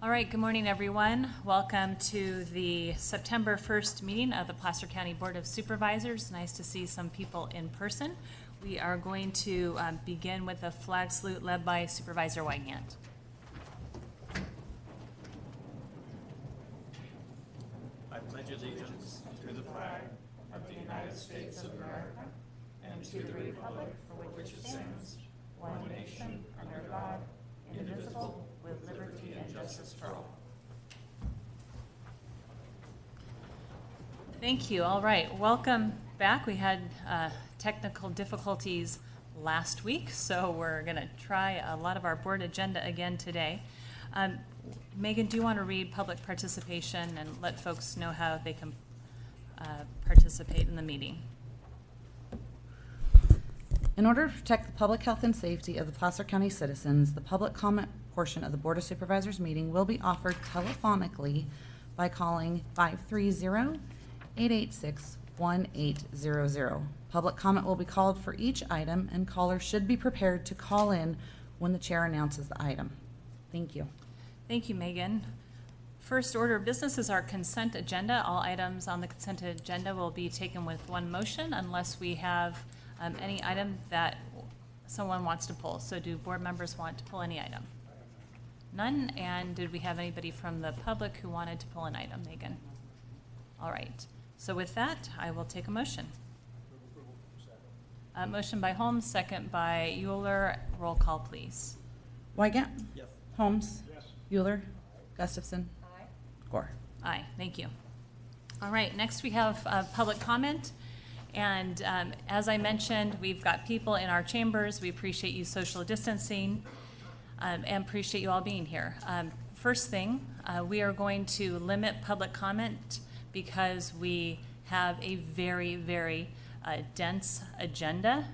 All right, good morning, everyone. Welcome to the September 1st meeting of the Placer County Board of Supervisors. Nice to see some people in person. We are going to begin with a flag salute led by Supervisor Wygant. I pledge allegiance to the flag of the United States of America and to the republic for which it stands, one nation, under God, indivisible, with liberty and justice for all. Thank you. All right, welcome back. We had technical difficulties last week, so we're going to try a lot of our board agenda again today. Megan, do you want to read public participation and let folks know how they can participate in the meeting? In order to protect the public health and safety of the Placer County citizens, the public comment portion of the Board of Supervisors meeting will be offered telephonically by calling 530-886-1800. Public comment will be called for each item, and callers should be prepared to call in when the chair announces the item. Thank you. Thank you, Megan. First order of business is our consent agenda. All items on the consent agenda will be taken with one motion unless we have any item that someone wants to pull. So do board members want to pull any item? None. And did we have anybody from the public who wanted to pull an item, Megan? All right. So with that, I will take a motion. Motion by Holmes, second by Euler. Roll call, please. Wygant? Yes. Holmes? Yes. Euler? Gustafson? Aye. Gore? Aye. Thank you. All right. Next, we have public comment. And as I mentioned, we've got people in our chambers. We appreciate you social distancing and appreciate you all being here. First thing, we are going to limit public comment because we have a very, very dense agenda,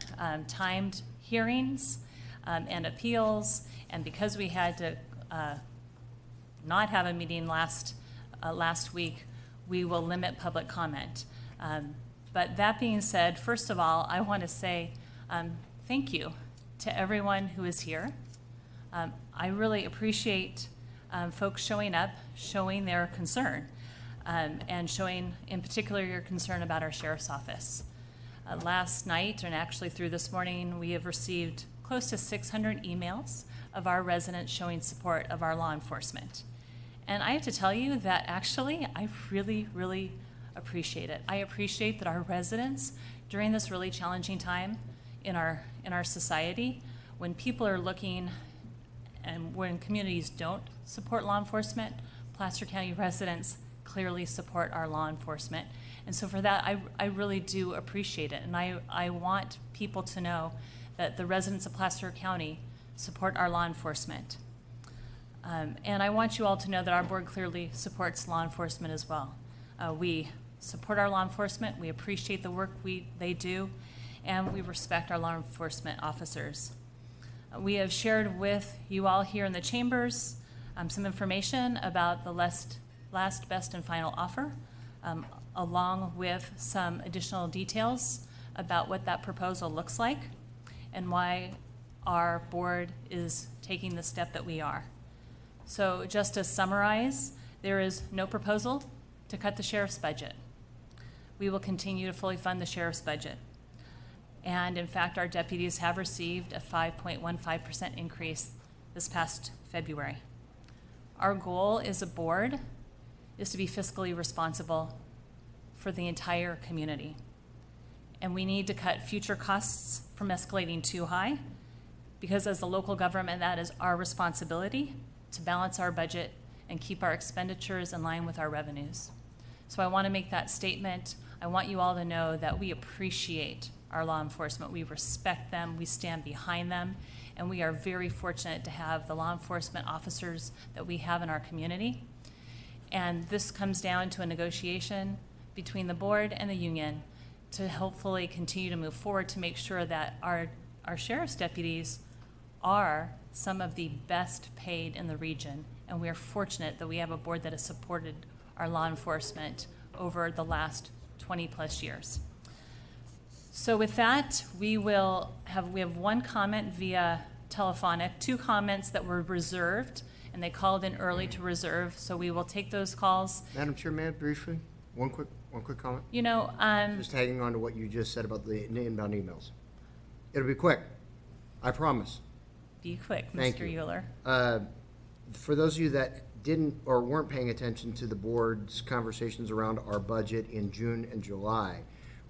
timed hearings and appeals. And because we had to not have a meeting last week, we will limit public comment. But that being said, first of all, I want to say thank you to everyone who is here. I really appreciate folks showing up, showing their concern, and showing in particular your concern about our sheriff's office. Last night, and actually through this morning, we have received close to 600 emails of our residents showing support of our law enforcement. And I have to tell you that actually I really, really appreciate it. I appreciate that our residents, during this really challenging time in our society, when people are looking and when communities don't support law enforcement, Placer County residents clearly support our law enforcement. And so for that, I really do appreciate it. And I want people to know that the residents of Placer County support our law enforcement. And I want you all to know that our board clearly supports law enforcement as well. We support our law enforcement, we appreciate the work they do, and we respect our law enforcement officers. We have shared with you all here in the chambers some information about the last, best, and final offer, along with some additional details about what that proposal looks like and why our board is taking the step that we are. So just to summarize, there is no proposal to cut the sheriff's budget. We will continue to fully fund the sheriff's budget. And in fact, our deputies have received a 5.15% increase this past February. Our goal as a board is to be fiscally responsible for the entire community. And we need to cut future costs from escalating too high, because as the local government, that is our responsibility to balance our budget and keep our expenditures in line with our revenues. So I want to make that statement. I want you all to know that we appreciate our law enforcement. We respect them. We stand behind them. And we are very fortunate to have the law enforcement officers that we have in our community. And this comes down to a negotiation between the board and the union to hopefully continue to move forward to make sure that our sheriff's deputies are some of the best paid in the region. And we are fortunate that we have a board that has supported our law enforcement over the last 20 plus years. So with that, we have one comment via telephonic, two comments that were reserved and they called in early to reserve, so we will take those calls. Madam Chair, may I briefly, one quick comment? You know, Just tagging on to what you just said about the inbound emails. It'll be quick, I promise. be quick, Thank Mr. you. Euler. For those of you that didn't or weren't paying attention to the board's conversations around our budget in June and July,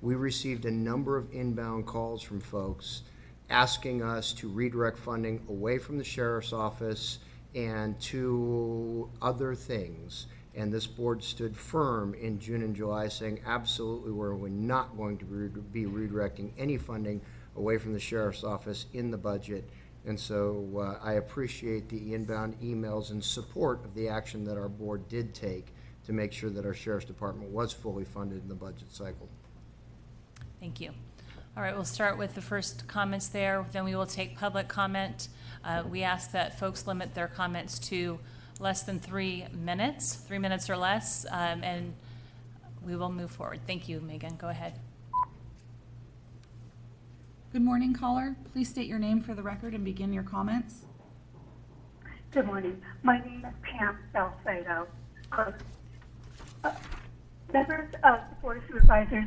we received a number of inbound calls from folks asking us to redirect funding away from the sheriff's office and to other things. And this board stood firm in June and July saying absolutely we're not going to be redirecting any funding away from the sheriff's office in the budget. And so I appreciate the inbound emails in support of the action that our board did take to make sure that our sheriff's department was fully funded in the budget cycle. Thank you. All right, we'll start with the first comments there, then we will take public comment. We ask that folks limit their comments to less than 3 minutes, 3 minutes or less, and we will move forward. Thank you, Megan. Go ahead. Good morning, caller. Please state your name for the record and begin your comments. Good morning. My name is Pam Salcedo. Members of the Board of Supervisors,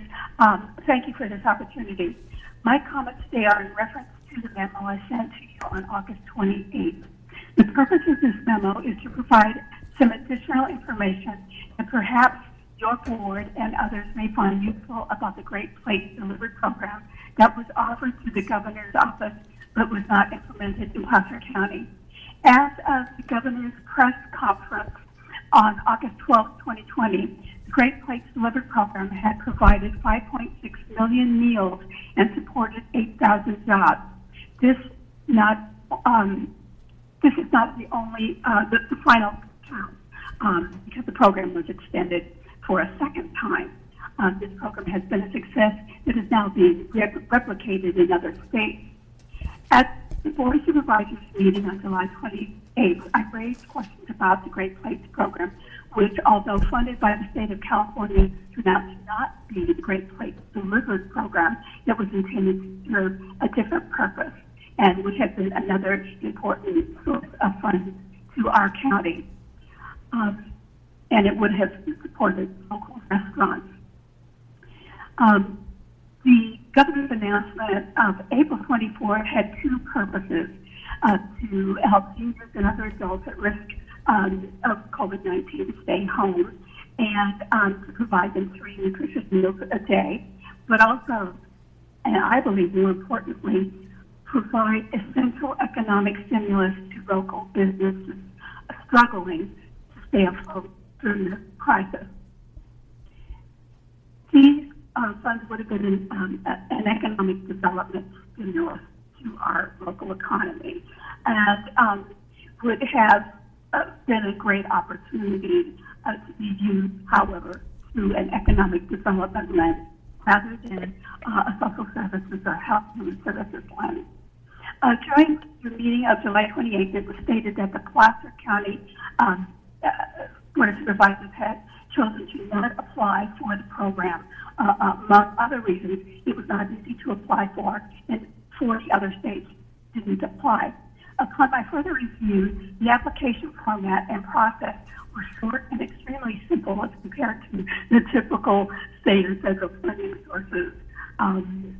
thank you for this opportunity. My comments today are in reference to the memo I sent to you on August 28th. The purpose of this memo is to provide some additional information that perhaps your board and others may find useful about the Great Plates Delivery Program that was offered to the governor's office but was not implemented in Placer County. As of the governor's press conference on August 12, 2020, the Great Plates Delivery Program had provided 5.6 million meals and supported 8,000 jobs. This is not the only, the final count, because the program was extended for a second time. This program has been a success that is now being replicated in other states. At the Board of Supervisors meeting on July 28th, I raised questions about the Great Plates program, which, although funded by the state of California, turned out to not be the Great Plates Delivery program that was intended to serve a different purpose, and which has been another important source of funds to our county. And it would have supported local restaurants. The governor's announcement of April 24 had two purposes: to help seniors and other adults at risk of COVID-19 to stay home, and to provide them 3 nutritious meals a day, but also, and I believe more importantly, provide essential economic stimulus to local businesses struggling to stay afloat during the crisis. These funds would have been an economic development stimulus to our local economy, and would have been a great opportunity to be viewed, however, through an economic development lens rather than a social services or health human services lens. During the meeting of July 28th, it was stated that the Placer County Board of Supervisors had chosen to not apply for the program. Among other reasons, it was not easy to apply for, and 40 other states didn't apply. Upon my further review, the application format and process were short and extremely simple as compared to the typical state and federal funding sources. And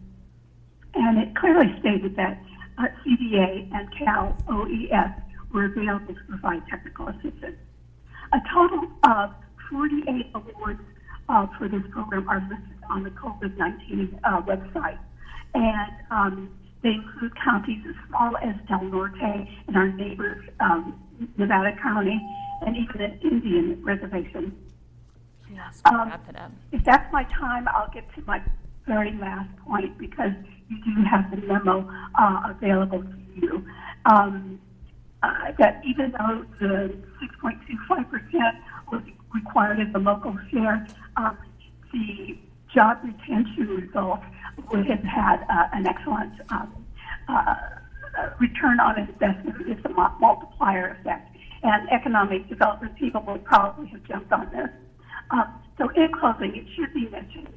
it clearly stated that CDA and Cal OES were available to provide technical assistance. A total of 48 awards for this program are listed on the COVID-19 website. And they include counties as small as Del Norte and our neighbors, Nevada County, and even an Indian reservation. Yes, wrap it up. If that's my time, I'll get to my very last point, because you do have the memo available to you. That even though the 6.25% was required as the local share, the job retention results would have had an excellent return on investment. It's a multiplier effect, and economic development people would probably have jumped on this. So in closing, it should be mentioned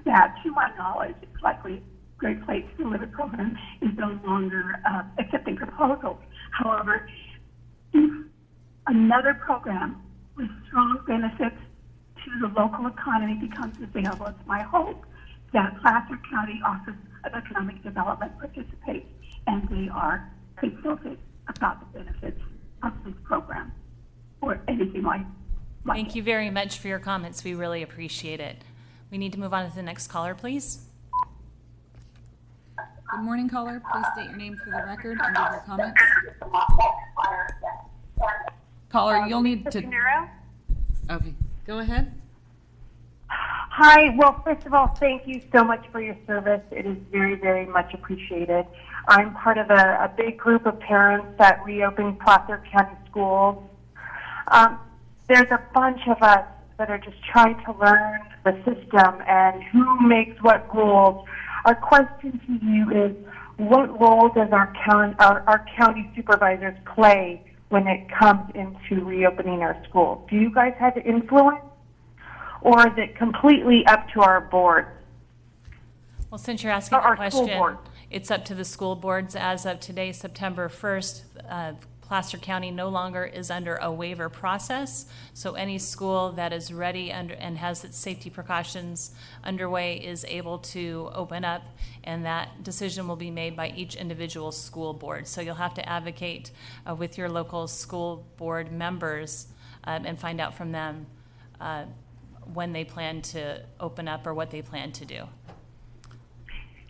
that, to my knowledge, it's likely Great Plates Delivery Program is no longer accepting proposals. However, if another program with strong benefits to the local economy becomes available. It's my hope that Placer County Office of Economic Development participates and they are consulted about the benefits of this program or anything like Thank it. you very much for your comments. We really appreciate it. We need to move on to the next caller, please. Good morning, caller. Please state your name for the record and give your comments. Caller, you'll need to. Okay, go ahead. Hi. Well, first of all, thank you so much for your service. It is very, very much appreciated. I'm part of a big group of parents that reopened Placer County schools. There's a bunch of us that are just trying to learn the system and who makes what rules. Our question to you is, what role does our county supervisors play when it comes into reopening our schools? Do you guys have influence, or is it completely up to our board? Well, since you're asking Our the school question, board. it's up to the school boards. As of today, September 1st, Placer County no longer is under a waiver process. So any school that is ready and has its safety precautions underway is able to open up, and that decision will be made by each individual school board. So you'll have to advocate with your local school board members and find out from them when they plan to open up or what they plan to do.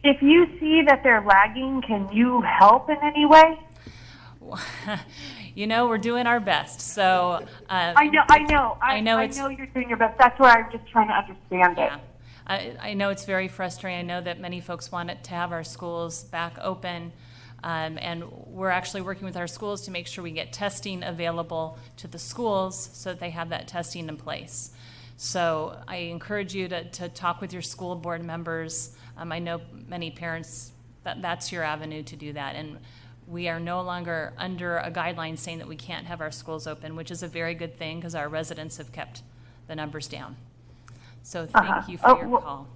If you see that they're lagging, can you help in any way? You know, we're doing our best. So I know you're doing your best. That's why I'm just trying to understand it. yeah, I know it's very frustrating. I know that many folks want it to have our schools back open, and we're actually working with our schools to make sure we get testing available to the schools so that they have that testing in place. So I encourage you to talk with your school board members. I know many parents, that's your avenue to do that. And we are no longer under a guideline saying that we can't have our schools open, which is a very good thing because our residents have kept the numbers down. So thank you for your call.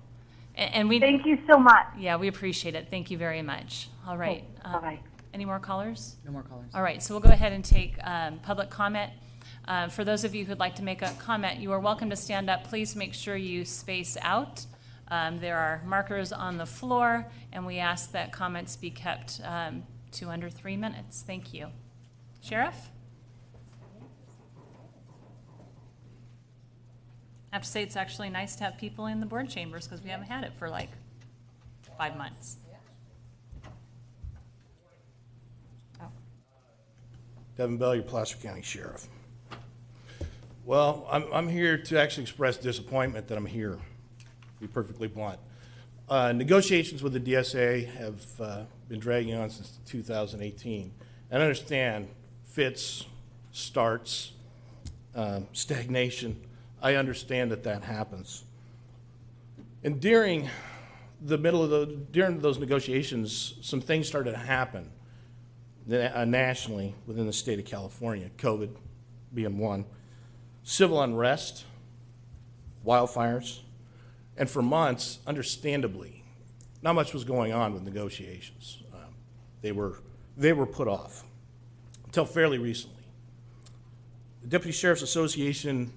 And we Thank you so much. Yeah, we appreciate it. Thank you very much. All right. Bye-bye. Any more callers? No more callers. All right, so we'll go ahead and take public comment. For those of you who'd like to make a comment, you are welcome to stand up. Please make sure you space out. There are markers on the floor, and we ask that comments be kept to under 3 minutes. Thank you. Sheriff? I have to say it's actually nice to have people in the board chambers because we haven't had it for like 5 months. Oh. Devin Bell, your Placer County Sheriff. Well, I'm here to actually express disappointment that I'm here, to be perfectly blunt. Negotiations with the DSA have been dragging on since 2018. And I understand fits, starts, stagnation. I understand that happens. And during those negotiations, some things started to happen nationally within the state of California, COVID being one, civil unrest, wildfires, and for months, understandably, not much was going on with negotiations. They were put off until fairly recently. The Deputy Sheriff's Association,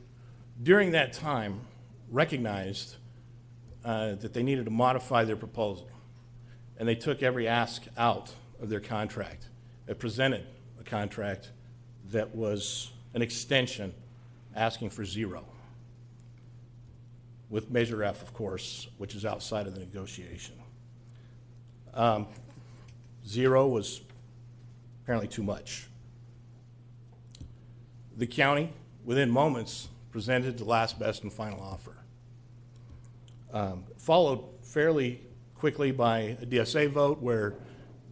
during that time, recognized that they needed to modify their proposal, and they took every ask out of their contract. It presented a contract that was an extension asking for zero, with Measure F, of course, which is outside of the negotiation. Zero was apparently too much. The county, within moments, presented the last, best, and final offer. Followed fairly quickly by a DSA vote where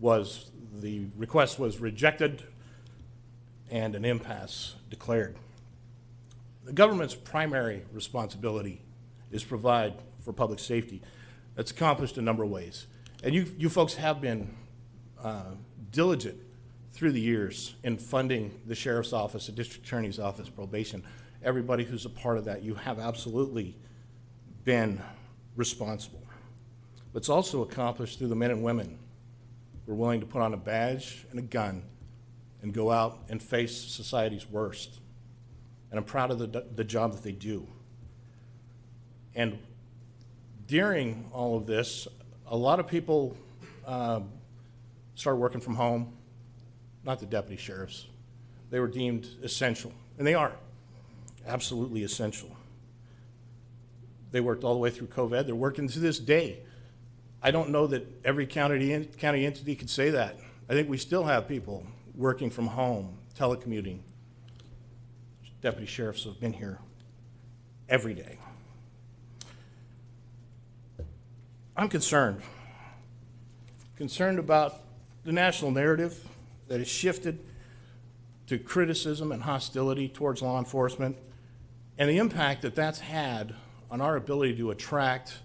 the request was rejected and an impasse declared. The government's primary responsibility is provide for public safety. That's accomplished a number of ways. And you folks have been diligent through the years in funding the Sheriff's Office, the District Attorney's Office, probation. Everybody who's a part of that, you have absolutely been responsible. But it's also accomplished through the men and women who are willing to put on a badge and a gun and go out and face society's worst. And I'm proud of the job that they do. And during all of this, a lot of people started working from home, not the deputy sheriffs. They were deemed essential, and they are absolutely essential. They worked all the way through COVID. They're working to this day. I don't know that every county entity could say that. I think we still have people working from home, telecommuting. Deputy sheriffs have been here every day. I'm concerned about the national narrative that has shifted to criticism and hostility towards law enforcement, and the impact that that's had on our ability to attract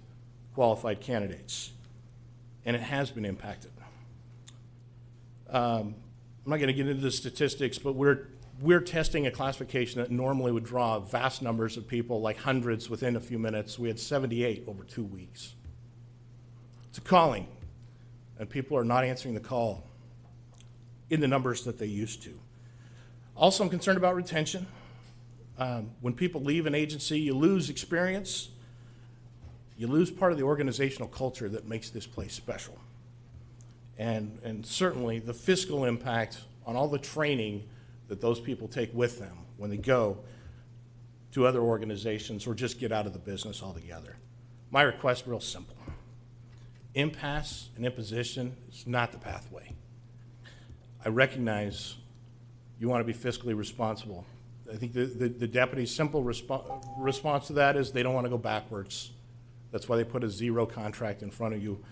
qualified candidates. And it has been impacted. I'm not going to get into the statistics, but we're testing a classification that normally would draw vast numbers of people, like hundreds within a few minutes. We had 78 over 2 weeks. It's a calling, and people are not answering the call in the numbers that they used to. Also, I'm concerned about retention. When people leave an agency, you lose experience. You lose part of the organizational culture that makes this place special. And certainly the fiscal impact on all the training that those people take with them when they go to other organizations or just get out of the business altogether. My request is real simple. Impasse and imposition is not the pathway. I recognize you want to be fiscally responsible. I think the deputy's simple response to that is they don't want to go backwards. That's why they put a zero contract in front of you.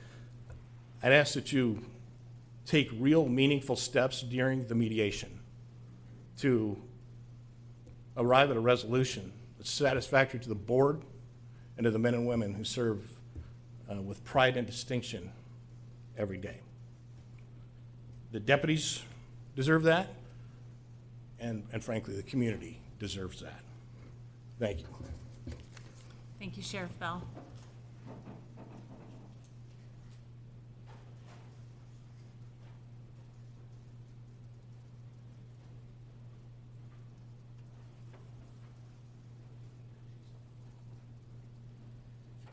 I'd ask that you take real meaningful steps during the mediation to arrive at a resolution that's satisfactory to the board and to the men and women who serve with pride and distinction every day. The deputies deserve that, and frankly, the community deserves that. Thank you. Thank you, Sheriff Bell.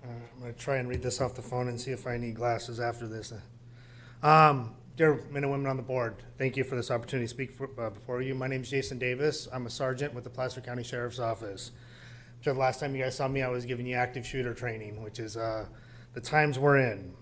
I'm going to try and read this off the phone and see if I need glasses after this. Dear men and women on the board, thank you for this opportunity to speak before you. My name is Jason Davis. I'm a sergeant with the Placer County Sheriff's Office. So the last time you guys saw me, I was giving you active shooter training, which is the times we're in.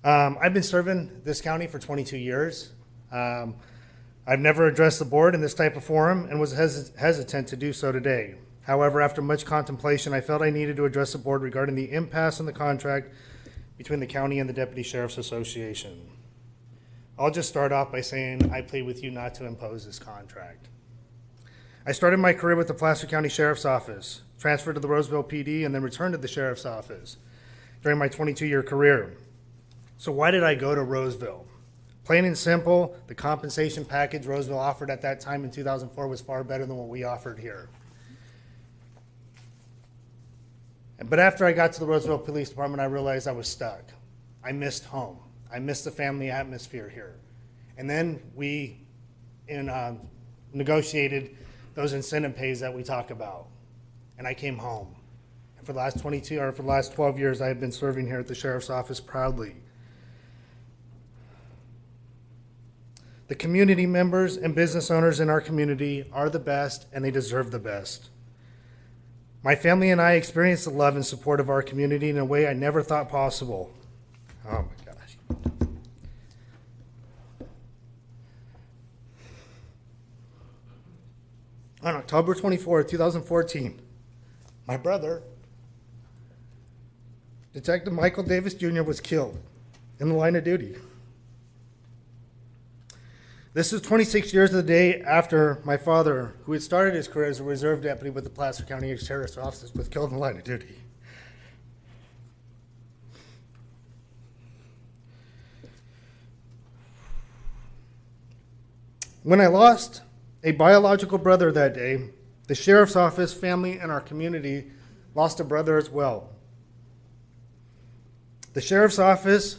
I've been serving this county for 22 years. I've never addressed the board in this type of forum and was hesitant to do so today. However, after much contemplation, I felt I needed to address the board regarding the impasse in the contract between the county and the Deputy Sheriff's Association. I'll just start off by saying I plead with you not to impose this contract. I started my career with the Placer County Sheriff's Office, transferred to the Roseville PD, and then returned to the Sheriff's Office during my 22-year career. So why did I go to Roseville? Plain and simple, the compensation package Roseville offered at that time in 2004 was far better than what we offered here. But after I got to the Roseville Police Department, I realized I was stuck. I missed home. I missed the family atmosphere here. And then we negotiated those incentive pays that we talk about. And I came home. And for the last 12 years, I have been serving here at the Sheriff's Office proudly. The community members and business owners in our community are the best, and they deserve the best. My family and I experienced the love and support of our community in a way I never thought possible. Oh my gosh. On October 24, 2014, my brother, Detective Michael Davis Jr., was killed in the line of duty. This is 26 years of the day after my father, who had started his career as a reserve deputy with the Placer County Sheriff's Office, was killed in the line of duty. When I lost a biological brother that day, the Sheriff's Office, family, and our community lost a brother as well. The Sheriff's Office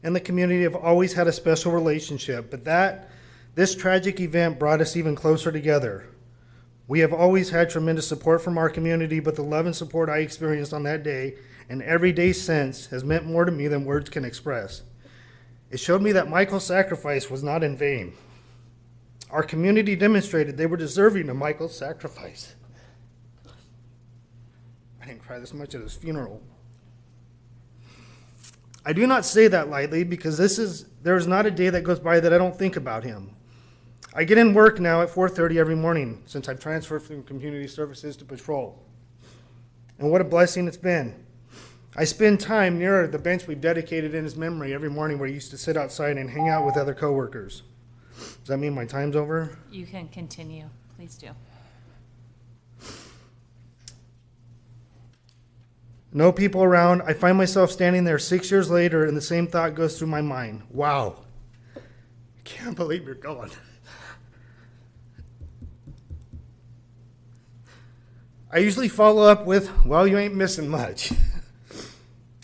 and the community have always had a special relationship, but that This tragic event brought us even closer together. We have always had tremendous support from our community, but the love and support I experienced on that day and every day since has meant more to me than words can express. It showed me that Michael's sacrifice was not in vain. Our community demonstrated they were deserving of Michael's sacrifice. I didn't cry this much at his funeral. I do not say that lightly because there is not a day that goes by that I don't think about him. I get in work now at 4:30 every morning since I've transferred from community services to patrol. And what a blessing it's been. I spend time near the bench we've dedicated in his memory every morning where he used to sit outside and hang out with other coworkers. Does that mean my time's over? You can continue. Please do. No people around. I find myself standing there 6 years later and the same thought goes through my mind. Wow. I can't believe you're gone. I usually follow up with, well, you ain't missing much.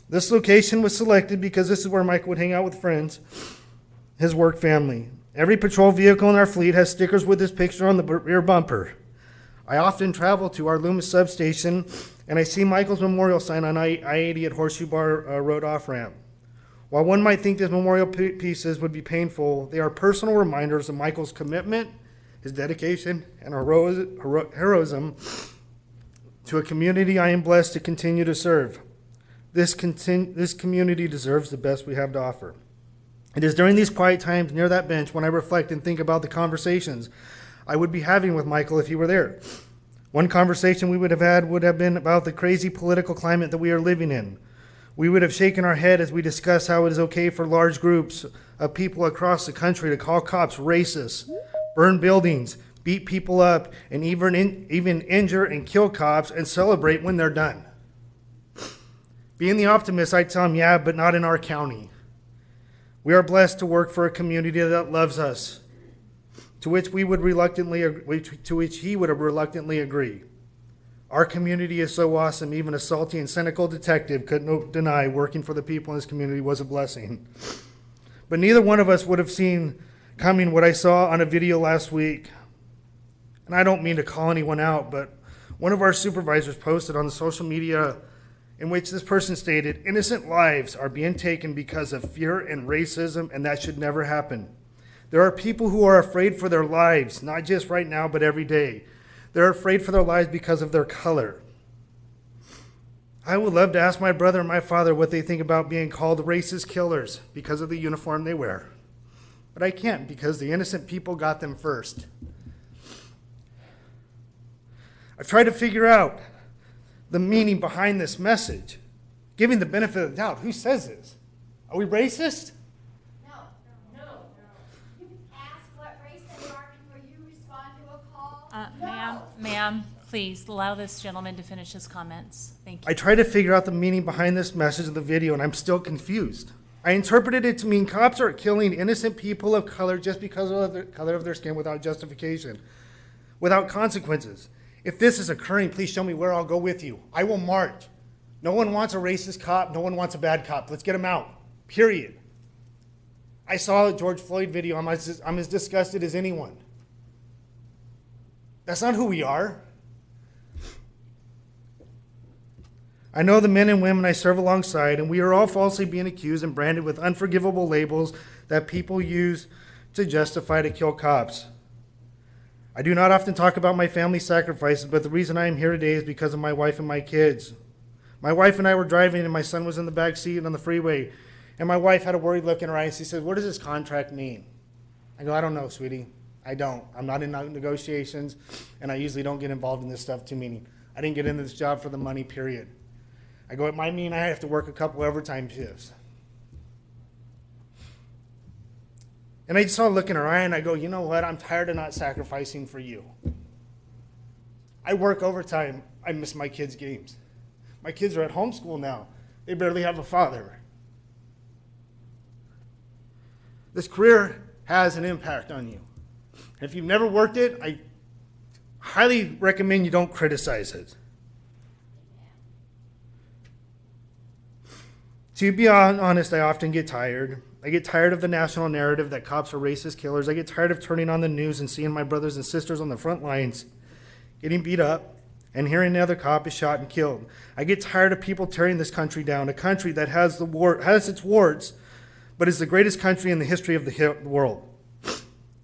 This location was selected because this is where Mike would hang out with friends, his work family. Every patrol vehicle in our fleet has stickers with his picture on the rear bumper. I often travel to our Loomis substation, and I see Michael's memorial sign on I-80 at Horseshoe Bar Road off-ramp. While one might think these memorial pieces would be painful, they are personal reminders of Michael's commitment, his dedication, and heroism to a community I am blessed to continue to serve. This community deserves the best we have to offer. It is during these quiet times near that bench when I reflect and think about the conversations I would be having with Michael if he were there. One conversation we would have had would have been about the crazy political climate that we are living in. We would have shaken our head as we discuss how it is okay for large groups of people across the country to call cops racist, burn buildings, beat people up, and even injure and kill cops and celebrate when they're done. Being the optimist, I tell him, yeah, but not in our county. We are blessed to work for a community that loves us, to which he would reluctantly agree. Our community is so awesome, even a salty and cynical detective couldn't deny working for the people in this community was a blessing. But neither one of us would have seen coming what I saw on a video last week. And I don't mean to call anyone out, but one of our supervisors posted on the social media in which this person stated, innocent lives are being taken because of fear and racism, and that should never happen. There are people who are afraid for their lives, not just right now, but every day. They're afraid for their lives because of their color. I would love to ask my brother and my father what they think about being called racist killers because of the uniform they wear. But I can't because the innocent people got them first. I've tried to figure out the meaning behind this message, giving the benefit of the doubt. Who says this? Are we racist? No. You ask what race they are before you respond to a call. Ma'am, please allow this gentleman to finish his comments. Thank you. I tried to figure out the meaning behind this message of the video, and I'm still confused. I interpreted it to mean cops are killing innocent people of color just because of the color of their skin without justification, without consequences. If this is occurring, please show me where I'll go with you. I will march. No one wants a racist cop. No one wants a bad cop. Let's get him out. Period. I saw a George Floyd video. I'm as disgusted as anyone. That's not who we are. I know the men and women I serve alongside, and we are all falsely being accused and branded with unforgivable labels that people use to justify to kill cops. I do not often talk about my family sacrifices, but the reason I am here today is because of my wife and my kids. My wife and I were driving, and my son was in the back seat on the freeway, and my wife had a worried look in her eyes. She said, "What does this contract mean?" I go, "I don't know, sweetie. I don't. I'm not in negotiations, and I usually don't get involved in this stuff too, meaning I didn't get into this job for the money, period." I go, "It might mean I have to work a couple overtime shifts." And I just saw a look in her eye, and I go, "You know what? I'm tired of not sacrificing for you. I work overtime. I miss my kids' games. My kids are at homeschool now. They barely have a father. This career has an impact on you. If you've never worked it, I highly recommend you don't criticize it. To be honest, I often get tired. I get tired of the national narrative that cops are racist killers. I get tired of turning on the news and seeing my brothers and sisters on the front lines getting beat up and hearing another cop is shot and killed. I get tired of people tearing this country down, a country that has its warts, but is the greatest country in the history of the world.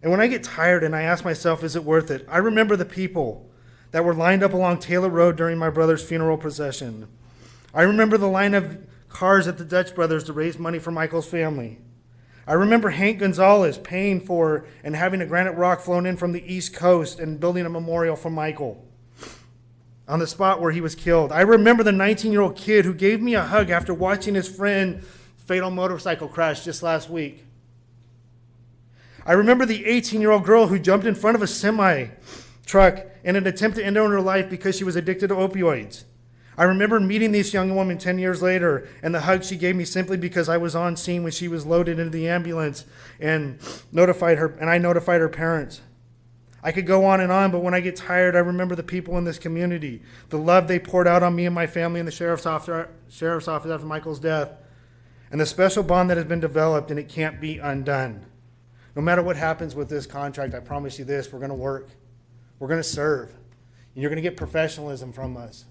And when I get tired and I ask myself, is it worth it? I remember the people that were lined up along Taylor Road during my brother's funeral procession. I remember the line of cars at the Dutch Brothers to raise money for Michael's family. I remember Hank Gonzalez paying for and having a granite rock flown in from the East Coast and building a memorial for Michael on the spot where he was killed. I remember the 19-year-old kid who gave me a hug after watching his friend fatal motorcycle crash just last week. I remember the 18-year-old girl who jumped in front of a semi truck in an attempt to end her life because she was addicted to opioids. I remember meeting this young woman 10 years later and the hug she gave me simply because I was on scene when she was loaded into the ambulance and I notified her parents. I could go on, but when I get tired, I remember the people in this community, the love they poured out on me and my family in the sheriff's office after Michael's death, and the special bond that has been developed, and it can't be undone. No matter what happens with this contract, I promise you this, we're going to work. We're going to serve. And you're going to get professionalism from us.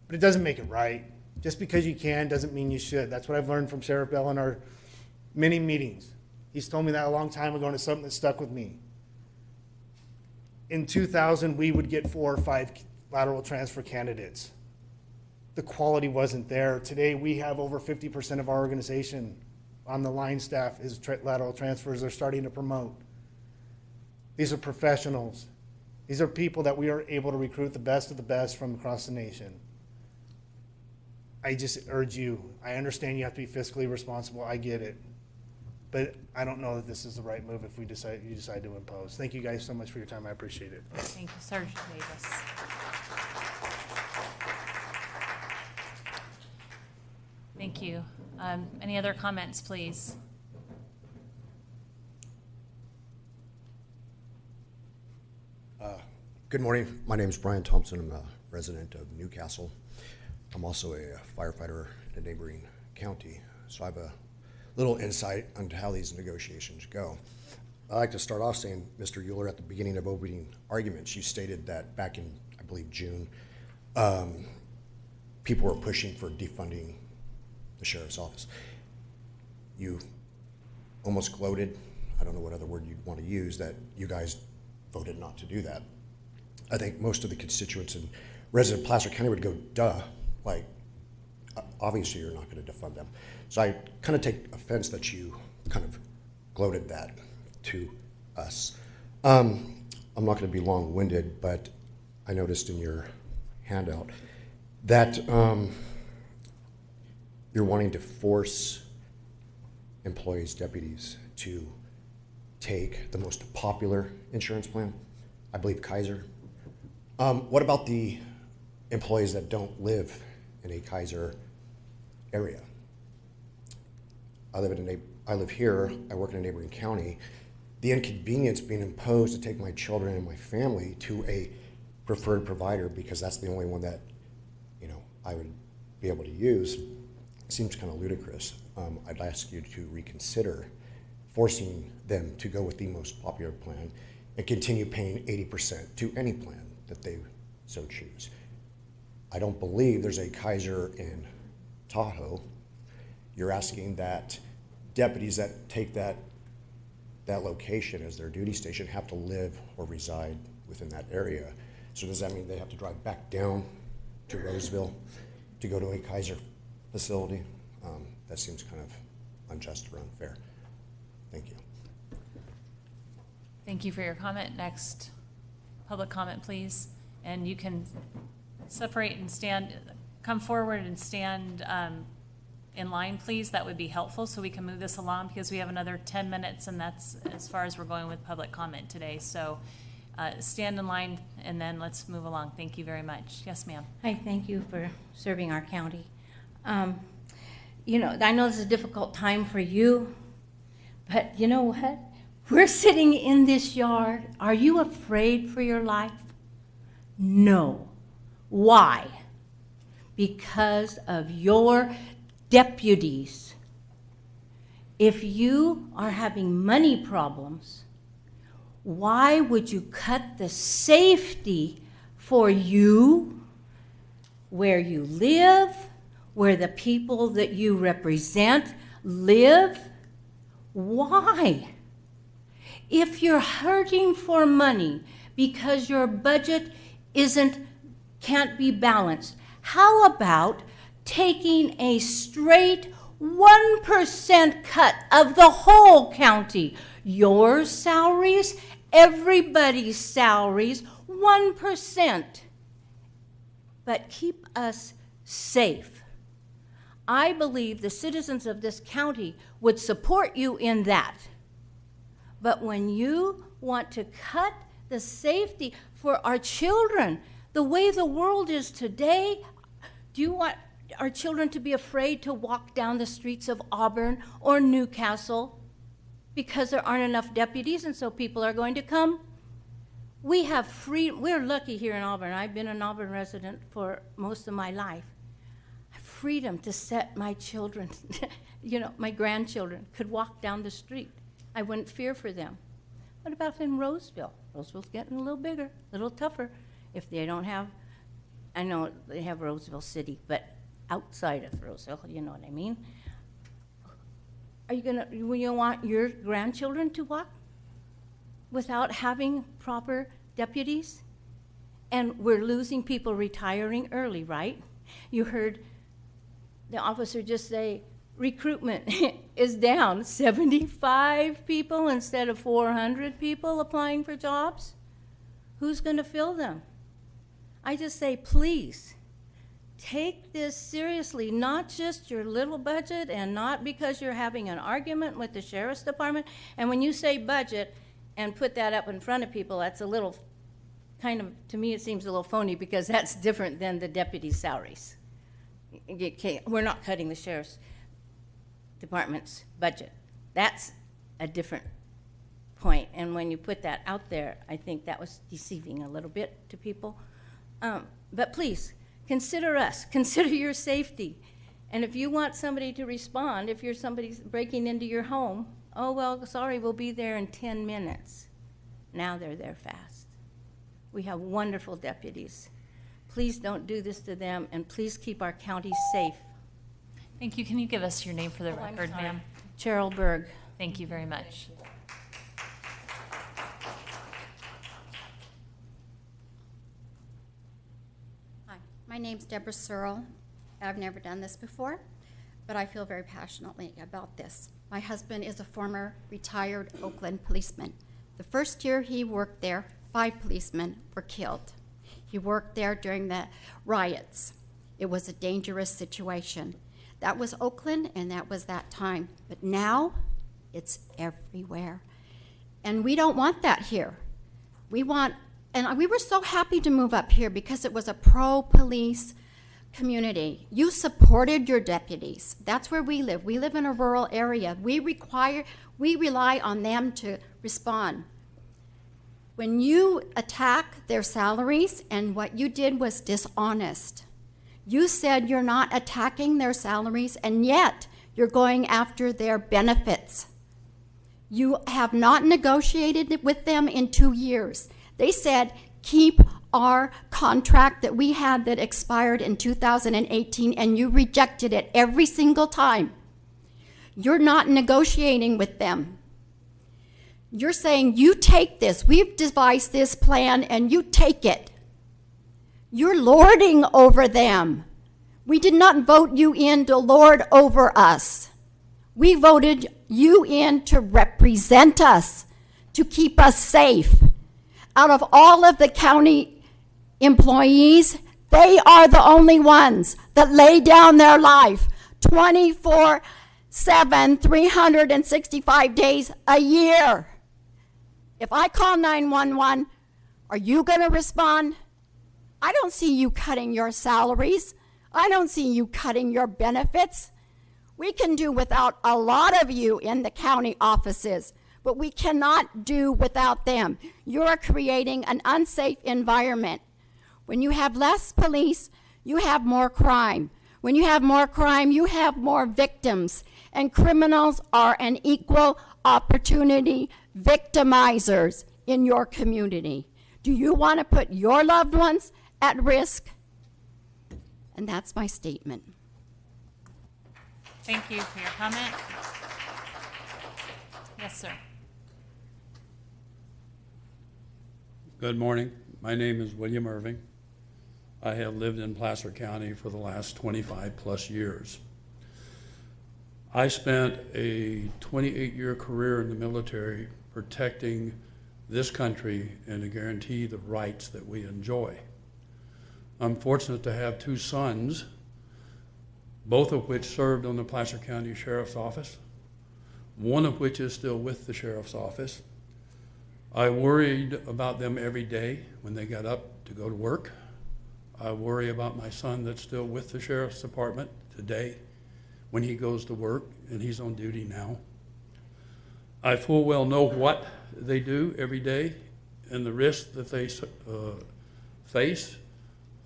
But it doesn't make it right. Just because you can doesn't mean you should. That's what I've learned from Sheriff Bell in our many meetings. He's told me that a long time ago, and it's something that stuck with me. In 2000, we would get 4 or 5 lateral transfer candidates. The quality wasn't there. Today, we have over 50% of our organization on the line staff is lateral transfers. They're starting to promote. These are professionals. These are people that we are able to recruit the best of the best from across the nation. I just urge you, I understand you have to be fiscally responsible, I get it. But I don't know that this is the right move if you decide to impose. Thank you guys so much for your time, I appreciate it. Thank you, Sergeant Davis. Thank you. Any other comments, please? Good morning. My name is Brian Thompson. I'm a resident of Newcastle. I'm also a firefighter in a neighboring county, so I have a little insight into how these negotiations go. I'd like to start off saying, Mr. Euler, at the beginning of opening arguments, you stated that back in, I believe, June, people were pushing for defunding the sheriff's office. You almost gloated, I don't know what other word you'd want to use, that you guys voted not to do that. I think most of the constituents in resident Placer County would go, duh, like, obviously you're not going to defund them. So I kind of take offense that you kind of gloated that to us. I'm not going to be long-winded, but I noticed in your handout that you're wanting to force employees, deputies, to take the most popular insurance plan, I believe Kaiser. What about the employees that don't live in a Kaiser area? I live here, I work in a neighboring county. The inconvenience being imposed to take my children and my family to a preferred provider because that's the only one that, I would be able to use seems kind of ludicrous. I'd ask you to reconsider forcing them to go with the most popular plan and continue paying 80% to any plan that they so choose. I don't believe there's a Kaiser in Tahoe. You're asking that deputies that take that location as their duty station have to live or reside within that area. So does that mean they have to drive back down to Roseville to go to a Kaiser facility? That seems kind of unjust or unfair. Thank you. Thank you for your comment. Next, public comment, please. And you can separate and come forward and stand in line, please. That would be helpful so we can move this along because we have another 10 minutes and that's as far as we're going with public comment today. So stand in line and then let's move along. Thank you very much. Yes, ma'am. Hi, thank you for serving our county. I know this is a difficult time for you, but you know what? We're sitting in this yard. Are you afraid for your life? No. Why? Because of your deputies. If you are having money problems, why would you cut the safety for you, where you live, where the people that you represent live? Why? If you're hurting for money because your budget can't be balanced, how about taking a straight 1% cut of the whole county? Your salaries, everybody's salaries, 1%. But keep us safe. I believe the citizens of this county would support you in that. But when you want to cut the safety for our children, the way the world is today, do you want our children to be afraid to walk down the streets of Auburn or Newcastle because there aren't enough deputies and so people are going to come? We have we're lucky here in Auburn. I've been an Auburn resident for most of my life. Freedom to set my children, my grandchildren could walk down the street. I wouldn't fear for them. What about in Roseville? Roseville's getting a little bigger, a little tougher. If they don't have, I know they have Roseville City, but outside of Roseville, you know what I mean? Are you want your grandchildren to walk without having proper deputies? And we're losing people retiring early, right? You heard the officer just say, recruitment is down. 75 people instead of 400 people applying for jobs. Who's going to fill them? I just say, please, take this seriously, not just your little budget and not because you're having an argument with the sheriff's department. And when you say budget and put that up in front of people, that's a little kind of, to me it seems a little phony because that's different than the deputies' salaries. We're not cutting the sheriff's department's budget. That's a different point. And when you put that out there, I think that was deceiving a little bit to people. But please, consider us. Consider your safety. And if you want somebody to respond, if you're somebody breaking into your home, oh, well, sorry, we'll be there in 10 minutes. Now they're there fast. We have wonderful deputies. Please don't do this to them, and please keep our county safe. Thank you. Can you give us your name for the record, ma'am? Cheryl Berg. Thank you very much. Hi, my name's Deborah Searle. I've never done this before, but I feel very passionately about this. My husband is a former retired Oakland policeman. The first year he worked there, 5 policemen were killed. He worked there during the riots. It was a dangerous situation. That was Oakland, and that was that time. But now, it's everywhere. And we don't want that here. We want, and we were so happy to move up here because it was a pro-police community. You supported your deputies. That's where we live. We live in a rural area. We rely on them to respond. When you attack their salaries, and what you did was dishonest. You said you're not attacking their salaries, and yet you're going after their benefits. You have not negotiated with them in 2 years. They said, keep our contract that we had that expired in 2018, and you rejected it every single time. You're not negotiating with them. You're saying, you take this. We've devised this plan, and you take it. You're lording over them. We did not vote you in to lord over us. We voted you in to represent us, to keep us safe. Out of all of the county employees, they are the only ones that lay down their life 24/7, 365 days a year. If I call 911, are you going to respond? I don't see you cutting your salaries. I don't see you cutting your benefits. We can do without a lot of you in the county offices, but we cannot do without them. You're creating an unsafe environment. When you have less police, you have more crime. When you have more crime, you have more victims. And criminals are an equal opportunity victimizers in your community. Do you want to put your loved ones at risk? And that's my statement. Thank you for your comment. Yes, sir. Good morning. My name is William Irving. I have lived in Placer County for the last 25 plus years. I spent a 28-year career in the military protecting this country and to guarantee the rights that we enjoy. I'm fortunate to have two sons, both of which served on the Placer County Sheriff's Office, one of which is still with the Sheriff's Office. I worried about them every day when they got up to go to work. I worry about my son that's still with the Sheriff's Department today when he goes to work, and he's on duty now. I full well know what they do every day and the risks that they face.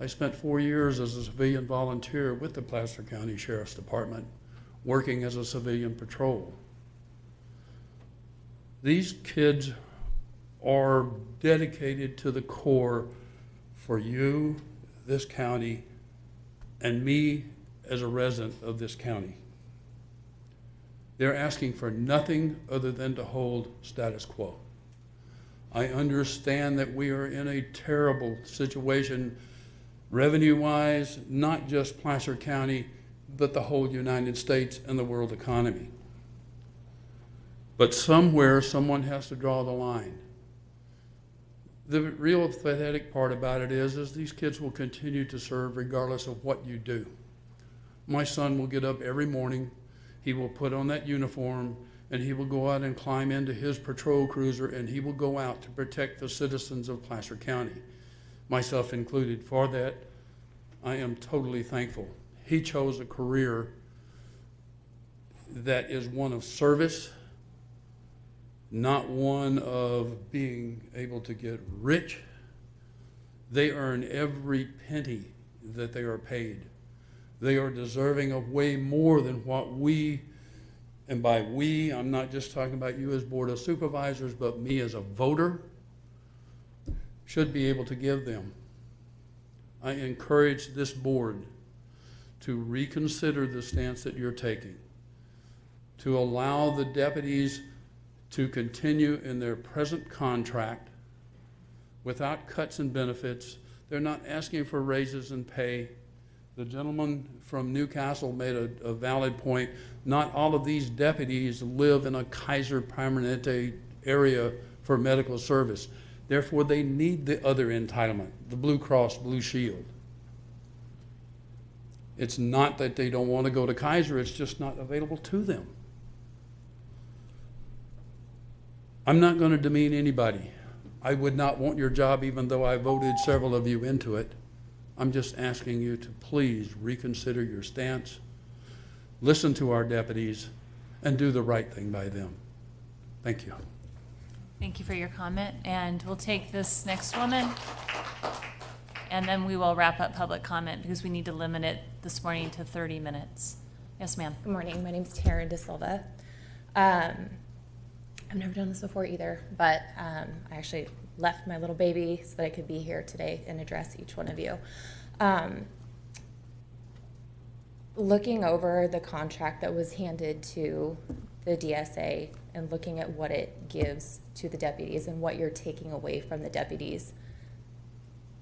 I spent 4 years as a civilian volunteer with the Placer County Sheriff's Department, working as a civilian patrol. These kids are dedicated to the core for you, this county, and me as a resident of this county. They're asking for nothing other than to hold status quo. I understand that we are in a terrible situation revenue-wise, not just Placer County, but the whole United States and the world economy. But somewhere, someone has to draw the line. The real pathetic part about it is these kids will continue to serve regardless of what you do. My son will get up every morning, he will put on that uniform, and he will go out and climb into his patrol cruiser, and he will go out to protect the citizens of Placer County, myself included. For that, I am totally thankful. He chose a career that is one of service, not one of being able to get rich. They earn every penny that they are paid. They are deserving of way more than what we, and by we, I'm not just talking about you as Board of Supervisors, but me as a voter, should be able to give them. I encourage this board to reconsider the stance that you're taking, to allow the deputies to continue in their present contract without cuts and benefits. They're not asking for raises and pay. The gentleman from Newcastle made a valid point. Not all of these deputies live in a Kaiser Permanente area for medical service. Therefore, they need the other entitlement, the Blue Cross Blue Shield. It's not that they don't want to go to Kaiser, it's just not available to them. I'm not going to demean anybody. I would not want your job even though I voted several of you into it. I'm just asking you to please reconsider your stance, listen to our deputies, and do the right thing by them. Thank you. Thank you for your comment, and we'll take this next woman, and then we will wrap up public comment because we need to limit it this morning to 30 minutes. Yes, ma'am. Good morning. My name's Taryn De Silva. I've never done this before either, but I actually left my little baby so that I could be here today and address each one of you. Looking over the contract that was handed to the DSA and looking at what it gives to the deputies and what you're taking away from the deputies,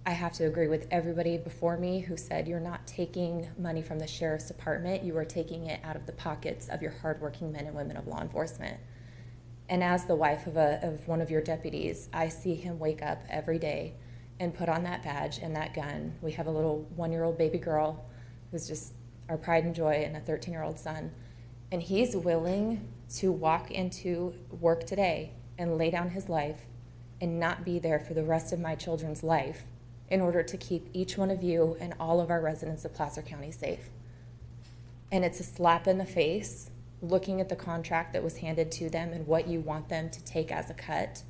I have to agree with everybody before me who said you're not taking money from the Sheriff's Department, you are taking it out of the pockets of your hardworking men and women of law enforcement. And as the wife of one of your deputies, I see him wake up every day and put on that badge and that gun. We have a little 1-year-old baby girl who's just our pride and joy, and a 13-year-old son. And he's willing to walk into work today and lay down his life and not be there for the rest of my children's life in order to keep each one of you and all of our residents of Placer County safe. And it's a slap in the face looking at the contract that was handed to them and what you want them to take as a cut,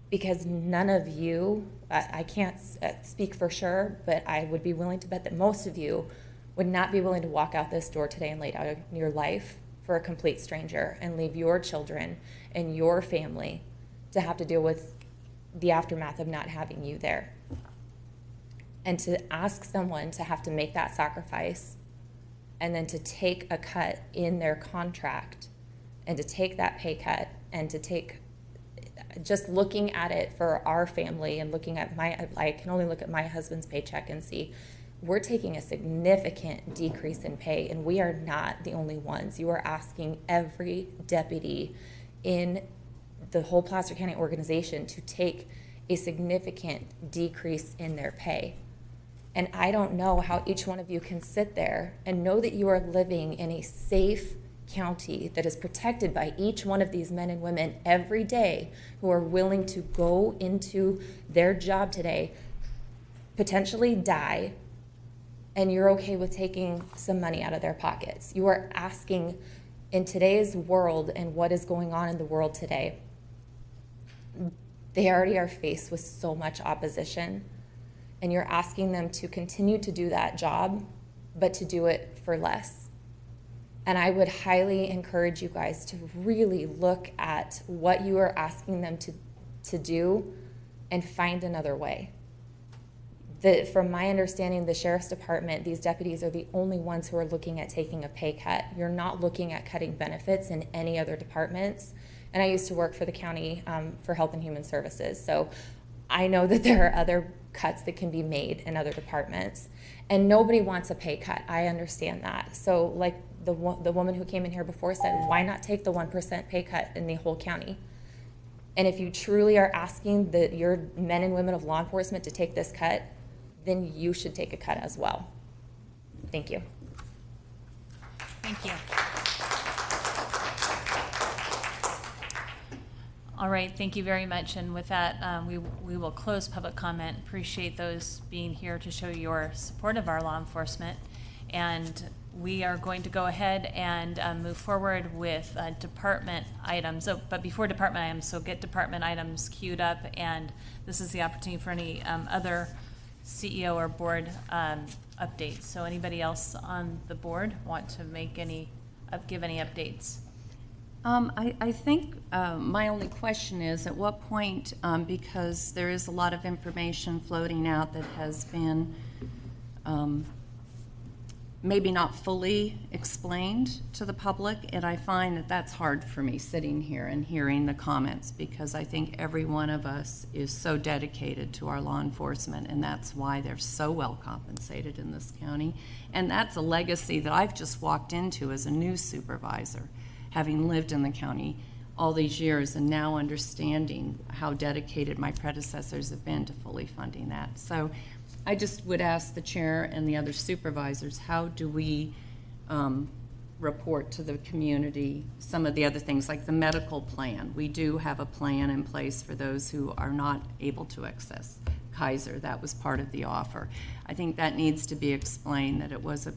because none of you, I can't speak for sure, but I would be willing to bet that most of you would not be willing to walk out this door today and lay down your life for a complete stranger and leave your children and your family to have to deal with the aftermath of not having you there. And to ask someone to have to make that sacrifice and then to take a cut in their contract and to take that pay cut and to take, just looking at it for our family and looking at I can only look at my husband's paycheck and see we're taking a significant decrease in pay, and we are not the only ones. You are asking every deputy in the whole Placer County organization to take a significant decrease in their pay. And I don't know how each one of you can sit there and know that you are living in a safe county that is protected by each one of these men and women every day who are willing to go into their job today, potentially die, and you're okay with taking some money out of their pockets. You are asking, in today's world and what is going on in the world today, they already are faced with so much opposition, and you're asking them to continue to do that job, but to do it for less. And I would highly encourage you guys to really look at what you are asking them to do and find another way. From my understanding, the Sheriff's Department, these deputies are the only ones who are looking at taking a pay cut. You're not looking at cutting benefits in any other departments. And I used to work for the county for Health and Human Services. So I know that there are other cuts that can be made in other departments. And nobody wants a pay cut. I understand that. So like the woman who came in here before said, why not take the 1% pay cut in the whole county? And if you truly are asking your men and women of law enforcement to take this cut, then you should take a cut as well. Thank you. Thank you. All right, thank you very much. And with that, we will close public comment. Appreciate those being here to show your support of our law enforcement. And we are going to go ahead and move forward with department items. Oh, but before department items, so get department items queued up. And this is the opportunity for any other CEO or board updates. So anybody else on the board want to make give any updates? I think my only question is at what point, because there is a lot of information floating out that has been maybe not fully explained to the public, and I find that that's hard for me sitting here and hearing the comments, because I think every one of us is so dedicated to our law enforcement, and that's why they're so well compensated in this county. And that's a legacy that I've just walked into as a new supervisor, having lived in the county all these years and now understanding how dedicated my predecessors have been to fully funding that. So I just would ask the chair and the other supervisors, how do we report to the community some of the other things, like the medical plan? We do have a plan in place for those who are not able to access Kaiser. That was part of the offer. I think that needs to be explained, that it was a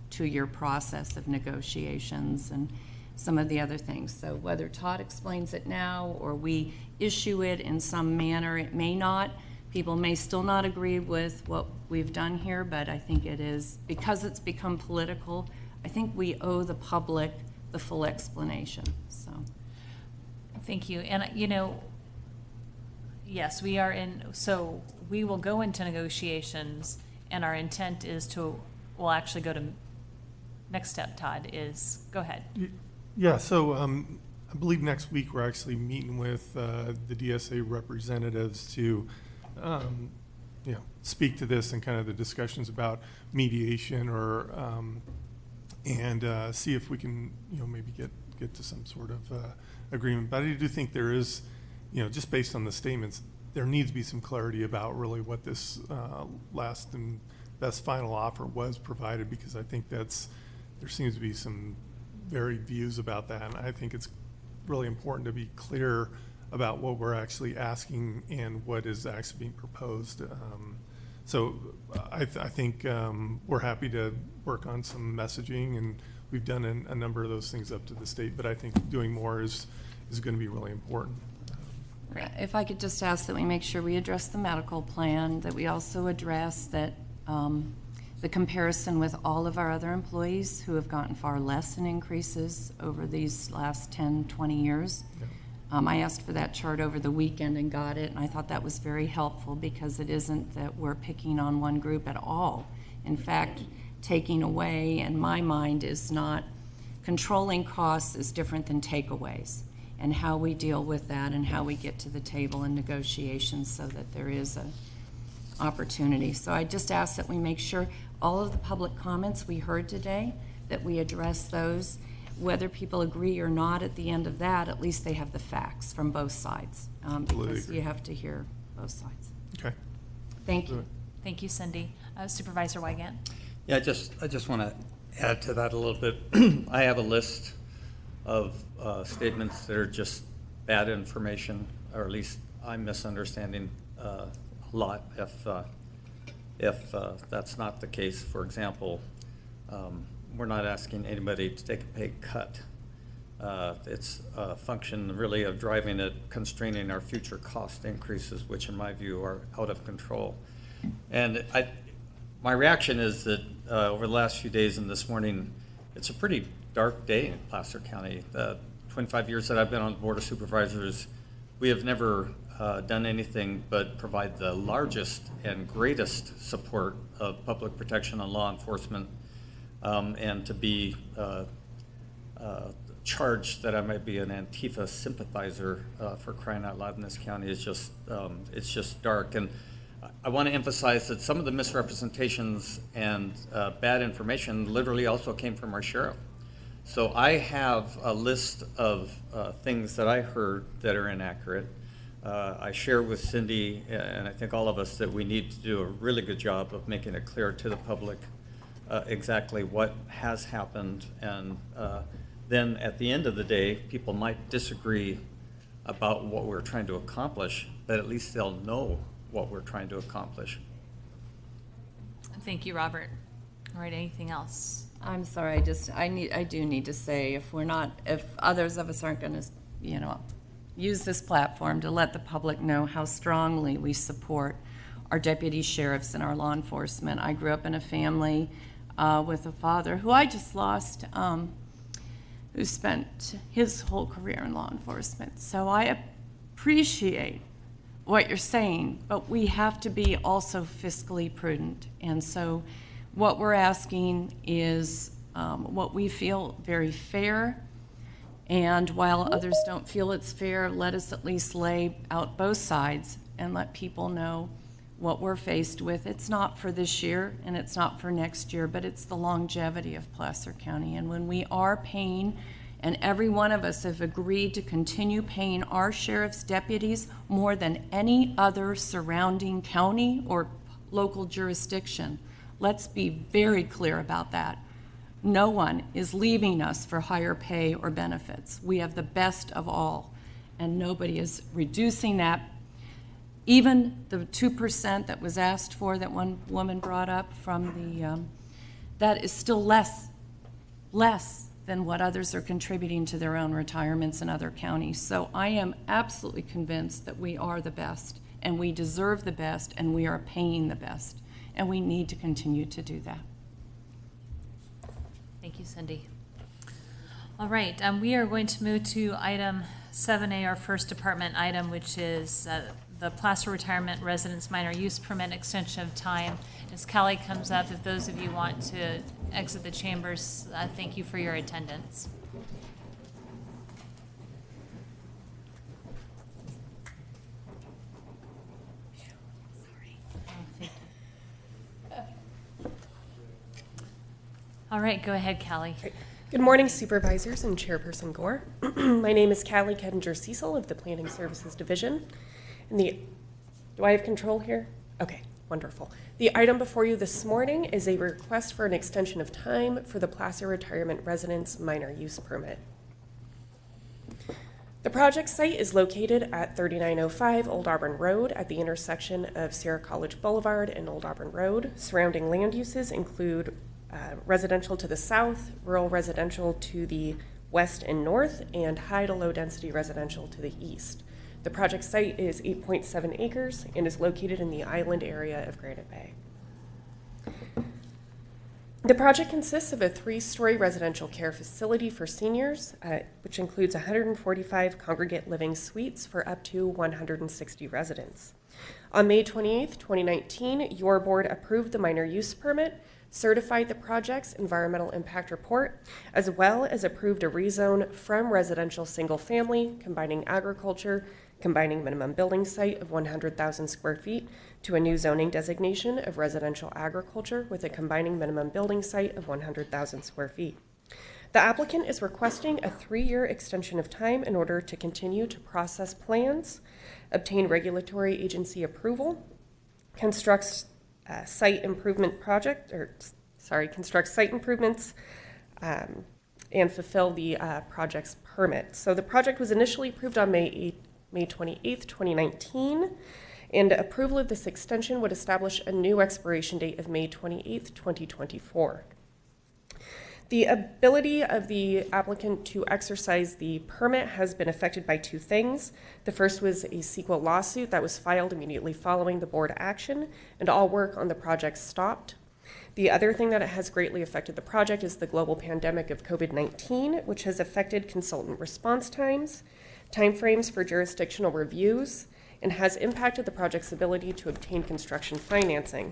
2-year process of negotiations and some of the other things. So whether Todd explains it now or we issue it in some manner, it may not. People may still not agree with what we've done here, but I think it is, because it's become political, I think we owe the public the full explanation. So, thank you. And yes, we are so we will go into negotiations, and our intent is we'll actually go to, next step, Todd, is, go ahead. Yeah, so I believe next week we're actually meeting with the DSA representatives to speak to this and kind of the discussions about mediation and see if we can, maybe get to some sort of agreement. But I do think there is, just based on the statements, there needs to be some clarity about really what this last and best final offer was provided, because I think there seems to be some varied views about that. And I think it's really important to be clear about what we're actually asking and what is actually being proposed. So I think we're happy to work on some messaging, and we've done a number of those things up to the state, but I think doing more is going to be really important. if I could just ask that we make sure we address the medical plan, that we also address that the comparison with all of our other employees who have gotten far less in increases over these last 10, 20 years. I asked for that chart over the weekend and got it, and I thought that was very helpful because it isn't that we're picking on one group at all. In fact, taking away, in my mind, is not controlling costs is different than takeaways, and how we deal with that and how we get to the table in negotiations so that there is a opportunity. So I just ask that we make sure all of the public comments we heard today, that we address those. Whether people agree or not at the end of that, at least they have the facts from both sides, because you have to hear both sides. Okay. Thank you. Thank you, Cindy. Supervisor Wygant. Yeah, I just want to add to that a little bit. I have a list of statements that are just bad information, or at least I'm misunderstanding a lot if that's not the case. For example, we're not asking anybody to take a pay cut. It's a function really of driving it, constraining our future cost increases, which in my view are out of control. And my reaction is that over the last few days and this morning, it's a pretty dark day in Placer County. The 25 years that I've been on the Board of Supervisors, we have never done anything but provide the largest and greatest support of public protection and law enforcement. And to be charged that I might be an Antifa sympathizer for crying out loud in this county is just, it's just dark. And I want to emphasize that some of the misrepresentations and bad information literally also came from our sheriff. So I have a list of things that I heard that are inaccurate. I share with Cindy, and I think all of us, that we need to do a really good job of making it clear to the public exactly what has happened, and then at the end of the day, people might disagree about what we're trying to accomplish, but at least they'll know what we're trying to accomplish. Thank you, Robert. All right, anything else? I'm sorry, I do need to say, if others of us aren't going to, use this platform to let the public know how strongly we support our deputy sheriffs and our law enforcement. I grew up in a family with a father who I just lost, who spent his whole career in law enforcement. So I appreciate what you're saying, but we have to be also fiscally prudent. And so what we're asking is what we feel very fair, and while others don't feel it's fair, let us at least lay out both sides and let people know what we're faced with. It's not for this year and it's not for next year, but it's the longevity of Placer County. And when we are paying, and every one of us have agreed to continue paying our sheriff's deputies more than any other surrounding county or local jurisdiction, let's be very clear about that. No one is leaving us for higher pay or benefits. We have the best of all, and nobody is reducing that. Even the 2% that was asked for, that one woman brought up from the, that is still less than what others are contributing to their own retirements in other counties. So I am absolutely convinced that we are the best, and we deserve the best, and we are paying the best, and we need to continue to do that. Thank you, Cindy. All right, we are going to move to item 7A, our first department item, which is the Placer Retirement Residence Minor Use Permit Extension of Time. As Callie comes up, if those of you want to exit the chambers, thank you for your attendance. All right, go ahead, Callie. Good morning, Supervisors and Chairperson Gore. My name is Callie Kettinger-Cecil of the Planning Services Division. And do I have control here? Okay, wonderful. The item before you this morning is a request for an extension of time for the Placer Retirement Residence Minor Use Permit. The project site is located at 3905 Old Auburn Road at the intersection of Sierra College Boulevard and Old Auburn Road. Surrounding land uses include residential to the south, rural residential to the west and north, and high to low density residential to the east. The project site is 8.7 acres and is located in the island area of Granite Bay. The project consists of a 3-story residential care facility for seniors, which includes 145 congregate living suites for up to 160 residents. On May 28, 2019, your board approved the minor use permit, certified the project's environmental impact report, as well as approved a rezone from residential single family, combining agriculture, combining minimum building site of 100,000 square feet, to a new zoning designation of residential agriculture with a combining minimum building site of 100,000 square feet. The applicant is requesting a 3-year extension of time in order to continue to process plans, obtain regulatory agency approval, construct site improvements, and fulfill the project's permit. So the project was initially approved on May 28th, 2019, and approval of this extension would establish a new expiration date of May 28th, 2024. The ability of the applicant to exercise the permit has been affected by 2 things. The first was a CEQA lawsuit that was filed immediately following the board action, and all work on the project stopped. The other thing that has greatly affected the project is the global pandemic of COVID-19, which has affected consultant response times, timeframes for jurisdictional reviews, and has impacted the project's ability to obtain construction financing.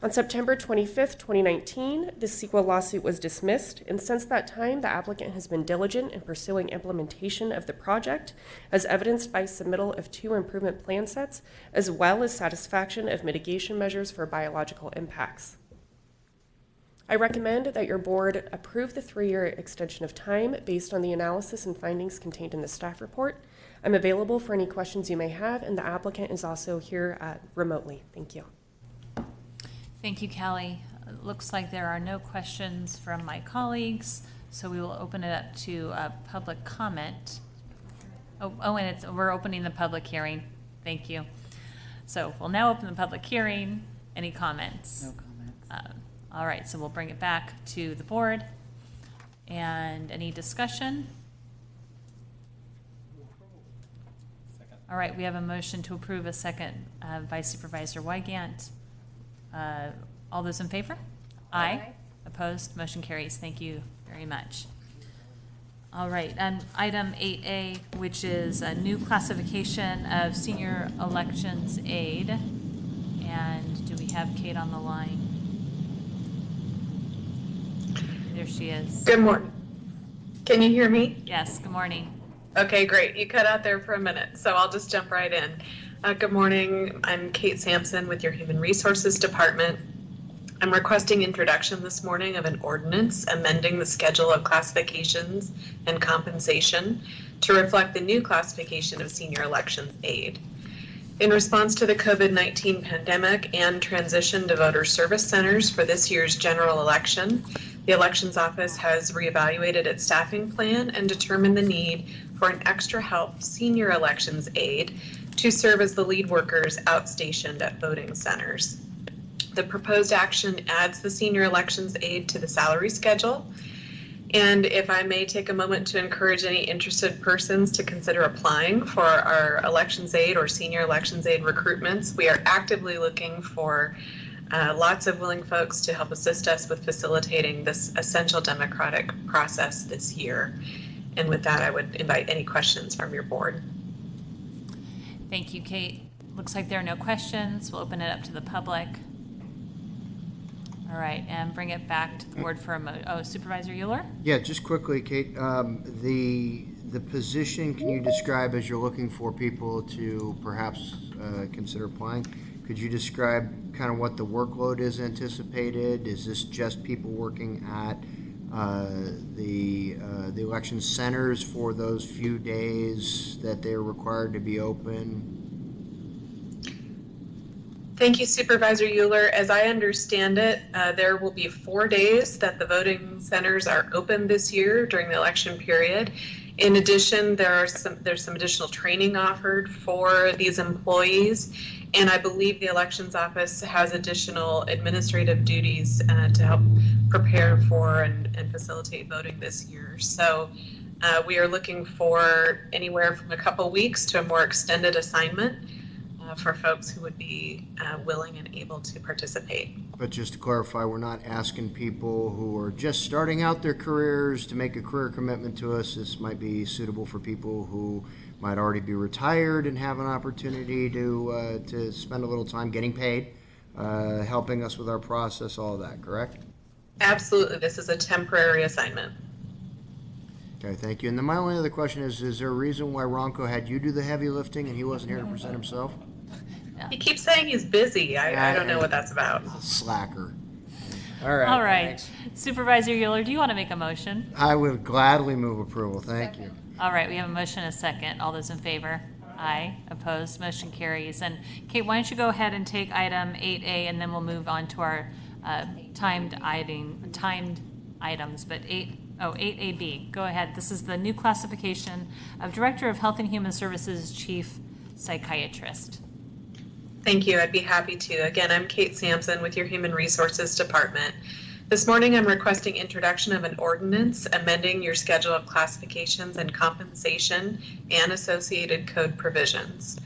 On September 25th, 2019, the CEQA lawsuit was dismissed, and since that time, the applicant has been diligent in pursuing implementation of the project, as evidenced by submittal of 2 improvement plan sets, as well as satisfaction of mitigation measures for biological impacts. I recommend that your board approve the 3-year extension of time based on the analysis and findings contained in the staff report. I'm available for any questions you may have, and the applicant is also here remotely. Thank you. Thank you, Callie. It looks like there are no questions from my colleagues, so we will open it up to public comment. And we're opening the public hearing. Thank you. So we'll now open the public hearing. Any comments? No comments. All right, so we'll bring it back to the board. And any discussion? All right, we have a motion to approve, a second. Vice Supervisor Wygant. All those in favor? Aye. Opposed? Motion carries. Thank you very much. All right, item 8A, which is a new classification of senior elections aid. And do we have Kate on the line? There she is. Good morning. Can you hear me? Yes, good morning. Okay, great. You cut out there for a minute, so I'll just jump right in. Good morning. I'm Kate Sampson with your Human Resources Department. I'm requesting introduction this morning of an ordinance amending the schedule of classifications and compensation to reflect the new classification of senior elections aid. In response to the COVID-19 pandemic and transition to voter service centers for this year's general election, the Elections Office has reevaluated its staffing plan and determined the need for an extra help senior elections aide to serve as the lead workers outstationed at voting centers. The proposed action adds the senior elections aide to the salary schedule. And if I may take a moment to encourage any interested persons to consider applying for our elections aide or senior elections aide recruitments, we are actively looking for lots of willing folks to help assist us with facilitating this essential democratic process this year. And with that, I would invite any questions from your board. Thank you, Kate. Looks like there are no questions. We'll open it up to the public. All right, and bring it back to the board for a Supervisor Euler? Yeah, just quickly, Kate, the position, can you describe as you're looking for people to perhaps consider applying? Could you describe kind of what the workload is anticipated? Is this just people working at the election centers for those few days that they're required to be open? Thank you, Supervisor Euler. As I understand it, there will be 4 days that the voting centers are open this year during the election period. In addition, there's some additional training offered for these employees, and I believe the Elections Office has additional administrative duties to help prepare for and facilitate voting this year. So we are looking for anywhere from a couple weeks to a more extended assignment for folks who would be willing and able to participate. But just to clarify, we're not asking people who are just starting out their careers to make a career commitment to us. This might be suitable for people who might already be retired and have an opportunity to spend a little time getting paid, helping us with our process, all of that, correct? Absolutely. This is a temporary assignment. Okay, thank you. And then my only other question is there a reason why Ronco had you do the heavy lifting and he wasn't here to present himself? He keeps saying he's busy. I don't know what that's about. Slacker. All right. All right. Thanks. Supervisor Euler, do you want to make a motion? I would gladly move approval. Thank you. All right, we have a motion and a second. All those in favor? Aye. Opposed? Motion carries. And Kate, why don't you go ahead and take item 8A, and then we'll move on to our timed items. But 8AB. Go ahead. This is the new classification of Director of Health and Human Services Chief Psychiatrist. Thank you. I'd be happy to. Again, I'm Kate Sampson with your Human Resources Department. This morning, I'm requesting introduction of an ordinance amending your schedule of classifications and compensation and associated code provisions.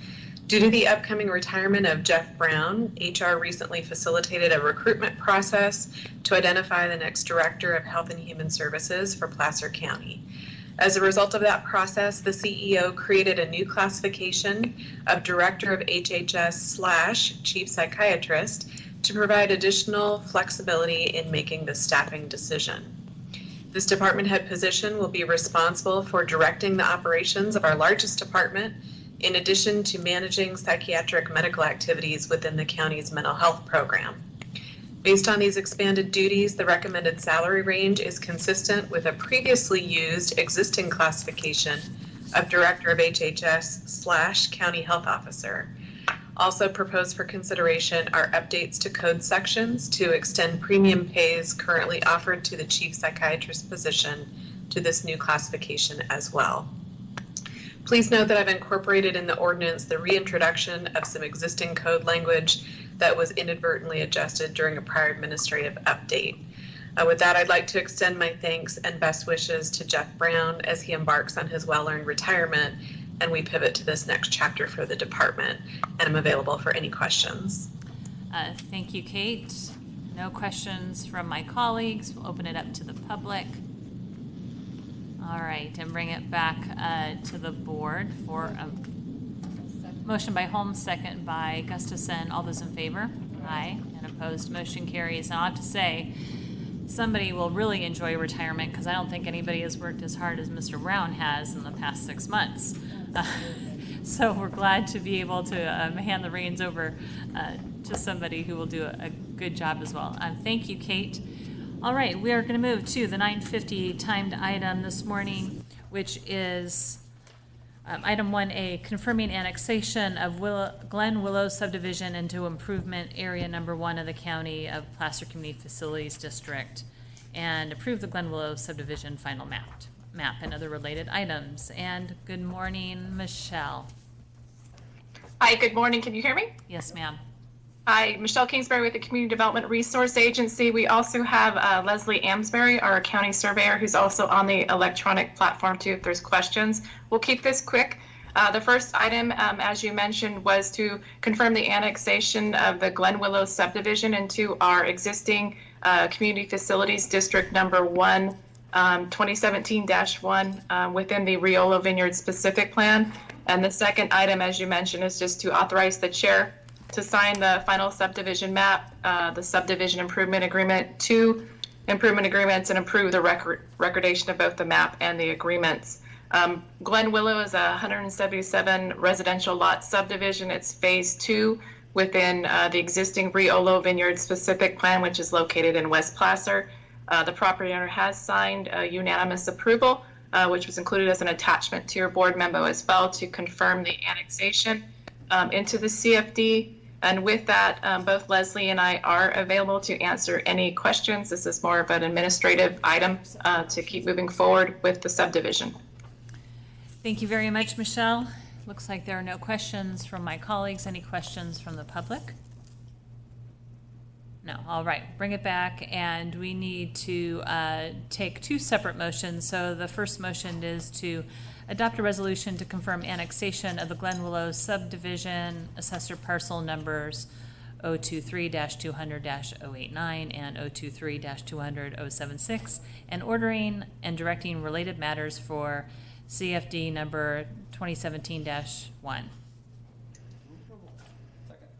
Due to the upcoming retirement of Jeff Brown, HR recently facilitated a recruitment process to identify the next Director of Health and Human Services for Placer County. As a result of that process, the CEO created a new classification of Director of HHS / Chief Psychiatrist to provide additional flexibility in making the staffing decision. This department head position will be responsible for directing the operations of our largest department, in addition to managing psychiatric medical activities within the county's mental health program. Based on these expanded duties, the recommended salary range is consistent with a previously used existing classification of Director of HHS / County Health Officer. Also proposed for consideration are updates to code sections to extend premium pays currently offered to the Chief Psychiatrist position to this new classification as well. Please note that I've incorporated in the ordinance the reintroduction of some existing code language that was inadvertently adjusted during a prior administrative update. With that, I'd like to extend my thanks and best wishes to Jeff Brown as he embarks on his well-earned retirement and we pivot to this next chapter for the department. And I'm available for any questions. Thank you, Kate. No questions from my colleagues. We'll open it up to the public. All right, and bring it back to the board for a motion by Holmes, second by Gustafson. All those in favor? Aye. And opposed? Motion carries. Now I have to say, somebody will really enjoy retirement because I don't think anybody has worked as hard as Mr. Brown has in the past 6 months. So we're glad to be able to hand the reins over to somebody who will do a good job as well. Thank you, Kate. All right, we are going to move to the 9:50 timed item this morning, which is item 1A, confirming annexation of Glen Willow subdivision into improvement area number 1 of the county of Placer Community Facilities District, and approve the Glen Willow subdivision final map and other related items. And good morning, Michelle. Hi, good morning. Can you hear me? Yes, ma'am. Hi, Michelle Kingsbury with the Community Development Resource Agency. We also have Leslie Amsbury, our county surveyor, who's also on the electronic platform too, if there's questions. We'll keep this quick. The first item, as you mentioned, was to confirm the annexation of the Glen Willow subdivision into our existing Community Facilities District number 1, 2017-1 within the Riolo Vineyard specific plan. And the second item, as you mentioned, is just to authorize the chair to sign the final subdivision map, the subdivision improvement agreement, 2 improvement agreements, and approve the recordation of both the map and the agreements. Glen Willow is a 177 residential lot subdivision. It's phase 2 within the existing Riolo Vineyard specific plan, which is located in West Placer. The property owner has signed a unanimous approval, which was included as an attachment to your board memo as well, to confirm the annexation into the CFD. And with that, both Leslie and I are available to answer any questions. This is more of an administrative item to keep moving forward with the subdivision. Thank you very much, Michelle. Looks like there are no questions from my colleagues. Any questions from the public? No. All right, bring it back, and we need to take 2 separate motions. So the first motion is to adopt a resolution to confirm annexation of the Glen Willow subdivision, assessor parcel numbers 023-200-089 and 023-200-076, and ordering and directing related matters for CFD number 2017-1.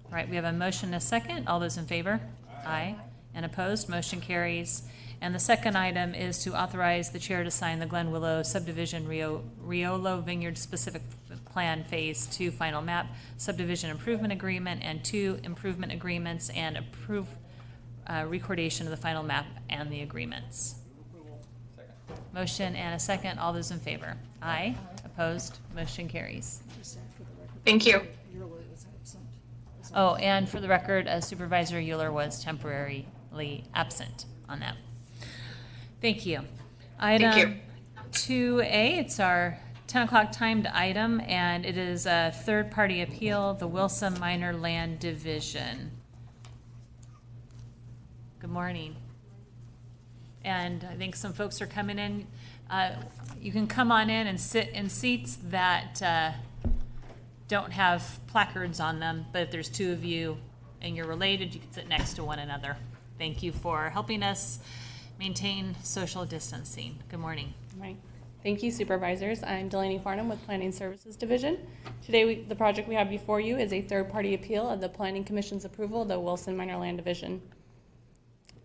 All right, we have a motion and a second. All those in favor? Aye. And opposed? Motion carries. And the second item is to authorize the chair to sign the Glen Willow Subdivision Riolo Vineyard Specific Plan Phase 2 Final Map Subdivision Improvement Agreement and 2 improvement agreements, and approve recordation of the final map and the agreements. Motion and a second. All those in favor? Aye. Opposed? Motion carries. Thank you. Oh, and for the record, Supervisor Euler was temporarily absent on that. Thank you. Item 2A, it's our 10 o'clock timed item, and it is a third-party appeal, the Wilson Minor Land Division. Good morning. And I think some folks are coming in. You can come on in and sit in seats that don't have placards on them, but if there's two of you and you're related, you can sit next to one another. Thank you for helping us maintain social distancing. Good morning. Good morning. Thank you, Supervisors. I'm Delaney Farnham with Planning Services Division. Today, the project we have before you is a third-party appeal of the Planning Commission's approval of the Wilson Minor Land Division.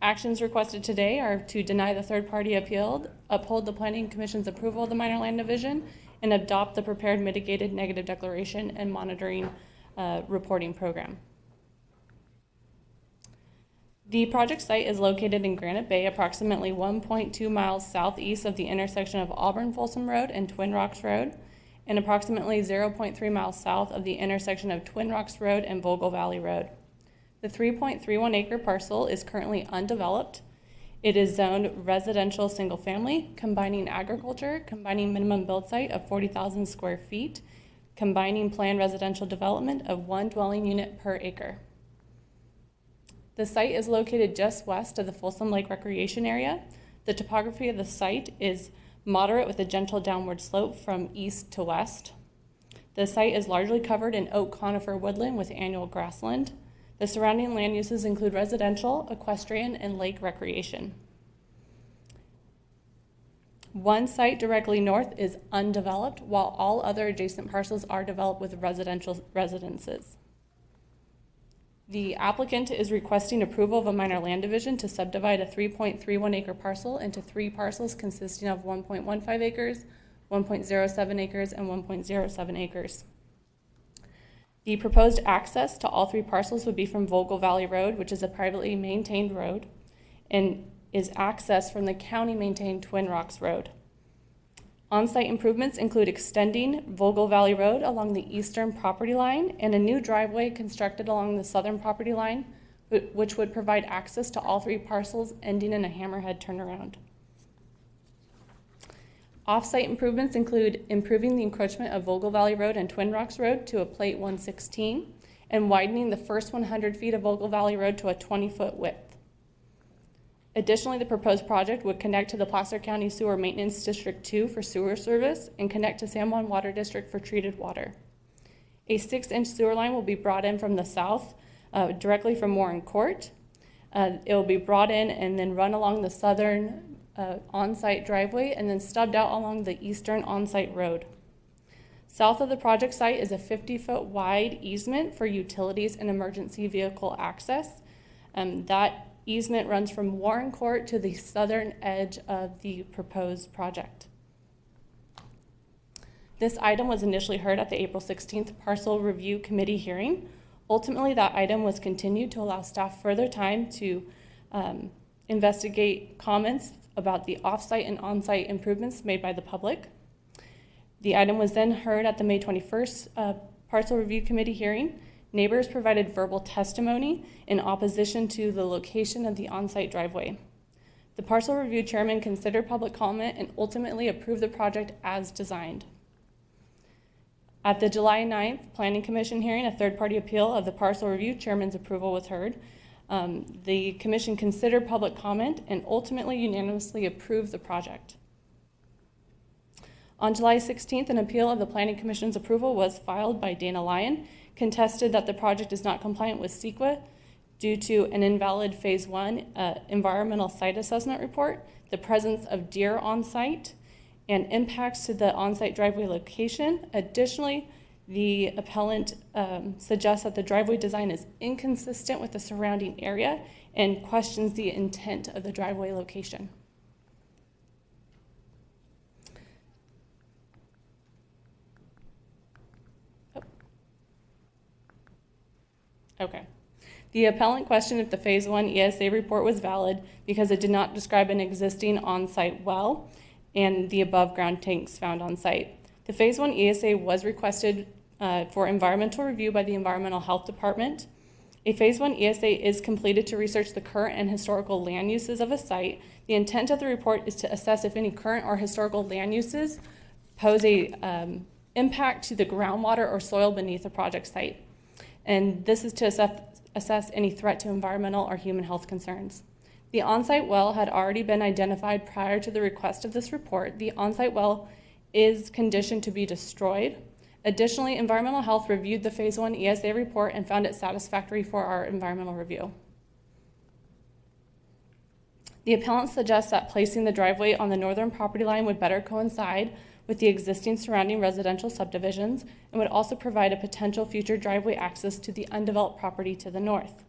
Actions requested today are to deny the third-party appeal, uphold the Planning Commission's approval of the Minor Land Division, and adopt the prepared mitigated negative declaration and monitoring reporting program. The project site is located in Granite Bay, approximately 1.2 miles southeast of the intersection of Auburn-Folsom Road and Twin Rocks Road, and approximately 0.3 miles south of the intersection of Twin Rocks Road and Vogel Valley Road. The 3.31 acre parcel is currently undeveloped. It is zoned residential single family, combining agriculture, combining minimum build site of 40,000 square feet, combining planned residential development of 1 dwelling unit per acre. The site is located just west of the Folsom Lake Recreation Area. The topography of the site is moderate with a gentle downward slope from east to west. The site is largely covered in oak conifer woodland with annual grassland. The surrounding land uses include residential, equestrian, and lake recreation. One site directly north is undeveloped, while all other adjacent parcels are developed with residential residences. The applicant is requesting approval of a minor land division to subdivide a 3.31 acre parcel into 3 parcels consisting of 1.15 acres, 1.07 acres, and 1.07 acres. The proposed access to all 3 parcels would be from Vogel Valley Road, which is a privately maintained road, and is accessed from the county-maintained Twin Rocks Road. On-site improvements include extending Vogel Valley Road along the eastern property line and a new driveway constructed along the southern property line, which would provide access to all 3 parcels, ending in a hammerhead turnaround. Off-site improvements include improving the encroachment of Vogel Valley Road and Twin Rocks Road to a plate 116 and widening the first 100 feet of Vogel Valley Road to a 20-foot width. Additionally, the proposed project would connect to the Placer County Sewer Maintenance District 2 for sewer service and connect to San Juan Water District for treated water. A 6-inch sewer line will be brought in from the south, directly from Warren Court. It will be brought in and then run along the southern on-site driveway and then stubbed out along the eastern on-site road. South of the project site is a 50-foot wide easement for utilities and emergency vehicle access. That easement runs from Warren Court to the southern edge of the proposed project. This item was initially heard at the April 16th Parcel Review Committee hearing. Ultimately, that item was continued to allow staff further time to investigate comments about the off-site and on-site improvements made by the public. The item was then heard at the May 21st Parcel Review Committee hearing. Neighbors provided verbal testimony in opposition to the location of the on-site driveway. The Parcel Review Chairman considered public comment and ultimately approved the project as designed. At the July 9th Planning Commission hearing, a third-party appeal of the Parcel Review Chairman's approval was heard. The Commission considered public comment and ultimately unanimously approved the project. On July 16th, an appeal of the Planning Commission's approval was filed by Dana Lyon, contested that the project is not compliant with CEQA due to an invalid Phase 1 environmental site assessment report, the presence of deer on site, and impacts to the on-site driveway location. Additionally, the appellant suggests that the driveway design is inconsistent with the surrounding area and questions the intent of the driveway location. Okay. The appellant questioned if the Phase 1 ESA report was valid because it did not describe an existing on-site well and the above-ground tanks found on site. The Phase 1 ESA was requested for environmental review by the Environmental Health Department. A Phase 1 ESA is completed to research the current and historical land uses of a site. The intent of the report is to assess if any current or historical land uses pose a impact to the groundwater or soil beneath the project site. And this is to assess any threat to environmental or human health concerns. The on-site well had already been identified prior to the request of this report. The on-site well is conditioned to be destroyed. Additionally, Environmental Health reviewed the Phase 1 ESA report and found it satisfactory for our environmental review. The appellant suggests that placing the driveway on the northern property line would better coincide with the existing surrounding residential subdivisions and would also provide a potential future driveway access to the undeveloped property to the north.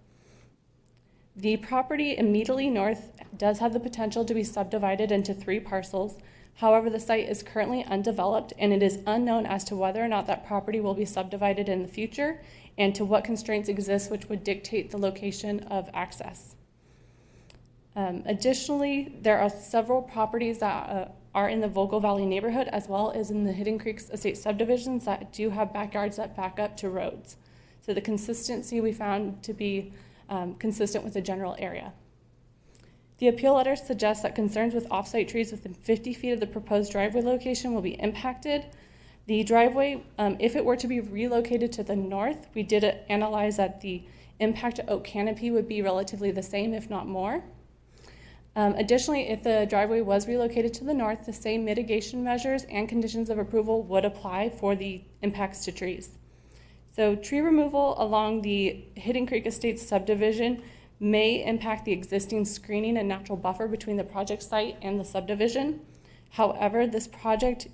The property immediately north does have the potential to be subdivided into 3 parcels. However, the site is currently undeveloped and it is unknown as to whether or not that property will be subdivided in the future and to what constraints exist which would dictate the location of access. Additionally, there are several properties that are in the Vogel Valley neighborhood as well as in the Hidden Creeks Estate subdivisions that do have backyards that back up to roads. So the consistency we found to be consistent with the general area. The appeal letter suggests that concerns with off-site trees within 50 feet of the proposed driveway location will be impacted. The driveway, if it were to be relocated to the north, we did analyze that the impact to oak canopy would be relatively the same, if not more. Additionally, if the driveway was relocated to the north, the same mitigation measures and conditions of approval would apply for the impacts to trees. So tree removal along the Hidden Creek Estates subdivision may impact the existing screening and natural buffer between the project site and the subdivision. However, this project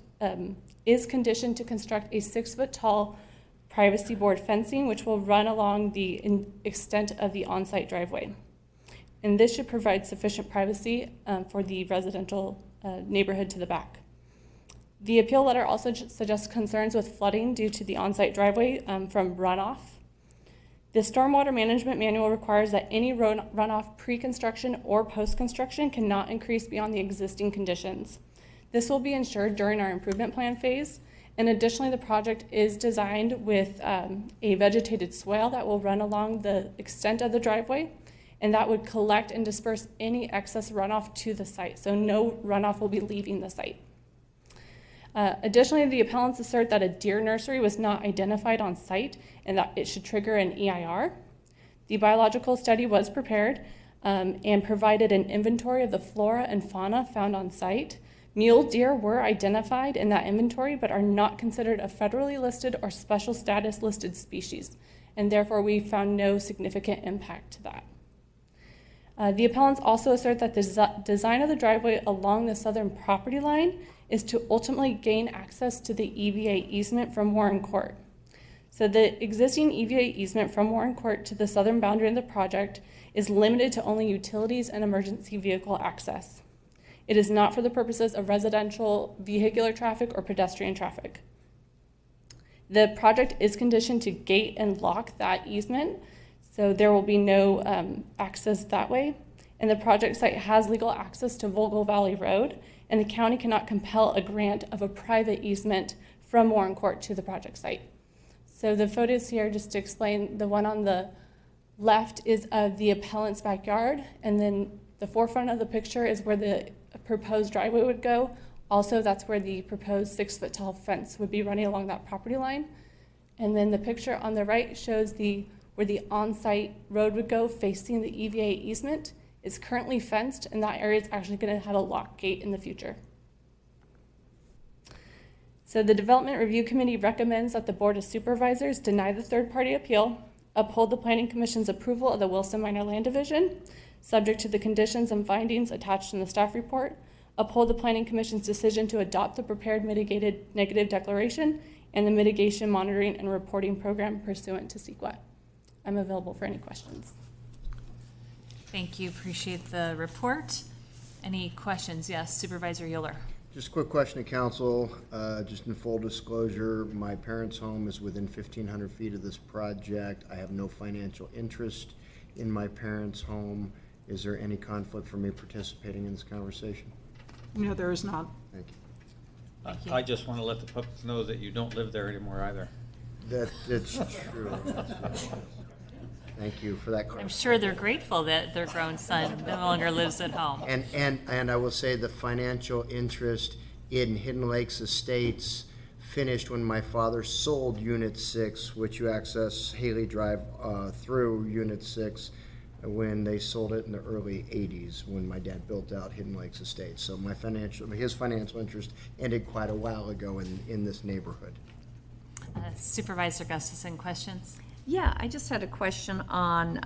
is conditioned to construct a 6-foot tall privacy board fencing which will run along the extent of the on-site driveway. And this should provide sufficient privacy for the residential neighborhood to the back. The appeal letter also suggests concerns with flooding due to the on-site driveway from runoff. The Stormwater Management Manual requires that any runoff pre-construction or post-construction cannot increase beyond the existing conditions. This will be ensured during our improvement plan phase. And additionally, the project is designed with a vegetated swale that will run along the extent of the driveway, and that would collect and disperse any excess runoff to the site. So no runoff will be leaving the site. Additionally, the appellants assert that a deer nursery was not identified on site and that it should trigger an EIR. The biological study was prepared and provided an inventory of the flora and fauna found on site. Mule deer were identified in that inventory but are not considered a federally listed or special status listed species, and therefore we found no significant impact to that. The appellants also assert that the design of the driveway along the southern property line is to ultimately gain access to the EVA easement from Warren Court. So the existing EVA easement from Warren Court to the southern boundary of the project is limited to only utilities and emergency vehicle access. It is not for the purposes of residential vehicular traffic or pedestrian traffic. The project is conditioned to gate and lock that easement, so there will be no access that way. And the project site has legal access to Vogel Valley Road, and the county cannot compel a grant of a private easement from Warren Court to the project site. So the photos here, just to explain, the one on the left is of the appellant's backyard, and then the forefront of the picture is where the proposed driveway would go. Also, that's where the proposed 6-foot tall fence would be running along that property line. And then the picture on the right shows where the on-site road would go facing the EVA easement. It's currently fenced, and that area is actually going to have a lock gate in the future. So the Development Review Committee recommends that the Board of Supervisors deny the third-party appeal Uphold the Planning Commission's approval of the Wilson Minor Land Division, subject to the conditions and findings attached in the staff report. Uphold the Planning Commission's decision to adopt the prepared mitigated negative declaration and the mitigation monitoring and reporting program pursuant to CEQA. I'm available for any questions. Thank you. Appreciate the report. Any questions? Yes, Supervisor Euler. Just a quick question to council. Just in full disclosure, my parents' home is within 1,500 feet of this project. I have no financial interest in my parents' home. Is there any conflict for me participating in this conversation? No, there is not. Thank you. Thank you. I just want to let the public know that you don't live there anymore either. That's true. Thank you for that. I'm sure they're grateful that their grown son no longer lives at home. And I will say the financial interest in Hidden Lakes Estates finished when my father sold Unit 6, which you access Haley Drive through Unit 6, when they sold it in the early 80s when my dad built out Hidden Lakes Estates. So his financial interest ended quite a while ago in this neighborhood. Supervisor Gustafson, questions? Yeah, I just had a question on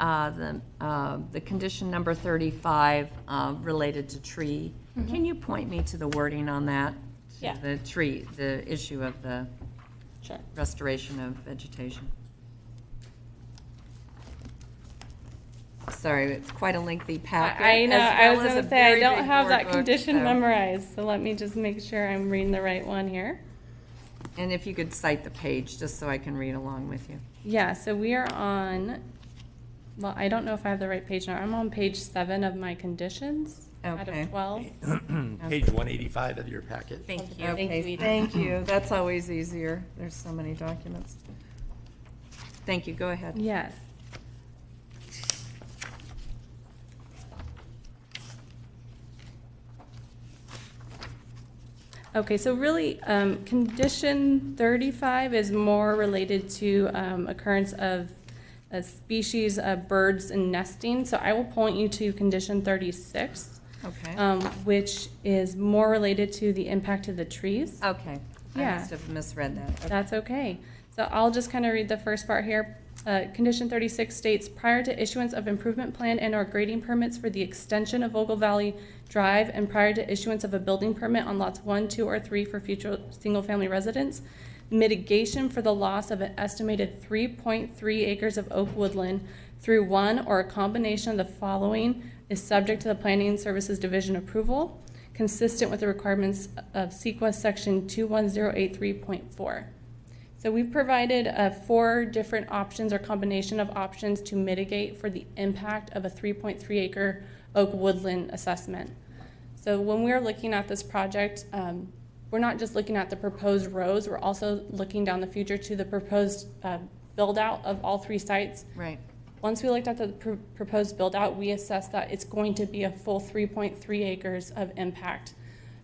the condition number 35 related to tree. Mm-hmm. Can you point me to the wording on that? Yeah. The tree, the issue of the Sure. restoration of vegetation. Sorry, it's quite a lengthy packet. I know. as I was well as going a to say I very don't big have that board book, condition so- memorized, so let me just make sure I'm reading the right one here. And if you could cite the page, just so I can read along with you. Yeah, so we are on, well, I don't know if I have the right page now. I'm on page 7 of my conditions out Okay. of 12. Page 185 of your packet. Thank you. Okay, thank you. That's always easier. There's so many documents. Thank you. Go ahead. Yes. Okay, so really, condition 35 is more related to occurrence of a species of birds and nesting. So I will point you to condition 36, Okay. which is more related to the impact of the trees. Okay. I Yeah. must have misread that. Okay. That's okay. So I'll just kind of read the first part here. Condition 36 states, prior to issuance of improvement plan and/or grading permits for the extension of Ogle Valley Drive and prior to issuance of a building permit on lots 1, 2, or 3 for future single-family residents, mitigation for the loss of an estimated 3.3 acres of oak woodland through one or a combination of the following is subject to the Planning Services Division approval, consistent with the requirements of CEQA Section 21083.4. So we provided 4 different options or combination of options to mitigate for the impact of a 3.3 acre oak woodland assessment. So when we're looking at this project, we're not just looking at the proposed roads, we're also looking down the future to the proposed build out of all 3 sites. Right. Once we looked at the proposed build out, we assessed that it's going to be a full 3.3 acres of impact.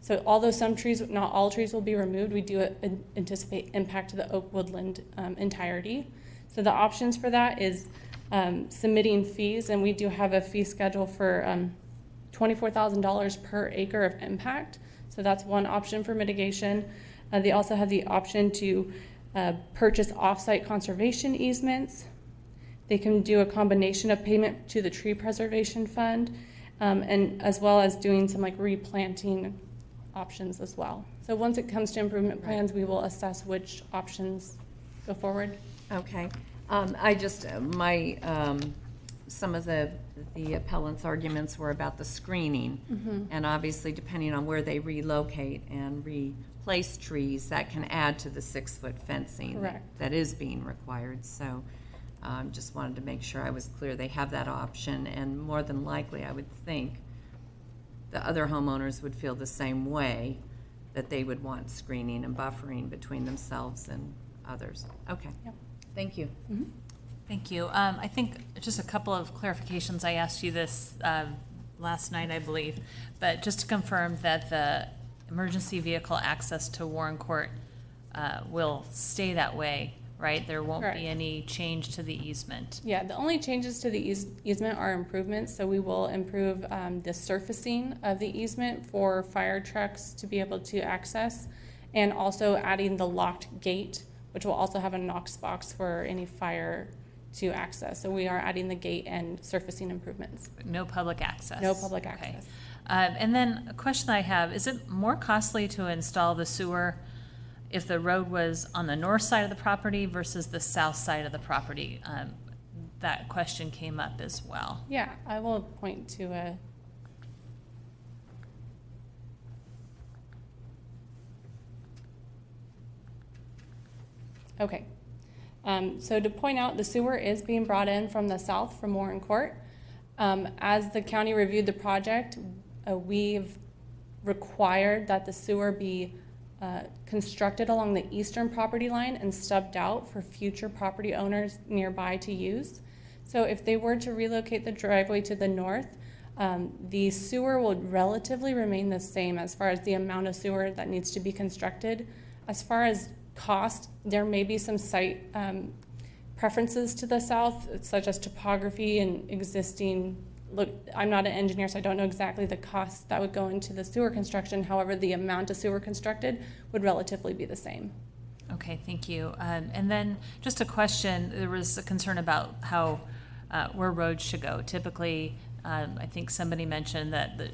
So although some trees, not all trees will be removed, we do anticipate impact to the oak woodland entirety. So the options for that is submitting fees, and we do have a fee schedule for $24,000 per acre of impact. So that's one option for mitigation. They also have the option to purchase off-site conservation easements. They can do a combination of payment to the tree preservation fund, and as well as doing some like replanting options as well. So once it comes to improvement plans, we will assess which options go forward. Okay. I just, some of the appellant's arguments were about the screening. Mhm. And obviously, depending on where they relocate and replace trees, that can add to the 6-foot fencing Correct. that is being required. So just wanted to make sure I was clear. They have that option, and more than likely, I would think the other homeowners would feel the same way, that they would want screening and buffering between themselves and others. Okay. Yep. Thank you. Mm-hmm. Thank you. I think just a couple of clarifications. I asked you this last night, I believe, but just to confirm that the emergency vehicle access to Warren Court will stay that way, right? There won't Correct. be any change to the easement. Yeah, the only changes to the easement are improvements. So we will improve the surfacing of the easement for fire trucks to be able to access, and also adding the locked gate, which will also have a Knox box for any fire to access. So we are adding the gate and surfacing improvements. No public access? No public Okay. access. And then a question I have, is it more costly to install the sewer if the road was on the north side of the property versus the south side of the property? That question came up as well. Yeah, I will point to a. Okay. So to point out, the sewer is being brought in from the south from Warren Court. As the county reviewed the project, we've required that the sewer be constructed along the eastern property line and stubbed out for future property owners nearby to use. So if they were to relocate the driveway to the north, the sewer would relatively remain the same as far as the amount of sewer that needs to be constructed. As far as cost, there may be some site preferences to the south, such as topography and existing. Look, I'm not an engineer, so I don't know exactly the costs that would go into the sewer construction. However, the amount of sewer constructed would relatively be the same. Okay, thank you. And then just a question, there was a concern about how where roads should go. Typically, I think somebody mentioned that the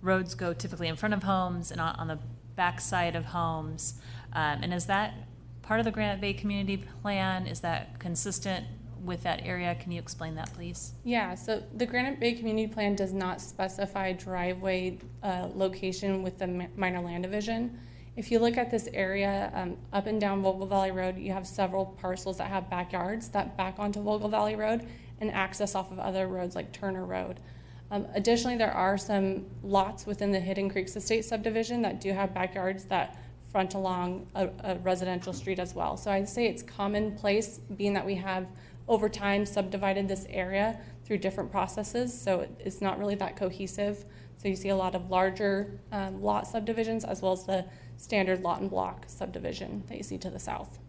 roads go typically in front of homes and on the back side of homes. And is that part of the Granite Bay Community Plan? Is that consistent with that area? Can you explain that, please? Yeah, so the Granite Bay Community Plan does not specify driveway location with the minor land division. If you look at this area, up and down Vogel Valley Road, you have several parcels that have backyards that back onto Vogel Valley Road and access off of other roads like Turner Road. Additionally, there are some lots within the Hidden Creeks Estate subdivision that do have backyards that front along a residential street as well. So I'd say it's commonplace, being that we have over time subdivided this area through different processes, so it's not really that cohesive. So you see a lot of larger lot subdivisions as well as the standard lot and block subdivision that you see to the south.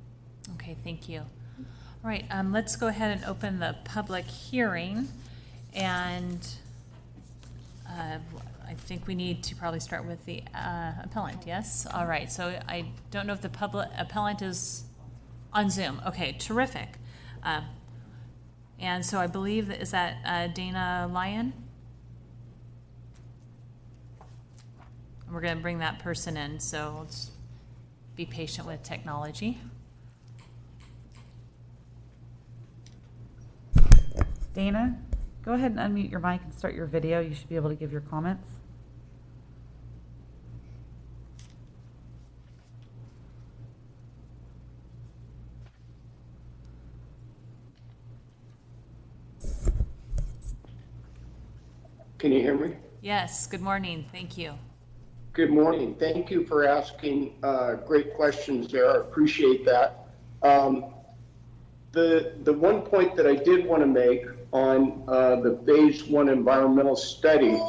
Okay, thank you. All right, let's go ahead and open the public hearing. And I think we need to probably start with the appellant, yes? All right, so I don't know if the appellant is on Zoom. Okay, terrific. And so I believe, is that Dana Lyon? We're going to bring that person in, so let's be patient with technology. Dana, go ahead and unmute your mic and start your video. You should be able to give your comments. Can you hear me? Yes, good morning. Thank you. Good morning. Thank you for asking great questions there. I appreciate that. The one point that I did want to make on the phase one environmental study,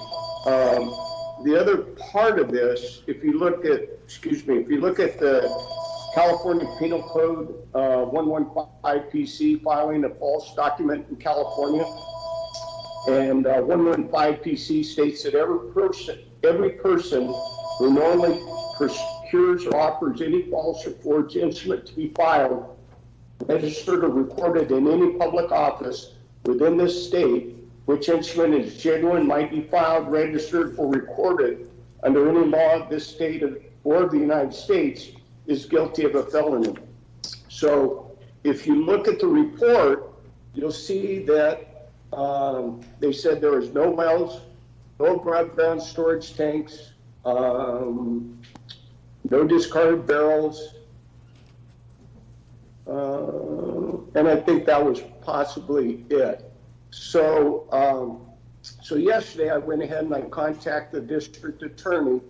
the other part of this, if you look at, if you look at the California Penal Code 115 PC filing a false document in California, and 115 PC states that every person who normally procures or offers any false or forged instrument to be filed, registered or recorded in any public office within this state, which instrument is genuine, might be filed, registered, or recorded under any law of this state or of the United States, is guilty of a felony. So if you look at the report, you'll see that they said there is no wells, no above ground storage tanks, no discarded barrels, and I think that was possibly it. So, so yesterday I went ahead and I contacted the district attorney,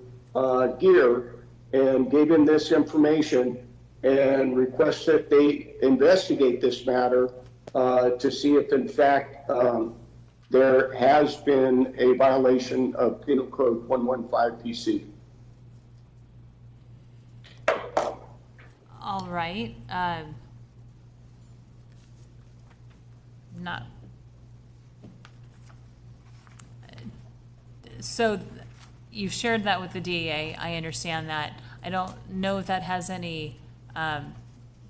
Gear, and gave him this information and requested they investigate this matter to see if in fact there has been a violation of Penal Code 115 PC. All right. So you've shared that with the DEA. I understand that. I don't know if that has any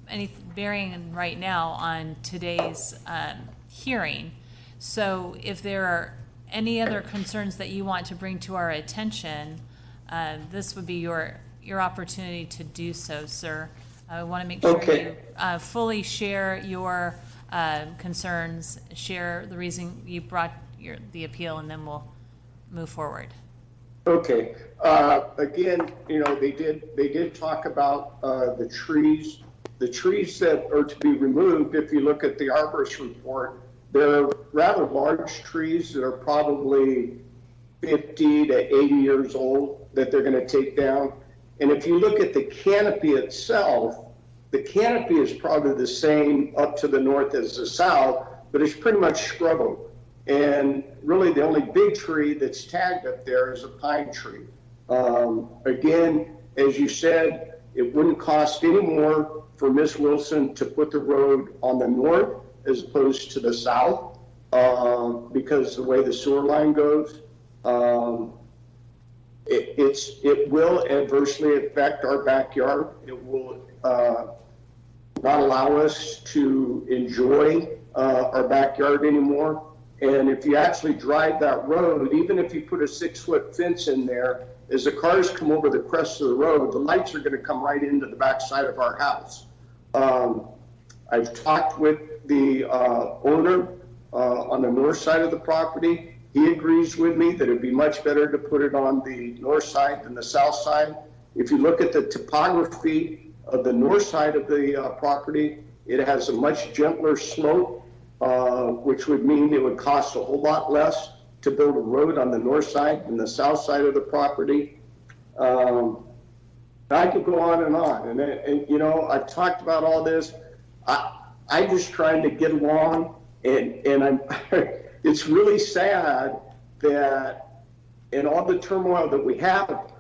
any bearing right now on today's hearing. So if there are any other concerns that you want to bring to our attention, this would be your opportunity to do so, sir. I want to make sure you fully share your concerns, share the reason you brought the appeal, and then we'll move forward. Okay. Again, you know, they did talk about the trees. The trees that are to be removed, if you look at the arborist report, they're rather large trees that are probably 50 to 80 years old that they're going to take down. And if you look at the canopy itself, the canopy is probably the same up to the north as the south, but it's pretty much scrubble. And really the only big tree that's tagged up there is a pine tree. Again, as you said, it wouldn't cost any more for Miss Wilson to put the road on the north as opposed to the south, because the way the sewer line goes. It will adversely affect our backyard. It will not allow us to enjoy our backyard anymore. And if you actually drive that road, even if you put a 6-foot fence in there, as the cars come over the crest of the road, the lights are going to come right into the backside of our house. I've talked with the owner on the north side of the property. He agrees with me that it'd be much better to put it on the north side than the south side. If you look at the topography of the north side of the property, it has a much gentler slope, which would mean it would cost a whole lot less to build a road on the north side than the south side of the property. I could go on, and you know, I've talked about all this. I'm just trying to get along, and I'm. It's really sad that in all the turmoil that we have,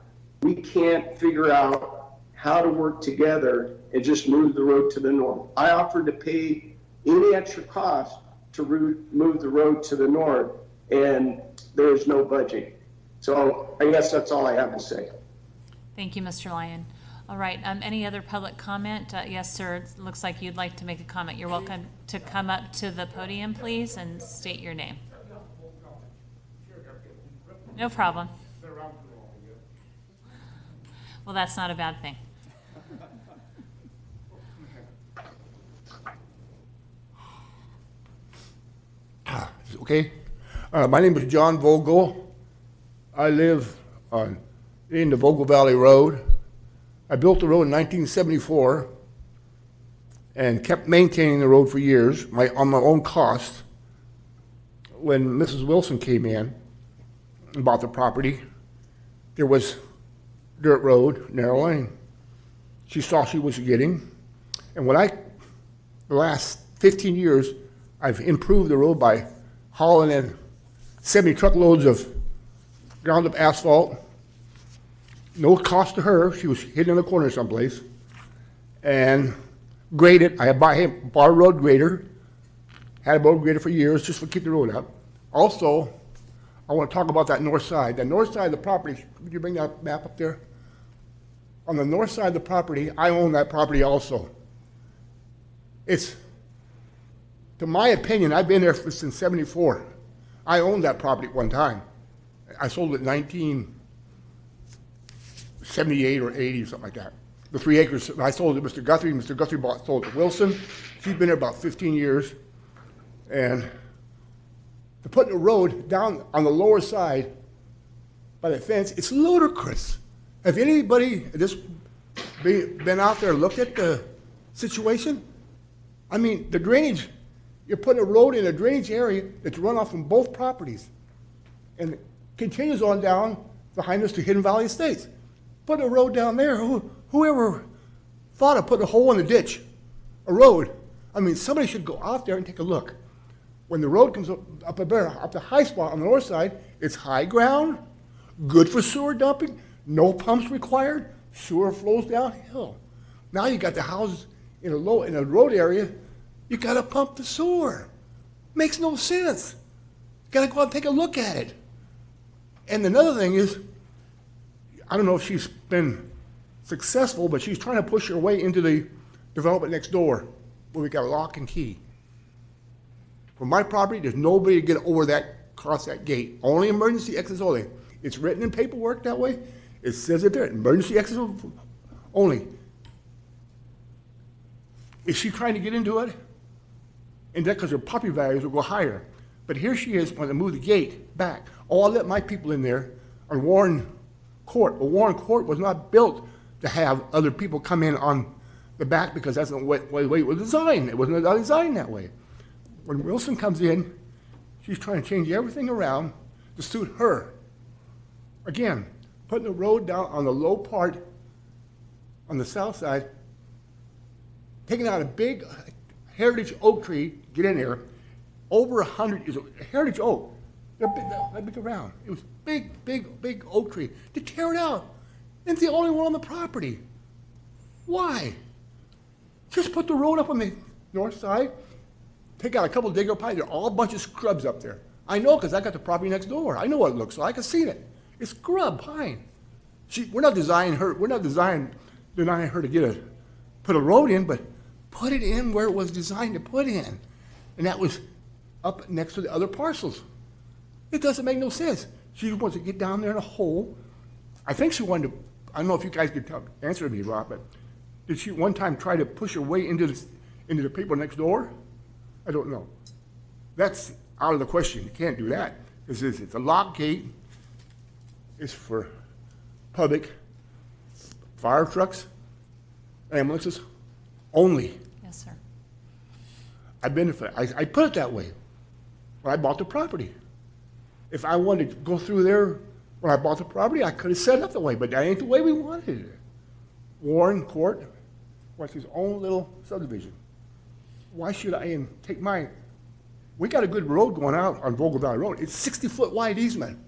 we can't figure out how to work together and just move the road to the north. I offered to pay any extra cost to move the road to the north, and there is no budget. So I guess that's all I have to say. Thank you, Mr. Lyon. All right, any other public comment? Yes, sir, it looks like you'd like to make a comment. You're welcome to come up to the podium, please, and state your name. No problem. Well, that's not a bad thing. Okay. My name is John Vogel. I live in the Vogel Valley Road. I built the road in 1974 and kept maintaining the road for years on my own cost. When Mrs. Wilson came in and bought the property, there was dirt road, narrow lane. She saw she was getting, and the last 15 years, I've improved the road by hauling in 70 truckloads of ground up asphalt. No cost to her. She was hidden in a corner someplace. And graded. I bought a road grader. Had a road grader for years just to keep the road up. Also, I want to talk about that north side. The north side of the property, could you bring that map up there? On the north side of the property, I own that property also. It's, to my opinion, I've been there since '74. I owned that property at one time. I sold it in 1978 or 80 or something like that. The 3 acres, I sold it to Mr. Guthrie. Mr. Guthrie sold it to Wilson. She's been there about 15 years. And to put the road down on the lower side by the fence, it's ludicrous. Have anybody just been out there and looked at the situation? I mean, the drainage, you're putting a road in a drainage area that's run off from both properties. And it continues on down behind us to Hidden Valley Estates. Put a road down there. Whoever thought of putting a hole in the ditch, a road? I mean, somebody should go out there and take a look. When the road comes up the high spot on the north side, it's high ground, good for sewer dumping, no pumps required, sewer flows downhill. Now you got the houses in a road area, you got to pump the sewer. Makes no sense. Got to go out and take a look at it. And another thing is, I don't know if she's been successful, but she's trying to push her way into the development next door where we got a lock and key. For my property, there's nobody to get over that, across that gate. Only emergency exits only. It's written in paperwork that way. It says it there, emergency exits only. Is she trying to get into it? And that because her property values will go higher. But here she is wanting to move the gate back. Oh, I'll let my people in there on Warren Court. Well, Warren Court was not built to have other people come in on the back because that's the way it was designed. It wasn't designed that way. When Wilson comes in, she's trying to change everything around to suit her. Again, putting the road down on the low part on the south side, taking out a big heritage oak tree, get in there, over 100 is a heritage oak. They're big, that big around. It was big oak tree. To tear it out. It's the only one on the property. Why? Just put the road up on the north side, take out a couple of digger pines. There are all a bunch of scrubs up there. I know because I got the property next door. I know what it looks like. I've seen it. It's scrub pine. We're not denying her to put a road in, but put it in where it was designed to put in. And that was up next to the other parcels. It doesn't make no sense. She wants to get down there in a hole. I think she wanted to, I don't know if you guys could answer me, Rob, but did she one time try to push her way into the people next door? I don't know. That's out of the question. You can't do that. It's a lock gate. It's for public fire trucks, ambulances only. Yes, sir. I put it that way when I bought the property. If I wanted to go through there when I bought the property, I could have set it up that way, but that ain't the way we wanted it. Warren Court wants his own little subdivision. Why should I take my, we got a good road going out on Vogel Valley Road. It's 60-foot wide easement.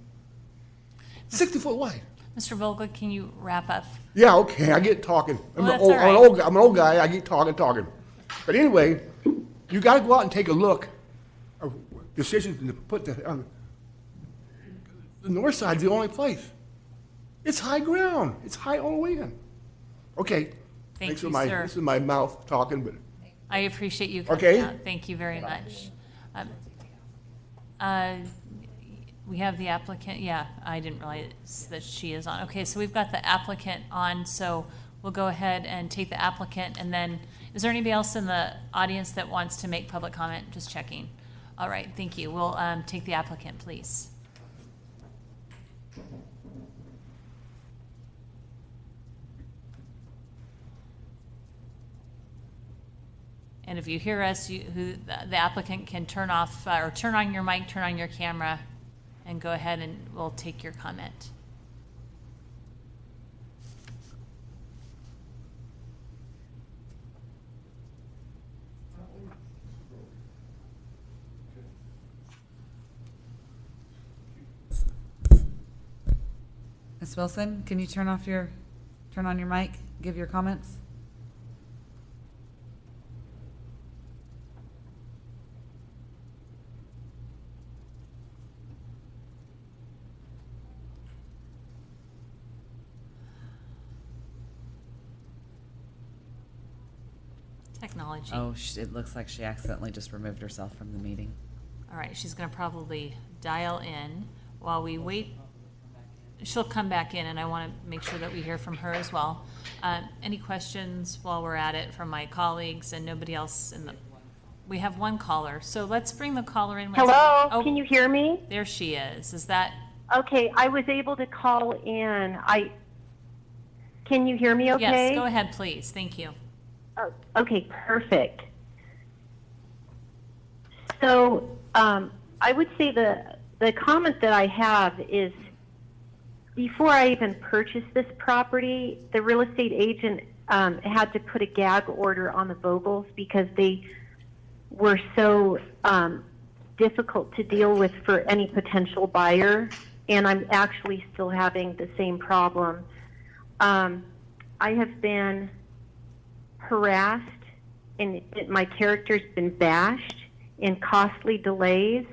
60-foot wide. Mr. Vogel, can you wrap up? Yeah, okay, I get talking. I'm Well, an old guy, I get talking. But anyway, you gotta go out and take a look of decisions to put the north side's the only place. It's high ground. It's high all the way in. Okay. Thank you, for sir. This is my mouth talking, but. I appreciate you coming Okay. out. Thank you very much. We have the applicant. Yeah, I didn't realize that she is on. Okay, so we've got the applicant on, so we'll go ahead and take the applicant, and then, is there anybody else in the audience that wants to make public comment? Just checking. All right, thank you. We'll take the applicant, please. And if you hear us, the applicant can turn off or turn on your mic, turn on your camera, and go ahead and we'll take your comment. Ms. Wilson, can you turn on your mic, give your comments? Technology. Oh, it looks like she accidentally just removed herself from the meeting. All right, she's going to probably dial in while we wait. She'll come back in, and I want to make sure that we hear from her as well. Any questions while we're at it from my colleagues and nobody else in the? We have one caller, so let's bring the caller in. Hello, Oh, can you hear me? there she is. Is that? Okay, I was able to call in. Can you hear me okay? Yes, go ahead, please. Thank you. Oh, okay, perfect. So I would say the comment that I have is before I even purchased this property, the real estate agent had to put a gag order on the Vogels because they were so difficult to deal with for any potential buyer, and I'm actually still having the same problem. I have been harassed, and my character's been bashed in costly delays,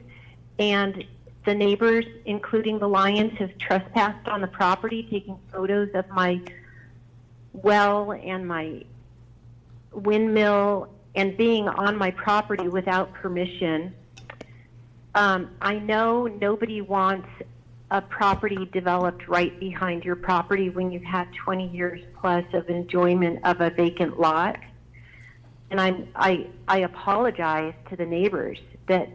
and the neighbors, including the Lions, have trespassed on the property, taking photos of my well and my windmill and being on my property without permission. I know nobody wants a property developed right behind your property when you've had 20 years plus of enjoyment of a vacant lot. And I apologize to the neighbors that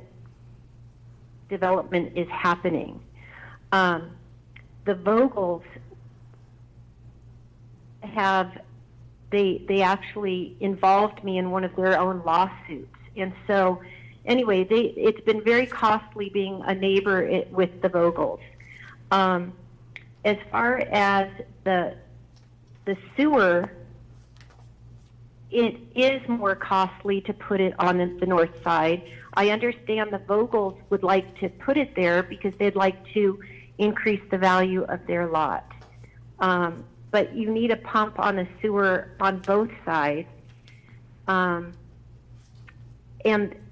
development is happening. The Vogels they actually involved me in one of their own lawsuits. And so anyway, it's been very costly being a neighbor with the Vogels. As far as the sewer, it is more costly to put it on the north side. I understand the Vogels would like to put it there because they'd like to increase the value of their lot. But you need a pump on the sewer on both sides. And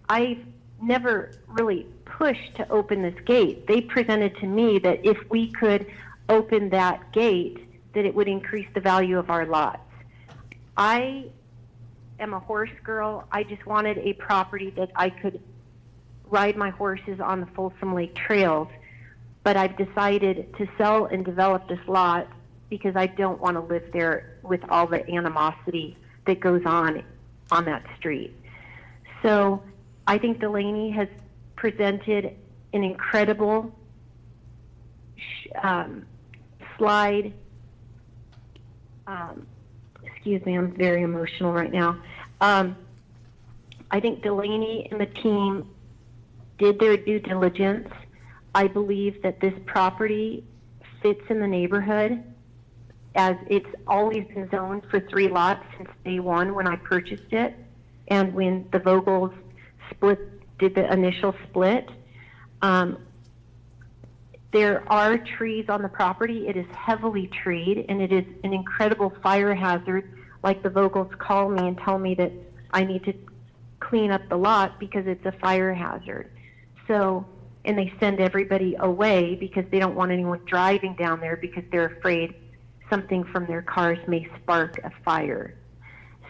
I've never really pushed to open this gate. They presented to me that if we could open that gate, that it would increase the value of our lots. I am a horse girl. I just wanted a property that I could ride my horses on the Folsom Lake trails. But I've decided to sell and develop this lot because I don't want to live there with all the animosity that goes on that street. So I think Delaney has presented an incredible slide. Excuse me, I'm very emotional right now. I think Delaney and the team did their due diligence. I believe that this property fits in the neighborhood, as it's always been zoned for 3 lots since day one when I purchased it, and when the Vogels did the initial split. There are trees on the property. It is heavily treed, and it is an incredible fire hazard. Like the Vogels call me and tell me that I need to clean up the lot because it's a fire hazard. So, and they send everybody away because they don't want anyone driving down there because they're afraid something from their cars may spark a fire.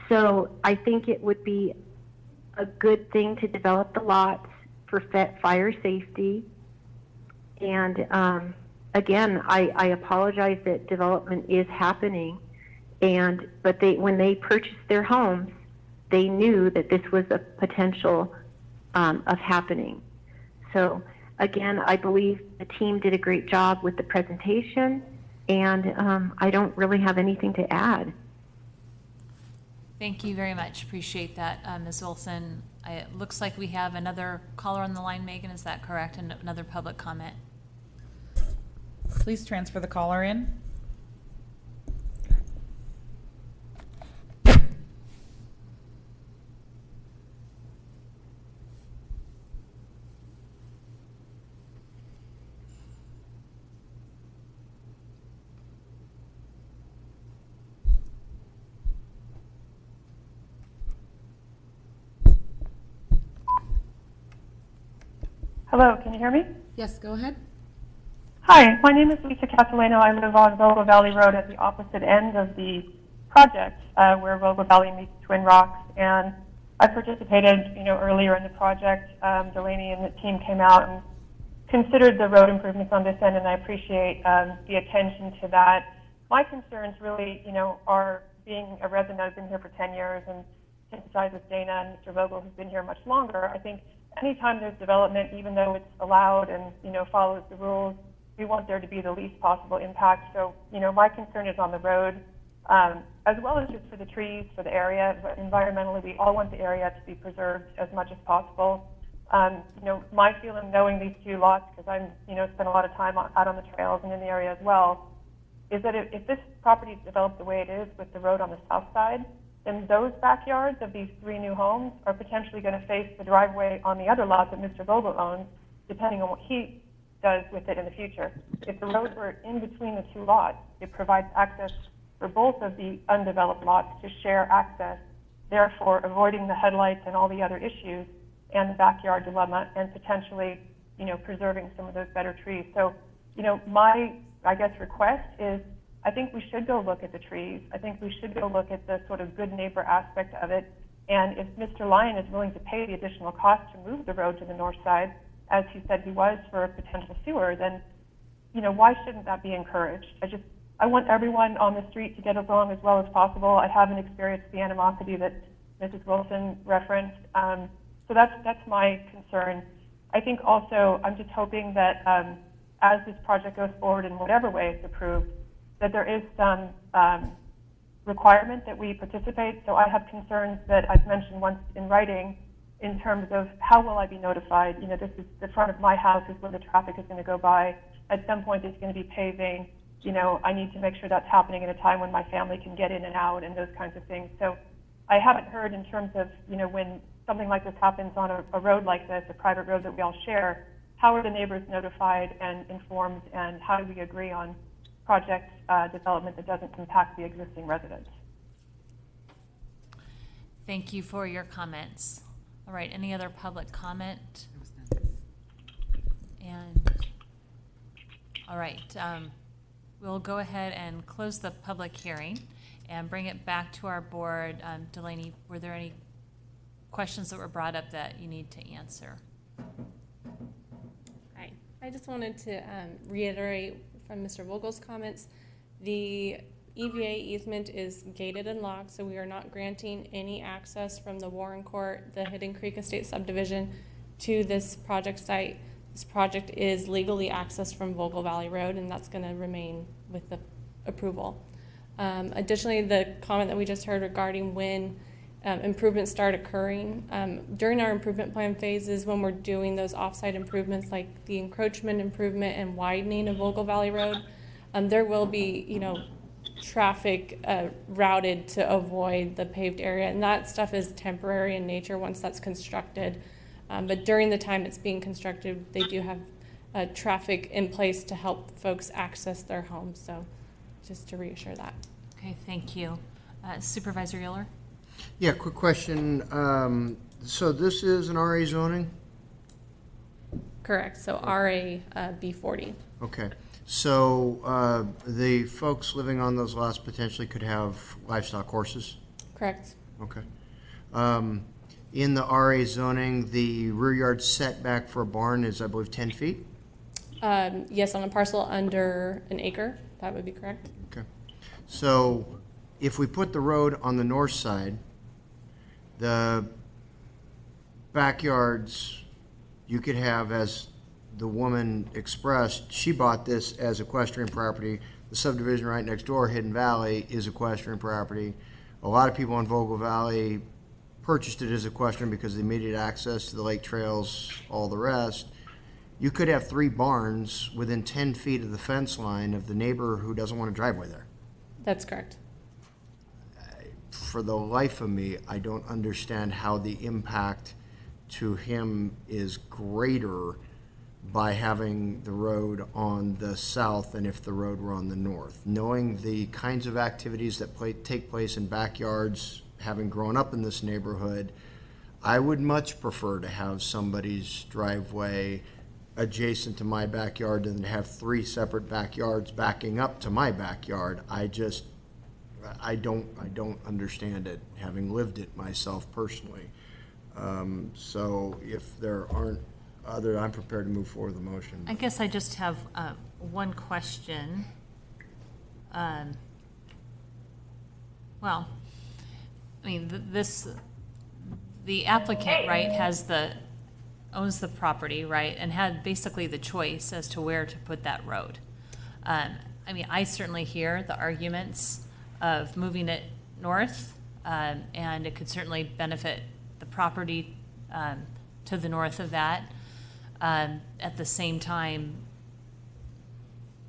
So I think it would be a good thing to develop the lots for fire safety. And again, I apologize that development is happening, but when they purchased their homes, they knew that this was a potential of happening. So again, I believe the team did a great job with the presentation, and I don't really have anything to add. Thank you very much. Appreciate that, Ms. Wilson. It looks like we have another caller on the line, Megan, is that correct? And another public comment. Please transfer the caller in. Hello, can you hear me? Yes, go ahead. Hi, my name is Lisa Catalano. I live on Vogel Valley Road at the opposite end of the project where Vogel Valley meets Twin Rocks. And I participated, earlier in the project. Delaney and the team came out and considered the road improvements on this end, and I appreciate the attention to that. My concerns really, are being a resident. I've been here for 10 years and sympathize with Dana and Mr. Vogel, who's been here much longer. I think anytime there's development, even though it's allowed and, follows the rules, we want there to be the least possible impact. So, my concern is on the road, as well as just for the trees, for the area. But environmentally, we all want the area to be preserved as much as possible. My feeling, knowing these 2 lots, because I'm, spent a lot of time out on the trails and in the area as well, is that if this property is developed the way it is with the road on the south side, then those backyards of these 3 new homes are potentially going to face the driveway on the other lot that Mr. Vogel owns, depending on what he does with it in the future. If the roads were in between the 2 lots, it provides access for both of the undeveloped lots to share access, therefore avoiding the headlights and all the other issues and the backyard dilemma, and potentially, preserving some of those better trees. So, my, request is I think we should go look at the trees. I think we should go look at the sort of good neighbor aspect of it. And if Mr. Lyon is willing to pay the additional cost to move the road to the north side, as he said he was for a potential sewer, then, you know, why shouldn't that be encouraged? I want everyone on the street to get along as well as possible. I haven't experienced the animosity that Mrs. Wilson referenced. So that's my concern. I think also I'm just hoping that as this project goes forward in whatever way it's approved, that there is some requirement that we participate. So I have concerns that I've mentioned once in writing in terms of how will I be notified. You know, this is the front of my house is where the traffic is going to go by. At some point there's going to be paving. You know, I need to make sure that's happening at a time when my family can get in and out and those kinds of things. So I haven't heard in terms of, you know, when something like this happens on a road like this, a private road that we all share, how are the neighbors notified and informed, and how do we agree on project development that doesn't impact the existing residents? Thank you for your comments. All right, any other public comment? And, all right, we'll go ahead and close the public hearing and bring it back to our board. Delaney, were there any questions that were brought up that you need to answer? Hi. I just wanted to reiterate from Mr. Vogel's comments, the EVA easement is gated and locked, so we are not granting any access from the Warren Court, the Hidden Creek Estate subdivision, to this project site. This project is legally accessed from Vogel Valley Road, and that's going to remain with the approval. Additionally, the comment that we just heard regarding when improvements start occurring, during our improvement plan phases, when we're doing those offsite improvements like the encroachment improvement and widening of Vogel Valley Road, there will be, you know, traffic routed to avoid the paved area, and that stuff is temporary in nature once that's constructed. But during the time it's being constructed, they do have traffic in place to help folks access their homes. So just to reassure that. Okay, thank you. Supervisor Euler? Yeah, quick question. So this is an RA zoning? Correct. So RA B40. Okay. So the folks living on those lots potentially could have livestock horses? Correct. Okay. In the RA zoning, the rear yard setback for a barn is, I believe, 10 feet? Yes, on a parcel under an acre, that would be correct. Okay. So if we put the road on the north side, the backyards you could have, as the woman expressed, she bought this as equestrian property. The subdivision right next door, Hidden Valley, is equestrian property. A lot of people in Vogel Valley purchased it as equestrian because of the immediate access to the lake trails, all the rest. You could have 3 barns within 10 feet of the fence line of the neighbor who doesn't want a driveway there. That's correct. For the life of me, I don't understand how the impact to him is greater by having the road on the south than if the road were on the north. Knowing the kinds of activities that take place in backyards, having grown up in this neighborhood, I would much prefer to have somebody's driveway adjacent to my backyard than to have 3 separate backyards backing up to my backyard. I don't understand it, having lived it myself personally. So if there aren't other, I'm prepared to move forward with the motion. I guess I just have one question. Well, I mean, the applicant, right, owns the property, right, and had basically the choice as to where to put that road. I mean, I certainly hear the arguments of moving it north, and it could certainly benefit the property to the north of that. At the same time,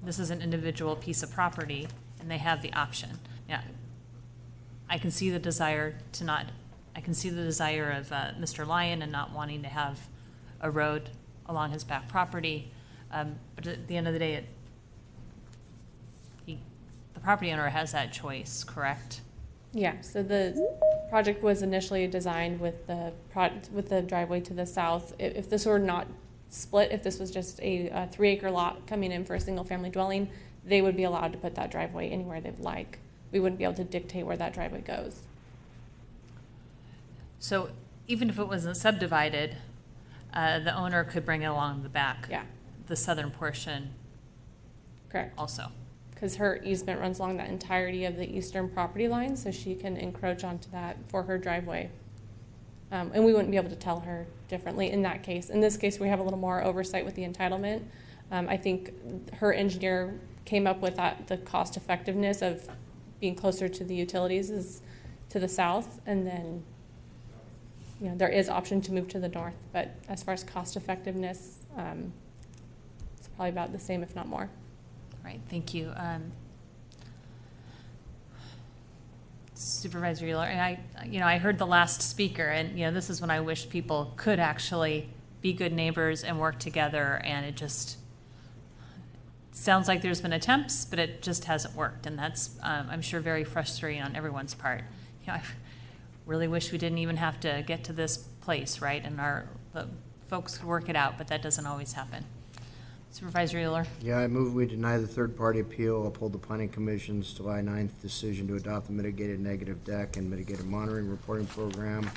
this is an individual piece of property, and they have the option. Yeah, I can see the desire of Mr. Lyon and not wanting to have a road along his back property, but at the end of the day, the property owner has that choice, correct? Yeah, so the project was initially designed with the driveway to the south. If this were not split, if this was just a 3-acre lot coming in for a single-family dwelling, they would be allowed to put that driveway anywhere they'd like. We wouldn't be able to dictate where that driveway goes. So even if it wasn't subdivided, the owner could bring it along the back? Yeah. The southern portion? Correct. Also? Because her easement runs along the entirety of the eastern property line, so she can encroach onto that for her driveway. And we wouldn't be able to tell her differently in that case. In this case, we have a little more oversight with the entitlement. I think her engineer came up with the cost effectiveness of being closer to the utilities is to the south, and then there is option to move to the north, but as far as cost effectiveness, it's probably about the same, if not more. Right, thank you. Supervisor Euler, and I heard the last speaker, and this is when I wish people could actually be good neighbors and work together, and it just sounds like there's been attempts, but it just hasn't worked, and that's I'm sure very frustrating on everyone's part. I really wish we didn't even have to get to this place, right? And the folks could work it out, but that doesn't always happen. Supervisor Euler. Yeah, I move we deny the third-party appeal, uphold the Planning Commission's July 9th decision to adopt the mitigated negative deck and mitigated monitoring reporting program,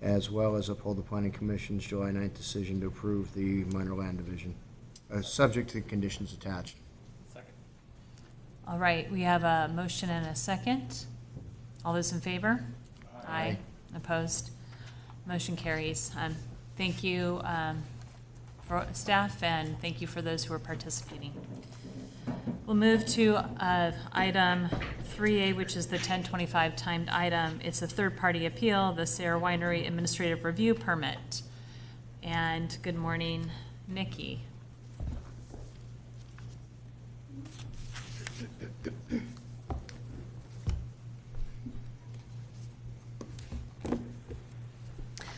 as well as uphold the Planning Commission's July 9th decision to approve the minor land division, subject to the conditions attached. Second. All right, we have a motion and a second. All those in favor? Aye. Opposed? Motion carries. Thank you for staff, and thank you for those who are participating. We'll move to item 3A, which is the 1025 timed item. It's a third-party appeal, the Sarah Winery Administrative Review Permit. And good morning, Nikki.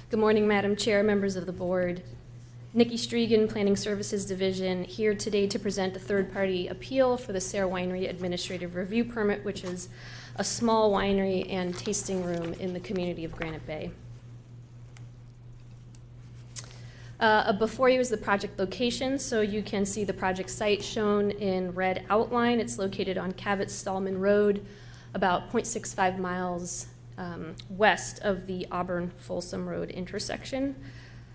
Good morning, Madam Chair, members of the board. Nikki Striegan, Planning Services Division, here today to present a third-party appeal for the Sarah Winery Administrative Review Permit, which is a small winery and tasting room in the community of Granite Bay. Before you is the project location, so you can see the project site shown in red outline. It's located on Cavett-Stallman Road, about 0.65 miles west of the Auburn-Folsom Road intersection.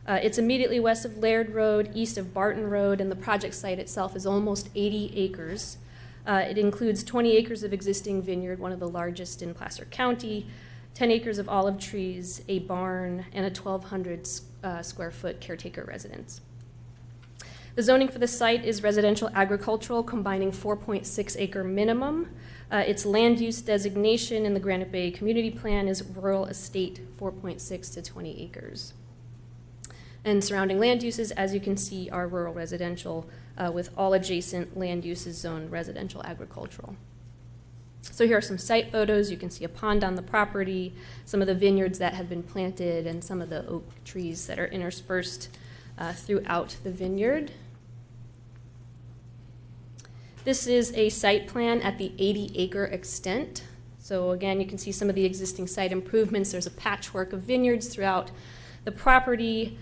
It's immediately west of Laird Road, east of Barton Road, and the project site itself is almost 80 acres. It includes 20 acres of existing vineyard, one of the largest in Placer County, 10 acres of olive trees, a barn, and a 1,200 square foot caretaker residence. The zoning for the site is residential agricultural, combining 4.6 acre minimum. Its land use designation in the Granite Bay Community Plan is rural estate, 4.6 to 20 acres. And surrounding land uses, as you can see, are rural residential, with all adjacent land uses zoned residential agricultural. So here are some site photos. You can see a pond on the property, some of the vineyards that have been planted, and some of the oak trees that are interspersed throughout the vineyard. This is a site plan at the 80-acre extent. So again, you can see some of the existing site improvements. There's a patchwork of vineyards throughout the property,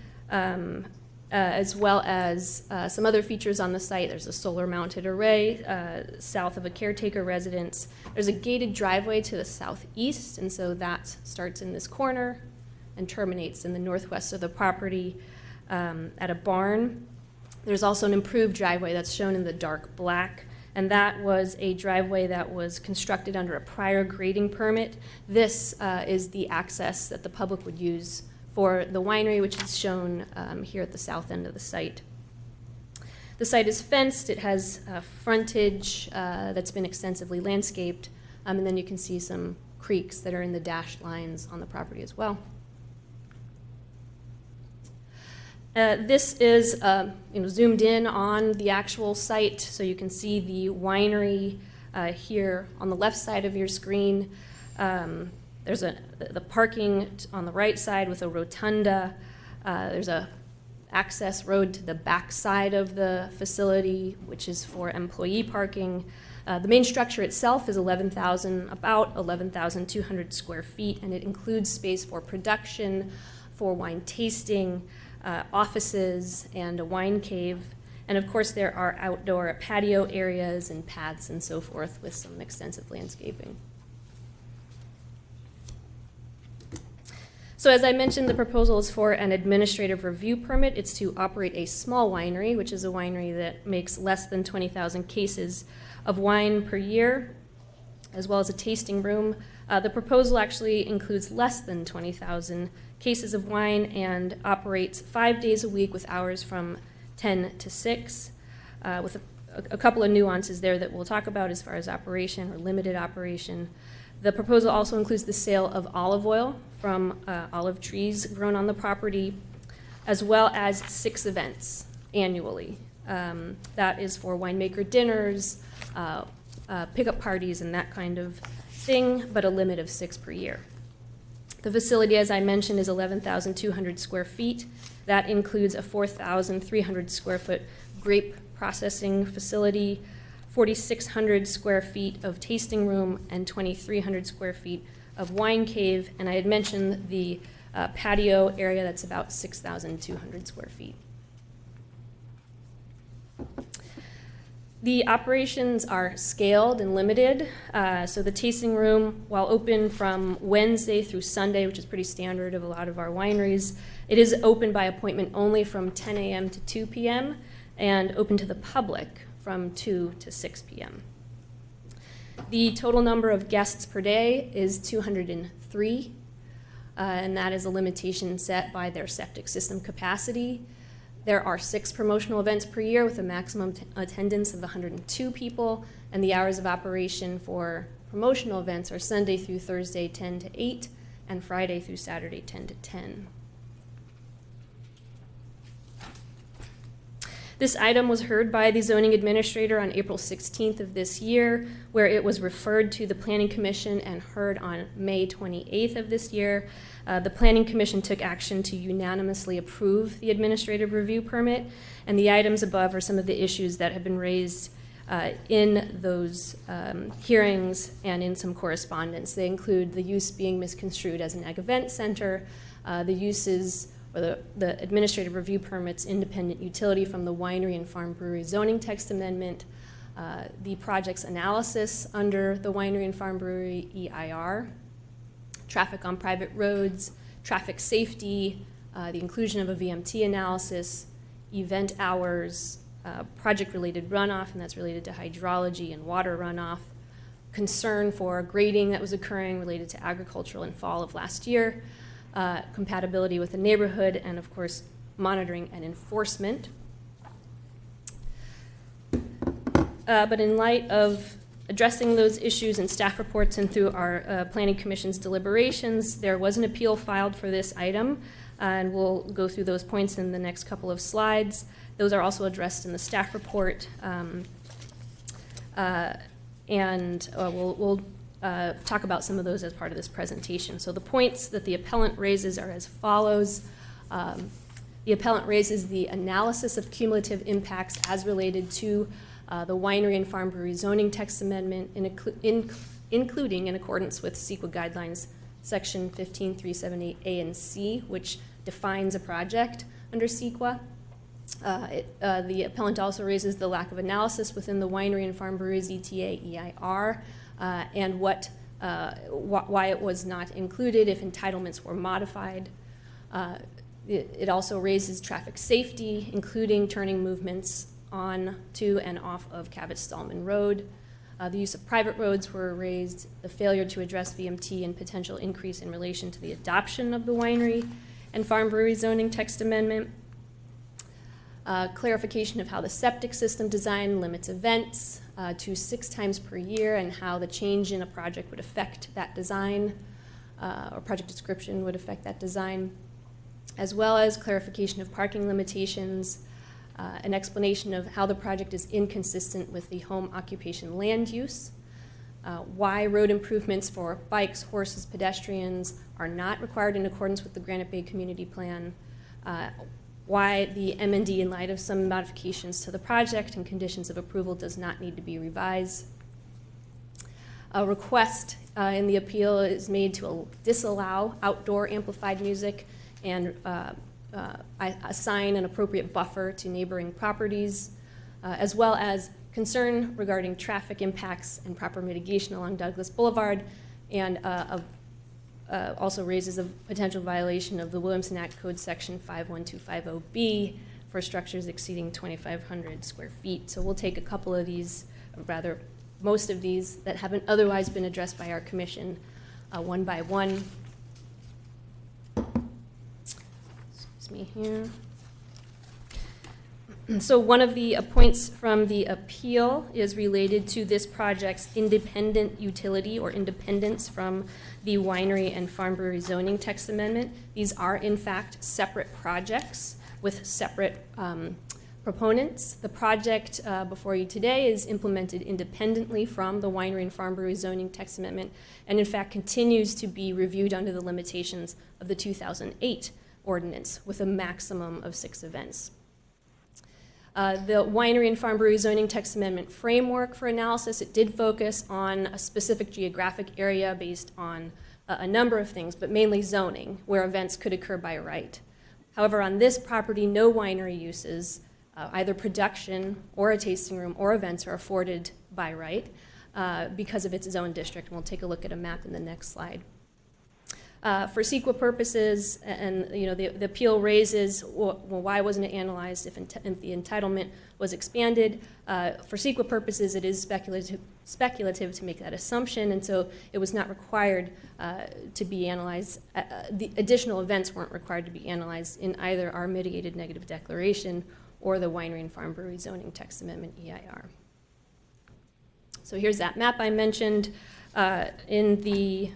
as well as some other features on the site. There's a solar-mounted array south of a caretaker residence. There's a gated driveway to the southeast, and so that starts in this corner and terminates in the northwest of the property at a barn. There's also an improved driveway that's shown in the dark black, and that was a driveway that was constructed under a prior grading permit. This is the access that the public would use for the winery, which is shown here at the south end of the site. The site is fenced. It has frontage that's been extensively landscaped, and then you can see some creeks that are in the dashed lines on the property as well. This is zoomed in on the actual site, so you can see the winery here on the left side of your screen. There's the parking on the right side with a rotunda. There's a access road to the back side of the facility, which is for employee parking. The main structure itself is about 11,200 square feet, and it includes space for production, for wine tasting, offices, and a wine cave. And of course, there are outdoor patio areas and paths and so forth with some extensive landscaping. So as I mentioned, the proposal is for an administrative review permit. It's to operate a small winery, which is a winery that makes less than 20,000 cases of wine per year, as well as a tasting room. The proposal actually includes less than 20,000 cases of wine and operates 5 days a week with hours from 10 to 6, with a couple of nuances there that we'll talk about as far as operation or limited operation. The proposal also includes the sale of olive oil from olive trees grown on the property, as well as 6 events annually. That is for winemaker dinners, pickup parties, and that kind of thing, but a limit of 6 per year. The facility, as I mentioned, is 11,200 square feet. That includes a 4,300 square foot grape processing facility, 4,600 square feet of tasting room, and 2,300 square feet of wine cave. And I had mentioned the patio area, that's about 6,200 square feet. The operations are scaled and limited. So the tasting room, while open from Wednesday through Sunday, which is pretty standard of a lot of our wineries, it is open by appointment only from 10 a.m. to 2 p.m. and open to the public from 2 to 6 p.m. The total number of guests per day is 203, and that is a limitation set by their septic system capacity. There are 6 promotional events per year with a maximum attendance of 102 people, and the hours of operation for promotional events are Sunday through Thursday 10 to 8 and Friday through Saturday 10 to 10. This item was heard by the zoning administrator on April 16th of this year, where it was referred to the Planning Commission and heard on May 28th of this year. The Planning Commission took action to unanimously approve the administrative review permit, and the items above are some of the issues that have been raised in those hearings and in some correspondence. They include the use being misconstrued as an ag event center, the uses or the administrative review permit's independent utility from the winery and farm brewery zoning text amendment, the project's analysis under the winery and farm brewery EIR, traffic on private roads, traffic safety, the inclusion of a VMT analysis, event hours, project-related runoff, and that's related to hydrology and water runoff, concern for grading that was occurring related to agricultural in fall of last year, compatibility with the neighborhood, and of course, monitoring and enforcement. But in light of addressing those issues in staff reports and through our Planning Commission's deliberations, there was an appeal filed for this item, and we'll go through those points in the next couple of slides. Those are also addressed in the staff report, and we'll talk about some of those as part of this presentation. So the points that the appellant raises are as follows. The appellant raises the analysis of cumulative impacts as related to the winery and farm brewery zoning text amendment, including in accordance with CEQA guidelines section 15378A and C, which defines a project under CEQA. The appellant also raises the lack of analysis within the winery and farm breweries ETA EIR, and why it was not included if entitlements were modified. It also raises traffic safety, including turning movements on, to, and off of Cabot-Stallman Road. The use of private roads were raised, the failure to address VMT and potential increase in relation to the adoption of the winery and farm brewery zoning text amendment. Clarification of how the septic system design limits events to 6 times per year and how the change in a project would affect that design, or project description would affect that design, as well as clarification of parking limitations, an explanation of how the project is inconsistent with the home occupation land use, why road improvements for bikes, horses, pedestrians are not required in accordance with the Granite Bay Community Plan, why the M&D, in light of some modifications to the project and conditions of approval, does not need to be revised. A request in the appeal is made to disallow outdoor amplified music and assign an appropriate buffer to neighboring properties. as well as concern regarding traffic impacts and proper mitigation along Douglas Boulevard, and also raises a potential violation of the Williamson Act Code Section 51250B for structures exceeding 2,500 square feet. So we'll take a couple of these, or rather most of these, that haven't otherwise been addressed by our commission one by one. Excuse me here. So one of the points from the appeal is related to this project's independent utility or independence from the winery and farm brewery zoning text amendment. These are in fact separate projects with separate proponents. The project before you today is implemented independently from the winery and farm brewery zoning text amendment, and in fact continues to be reviewed under the limitations of the 2008 ordinance with a maximum of 6 events. The winery and farm brewery zoning text amendment framework for analysis, it did focus on a specific geographic area based on a number of things, but mainly zoning, where events could occur by right. However, on this property, no winery uses, either production or a tasting room or events are afforded by right because of its zone district. And we'll take a look at a map in the next slide. For CEQA purposes, and the appeal raises, well, why wasn't it analyzed if the entitlement was expanded? For CEQA purposes, it is speculative to make that assumption, and so it was not required to be analyzed. The additional events weren't required to be analyzed in either our mitigated negative declaration or the winery and farm brewery zoning text amendment EIR. So here's that map I mentioned. In the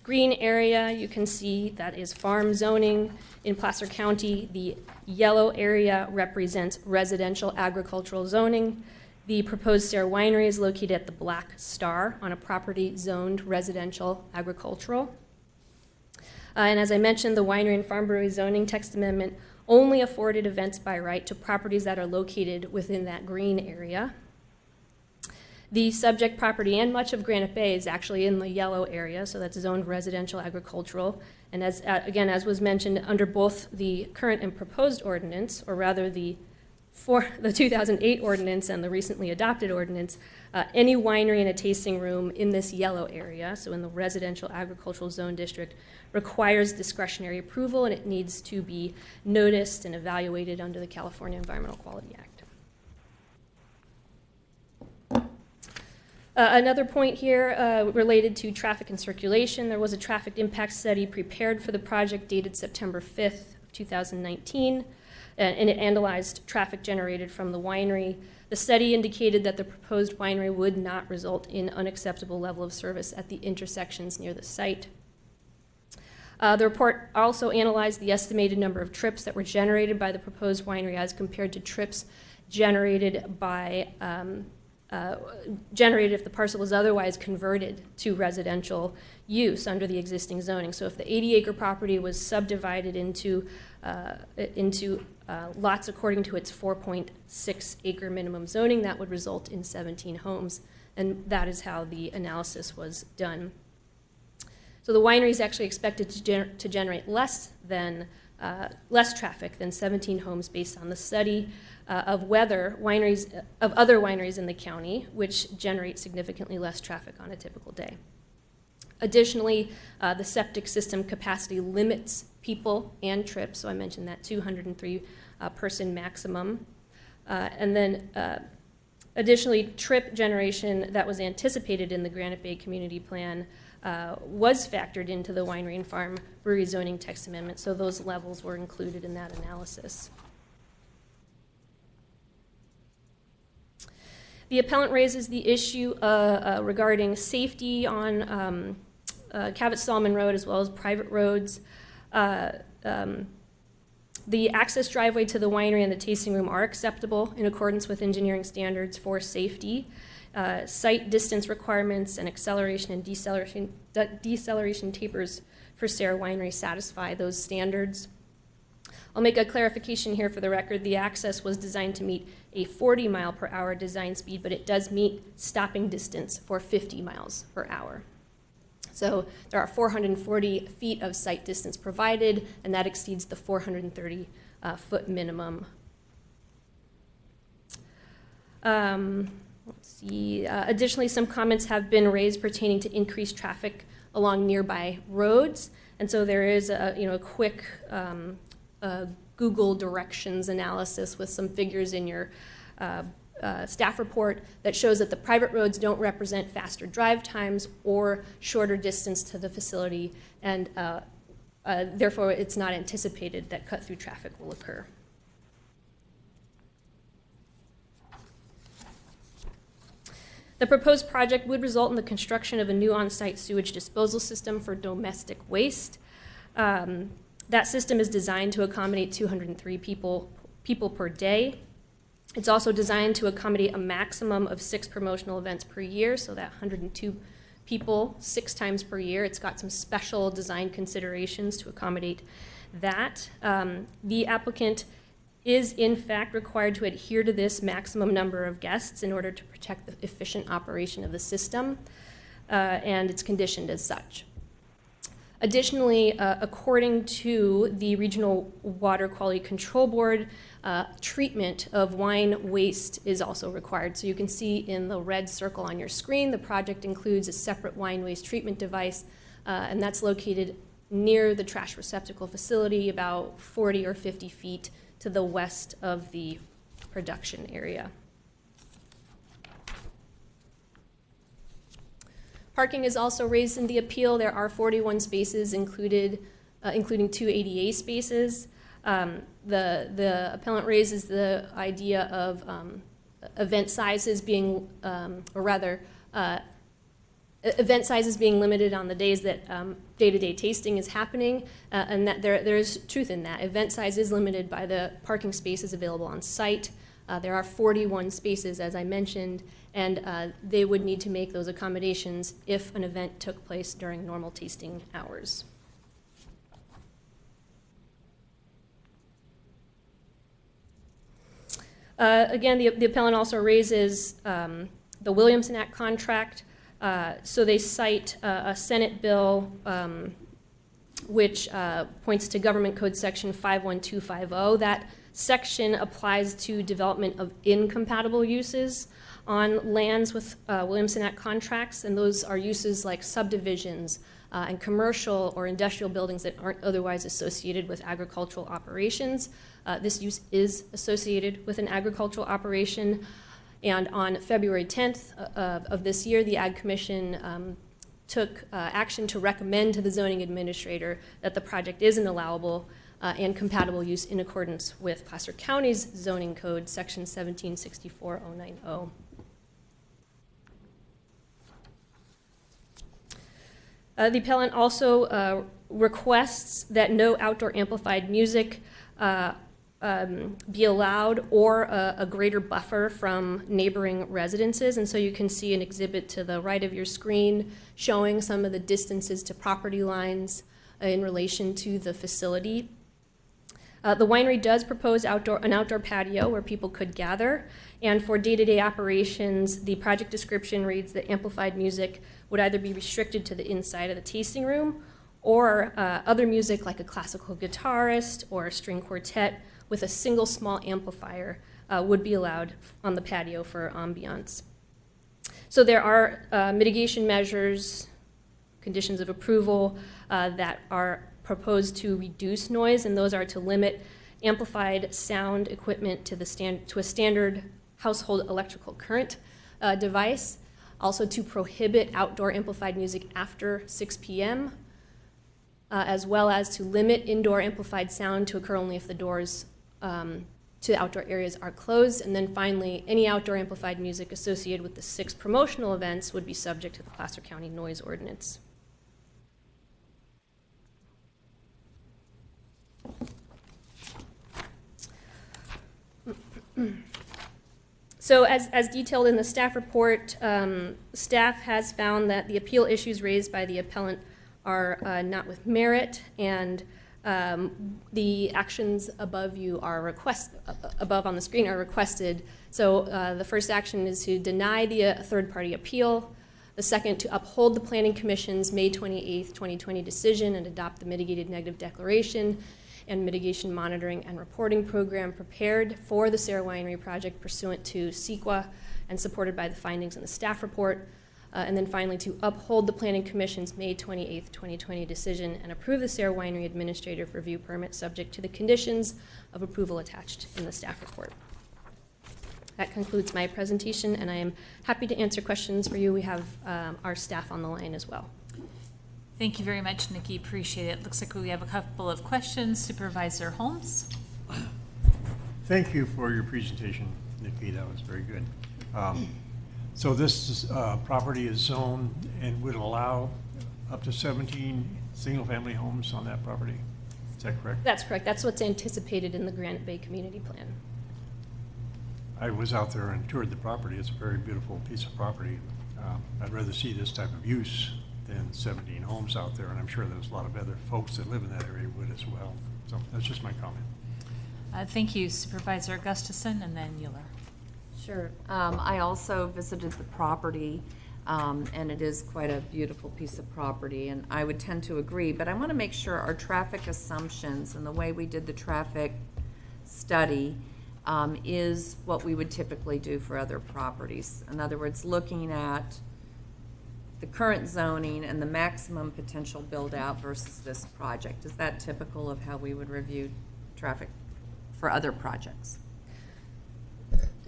green area, you can see that is farm zoning in Placer County. The yellow area represents residential agricultural zoning. The proposed Sarah Winery is located at the Black Star on a property zoned residential agricultural. And as I mentioned, the winery and farm brewery zoning text amendment only afforded events by right to properties that are located within that green area. The subject property and much of Granite Bay is actually in the yellow area, so that's zoned residential agricultural. And as again, as was mentioned, under both the current and proposed ordinance, or rather the 2008 ordinance and the recently adopted ordinance, any winery and a tasting room in this yellow area, so in the residential agricultural zone district, requires discretionary approval, and it needs to be noticed and evaluated under the California Environmental Quality Act. Another point here related to traffic and circulation. There was a traffic impact study prepared for the project dated September 5th of 2019, and it analyzed traffic generated from the winery. The study indicated that the proposed winery would not result in unacceptable level of service at the intersections near the site. The report also analyzed the estimated number of trips that were generated by the proposed winery as compared to trips generated by generated if the parcel was otherwise converted to residential use under the existing zoning. So if the 80-acre property was subdivided into lots according to its 4.6-acre minimum zoning, that would result in 17 homes, and that is how the analysis was done. So the winery is actually expected to generate less traffic than 17 homes based on the study of other wineries in the county, which generate significantly less traffic on a typical day. Additionally, the septic system capacity limits people and trips, so I mentioned that 203 person maximum. And then additionally, trip generation that was anticipated in the Granite Bay Community Plan was factored into the winery and farm brewery zoning text amendment, so those levels were included in that analysis. The appellant raises the issue regarding safety on Cabot-Stallman Road as well as private roads. The access driveway to the winery and the tasting room are acceptable in accordance with engineering standards for safety. Site distance requirements and acceleration and deceleration tapers for Sarah Winery satisfy those standards. I'll make a clarification here for the record. The access was designed to meet a 40 mile per hour design speed, but it does meet stopping distance for 50 miles per hour. So there are 440 feet of site distance provided, and that exceeds the 430 foot minimum. Let's see. Additionally, some comments have been raised pertaining to increased traffic along nearby roads, and so there is a quick Google directions analysis with some figures in your staff report that shows that the private roads don't represent faster drive times or shorter distance to the facility, and therefore it's not anticipated that cut-through traffic will occur. The proposed project would result in the construction of a new on-site sewage disposal system for domestic waste. That system is designed to accommodate 203 people per day. It's also designed to accommodate a maximum of 6 promotional events per year, so that 102 people 6 times per year. It's got some special design considerations to accommodate that. The applicant is in fact required to adhere to this maximum number of guests in order to protect the efficient operation of the system, and it's conditioned as such. Additionally, according to the Regional Water Quality Control Board, treatment of wine waste is also required. So you can see in the red circle on your screen, the project includes a separate wine waste treatment device, and that's located near the trash receptacle facility, about 40 or 50 feet to the west of the production area. Parking is also raised in the appeal. There are 41 spaces included, including 2 ADA spaces. The appellant raises the idea of event sizes being, event sizes being limited on the days that day-to-day tasting is happening, and that there is truth in that. Event size is limited by the parking spaces available on site. There are 41 spaces, as I mentioned, and they would need to make those accommodations if an event took place during normal tasting hours. Again, the appellant also raises the Williamson Act contract. So they cite a Senate bill which points to Government Code Section 51250. That section applies to development of incompatible uses on lands with Williamson Act contracts, and those are uses like subdivisions and commercial or industrial buildings that aren't otherwise associated with agricultural operations. This use is associated with an agricultural operation. And on February 10th of this year, the Ag Commission took action to recommend to the zoning administrator that the project is an allowable and compatible use in accordance with Placer County's zoning code, section 1764090. The appellant also requests that no outdoor amplified music be allowed, or a greater buffer from neighboring residences. And so you can see an exhibit to the right of your screen showing some of the distances to property lines in relation to the facility. The winery does propose an outdoor patio where people could gather, and for day-to-day operations, the project description reads that amplified music would either be restricted to the inside of the tasting room, or other music like a classical guitarist or a string quartet with a single small amplifier would be allowed on the patio for ambiance. So there are mitigation measures, conditions of approval that are proposed to reduce noise, and those are to limit amplified sound equipment to a standard household electrical current device, also to prohibit outdoor amplified music after 6 p.m., as well as to limit indoor amplified sound to occur only if the doors to outdoor areas are closed. And then finally, any outdoor amplified music associated with the 6 promotional events would be subject to the Placer County noise ordinance. So as detailed in the staff report, staff has found that the appeal issues raised by the appellant are not with merit, and the actions above you are above on the screen are requested. So the first action is to deny the third-party appeal. The second, to uphold the Planning Commission's May 28th, 2020 decision and adopt the mitigated negative declaration. and mitigation monitoring and reporting program prepared for the Sarah Winery project pursuant to CEQA and supported by the findings in the staff report. And then finally, to uphold the Planning Commission's May 28th, 2020 decision and approve the Sarah Winery Administrative Review Permit subject to the conditions of approval attached in the staff report. That concludes my presentation, and I am happy to answer questions for you. We have our staff on the line as well. Thank you very much, Nikki. Appreciate it. Looks like we have a couple of questions. Supervisor Holmes. Thank you for your presentation, Nikki. That was very good. So this property is zoned and would allow up to 17 single-family homes on that property. Is that correct? That's correct. That's what's anticipated in the Granite Bay Community Plan. I was out there and toured the property. It's a very beautiful piece of property. I'd rather see this type of use than 17 homes out there, and I'm sure there's a lot of other folks that live in that area would as well. So that's just my comment. Thank you, Supervisor Gustafson, and then Euler. Sure. I also visited the property, and it is quite a beautiful piece of property, and I would tend to agree, but I want to make sure our traffic assumptions and the way we did the traffic study is what we would typically do for other properties. In other words, looking at the current zoning and the maximum potential build-out versus this project. Is that typical of how we would review traffic for other projects?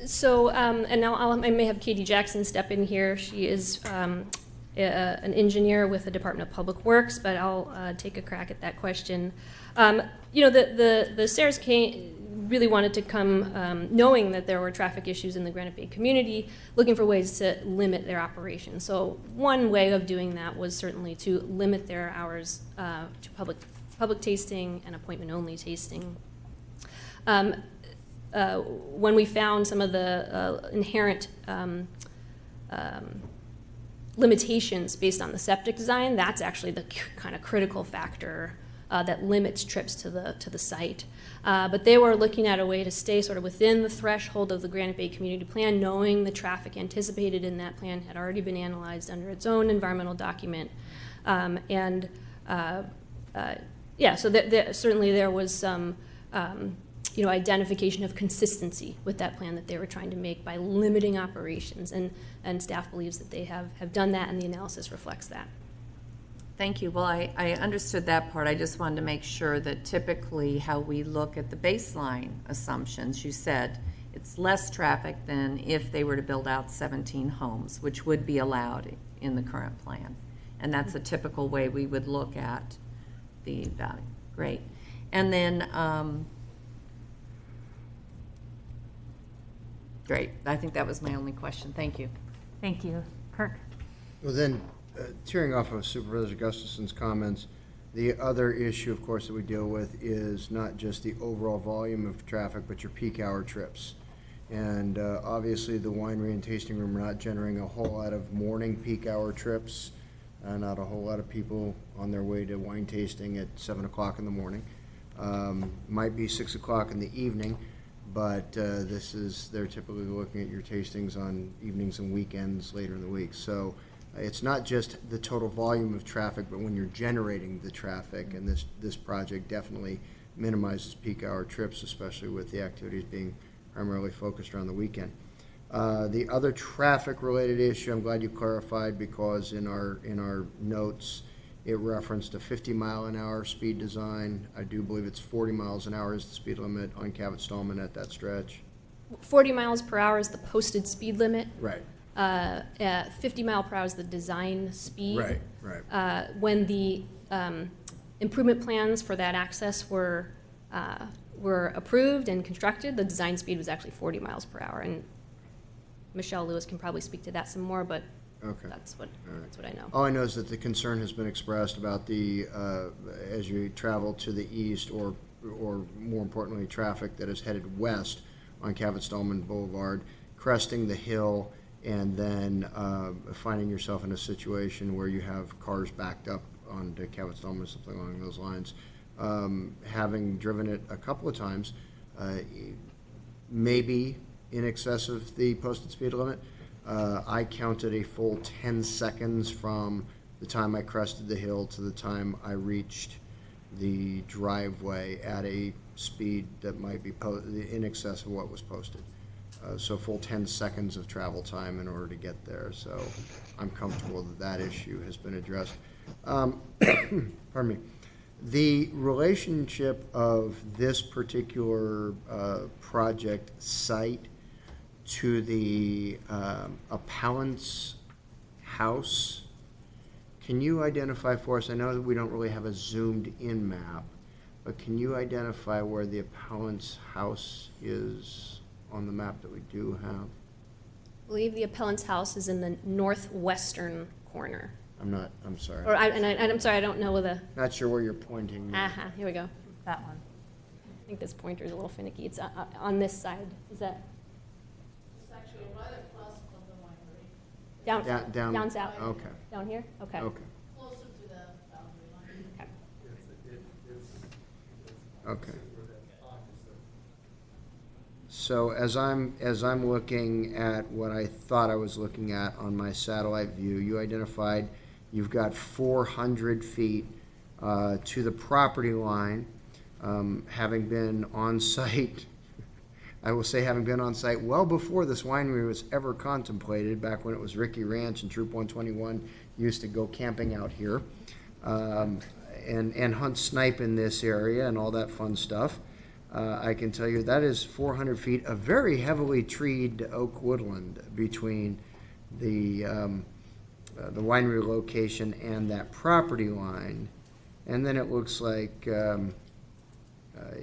So, and now I may have Katie Jackson step in here. She is an engineer with the Department of Public Works, but I'll take a crack at that question. You know, the Sayers really wanted to come knowing that there were traffic issues in the Granite Bay community, looking for ways to limit their operation. So one way of doing that was certainly to limit their hours to public tasting and appointment-only tasting. When we found some of the inherent limitations based on the septic design, that's actually the kind of critical factor that limits trips to the site. But they were looking at a way to stay sort of within the threshold of the Granite Bay Community Plan, knowing the traffic anticipated in that plan had already been analyzed under its own environmental document. Yeah, so certainly there was some you know, identification of consistency with that plan that they were trying to make by limiting operations, and staff believes that they have done that, and the analysis reflects that. Thank you. Well, I understood that part. I just wanted to make sure that typically how we look at the baseline assumptions, you said it's less traffic than if they were to build out 17 homes, which would be allowed in the current plan. And that's a typical way we would look at the value. Great. And then, great. I think that was my only question. Thank you. Thank you. Kirk? Well, then, tearing off of Supervisor Gustafson's comments, the other issue, of course, that we deal with is not just the overall volume of traffic, but your peak hour trips. And obviously, the winery and tasting room are not generating a whole lot of morning peak hour trips, not a whole lot of people on their way to wine tasting at 7 o'clock in the morning. Might be 6 o'clock in the evening, but they're typically looking at your tastings on evenings and weekends later in the week. So it's not just the total volume of traffic, but when you're generating the traffic, and this project definitely minimizes peak hour trips, especially with the activities being primarily focused around the weekend. The other traffic-related issue, I'm glad you clarified, because in our notes, it referenced a 50-mile-an-hour speed design. I do believe it's 40 miles an hour is the speed limit on Cabot-Stallman at that stretch. 40 miles per hour is the posted speed limit. Right. 50 mile per hour is the design speed. Right, right. When the improvement plans for that access were approved and constructed, the design speed was actually 40 miles per hour. And Michelle Lewis can probably speak to that some more, but okay. That's what I know. All I know is that the concern has been expressed about the as you travel to the east, or more importantly, traffic that is headed west on Cabot-Stallman Boulevard, cresting the hill, and then finding yourself in a situation where you have cars backed up onto Cabot-Stallman, something along those lines. Having driven it a couple of times, maybe in excess of the posted speed limit. I counted a full 10 seconds from the time I crested the hill to the time I reached the driveway at a speed that might be in excess of what was posted. So full 10 seconds of travel time in order to get there. So I'm comfortable that that issue has been addressed. Pardon me. The relationship of this particular project site to the appellant's house, can you identify for us, I know that we don't really have a zoomed in map, but can you identify where the appellant's house is on the map that we do have? I believe the appellant's house is in the northwestern corner. I'm sorry. Or I'm sorry, I don't know the. Not sure where you're pointing. Here we go. That one. I think this pointer is a little finicky. It's on this side. Is that? It's actually right across from the winery. Down south? Okay. Down here? Okay. Okay. Closer to the boundary line. Okay. Okay. So as I'm looking at what I thought I was looking at on my satellite view, you identified you've got 400 feet to the property line. Having been on site, I will say having been on site well before this winery was ever contemplated, back when it was Ricky Ranch and Troop 121 used to go camping out here and hunt snipe in this area and all that fun stuff. I can tell you that is 400 feet of very heavily treed oak woodland between the winery location and that property line. And then it looks like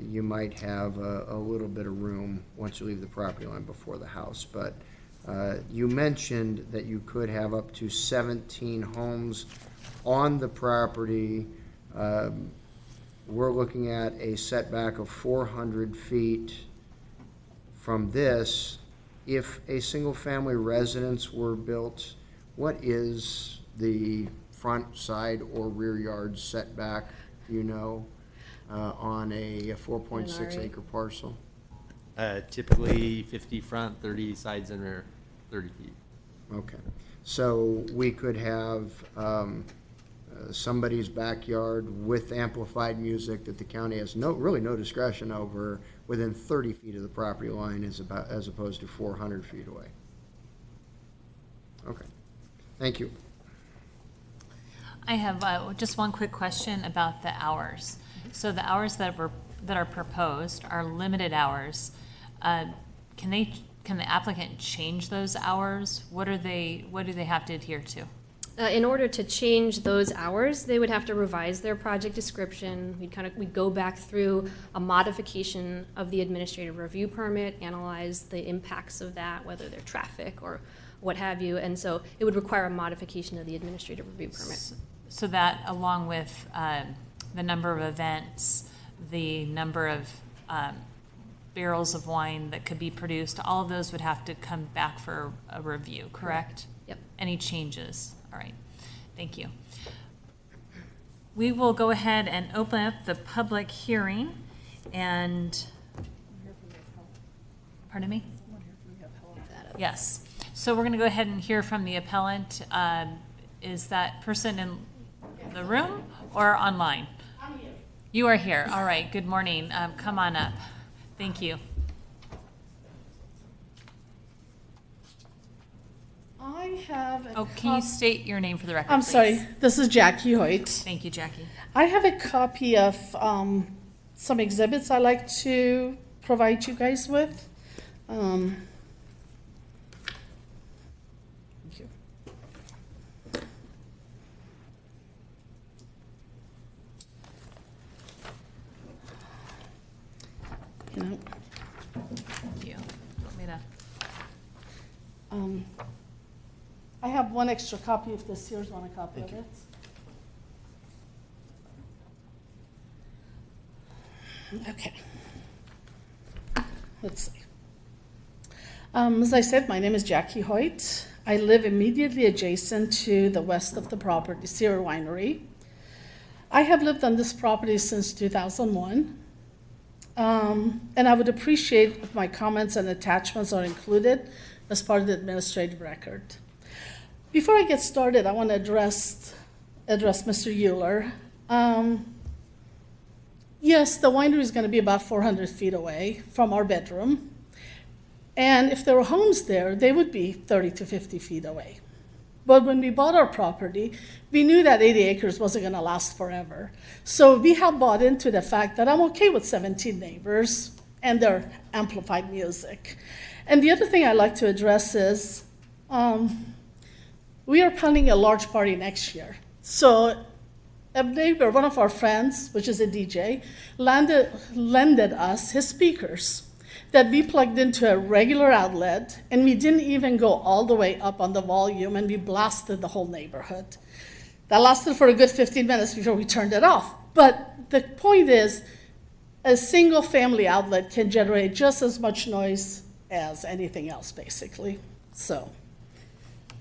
you might have a little bit of room once you leave the property line before the house. But you mentioned that you could have up to 17 homes on the property. We're looking at a setback of 400 feet from this. If a single-family residence were built, what is the front, side, or rear yard setback, on a 4.6 acre parcel? Typically 50 front, 30 sides and rear, 30 feet. Okay. So we could have somebody's backyard with amplified music that the county has really no discretion over within 30 feet of the property line as opposed to 400 feet away. Okay. Thank you. I have just one quick question about the hours. So the hours that are proposed are limited hours. Can the applicant change those hours? What do they have to adhere to? In order to change those hours, they would have to revise their project description. We'd go back through a modification of the administrative review permit, analyze the impacts of that, whether they're traffic or what have you. And so it would require a modification of the administrative review permit. So that, along with the number of events, the number of barrels of wine that could be produced, all of those would have to come back for a review, correct? Yep. Any changes? All right, thank you. We will go ahead and open up the public hearing and, pardon me? Yes, so we're gonna go ahead and hear from the appellant. Is that person in the room or online? I'm here. You are here, all right, good morning. Come on up, thank you. I have a can you state your name for the record, I'm please? sorry, this is Jackie Hoyt. Thank you, Jackie. I have a copy of some exhibits I'd like to provide you guys with. Thank you. Thank you. Want me to? I have one extra copy if the Sears want a copy of it. Okay. Let's see. As I said, my name is Jackie Hoyt. I live immediately adjacent to the west of the property, Sierra Winery. I have lived on this property since 2001. And I would appreciate if my comments and attachments are included as part of the administrative record. Before I get started, I want to address Mr. Euler. Yes, the winery is going to be about 400 feet away from our bedroom. And if there were homes there, they would be 30 to 50 feet away. But when we bought our property, we knew that 80 acres wasn't going to last forever. So we have bought into the fact that I'm okay with 17 neighbors and their amplified music. And the other thing I'd like to address is we are planning a large party next year. So a neighbor, one of our friends, which is a DJ, lended us his speakers that we plugged into a regular outlet, and we didn't even go all the way up on the volume, and we blasted the whole neighborhood. That lasted for a good 15 minutes before we turned it off. But the point is, a single family outlet can generate just as much noise as anything else, basically. So,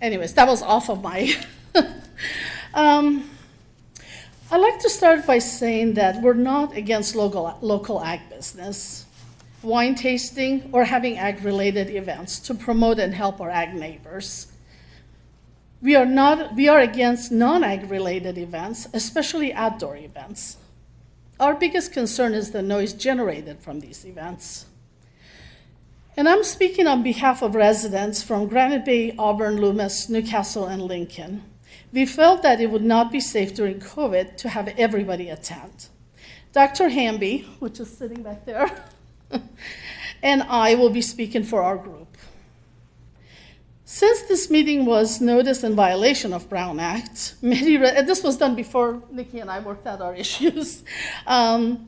anyways, that was off of my... I'd like to start by saying that we're not against local ag business, wine tasting, or having ag-related events to promote and help our ag neighbors. We are against non-ag-related events, especially outdoor events. Our biggest concern is the noise generated from these events. And I'm speaking on behalf of residents from Granite Bay, Auburn, Loomis, Newcastle, and Lincoln. We felt that it would not be safe during COVID to have everybody attend. Dr. Hamby, which is sitting back there, and I will be speaking for our group. Since this meeting was noticed in violation of Brown Act, this was done before Nikki and I worked out our issues,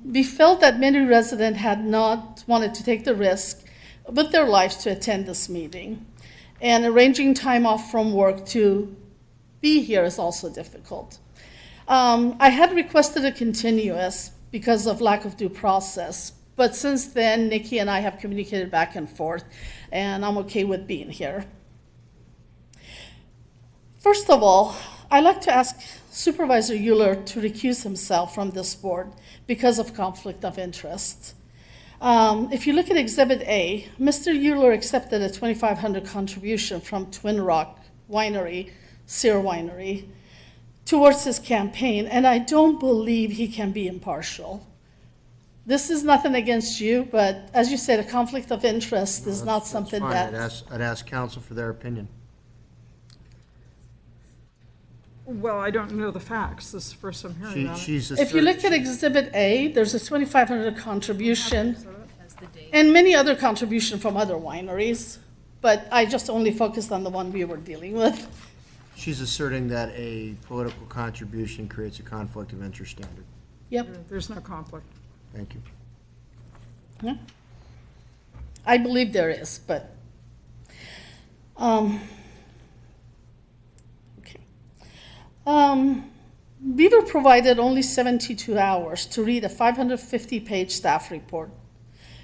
we felt that many residents had not wanted to take the risk with their lives to attend this meeting. And arranging time off from work to be here is also difficult. I had requested a continuous because of lack of due process, but since then, Nikki and I have communicated back and forth, and I'm okay with being here. First of all, I'd like to ask Supervisor Euler to recuse himself from this board because of conflict of interest. If you look at Exhibit A, Mr. Euler accepted a $2,500 contribution from Twin Rock Winery, Sear Winery, towards his campaign, and I don't believe he can be impartial. This is nothing against you, but as you said, a conflict of interest is not something that... I'd ask council for their opinion. Well, I don't know the facts. This is the first I'm hearing about it. If you look at Exhibit A, there's a $2,500 contribution and many other contributions from other wineries, but I just only focused on the one we were dealing with. She's asserting that a political contribution creates a conflict of interest standard. Yep. There's no conflict. Thank you. Yeah. I believe there is, but we were provided only 72 hours to read a 550-page staff report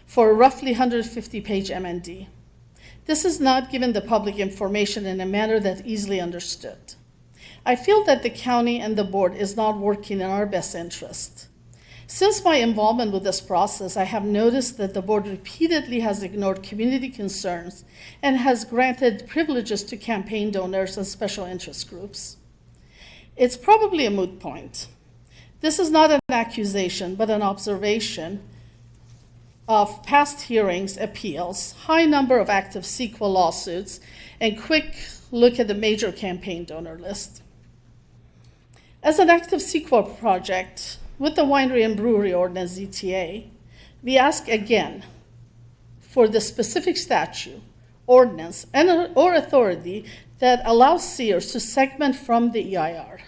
for a roughly 150-page MND. This is not given the public information in a manner that's easily understood. I feel that the county and the board is not working in our best interest. Since my involvement with this process, I have noticed that the board repeatedly has ignored community concerns and has granted privileges to campaign donors and special interest groups. It's probably a moot point. This is not an accusation, but an observation of past hearings, appeals, high number of active CEQA lawsuits, and quick look at the major campaign donor list. As an active CEQA project with the Winery and Brewery Ordinance, ZTA, we ask again for the specific statute, ordinance, or authority that allows Sears to segment from the EIR.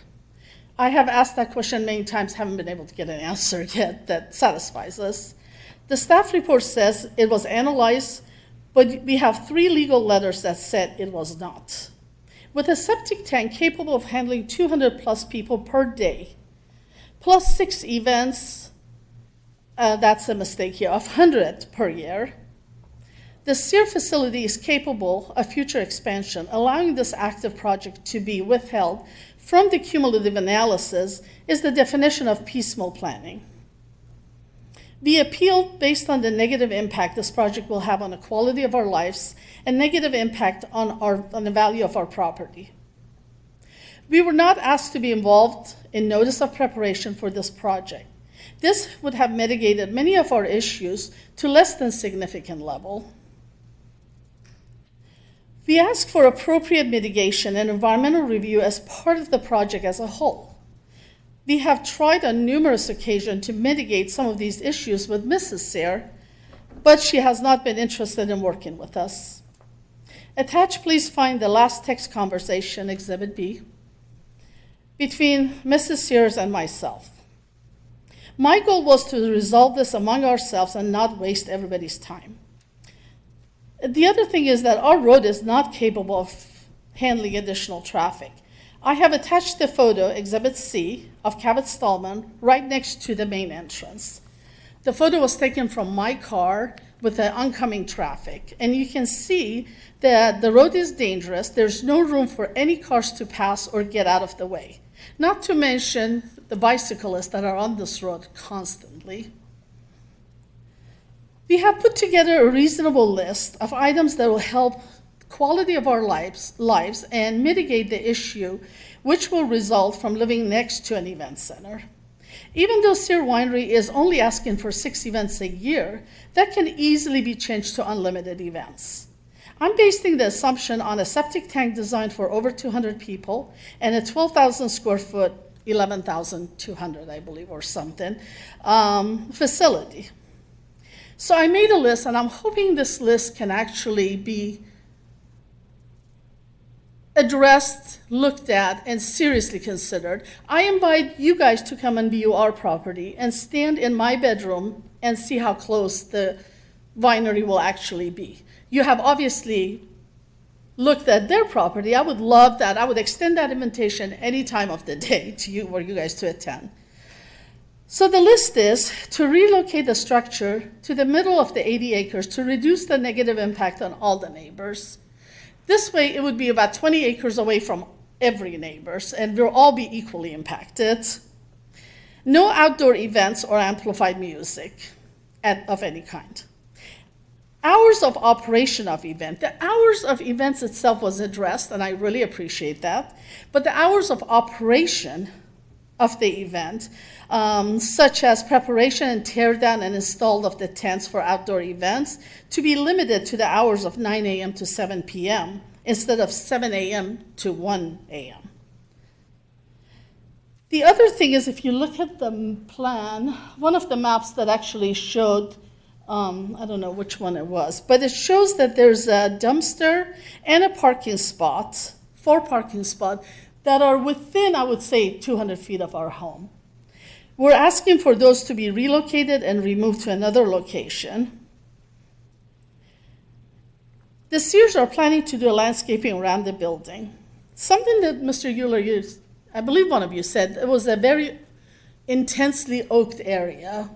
I have asked that question many times, haven't been able to get an answer yet that satisfies us. The staff report says it was analyzed, but we have 3 legal letters that said it was not. With a septic tank capable of handling 200 plus people per day, plus 6 events, that's a mistake here, of 100 per year, the SEER facility is capable of future expansion, allowing this active project to be withheld from the cumulative analysis is the definition of piecemeal planning. We appeal based on the negative impact this project will have on the quality of our lives and negative impact on the value of our property. We were not asked to be involved in notice of preparation for this project. This would have mitigated many of our issues to less than significant level. We ask for appropriate mitigation and environmental review as part of the project as a whole. We have tried on numerous occasions to mitigate some of these issues with Mrs. Sayre, but she has not been interested in working with us. Attached, please find the last text conversation, Exhibit B, between Mrs. Sears and myself. My goal was to resolve this among ourselves and not waste everybody's time. The other thing is that our road is not capable of handling additional traffic. I have attached the photo, Exhibit C, of Cabot-Stallman right next to the main entrance. The photo was taken from my car with the oncoming traffic, and you can see that the road is dangerous. There's no room for any cars to pass or get out of the way, not to mention the bicyclists that are on this road constantly. We have put together a reasonable list of items that will help quality of our lives and mitigate the issue which will result from living next to an event center. Even though Sayre Winery is only asking for 6 events a year, that can easily be changed to unlimited events. I'm basing the assumption on a septic tank designed for over 200 people and a 12,000 square foot, 11,200, I believe, or something, facility. So I made a list, and I'm hoping this list can actually be addressed, looked at, and seriously considered. I invite you guys to come and view our property and stand in my bedroom and see how close the winery will actually be. You have obviously looked at their property. I would love that. I would extend that invitation any time of the day to you or you guys to attend. So the list is to relocate the structure to the middle of the 80 acres to reduce the negative impact on all the neighbors. This way, it would be about 20 acres away from every neighbors, and we'll all be equally impacted. No outdoor events or amplified music of any kind. Hours of operation of event. The hours of events itself was addressed, and I really appreciate that. But the hours of operation of the event, such as preparation and tear down and install of the tents for outdoor events, to be limited to the hours of 9 a.m. to 7 p.m. instead of 7 a.m. to 1 a.m. The other thing is, if you look at the plan, one of the maps that actually showed, I don't know which one it was, but it shows that there's a dumpster and a parking spot, 4 parking spots, that are within, I would say, 200 feet of our home. We're asking for those to be relocated and removed to another location. The Sears are planning to do landscaping around the building. Something that Mr. Euler used, I believe one of you said, it was a very intensely oaked area.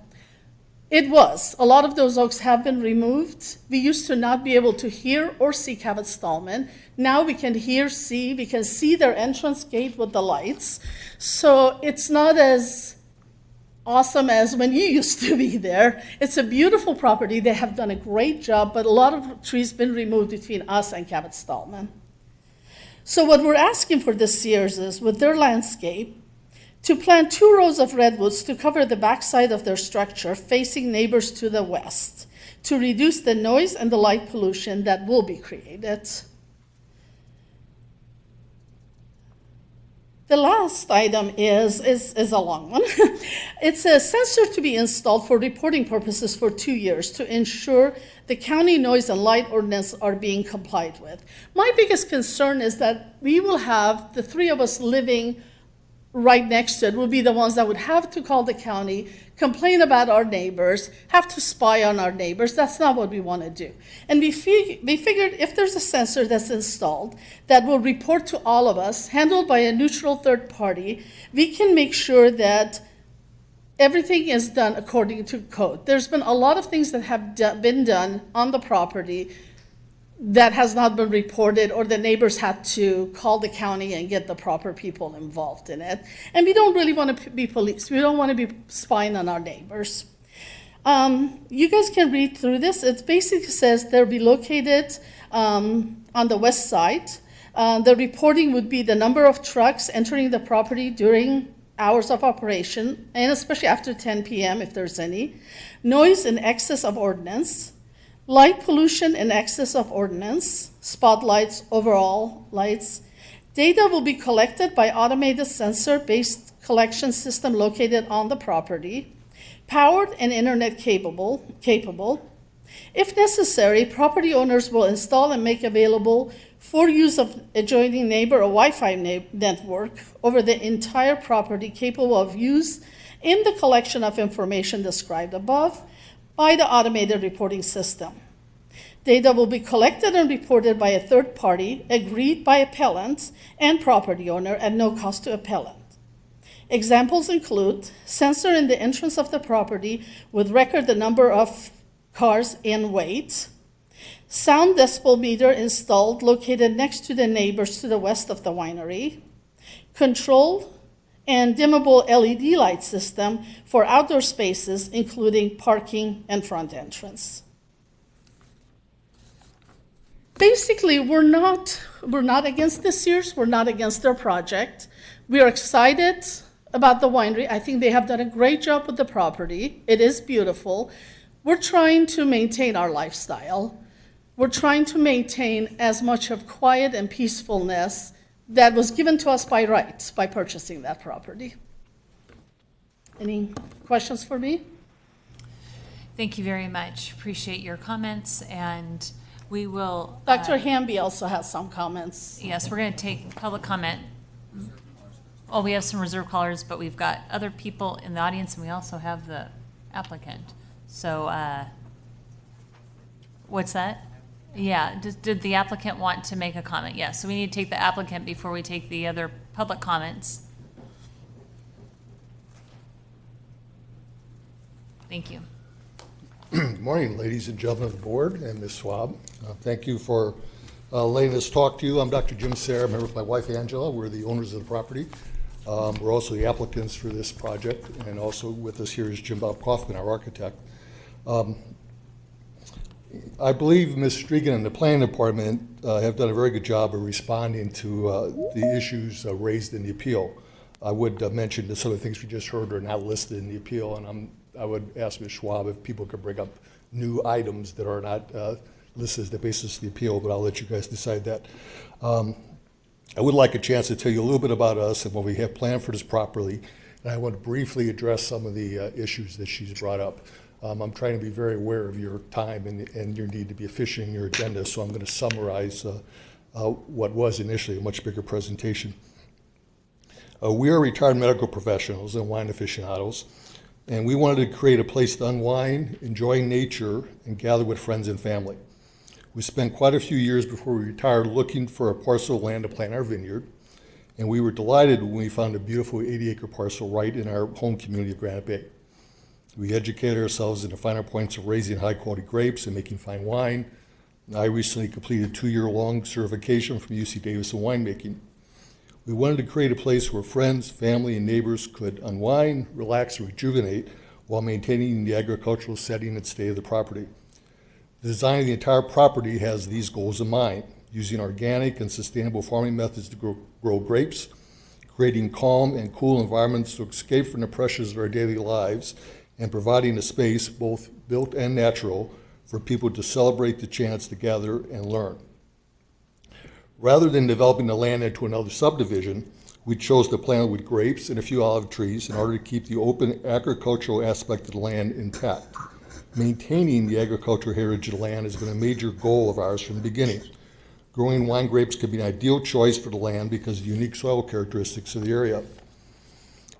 It was. A lot of those oaks have been removed. We used to not be able to hear or see Cabot-Stallman. Now we can hear, see, we can see their entrance gate with the lights. So it's not as awesome as when you used to be there. It's a beautiful property. They have done a great job, but a lot of trees have been removed between us and Cabot-Stallman. So what we're asking for the Sears is, with their landscape, to plant 2 rows of redwoods to cover the backside of their structure facing neighbors to the west to reduce the noise and the light pollution that will be created. The last item is a long one. It's a sensor to be installed for reporting purposes for 2 years to ensure the county noise and light ordinance are being complied with. My biggest concern is that we will have the 3 of us living right next to it will be the ones that would have to call the county, complain about our neighbors, have to spy on our neighbors. That's not what we want to do. And we figured if there's a sensor that's installed that will report to all of us, handled by a neutral third party, we can make sure that everything is done according to code. There's been a lot of things that have been done on the property that has not been reported, or the neighbors had to call the county and get the proper people involved in it. And we don't really want to be police. We don't want to be spying on our neighbors. You guys can read through this. It basically says they'll be located on the west side. The reporting would be the number of trucks entering the property during hours of operation, and especially after 10 p.m. if there's any, noise in excess of ordinance, light pollution in excess of ordinance, spotlights, overall lights. Data will be collected by automated sensor-based collection system located on the property, powered and internet capable. If necessary, property owners will install and make available for use of adjoining neighbor a Wi-Fi network over the entire property capable of use in the collection of information described above by the automated reporting system. Data will be collected and reported by a third party, agreed by appellant and property owner at no cost to appellant. Examples include sensor in the entrance of the property with record the number of cars and weight, sound decibel meter installed located next to the neighbors to the west of the winery, controlled and dimmable LED light system for outdoor spaces, including parking and front entrance. Basically, we're not against the Sears, we're not against their project. We are excited about the winery. I think they have done a great job with the property. It is beautiful. We're trying to maintain our lifestyle. We're trying to maintain as much of quiet and peacefulness that was given to us by rights by purchasing that property. Any questions for me? Thank you very much. Appreciate your comments, and we will. Dr. Hamby also has some comments. Yes, we're going to take public comment. Oh, we have some reserve callers, but we've got other people in the audience, and we also have the applicant. So, what's that? Yeah, did the applicant want to make a comment? Yes, so we need to take the applicant before we take the other public comments. Thank you. Good morning, ladies and gentlemen of the board and Ms. Schwab. Thank you for letting us talk to you. I'm Dr. Jim Sayre. I'm here with my wife, Angela. We're the owners of the property. We're also the applicants for this project, and also with us here is Jim Bob Kaufman, our architect. I believe Ms. Strigan and the planning department have done a very good job of responding to the issues raised in the appeal. I would mention that some of the things we just heard are not listed in the appeal, and I would ask Ms. Schwab if people could bring up new items that are not listed as the basis of the appeal, but I'll let you guys decide that. I would like a chance to tell you a little bit about us and what we have planned for this property, and I want to briefly address some of the issues that she's brought up. I'm trying to be very aware of your time and your need to be efficient in your agenda, so I'm going to summarize what was initially a much bigger presentation. We are retired medical professionals and wine aficionados, and we wanted to create a place to unwind, enjoy nature, and gather with friends and family. We spent quite a few years before we retired looking for a parcel of land to plant our vineyard, and we were delighted when we found a beautiful 80-acre parcel right in our home community of Granite Bay. We educated ourselves in the finer points of raising high-quality grapes and making fine wine. I recently completed a 2-year-long certification from UC Davis in winemaking. We wanted to create a place where friends, family, and neighbors could unwind, relax, and rejuvenate while maintaining the agricultural setting and state of the property. The design of the entire property has these goals in mind: using organic and sustainable farming methods to grow grapes, creating calm and cool environments to escape from the pressures of our daily lives, and providing a space, both built and natural, for people to celebrate the chance to gather and learn. Rather than developing the land into another subdivision, we chose to plant it with grapes and a few olive trees in order to keep the open agricultural aspect of the land intact. Maintaining the agricultural heritage of the land has been a major goal of ours from the beginning. Growing wine grapes could be an ideal choice for the land because of the unique soil characteristics of the area.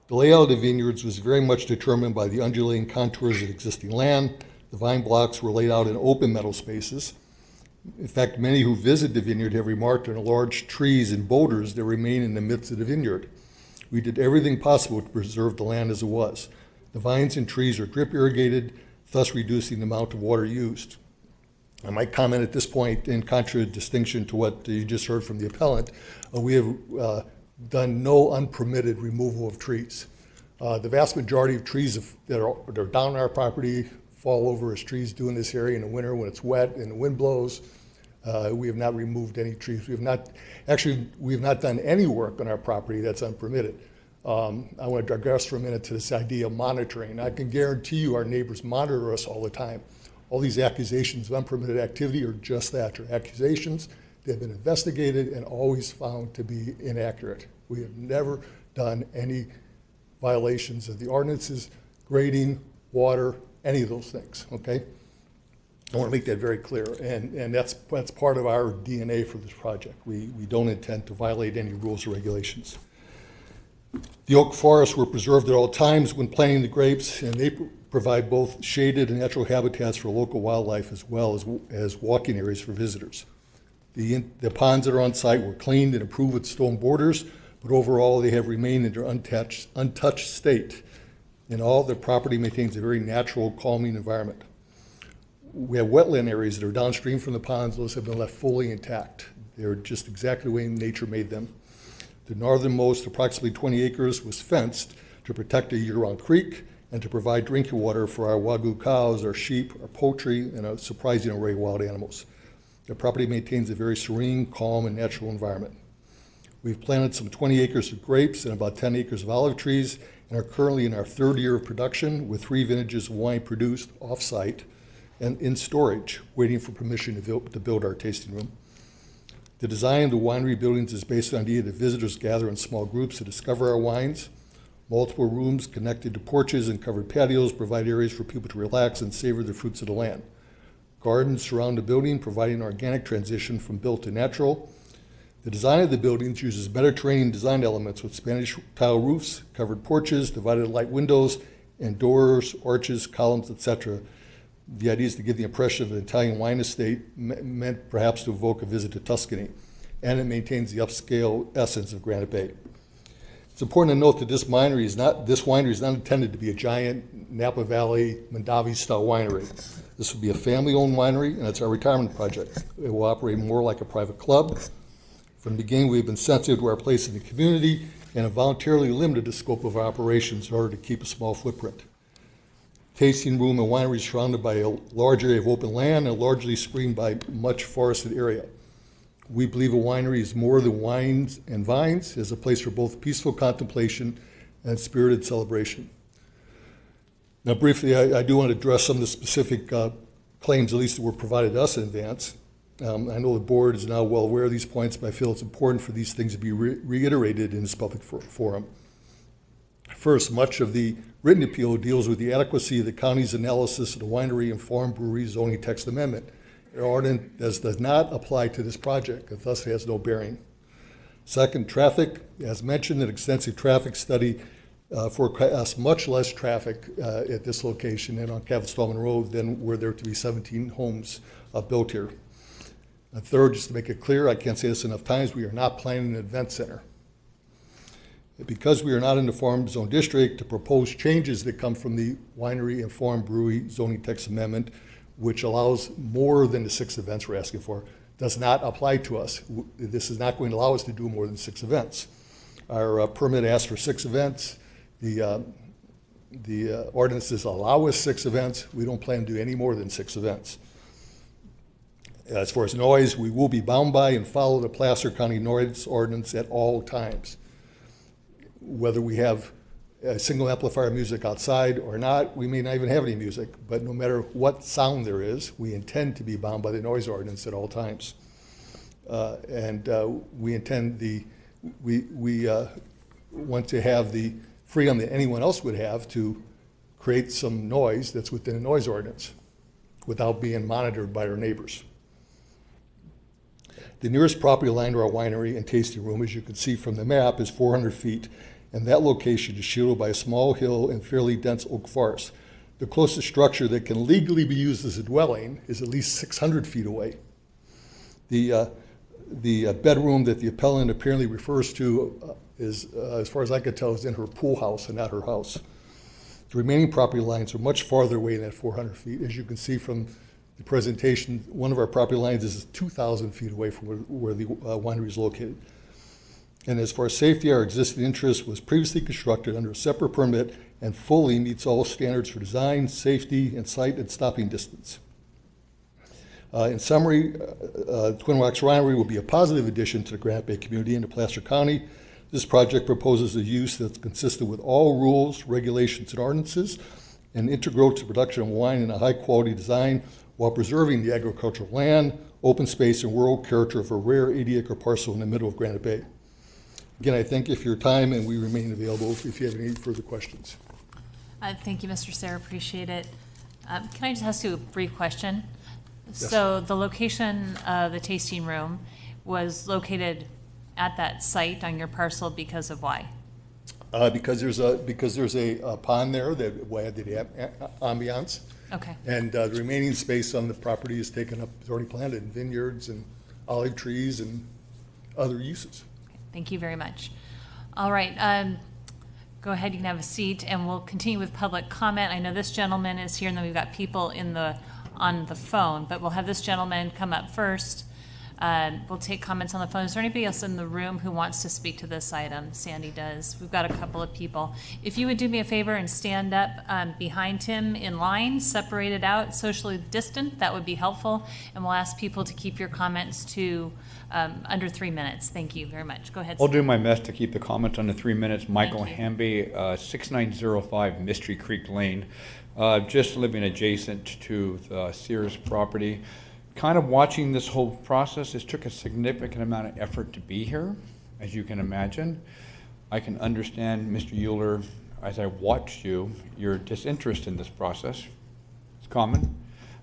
The layout of the vineyards was very much determined by the undulating contours of existing land. The vine blocks were laid out in open meadow spaces. In fact, many who visit the vineyard have remarked on the large trees and boulders that remain in the midst of the vineyard. We did everything possible to preserve the land as it was. The vines and trees are drip irrigated, thus reducing the amount of water used. I might comment at this point, in contradistinction to what you just heard from the appellant, we have done no unpermitted removal of trees. The vast majority of trees that are down on our property fall over as trees do in this area in the winter when it's wet and the wind blows. We have not removed any trees. We have not done any work on our property that's unpermitted. I want to digress for a minute to this idea of monitoring. I can guarantee you our neighbors monitor us all the time. All these accusations of unpermitted activity are just that, they're accusations. They've been investigated and always found to be inaccurate. We have never done any violations of the ordinances, grading, water, any of those things, okay? I want to make that very clear, and that's part of our DNA for this project. We don't intend to violate any rules or regulations. The oak forests were preserved at all times when planting the grapes, and they provide both shaded and natural habitats for local wildlife as well as walking areas for visitors. The ponds that are on site were cleaned and improved with stone borders, but overall they have remained in their untouched state. And all the property maintains a very natural, calming environment. We have wetland areas that are downstream from the ponds. Those have been left fully intact. They're just exactly the way nature made them. The northernmost, approximately 20 acres, was fenced to protect a year-round creek and to provide drinking water for our Wagyu cows, our sheep, our poultry, and a surprising array of wild animals. The property maintains a very serene, calm, and natural environment. We've planted some 20 acres of grapes and about 10 acres of olive trees and are currently in our third year of production with 3 vintages of wine produced off-site and in storage, waiting for permission to build our tasting room. The design of the winery buildings is based on the idea that visitors gather in small groups to discover our wines. Multiple rooms connected to porches and covered patios provide areas for people to relax and savor the fruits of the land. Gardens surround the building, providing an organic transition from built to natural. The design of the buildings uses Mediterranean design elements with Spanish tile roofs, covered porches, divided light windows, and doors, arches, columns, etc. The idea is to give the impression of an Italian wine estate, meant perhaps to evoke a visit to Tuscany, and it maintains the upscale essence of Granite Bay. It's important to note that this winery is not intended to be a giant Napa Valley, Mondavi-style winery. This will be a family-owned winery, and it's our retirement project. It will operate more like a private club. From the beginning, we've been sensitive to our place in the community and have voluntarily limited the scope of our operations in order to keep a small footprint. Tasting room and winery is surrounded by a large area of open land and largely screened by much forested area. We believe a winery is more than wines and vines, as a place for both peaceful contemplation and spirited celebration. Now, briefly, I do want to address some of the specific claims, at least that were provided to us in advance. I know the board is now well aware of these points, but I feel it's important for these things to be reiterated in this public forum. First, much of the written appeal deals with the adequacy of the county's analysis of the winery and farm brewery zoning text amendment. The ordinance does not apply to this project, and thus it has no bearing. Second, traffic. As mentioned, an extensive traffic study forecasts much less traffic at this location and on Cabot-Stallman Road than were there to be 17 homes built here. And third, just to make it clear, I can't say this enough times, we are not planning an event center. Because we are not in the farm zone district, the proposed changes that come from the winery and farm brewery zoning text amendment, which allows more than the 6 events we're asking for, does not apply to us. This is not going to allow us to do more than 6 events. Our permit asks for 6 events. The ordinances allow us 6 events. We don't plan to do any more than 6 events. As far as noise, we will be bound by and follow the Placer County noise ordinance at all times. Whether we have a single amplifier music outside or not, we may not even have any music, but no matter what sound there is, we intend to be bound by the noise ordinance at all times. We intend we want to have the freedom that anyone else would have to create some noise that's within a noise ordinance without being monitored by our neighbors. The nearest property line to our winery and tasting room, as you can see from the map, is 400 feet, and that location is shielded by a small hill and fairly dense oak forest. The closest structure that can legally be used as a dwelling is at least 600 feet away. The bedroom that the appellant apparently refers to is, as far as I could tell, is in her pool house and not her house. The remaining property lines are much farther away than that 400 feet. As you can see from the presentation, one of our property lines is 2,000 feet away from where the winery is located. And as far as safety, our existing interest was previously constructed under a separate permit and fully meets all standards for design, safety, and sight and stopping distance. In summary, Twin Rocks Winery will be a positive addition to the Granite Bay community and to Placer County. This project proposes a use that's consistent with all rules, regulations, and ordinances, and integral to production of wine in a high-quality design while preserving the agricultural land, open space, and rural character of a rare 80-acre parcel in the middle of Granite Bay. Again, I thank you for your time, and we remain available if you have any further questions. Thank you, Mr. Sayre, appreciate it. Can I just ask you a brief question? Yes. So the location of the tasting room was located at that site on your parcel because of why? Because there's a pond there that will add to the ambiance. Okay. And the remaining space on the property is taken up, is already planted in vineyards and olive trees and other uses. Thank you very much. All right, go ahead, you can have a seat, and we'll continue with public comment. I know this gentleman is here, and then we've got people on the phone, but we'll have this gentleman come up first. We'll take comments on the phone. Is there anybody else in the room who wants to speak to this item? Sandy does. We've got a couple of people. If you would do me a favor and stand up behind him in line, separated out, socially distant, that would be helpful. And we'll ask people to keep your comments to under 3 minutes. Thank you very much. Go ahead. I'll do my best to keep the comments under 3 minutes. Michael Hamby, 6905 Mystery Creek Lane, just living adjacent to the Sears property. Kind of watching this whole process, it took a significant amount of effort to be here, as you can imagine. I can understand, Mr. Euler, as I watched you, your disinterest in this process. It's common.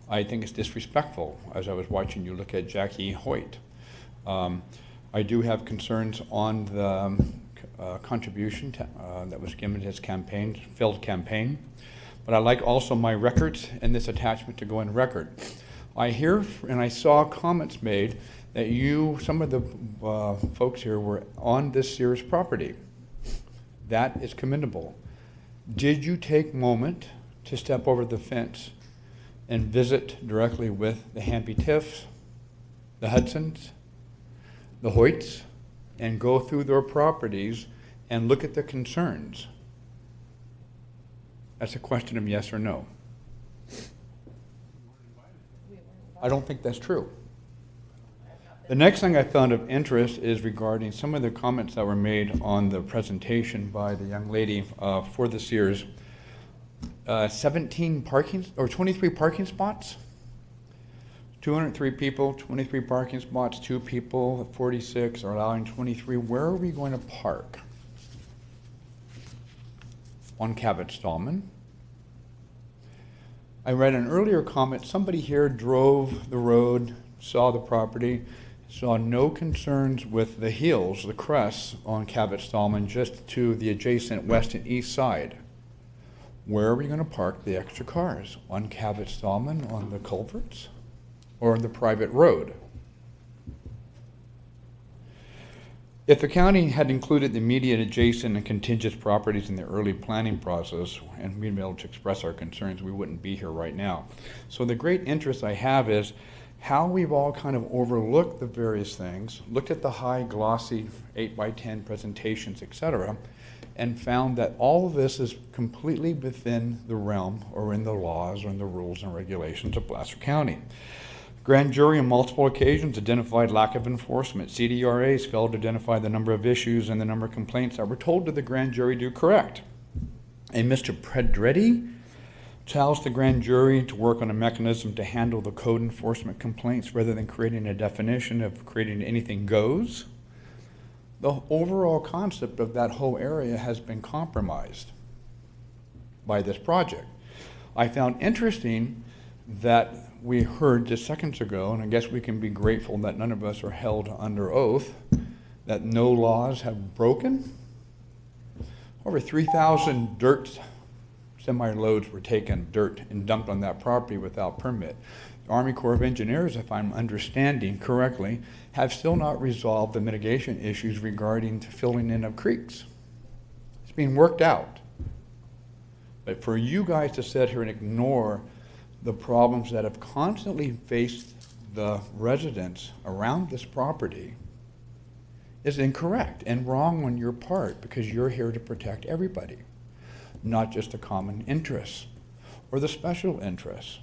I think it's disrespectful, as I was watching you look at Jackie Hoyt. I do have concerns on the contribution that was given to his campaign, failed campaign. But I like also my records and this attachment to go in record. I hear and I saw comments made that some of the folks here were on this Sears property. That is commendable. Did you take a moment to step over the fence and visit directly with the Hamby Tiffs, the Hudsons, the Hoyts, and go through their properties and look at the concerns? That's a question of yes or no. I don't think that's true. The next thing I found of interest is regarding some of the comments that were made on the presentation by the young lady for the Sears. 23 parking spots? 203 people, 23 parking spots, 2 people, 46 are allowing 23. Where are we going to park? On Cabot Stallman. I read an earlier comment, somebody here drove the road, saw the property, saw no concerns with the hills, the crests on Cabot Stallman, just to the adjacent west and east side. Where are we going to park the extra cars? On Cabot Stallman, on the culverts, or on the private road? If the county had included the immediate adjacent and contiguous properties in the early planning process, and we'd be able to express our concerns, we wouldn't be here right now. So the great interest I have is how we've all kind of overlooked the various things, looked at the high glossy 8x10 presentations, etc., and found that all of this is completely within the realm or in the laws or in the rules and regulations of Placer County. Grand jury on multiple occasions identified lack of enforcement. CDRAs failed to identify the number of issues and the number of complaints that were told to the grand jury to correct. And Mr. Predretti tells the grand jury to work on a mechanism to handle the code enforcement complaints rather than creating a definition of creating anything goes. The overall concept of that whole area has been compromised by this project. I found interesting that we heard just seconds ago, and I guess we can be grateful that none of us are held under oath, that no laws have broken. Over 3,000 dirt semi-loads were taken, dirt, and dumped on that property without permit. The Army Corps of Engineers, if I'm understanding correctly, have still not resolved the mitigation issues regarding the filling in of creeks. It's being worked out. But for you guys to sit here and ignore the problems that have constantly faced the residents around this property is incorrect and wrong on your part, because you're here to protect everybody, not just the common interests or the special interests.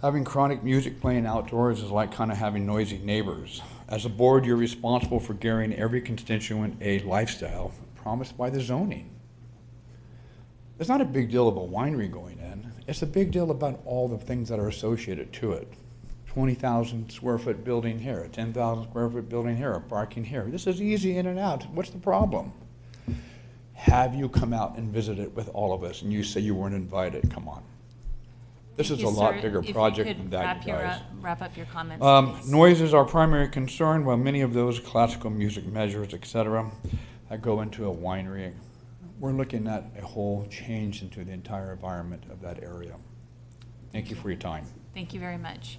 Having chronic music playing outdoors is like kind of having noisy neighbors. As a board, you're responsible for guaranteeing every constituent a lifestyle promised by the zoning. It's not a big deal of a winery going in. It's a big deal about all the things that are associated to it. 20,000 square foot building here, a 10,000 square foot building here, a parking here. This is easy in and out. What's the problem? Have you come out and visited with all of us and you say you weren't invited? Come on. This is a lot bigger project than that, you guys. Wrap up your comments, please. Noise is our primary concern, while many of those classical music measures, etc., that go into a winery. We're looking at a whole change into the entire environment of that area. Thank you for your time. Thank you very much.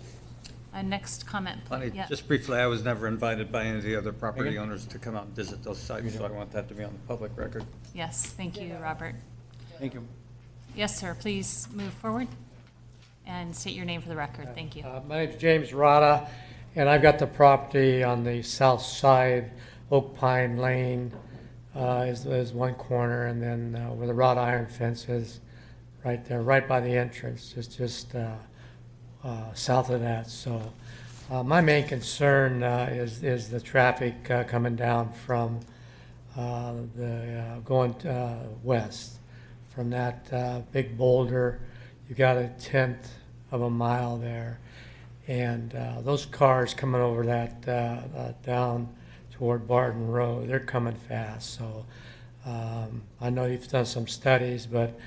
Next comment, please. Yeah. Just briefly, I was never invited by any of the other property owners to come out and visit those sites, so I want that to be on the public record. Yes, thank you, Robert. Thank you. Yes, sir, please move forward and state your name for the record. Thank you. My name's James Rada, and I've got the property on the south side. Oak Pine Lane is one corner, and then where the wrought iron fence is, right there, right by the entrance. It's just south of that. So my main concern is the traffic coming down from going west from that big boulder. You got 1/10 of a mile there, and those cars coming over that down toward Barton Road, they're coming fast. So I know you've done some studies, but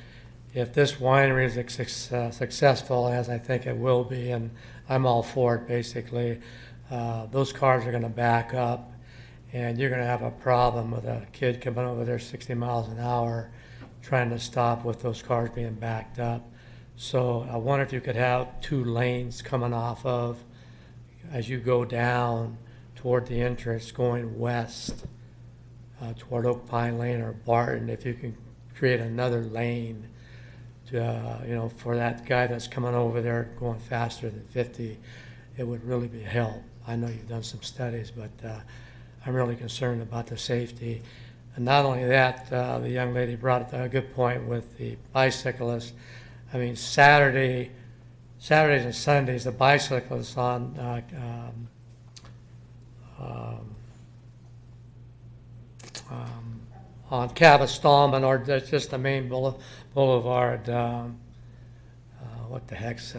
if this winery is successful, as I think it will be, and I'm all for it basically, those cars are going to back up, and you're going to have a problem with a kid coming over there 60 miles an hour trying to stop with those cars being backed up. So I wonder if you could have 2 lanes coming off of, as you go down toward the entrance going west toward Oak Pine Lane or Barton, if you can create another lane to, for that guy that's coming over there going faster than 50, it would really be a help. I know you've done some studies, but I'm really concerned about the safety. And not only that, the young lady brought a good point with the bicyclists. I mean, Saturdays and Sundays, the bicyclists on Cabot Stallman, or just the main boulevard. What the heck's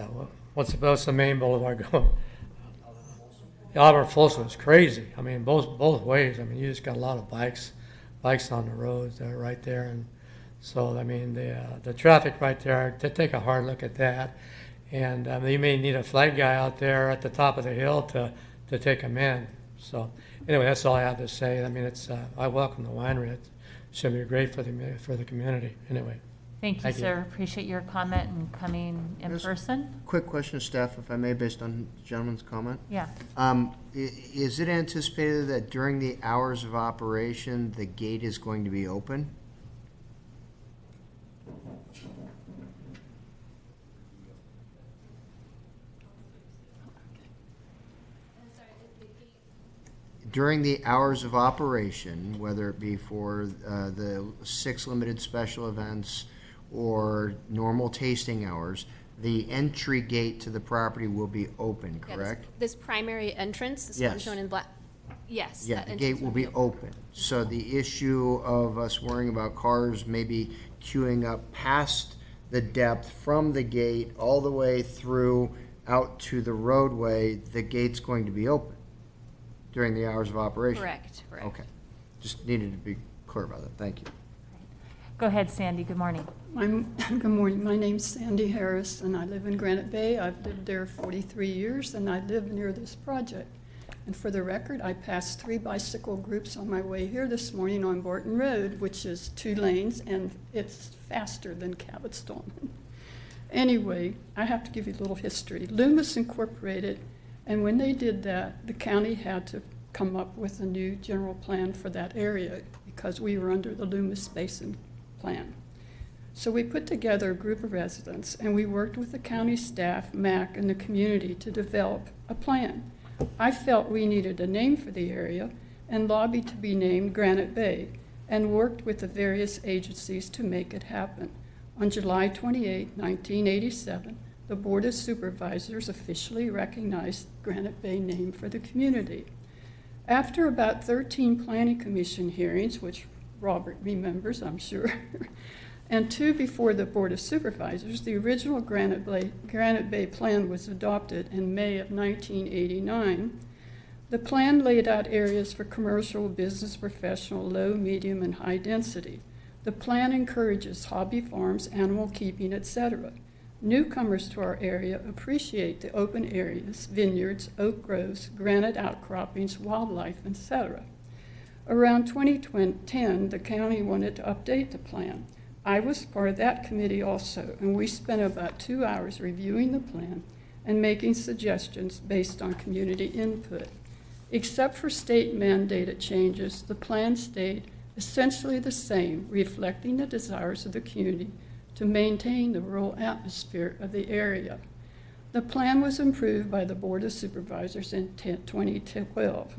what's the main boulevard going? Auburn Folsom is crazy. I mean, both ways. I mean, you just got a lot of bikes on the roads right there, and so I mean the traffic right there. To take a hard look at that, and you may need a flag guy out there at the top of the hill to take them in. So anyway, that's all I have to say. I mean, it's I welcome the winery. It should be great for the community. Anyway. Thank you, sir. Appreciate your comment and coming in person. Quick question to staff, if I may, based on the gentleman's comment. Yeah. Is it anticipated that during the hours of operation, the gate is going to be open? During the hours of operation, whether it be for the 6 limited special events or normal tasting hours, the entry gate to the property will be open, correct? Yeah, this primary entrance, this one shown in black. Yes. Yeah, the gate will be open. So the issue of us worrying about cars maybe queuing up past the depth from the gate all the way through out to the roadway, the gate's going to be open during the hours of operation? Correct. Okay. Just needed to be clear about that. Thank you. Go ahead, Sandy. Good morning. Good morning. My name's Sandy Harris, and I live in Granite Bay. I've lived there 43 years, and I live near this project. And for the record, I passed 3 bicycle groups on my way here this morning on Borton Road, which is 2 lanes, and it's faster than Cabot Stallman. Anyway, I have to give you a little history. Loomis Incorporated, and when they did that, the county had to come up with a new general plan for that area because we were under the Loomis Basin plan. So we put together a group of residents, and we worked with the county staff, MAC, and the community to develop a plan. I felt we needed a name for the area and lobbied to be named Granite Bay, and worked with the various agencies to make it happen. On July 28, 1987, the Board of Supervisors officially recognized Granite Bay name for the community. After about 13 Planning Commission hearings, which Robert remembers, I'm sure, and 2 before the Board of Supervisors, the original Granite Bay plan was adopted in May of 1989. The plan laid out areas for commercial, business, professional, low, medium, and high density. The plan encourages hobby farms, animal keeping, etc. Newcomers to our area appreciate the open areas, vineyards, oak groves, granite outcroppings, wildlife, etc. Around 2010, the county wanted to update the plan. I was part of that committee also, and we spent about 2 hours reviewing the plan and making suggestions based on community input. Except for state mandated changes, the plan stayed essentially the same, reflecting the desires of the community to maintain the rural atmosphere of the area. The plan was approved by the Board of Supervisors in 2012.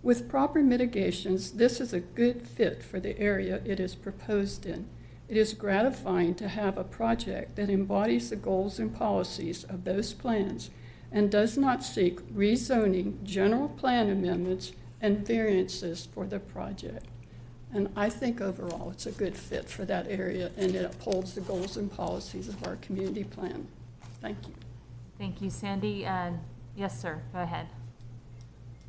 With proper mitigations, this is a good fit for the area it is proposed in. It is gratifying to have a project that embodies the goals and policies of those plans and does not seek rezoning, general plan amendments, and variances for the project. And I think overall it's a good fit for that area, and it upholds the goals and policies of our community plan. Thank you. Thank you, Sandy. Yes, sir, go ahead.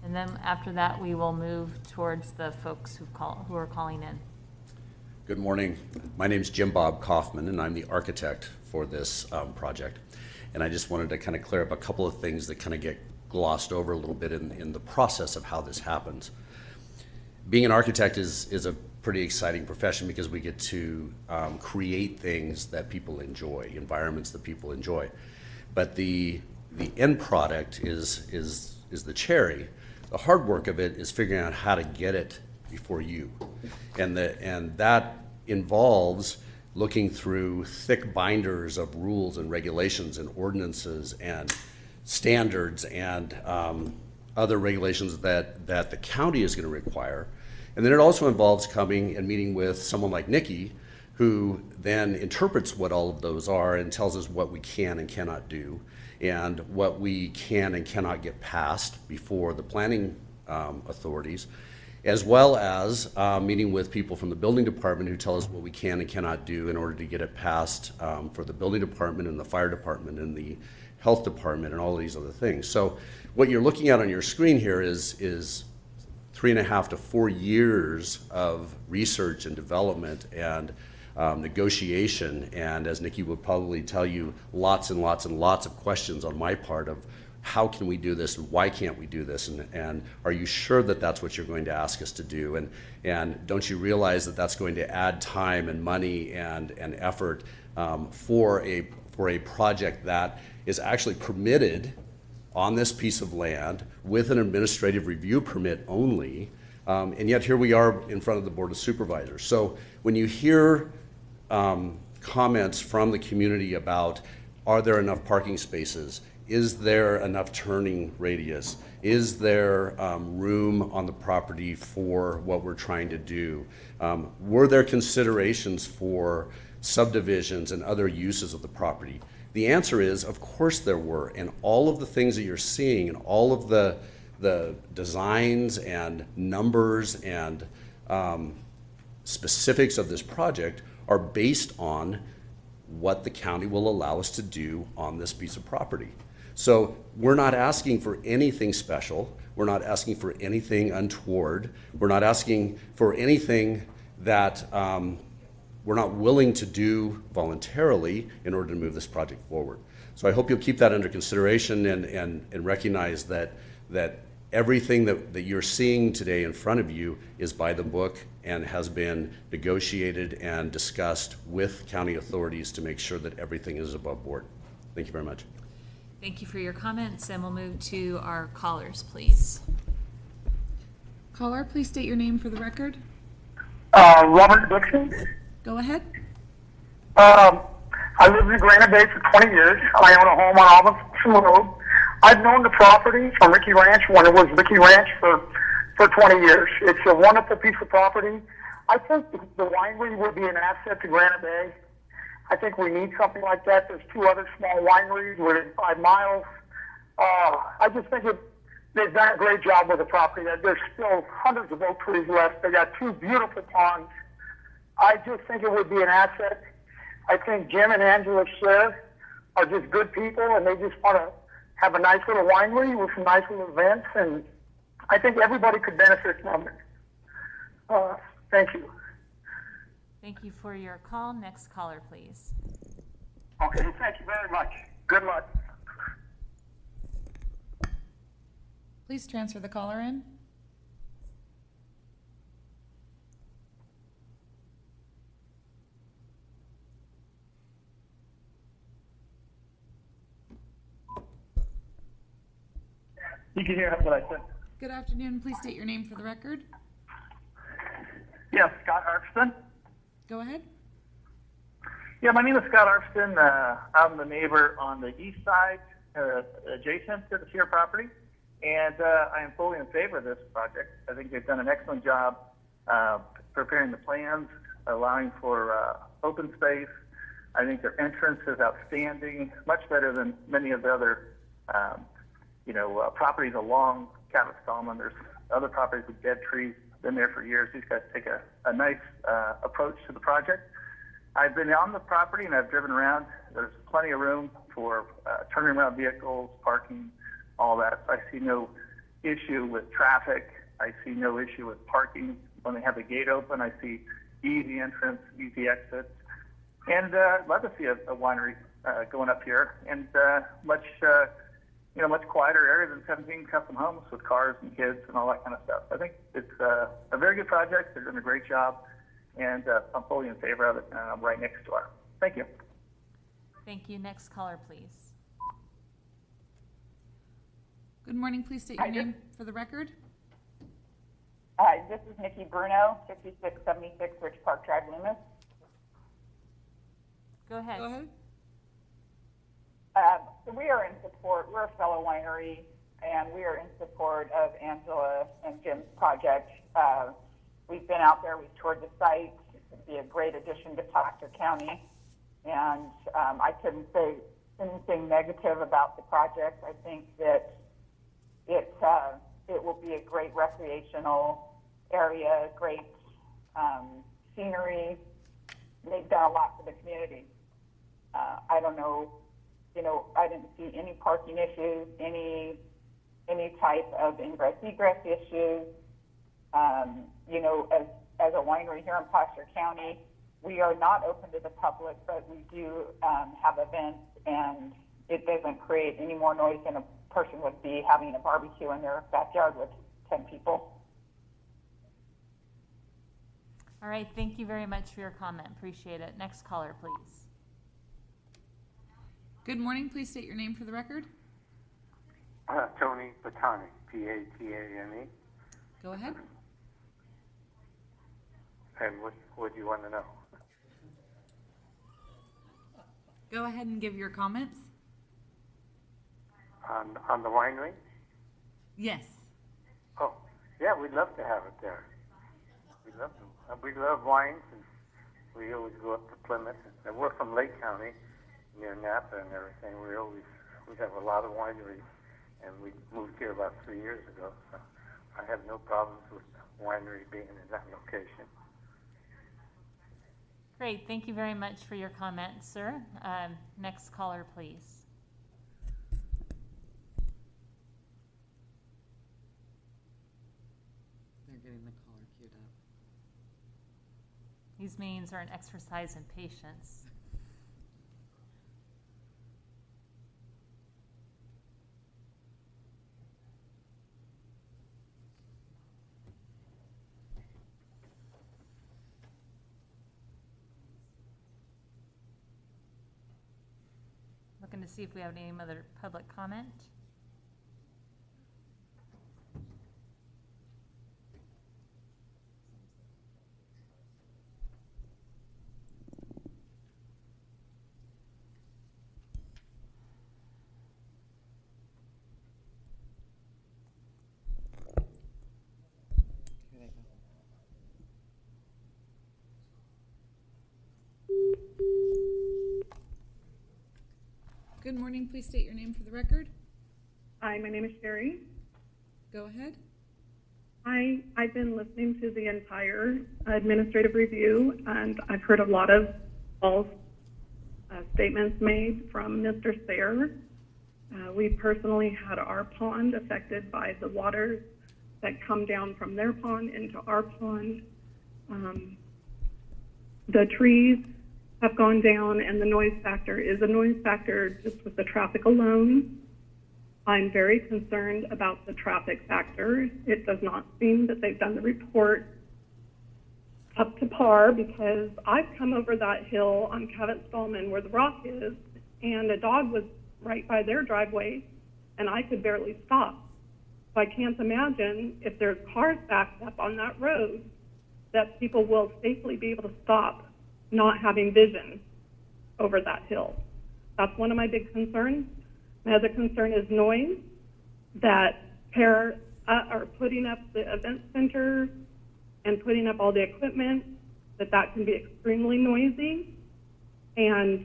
And then after that, we will move towards the folks who are calling in. Good morning. My name's Jim Bob Kaufman, and I'm the architect for this project. And I just wanted to kind of clear up a couple of things that kind of get glossed over a little bit in the process of how this happens. Being an architect is a pretty exciting profession because we get to create things that people enjoy, environments that people enjoy. But the end product is the cherry. The hard work of it is figuring out how to get it before you. And that involves looking through thick binders of rules and regulations and ordinances and standards and other regulations that the county is going to require. And then it also involves coming and meeting with someone like Nikki, who then interprets what all of those are and tells us what we can and cannot do and what we can and cannot get passed before the planning authorities, as well as meeting with people from the building department who tell us what we can and cannot do in order to get it passed for the building department and the fire department and the health department and all of these other things. So what you're looking at on your screen here is 3.5 to 4 years of research and development and negotiation, and as Nikki would probably tell you, lots and lots and lots of questions on my part of how can we do this and why can't we do this, and are you sure that that's what you're going to ask us to do, and don't you realize that that's going to add time and money and effort for a project that is actually permitted on this piece of land with an administrative review permit only, and yet here we are in front of the Board of Supervisors. So when you hear comments from the community about are there enough parking spaces, is there enough turning radius, is there room on the property for what we're trying to do, were there considerations for subdivisions and other uses of the property? The answer is, of course there were, and all of the things that you're seeing and all of the designs and numbers and specifics of this project are based on what the county will allow us to do on this piece of property. So we're not asking for anything special. We're not asking for anything untoward. We're not asking for anything that we're not willing to do voluntarily in order to move this project forward. So I hope you'll keep that under consideration and recognize that everything that you're seeing today in front of you is by the book and has been negotiated and discussed with county authorities to make sure that everything is above board. Thank you very much. Thank you for your comments, and we'll move to our callers, please. Caller, please state your name for the record. Robert Dixon. Go ahead. I lived in Granite Bay for 20 years. I own a home on Auburn Folsom Road. I've known the property from Ricky Ranch when it was Ricky Ranch for 20 years. It's a wonderful piece of property. I think the winery would be an asset to Granite Bay. I think we need something like that. There's 2 other small wineries within 5 miles. I just think they've done a great job with the property. There's still hundreds of oak trees left. They got 2 beautiful ponds. I just think it would be an asset. I think Jim and Angela Scher are just good people, and they just want to have a nice little winery with some nice little events, and I think everybody could benefit from it. Thank you. Thank you for your call. Next caller, please. Okay, thank you very much. Good luck. Please transfer the caller in. You can hear what I said. Good afternoon. Please state your name for the record. Yes, Scott Arpston. Go ahead. Yeah, my name is Scott Arpston. I'm the neighbor on the east side, adjacent to the Shear property, and I am fully in favor of this project. I think they've done an excellent job preparing the plans, allowing for open space. I think their entrance is outstanding, much better than many of the other, properties along Cabot Stallman. There's other properties with dead trees, been there for years. These guys take a nice approach to the project. I've been on the property and I've driven around. There's plenty of room for turning around vehicles, parking, all that. I see no issue with traffic. I see no issue with parking. When they have the gate open, I see easy entrance, easy exits. And I'd love to see a winery going up here, and much quieter area than 17 custom homes with cars and kids and all that kind of stuff. I think it's a very good project. They're doing a great job, and I'm fully in favor of it, and I'm right next door. Thank you. Thank you. Next caller, please. Good morning. Please state your name for the record. Hi, this is Nikki Bruno, 5676 Rich Park Drive, Loomis. Go ahead. So we are in support, we're a fellow winery, and we are in support of Angela and Jim's project. We've been out there, we've toured the site. It'd be a great addition to Placer County. And I couldn't say anything negative about the project. I think that it will be a great recreational area, great scenery. They've done a lot for the community. I don't know, I didn't see any parking issues, any type of ingress egress issues. As a winery here in Placer County, we are not open to the public, but we do have events, and it doesn't create any more noise than a person would be having a barbecue in their backyard with 10 people. All right. Thank you very much for your comment. Appreciate it. Next caller, please. Good morning. Please state your name for the record. Tony Patani, P-A-T-A-N-E. Go ahead. And what do you want to know? Go ahead and give your comments. On the winery? Yes. Oh, yeah, we'd love to have it there. We love wines, and we always go up to Plymouth. And we're from Lake County, near Napa and everything. We have a lot of wineries, and we moved here about 3 years ago. So I have no problems with the winery being in that location. Great. Thank you very much for your comment, sir. Next caller, please. They're getting the caller queued up. These meetings are an exercise in patience. Looking to see if we have any other public comment. Good morning. Please state your name for the record. Hi, my name is Sherry. Go ahead. I've been listening to the entire administrative review, and I've heard a lot of false statements made from Mr. Sayre. We personally had our pond affected by the waters that come down from their pond into our pond. The trees have gone down, and the noise factor is a noise factor just with the traffic alone. I'm very concerned about the traffic factor. It does not seem that they've done the report up to par, because I've come over that hill on Cavett-Stallman where the rock is, and a dog was right by their driveway, and I could barely stop. So I can't imagine if there's cars backed up on that road that people will safely be able to stop not having vision over that hill. That's one of my big concerns. My other concern is noise, that pair are putting up the event center and putting up all the equipment, that can be extremely noisy. And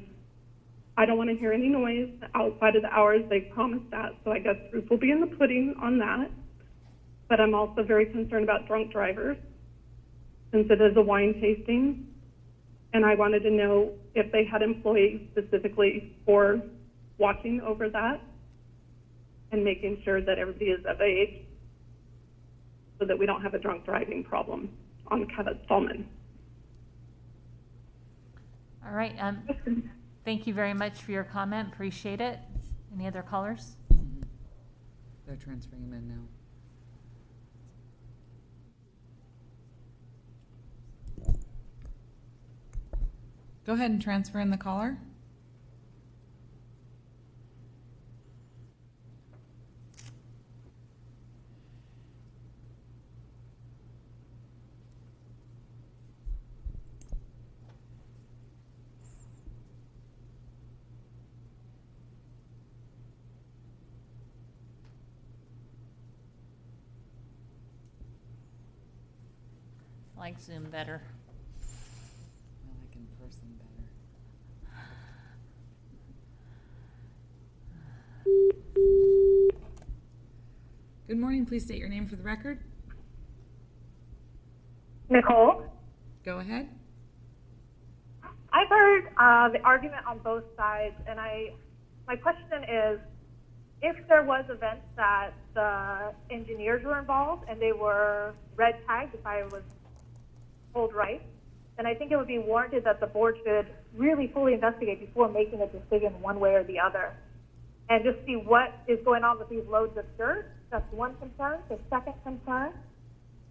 I don't want to hear any noise outside of the hours. They promised that, so I guess proof will be in the pudding on that. But I'm also very concerned about drunk drivers, since it is a wine tasting. And I wanted to know if they had employees specifically for watching over that and making sure that everybody is of age, so that we don't have a drunk driving problem on Cavett-Stallman. All right. Thank you very much for your comment. Appreciate it. Any other callers? They're transferring them in now. Go ahead and transfer in the caller. I like Zoom better. I like in person better. Good morning. Please state your name for the record. Nicole? Go ahead. I've heard the argument on both sides, and my question is, if there was events that the engineers were involved and they were red tagged, if I was told right, then I think it would be warranted that the board should really fully investigate before making a decision one way or the other, and just see what is going on with these loads of dirt. That's one concern. The second concern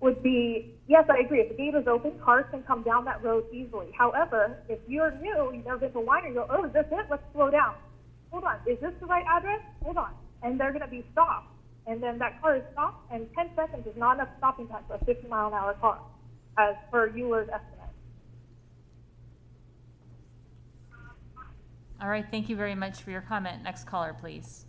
would be, yes, I agree, if the gate is open, cars can come down that road easily. However, if you're new, you've never been to a winery, you go, oh, is this it? Let's slow down. Hold on, is this the right address? Hold on. And they're going to be stopped. And then that car is stopped, and 10 seconds is not enough stopping time for a 50-mile-an-hour car, as per Euler's estimate. All right. Thank you very much for your comment. Next caller, please.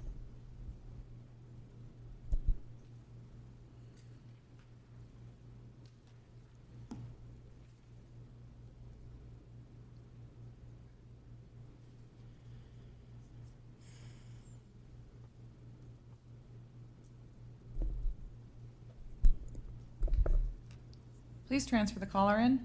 Please transfer the caller in.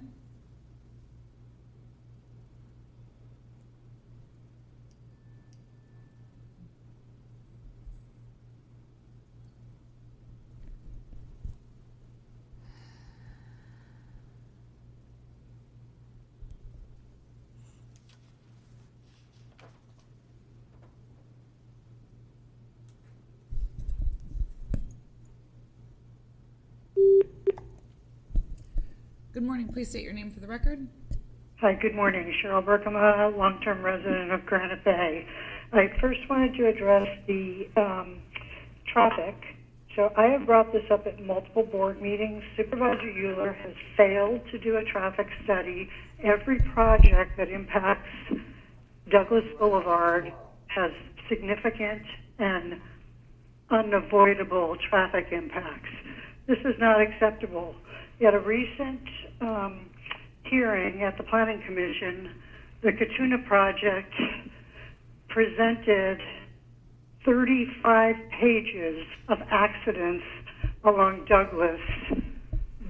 Good morning. Please state your name for the record. Hi, good morning. Cheryl Burke. I'm a long-term resident of Granite Bay. I first wanted to address the traffic. So I have brought this up at multiple board meetings. Supervisor Euler has failed to do a traffic study. Every project that impacts Douglas Boulevard has significant and unavoidable traffic impacts. This is not acceptable. At a recent hearing at the Planning Commission, the Katuna project presented 35 pages of accidents along Douglas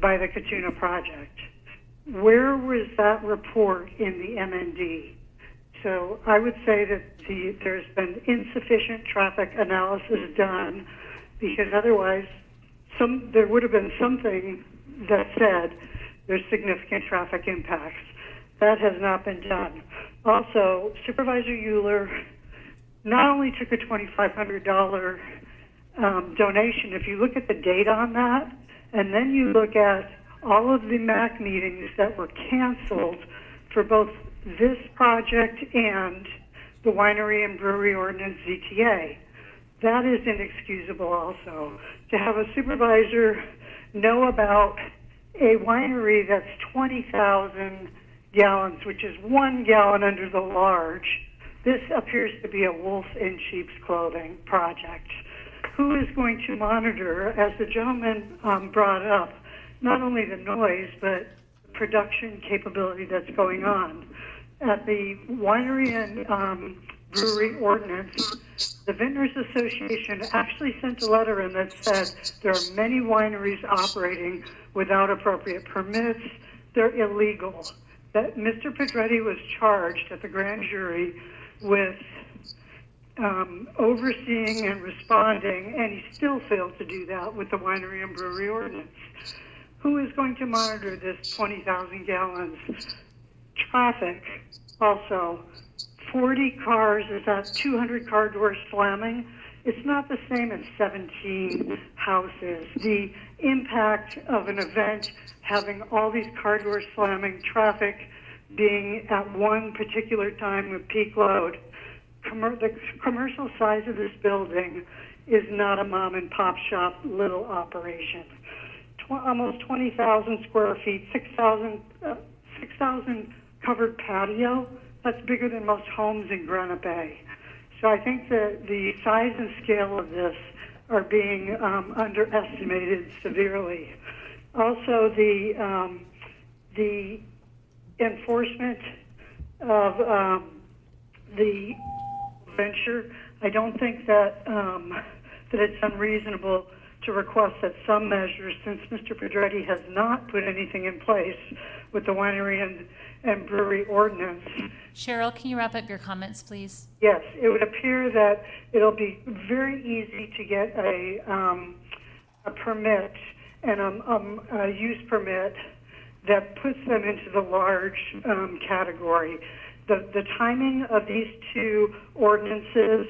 by the Katuna project. Where was that report in the MND? So I would say that there's been insufficient traffic analysis done, because otherwise there would have been something that said there's significant traffic impacts. That has not been done. Also, Supervisor Euler not only took a $2,500 donation, if you look at the data on that, and then you look at all of the MAC meetings that were canceled for both this project and the Winery and Brewery Ordinance ZTA, that is inexcusable also. To have a supervisor know about a winery that's 20,000 gallons, which is 1 gallon under the large, this appears to be a wolf in sheep's clothing project. Who is going to monitor, as the gentleman brought up, not only the noise, but the production capability that's going on? At the Winery and Brewery Ordinance, the Vintners Association actually sent a letter in that said there are many wineries operating without appropriate permits. They're illegal. That Mr. Pedretti was charged at the grand jury with overseeing and responding, and he still failed to do that with the Winery and Brewery Ordinance. Who is going to monitor this 20,000 gallons? Traffic, also, 40 cars, is that 200 car doors slamming? It's not the same as 17 houses. The impact of an event having all these car doors slamming, traffic being at one particular time with peak load. The commercial size of this building is not a mom and pop shop little operation. Almost 20,000 square feet, 6,000 covered patio. That's bigger than most homes in Granite Bay. So I think that the size and scale of this are being underestimated severely. Also, the enforcement of the venture, I don't think that that it's unreasonable to request that some measures, since Mr. Pedretti has not put anything in place with the Winery and Brewery Ordinance. Cheryl, can you wrap up your comments, please? Yes, it would appear that it'll be very easy to get a permit and a use permit that puts them into the large category. The timing of these two ordinances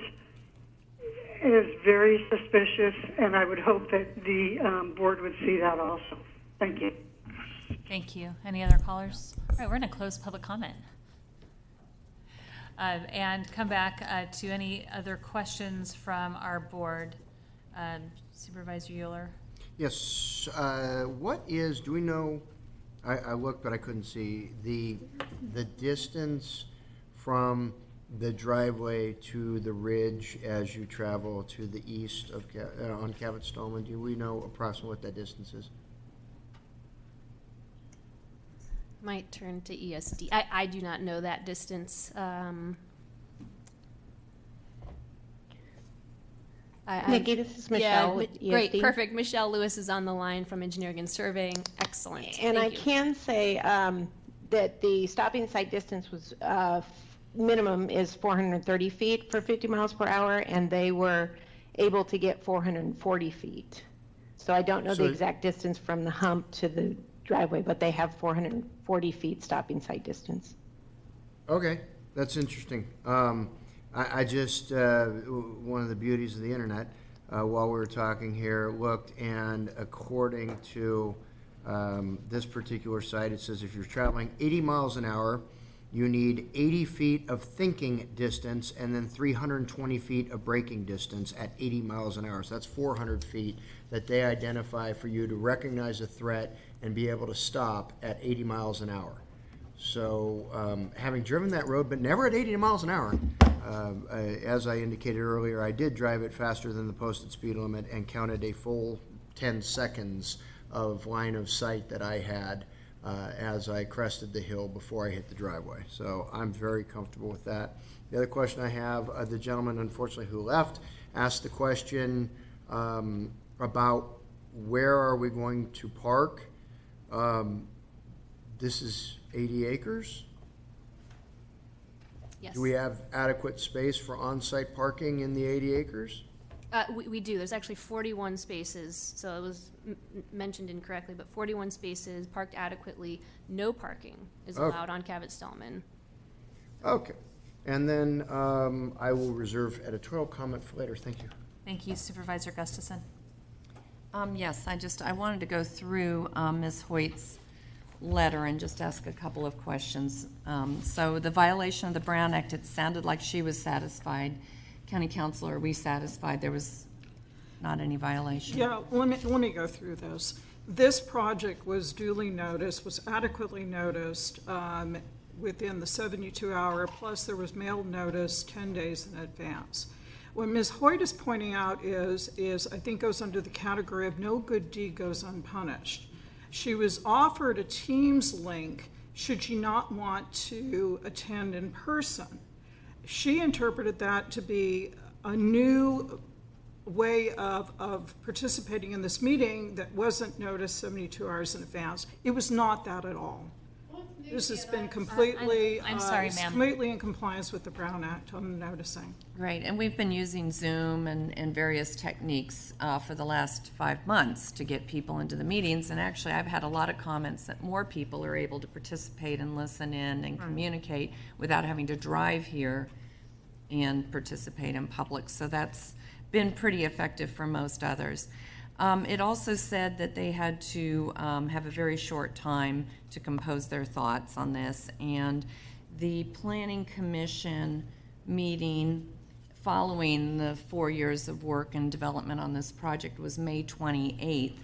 is very suspicious, and I would hope that the board would see that also. Thank you. Thank you. Any other callers? All right, we're going to close public comment. And come back to any other questions from our board. Supervisor Euler. Yes. What is, do we know, I looked but I couldn't see, the distance from the driveway to the ridge as you travel to the east of on Cabot-Stallman? Do we know approximately what that distance is? Might turn to ESD. I do not know that distance. Nikki, this is Michelle with ESD. Great, perfect. Michelle Lewis is on the line from Engineering and Surveying. Excellent. And I can say that the stopping sight distance was minimum is 430 feet for 50 miles per hour, and they were able to get 440 feet. So I don't know the exact distance from the hump to the driveway, but they have 440 feet stopping sight distance. Okay, that's interesting. I just, one of the beauties of the internet, while we were talking here, looked, and according to this particular site, it says if you're traveling 80 miles an hour, you need 80 feet of thinking distance and then 320 feet of braking distance at 80 miles an hour. So that's 400 feet that they identify for you to recognize a threat and be able to stop at 80 miles an hour. So having driven that road, but never at 80 miles an hour, as I indicated earlier, I did drive it faster than the posted speed limit and counted a full 10 seconds of line of sight that I had as I crested the hill before I hit the driveway. So I'm very comfortable with that. The other question I have, the gentleman unfortunately who left asked the question about where are we going to park. This is 80 acres. Yes. Do we have adequate space for on-site parking in the 80 acres? We do. There's actually 41 spaces, so it was mentioned incorrectly, but 41 spaces parked adequately. No parking is allowed on Cavett-Stallman. Okay. And then I will reserve editorial comment for later. Thank you. Thank you, Supervisor Gustafson. Yes, I wanted to go through Ms. Hoyt's letter and just ask a couple of questions. So the violation of the Brown Act, it sounded like she was satisfied. County Council, are we satisfied there was not any violation? Yeah, let me go through this. This project was duly noticed, was adequately noticed within the 72-hour, plus there was mail notice 10 days in advance. What Ms. Hoyt is pointing out is I think goes under the category of no good deed goes unpunished. She was offered a Teams link should she not want to attend in person. She interpreted that to be a new way of participating in this meeting that wasn't noticed 72 hours in advance. It was not that at all. This has been completely, I'm sorry, ma'am. completely in compliance with the Brown Act on noticing. Great, and we've been using Zoom and various techniques for the last 5 months to get people into the meetings, and actually I've had a lot of comments that more people are able to participate and listen in and communicate without having to drive here and participate in public, so that's been pretty effective for most others. It also said that they had to have a very short time to compose their thoughts on this, and the Planning Commission meeting following the 4 years of work and development on this project was May 28th.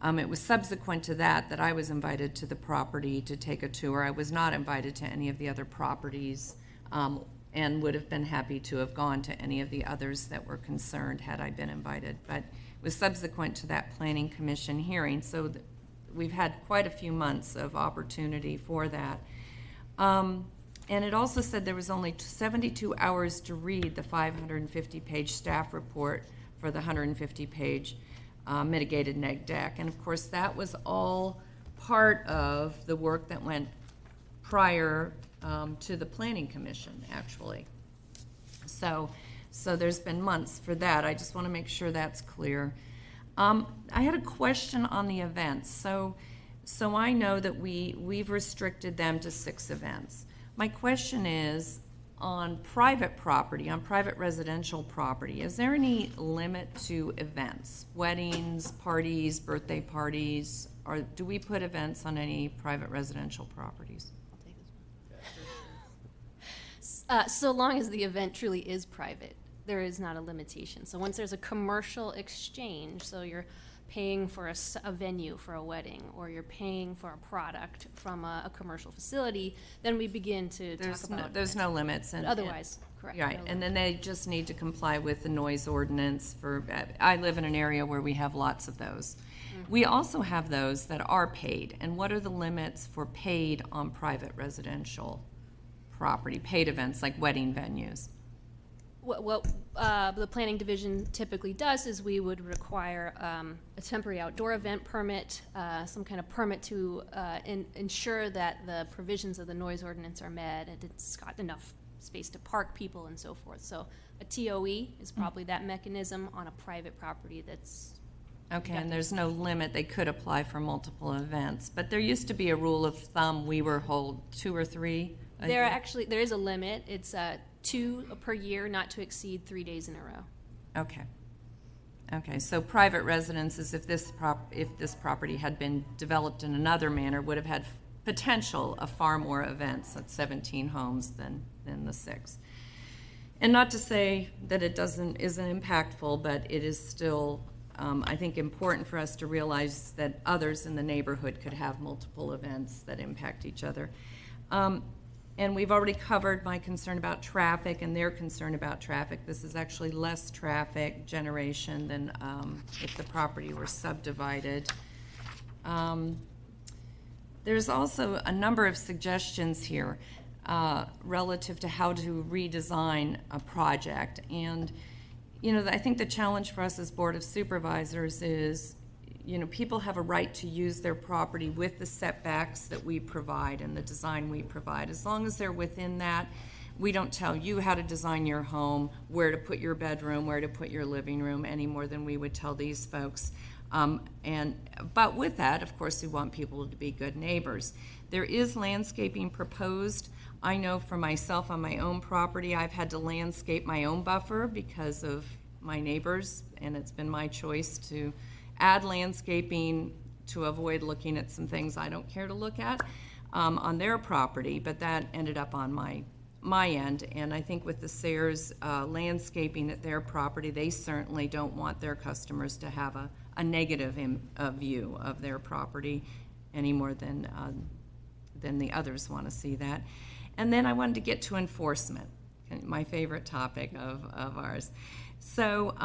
It was subsequent to that I was invited to the property to take a tour. I was not invited to any of the other properties and would have been happy to have gone to any of the others that were concerned had I been invited. But it was subsequent to that Planning Commission hearing, so we've had quite a few months of opportunity for that. And it also said there was only 72 hours to read the 550-page staff report for the 150-page mitigated neg deck. And of course, that was all part of the work that went prior to the Planning Commission, actually. So there's been months for that. I just want to make sure that's clear. I had a question on the events. So I know that we've restricted them to 6 events. My question is, on private property, on private residential property, is there any limit to events? Weddings, parties, birthday parties, or do we put events on any private residential properties? So long as the event truly is private, there is not a limitation. So once there's a commercial exchange, so you're paying for a venue for a wedding, or you're paying for a product from a commercial facility, then we begin to talk about there's no limits. And otherwise, correct. Right, no and limit. then they just need to comply with the noise ordinance for, I live in an area where we have lots of those. We also have those that are paid, and what are the limits for paid on private residential property, paid events like wedding venues? What the planning division typically does is we would require a temporary outdoor event permit, some kind of permit to ensure that the provisions of the noise ordinance are met and it's got enough space to park people and so forth. So a TOE is probably that mechanism on a private property that's... Okay, and there's no limit. They could apply for multiple events, but there used to be a rule of thumb. We were hold 2 or 3. There is a limit. It's 2 per year, not to exceed 3 days in a row. Okay, so private residences, if this property had been developed in another manner, would have had potential of far more events at 17 homes than the 6. And not to say that it isn't impactful, but it is still, I think, important for us to realize that others in the neighborhood could have multiple events that impact each other. And we've already covered my concern about traffic and their concern about traffic. This is actually less traffic generation than There's also a number of suggestions here relative to how to redesign a project. And, I think the challenge for us as Board of Supervisors is, people have a right to use their property with the setbacks that we provide and the design we provide. As long as they're within that, we don't tell you how to design your home, where to put your bedroom, where to put your living room, any more than we would tell these folks. But with that, of course, we want people to be good neighbors. There is landscaping proposed. I know for myself on my own property, I've had to landscape my own buffer because of my neighbors, and it's been my choice to add landscaping to avoid looking at some things I don't care to look at on their property, but that ended up on my end. And I think with the Sayers landscaping at their property, they certainly don't want their customers to have a negative view of their property any more than the others want to see that. And then I wanted to get to enforcement, my favorite topic of ours. So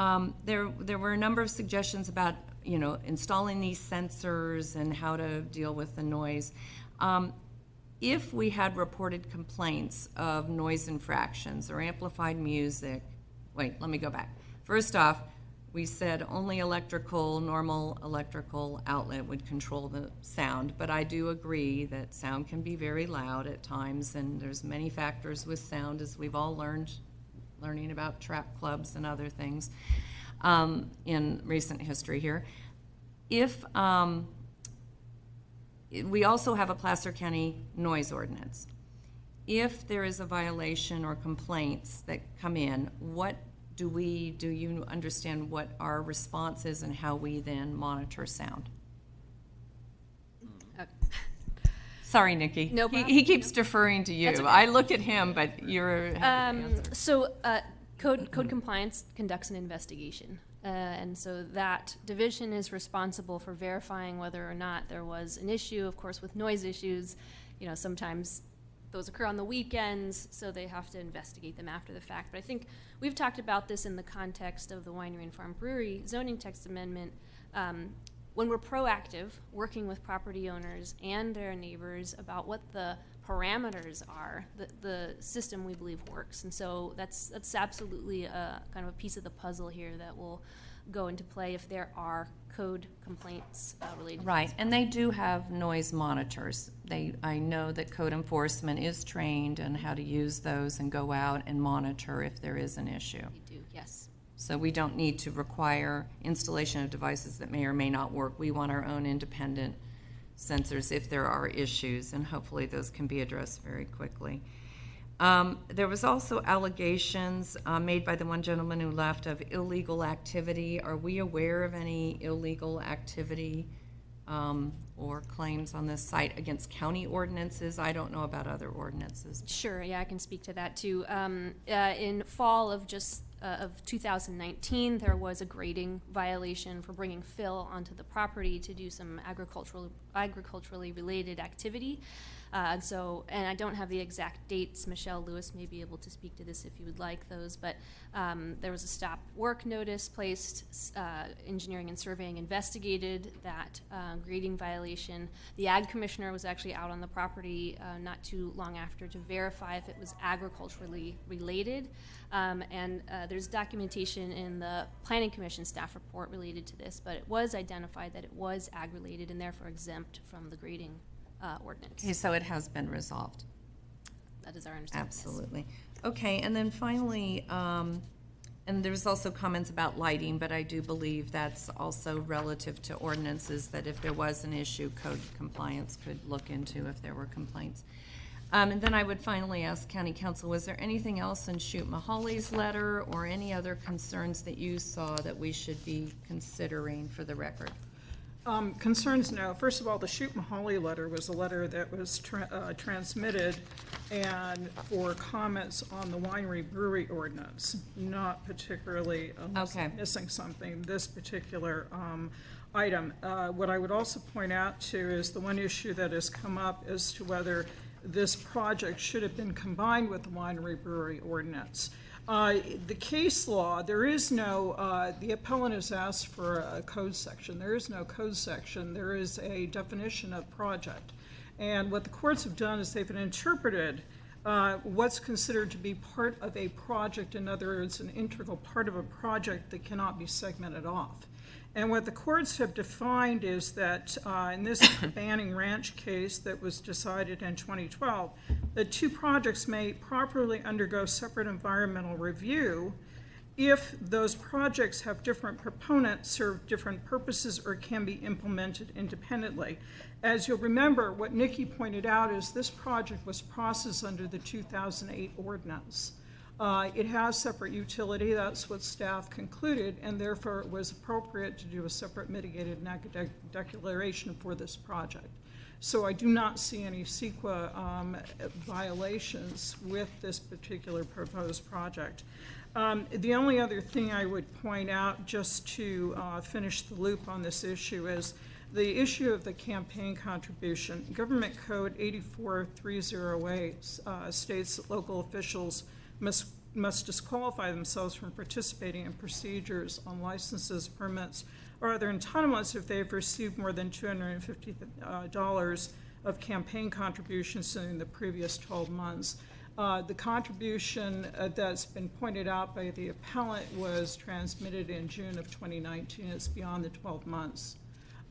there were a number of suggestions about installing these sensors and how to deal with the noise. If we had reported complaints of noise infractions or amplified music, wait, let me go back. First off, we said only normal electrical outlet would control the sound, but I do agree that sound can be very loud at times, and there's many factors with sound, as we've all learning about trap clubs and other things in recent history here. If we also have a Placer County noise ordinance. If there is a violation or complaints that come in, do you understand what our response is and how we then monitor sound? Sorry, Nikki. No problem. He keeps deferring to you. That's okay. I look at him, but you're So code compliance conducts an investigation. And so that division is responsible for verifying whether or not there was an issue. Of course, with noise issues, sometimes those occur on the weekends, so they have to investigate them after the fact. But I think we've talked about this in the context of the Winery and Farm Brewery zoning text amendment. When we're proactive, working with property owners and their neighbors about what the parameters are, the system we believe works. And so that's absolutely a kind of a piece of the puzzle here that will go into play if there are code complaints related. Right, and they do have noise monitors. I know that code enforcement is trained on how to use those and go out and monitor if there is an issue. They do, yes. So we don't need to require installation of devices that may or may not work. We want our own independent sensors if there are issues, and hopefully those can be addressed very quickly. There was also allegations made by the one gentleman who left of illegal activity. Are we aware of any illegal activity or claims on this site against county ordinances? I don't know about other ordinances. Sure, yeah, I can speak to that too. In fall of 2019, there was a grading violation for bringing fill onto the property to do some agriculturally related activity. And I don't have the exact dates. Michelle Lewis may be able to speak to this if you would like those, but there was a stop work notice placed. Engineering and surveying investigated that grading violation. The ag commissioner was actually out on the property not too long after to verify if it was agriculturally related. And there's documentation in the Planning Commission staff report related to this, but it was identified that it was ag-related and therefore exempt from the grading ordinance. Okay, so it has been resolved. That is our understanding. Absolutely. Yes. Okay, and then finally, and there's also comments about lighting, but I do believe that's also relative to ordinances, that if there was an issue, code compliance could look into if there were complaints. And then I would finally ask County Council, was there anything else in Shoot Mahali's letter or any other concerns that you saw that we should be considering for the record? Concerns, no. First of all, the Shoot Mahali letter was a letter that was transmitted and for comments on the winery brewery ordinance, not particularly, unless I'm missing something, this particular item. What I would also point out too is the one issue that has come up as to whether this project should have been combined with the winery brewery ordinance. The case law, there is no, the appellant has asked for a code section. There is no code section. There is a definition of project. And what the courts have done is they've interpreted what's considered to be part of a project, in other words, an integral part of a project that cannot be segmented off. And what the courts have defined is that in this Banning Ranch case that was decided in 2012, that two projects may properly undergo separate environmental review if those projects have different proponents, serve different purposes, or can be implemented independently. As you'll remember, what Nikki pointed out is this project was processed under the 2008 ordinance. It has separate utility, that's what staff concluded, and therefore it was appropriate to do a separate mitigated negative declaration for this project. So I do not see any CEQA violations with this particular proposed project. The only other thing I would point out, just to finish the loop on this issue, is the issue of the campaign contribution. Government Code 84308 states that local officials must disqualify themselves from participating in procedures on licenses, permits, or other entitlements if they have received more than $250 of campaign contributions in the previous 12 months. The contribution that's been pointed out by the appellant was transmitted in June of 2019. It's beyond the 12 months.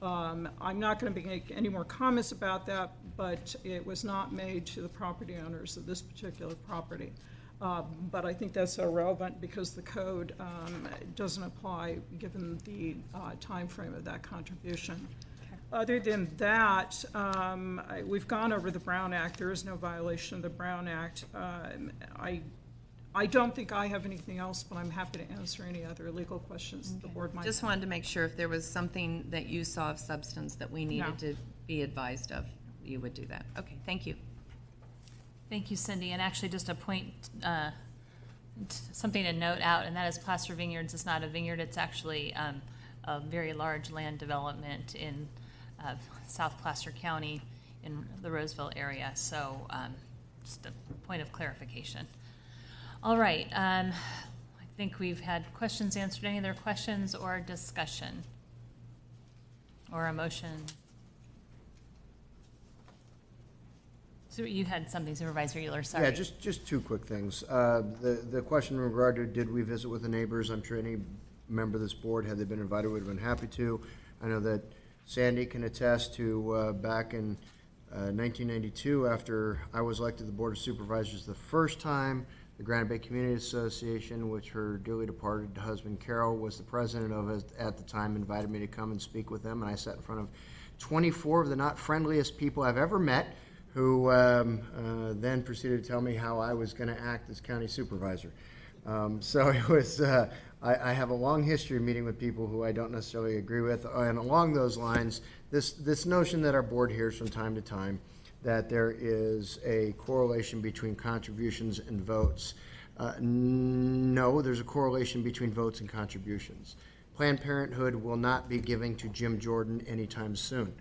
I'm not going to make any more comments about that, but it was not made to the property owners of this particular property. But I think that's irrelevant because the code doesn't apply given the time frame of that contribution. Other than that, we've gone over the Brown Act. There is no violation of the Brown Act. I don't think I have anything else, but I'm happy to answer any other legal questions the board might Just have. wanted to make sure if there was something that you saw of substance that we needed to be advised of, you would do that. Okay, thank you. Thank you, Cindy. And actually, just a point, something to note out, and that is Placer Vineyards is not a vineyard. It's actually a very large land development in South Placer County in the Roseville area. So just a point of clarification. All right. I think we've had questions answered. Any other questions or discussion or a motion? So you had something, Supervisor Euler, sorry. Yeah, just two quick things. The question in regard to did we visit with the neighbors, I'm sure any member of this board, had they been invited, would have been happy to. I know that Sandy can attest to back in 1992, after I was elected to the Board of Supervisors the first time, the Granite Bay Community Association, which her dearly departed husband Carol was the president of at the time, invited me to come and speak with them, and I sat in front of 24 of the not friendliest people I've ever met, who then proceeded to tell me how I was going to act as county supervisor. So it was, I have a long history of meeting with people who I don't necessarily agree with, and along those lines, this notion that our board hears from time to time, that there is a correlation between contributions and votes. No, there's a correlation between votes and contributions. Planned Parenthood will not be giving to Jim Jordan anytime soon.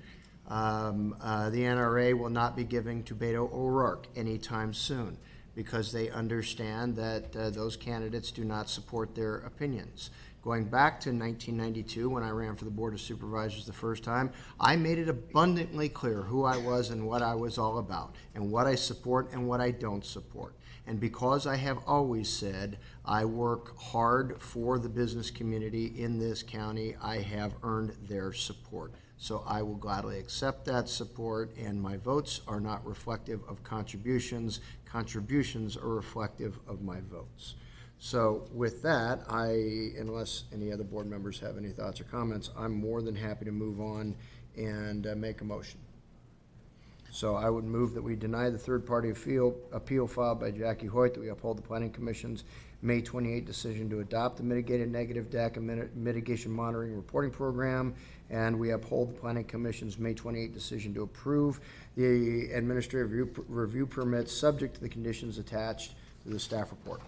The NRA will not be giving to Beto O'Rourke anytime soon because they understand that those candidates do not support their opinions. Going back to 1992, when I ran for the Board of Supervisors the first time, I made it abundantly clear who I was and what I was all about, and what I support and what I don't support. And because I have always said I work hard for the business community in this county, I have earned their support. So I will gladly accept that support, and my votes are not reflective of contributions. Contributions are reflective of my votes. So with that, unless any other board members have any thoughts or comments, I'm more than happy to move on and make a motion. So I would move that we deny the third-party appeal filed by Jackie Hoyt, that we uphold the Planning Commission's May 28 decision to adopt the mitigated negative DAC and mitigation monitoring reporting program, and we uphold the Planning Commission's May 28 decision to approve the administrative review permits subject to the conditions attached to the staff report.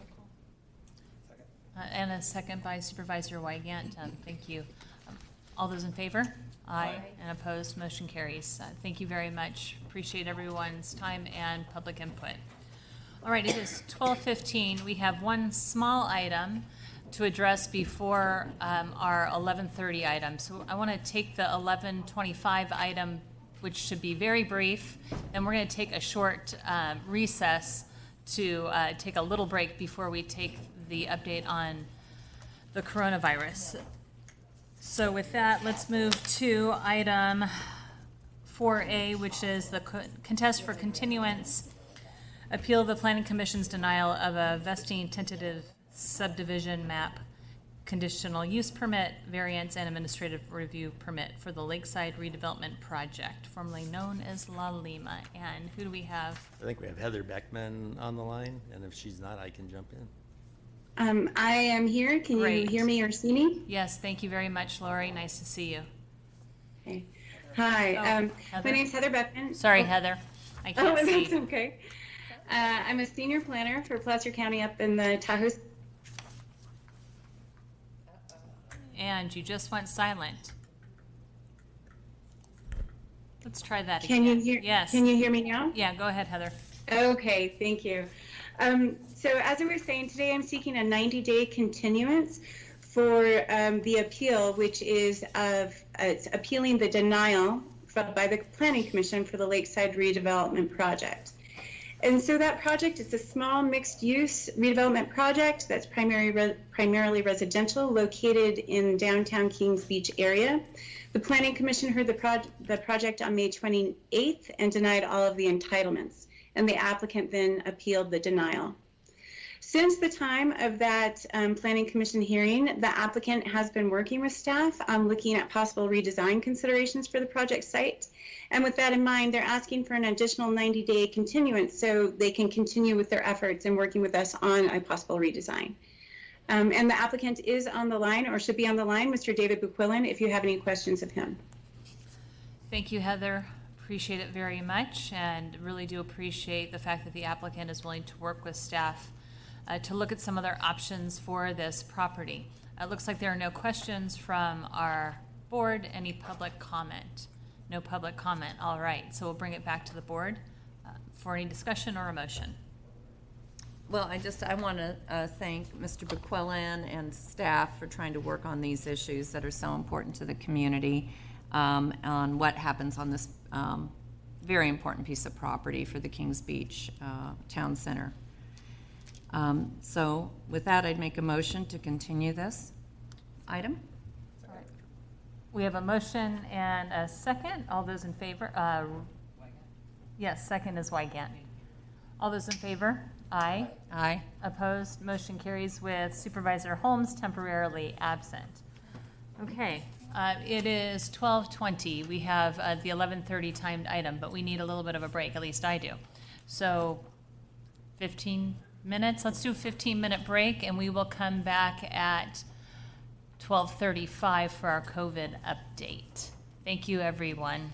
And a second by Supervisor Wygant. Thank you. All those in favor? Aye. And opposed? Motion carries. Thank you very much. Appreciate everyone's time and public input. All right, it is 12:15. We have one small item to address before our 11:30 item. So I want to take the 11:25 item which should be very brief. Then we're going to take a short recess to take a little break before we take the update on the coronavirus. So with that, let's move to item 4A, which is the contest for continuance, appeal the Planning Commission's denial of a vesting tentative subdivision map, conditional use permit, variance, and administrative review permit for the Lakeside Redevelopment Project, formerly known as La Lima. And who do we have? I think we have Heather Beckman on the line, and if she's not, I can jump in. I am here. Can Great. you hear me or see me? Yes, thank you very much, Lori. Nice to see you. Okay. Hi, Heather? my name's Heather Beckman. Sorry, Heather. I can't see. That's okay. I'm a senior planner for Placer County up in the Tahoe. And you just went silent. Let's try that Can again. you hear? Yes. Can you hear me now? Yeah, go ahead, Heather. Okay, thank you. So as I was saying, today I'm seeking a 90-day continuance for the appeal, which is it's appealing the denial by the Planning Commission for the Lakeside Redevelopment Project. And so that project is a small mixed-use redevelopment project that's primarily residential, located in downtown Kings Beach area. The Planning Commission heard the project on May 28th and denied all of the entitlements, and the applicant then appealed the denial. Since the time of that Planning Commission hearing, the applicant has been working with staff on looking at possible redesign considerations for the project site. And with that in mind, they're asking for an additional 90-day continuance so they can continue with their efforts in working with us on a possible redesign. And the applicant is on the line, or should be on the line, Mr. David Buquillin, if you have any questions of him. Thank you, Heather. Appreciate it very much, and really do appreciate the fact that the applicant is willing to work with staff to look at some other options for this property. It looks like there are no questions from our board. Any public comment? No public comment. All right, so we'll bring it back to the board for any discussion or a motion. Well, I want to thank Mr. Buquillin and staff for trying to work on these issues that are so important to the community on what happens on this very important piece of property for the Kings Beach Town Center. So with that, I'd make a motion to continue this item. We have a motion and a second. All those in favor? Yes, second is Wygant. All those in favor? Aye. Aye. Opposed? Motion carries with Supervisor Holmes temporarily absent. Okay, it is 12:20. We have the 11:30 timed item, but we need a little bit of a break, at least I do. So 15 minutes, let's do a 15-minute break, and we will come back at 12:35 for our COVID update. Thank you, everyone.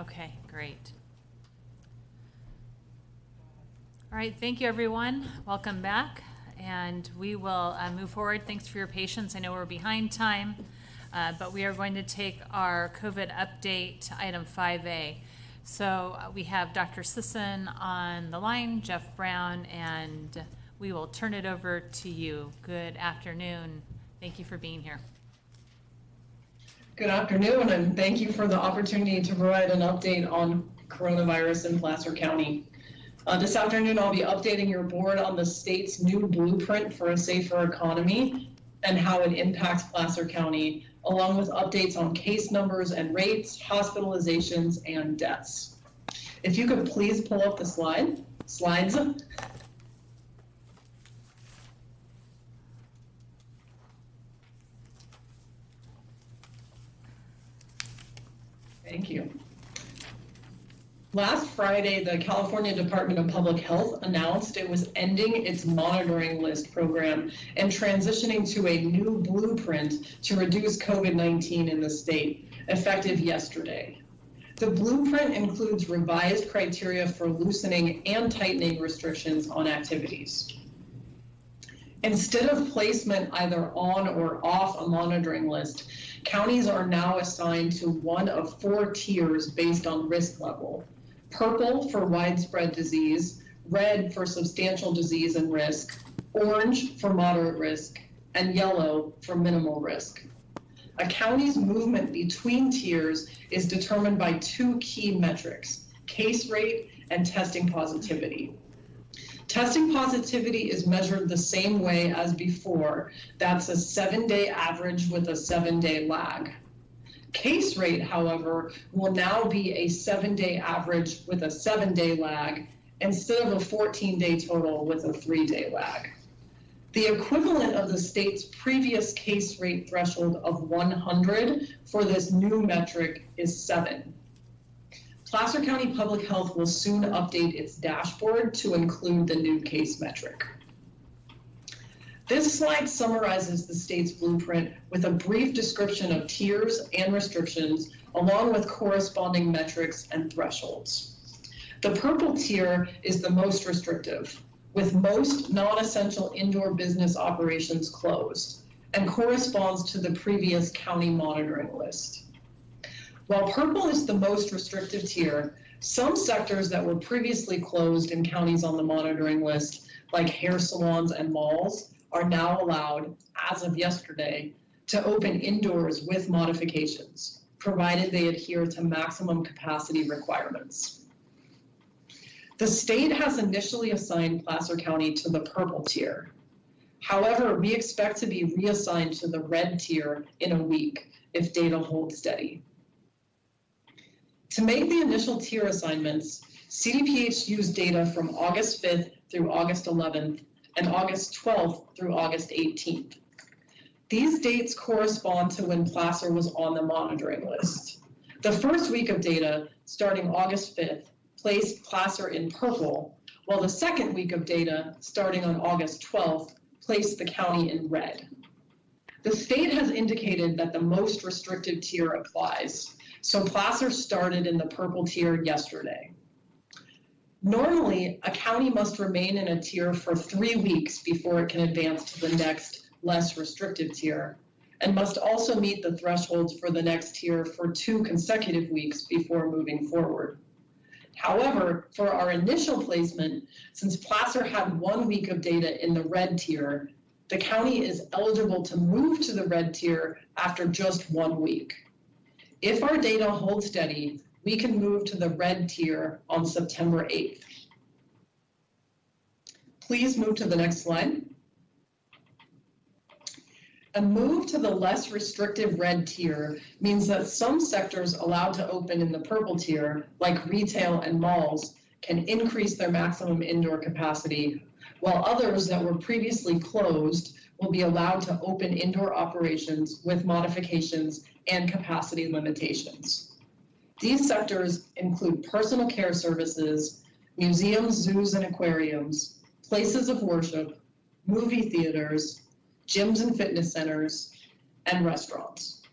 Okay, great. All right, thank you, everyone. Welcome back, and we will move forward. Thanks for your patience. I know we're behind time, but we are going to take our COVID update, item 5A. So we have Dr. Sisson on the line, Jeff Brown, and we will turn it over to you. Good afternoon. Thank you for being here. Good afternoon, and thank you for the opportunity to provide an update on coronavirus in Placer County. This afternoon, I'll be updating your board on the state's new blueprint for a safer economy and how it impacts Placer County, along with updates on case numbers and rates, hospitalizations, and deaths. If you could please pull up the slides. Thank you. Last Friday, the California Department of Public Health announced it was ending its monitoring list program and transitioning to a new blueprint to reduce COVID-19 in the state, effective yesterday. The blueprint includes revised criteria for loosening and tightening restrictions on activities. Instead of placement either on or off a monitoring list, counties are now assigned to one of 4 tiers based on risk level. Purple for widespread disease, red for substantial disease and risk, orange for moderate risk, and yellow for minimal risk. A county's movement between tiers is determined by 2 key metrics, case rate and testing positivity. Testing positivity is measured the same way as before. That's a 7-day average with a 7-day lag. Case rate, however, will now be a 7-day average with a 7-day lag instead of a 14-day total with a 3-day lag. The equivalent of the state's previous case rate threshold of 100 for this new metric is 7. Placer County Public Health will soon update its dashboard to include the new case metric. This slide summarizes the state's blueprint with a brief description of tiers and restrictions, along with corresponding metrics and thresholds. The purple tier is the most restrictive, with most non-essential indoor business operations closed, and corresponds to the previous county monitoring list. While purple is the most restrictive tier, some sectors that were previously closed in counties on the monitoring list, like hair salons and malls, are now allowed, as of yesterday, to open indoors with modifications, provided they adhere to maximum capacity requirements. The state has initially assigned Placer County to the purple tier. However, we expect to be reassigned to the red tier in a week if data hold steady. To make the initial tier assignments, CDPH used data from August 5th through August 11th and August 12th through August 18th. These dates correspond to when Placer was on the monitoring list. The first week of data, starting August 5th, placed Placer in purple, while the second week of data, starting on August 12th, placed the county in red. The state has indicated that the most restrictive tier applies, so Placer started in the purple tier yesterday. Normally, a county must remain in a tier for 3 weeks before it can advance to the next, less restrictive tier, and must also meet the thresholds for the next tier for 2 consecutive weeks before moving forward. However, for our initial placement, since Placer had 1 week of data in the red tier, the county is eligible to move to the red tier after just 1 week. If our data hold steady, we can move to the red tier on September 8th. Please move to the next slide. A move to the less restrictive red tier means that some sectors allowed to open in the purple tier, like retail and malls, can increase their maximum indoor capacity, while others that were previously closed will be allowed to open indoor operations with modifications and capacity limitations. These sectors include personal care services, museums, zoos, and aquariums, places of worship, movie theaters, gyms and fitness centers, and restaurants.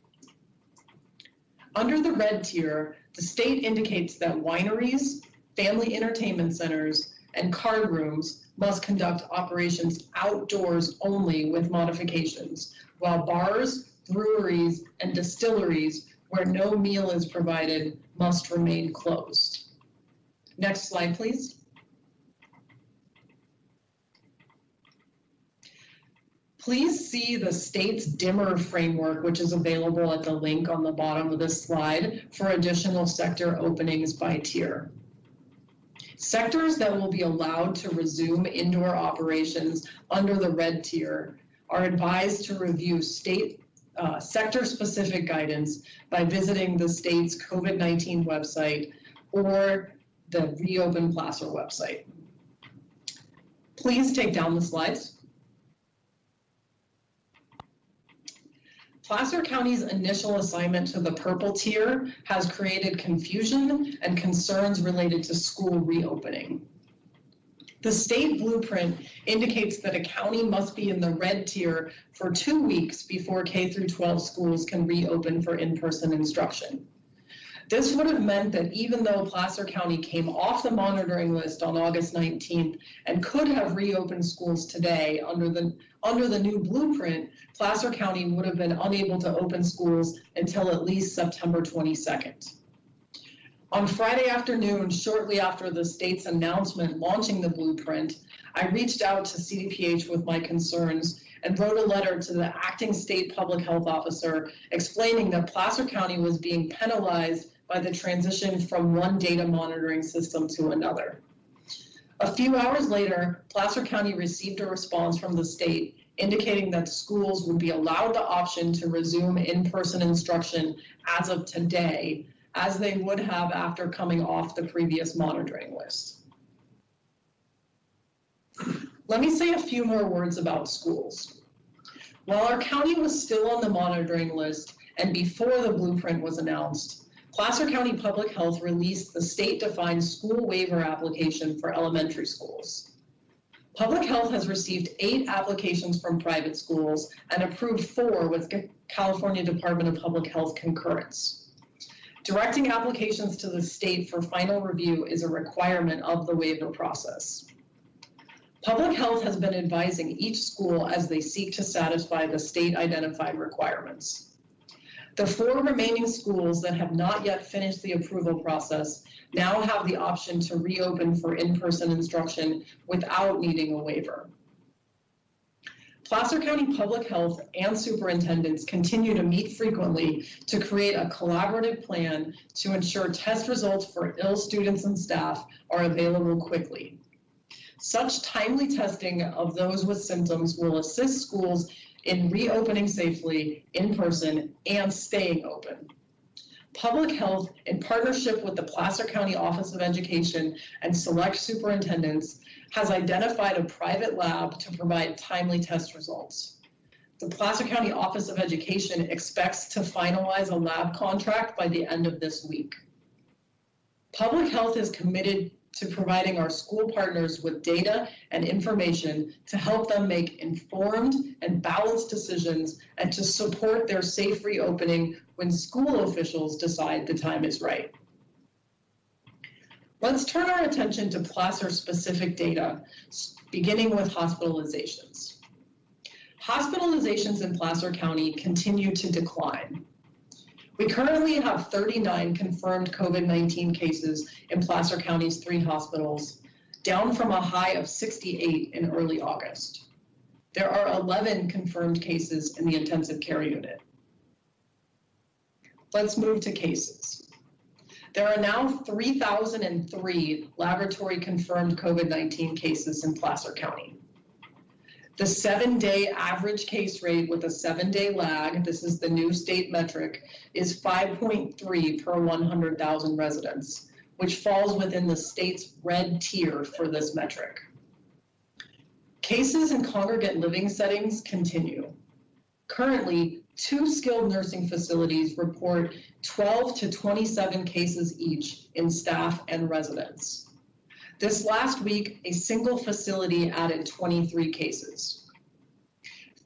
Under the red tier, the state indicates that wineries, family entertainment centers, and card rooms must conduct operations outdoors only with modifications, while bars, breweries, and distilleries where no meal is provided must remain closed. Next slide, please. Please see the state's dimmer framework, which is available at the link on the bottom of this slide for additional sector openings by tier. Sectors that will be allowed to resume indoor operations under the red tier are advised to review state sector-specific guidance by visiting the state's COVID-19 website or the Reopen Placer website. Please take down the slides. Placer County's initial assignment to the purple tier has created confusion and concerns related to school reopening. The state blueprint indicates that a county must be in the red tier for 2 weeks before K-12 schools can reopen for in-person instruction. This would have meant that even though Placer County came off the monitoring list on August 19th and could have reopened schools today under the new blueprint, Placer County would have been unable to open schools until at least September 22nd. On Friday afternoon, shortly after the state's announcement launching the blueprint, I reached out to CDPH with my concerns and wrote a letter to the acting state public health officer explaining that Placer County was being penalized by the transition from one data monitoring system to another. A few hours later, Placer County received a response from the state indicating that schools would be allowed the option to resume in-person instruction as of today, as they would have after coming off the previous monitoring list. Let me say a few more words about schools. While our county was still on the monitoring list and before the blueprint was announced, Placer County Public Health released the state-defined school waiver application for elementary schools. Public Health has received 8 applications from private schools and approved 4 with California Department of Public Health concurrence. Directing applications to the state for final review is a requirement of the waiver process. Public Health has been advising each school as they seek to satisfy the state-identified requirements. The 4 remaining schools that have not yet finished the approval process now have the option to reopen for in-person instruction without needing a waiver. Placer County Public Health and superintendents continue to meet frequently to create a collaborative plan to ensure test results for ill students and staff are available quickly. Such timely testing of those with symptoms will assist schools in reopening safely in person and staying open. Public Health, in partnership with the Placer County Office of Education and select superintendents, has identified a private lab to provide timely test results. The Placer County Office of Education expects to finalize a lab contract by the end of this week. Public Health is committed to providing our school partners with data and information to help them make informed and balanced decisions and to support their safe reopening when school officials decide the time is right. Let's turn our attention to Placer-specific data, beginning with hospitalizations. Hospitalizations in Placer County continue to decline. We currently have 39 confirmed COVID-19 cases in Placer County's 3 hospitals, down from a high of 68 in early August. There are 11 confirmed cases in the intensive care unit. Let's move to cases. There are now 3,003 laboratory confirmed COVID-19 cases in Placer County. The 7-day average case rate with a 7-day lag, this is the new state metric, is 5.3 per 100,000 residents, which falls within the state's red tier for this metric. Cases in congregate living settings continue. Currently, 2 skilled nursing facilities report 12 to 27 cases each in staff and residents. This last week, a single facility added 23 cases.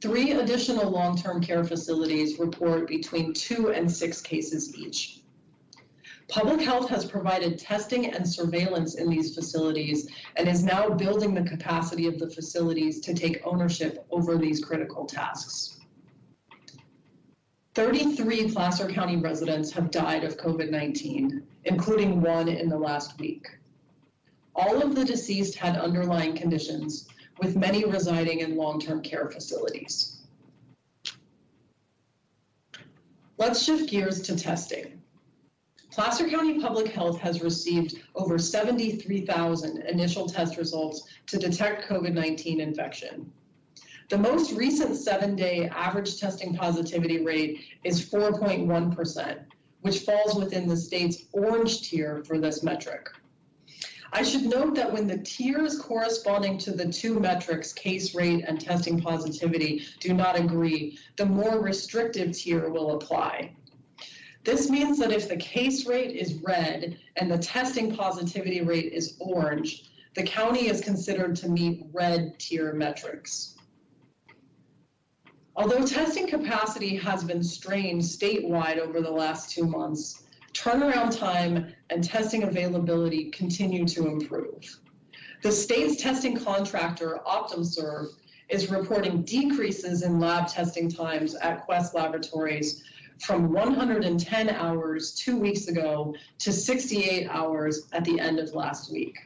3 additional long-term care facilities report between 2 and 6 cases each. Public health has provided testing and surveillance in these facilities and is now building the capacity of the facilities to take ownership over these critical tasks. 33 Placer County residents have died of COVID-19, including one in the last week. All of the deceased had underlying conditions, with many residing in long-term care facilities. Let's shift gears to testing. Placer County Public Health has received over 73,000 initial test results to detect COVID-19 infection. The most recent 7-day average testing positivity rate is 4.1%, which falls within the state's orange tier for this metric. I should note that when the tiers corresponding to the two metrics, case rate and testing positivity, do not agree, the more restrictive tier will apply. This means that if the case rate is red and the testing positivity rate is orange, the county is considered to meet red tier metrics. Although testing capacity has been strained statewide over the last 2 months, turnaround time and testing availability continue to improve. The state's testing contractor, OptumServe, is reporting decreases in lab testing times at Quest Laboratories from 110 hours 2 weeks ago to 68 hours at the end of last week.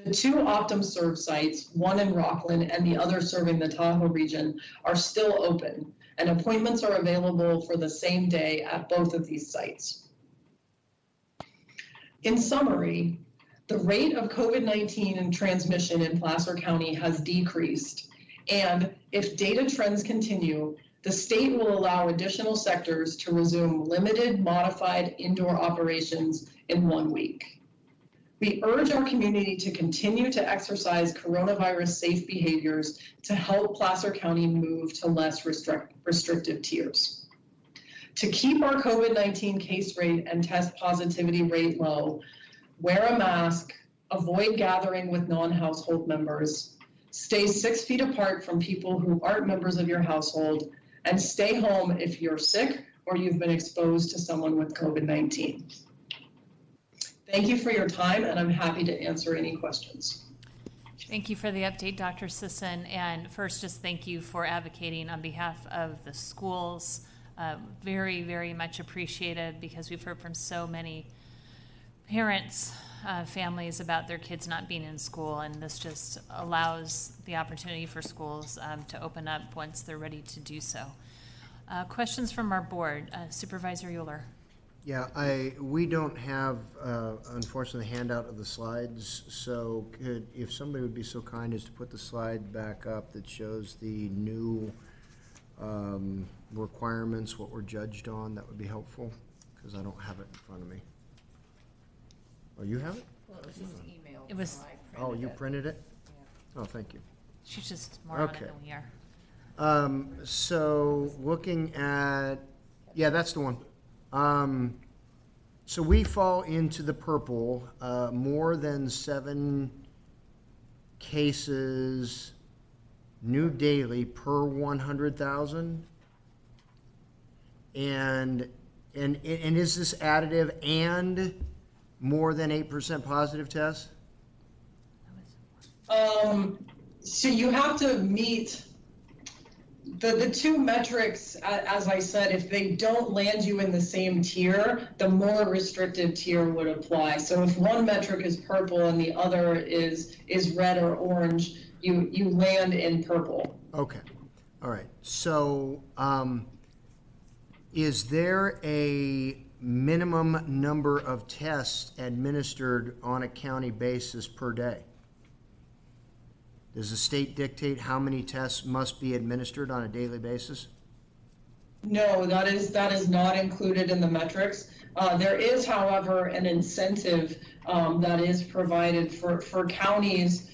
The two OptumServe sites, one in Rockland and the other serving the Tahoe region, are still open, and appointments are available for the same day at both of these sites. In summary, the rate of COVID-19 transmission in Placer County has decreased, and if data trends continue, the state will allow additional sectors to resume limited modified indoor operations in 1 week. We urge our community to continue to exercise coronavirus safe behaviors to help Placer County move to less restrictive tiers. To keep our COVID-19 case rate and test positivity rate low, wear a mask, avoid gathering with non-household members, stay 6 feet apart from people who aren't members of your household, and stay home if you're sick or you've been exposed to someone with COVID-19. Thank you for your time, and I'm happy to answer any questions. Thank you for the update, Dr. Sisson. And first, just thank you for advocating on behalf of the schools. Very, very much appreciated, because we've heard from so many parents, families about their kids not being in school, and this just allows the opportunity for schools to open up once they're ready to do so. Questions from our board. Supervisor Euler. Yeah, we don't have, unfortunately, the handout of the slides, so if somebody would be so kind as to put the slide back up that shows the new requirements, what we're judged on, that would be helpful, because I don't have it in front of me. Oh, you have it? Well, it was just emailed. It was. So Oh, you it. printed it? Yeah. Oh, thank you. She's just more on it than we are. So looking at, yeah, that's the one. So we fall into the purple, more than 7 cases new daily per 100,000. And is this additive and more than 8% positive tests? So you have to meet the two metrics, as I said. If they don't land you in the same tier, the more restrictive tier would apply. So if one metric is purple and the other is red or orange, you land in purple. Okay, all right. So is there a minimum number of tests administered on a county basis per day? Does the state dictate how many tests must be administered on a daily basis? No, that is not included in the metrics. There is, however, an incentive that is provided for counties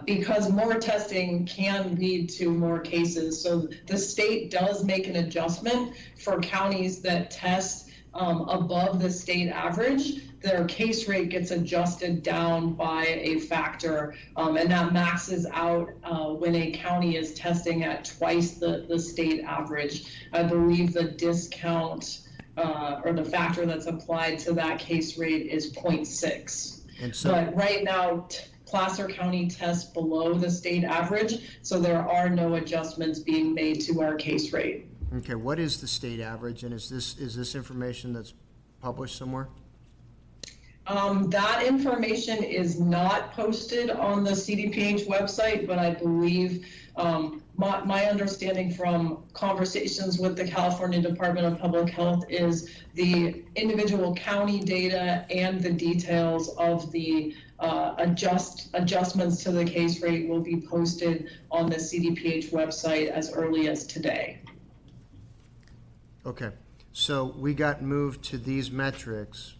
because more testing can lead to more cases. So the state does make an adjustment for counties that test above the state average. Their case rate gets adjusted down by a factor, and that maxes out when a county is testing at twice the state average. I believe the discount or the factor that's applied to that case rate is 0.6. And so, But right now, Placer County tests below the state average, so there are no adjustments being made to our case rate. okay, what is the state average, and is this information that's published somewhere? That information is not posted on the CDPH website, but I believe my understanding from conversations with the California Department of Public Health is the individual county data and the details of the adjustments to the case rate will be posted on the CDPH website as early as today. Okay, so we got moved to these metrics,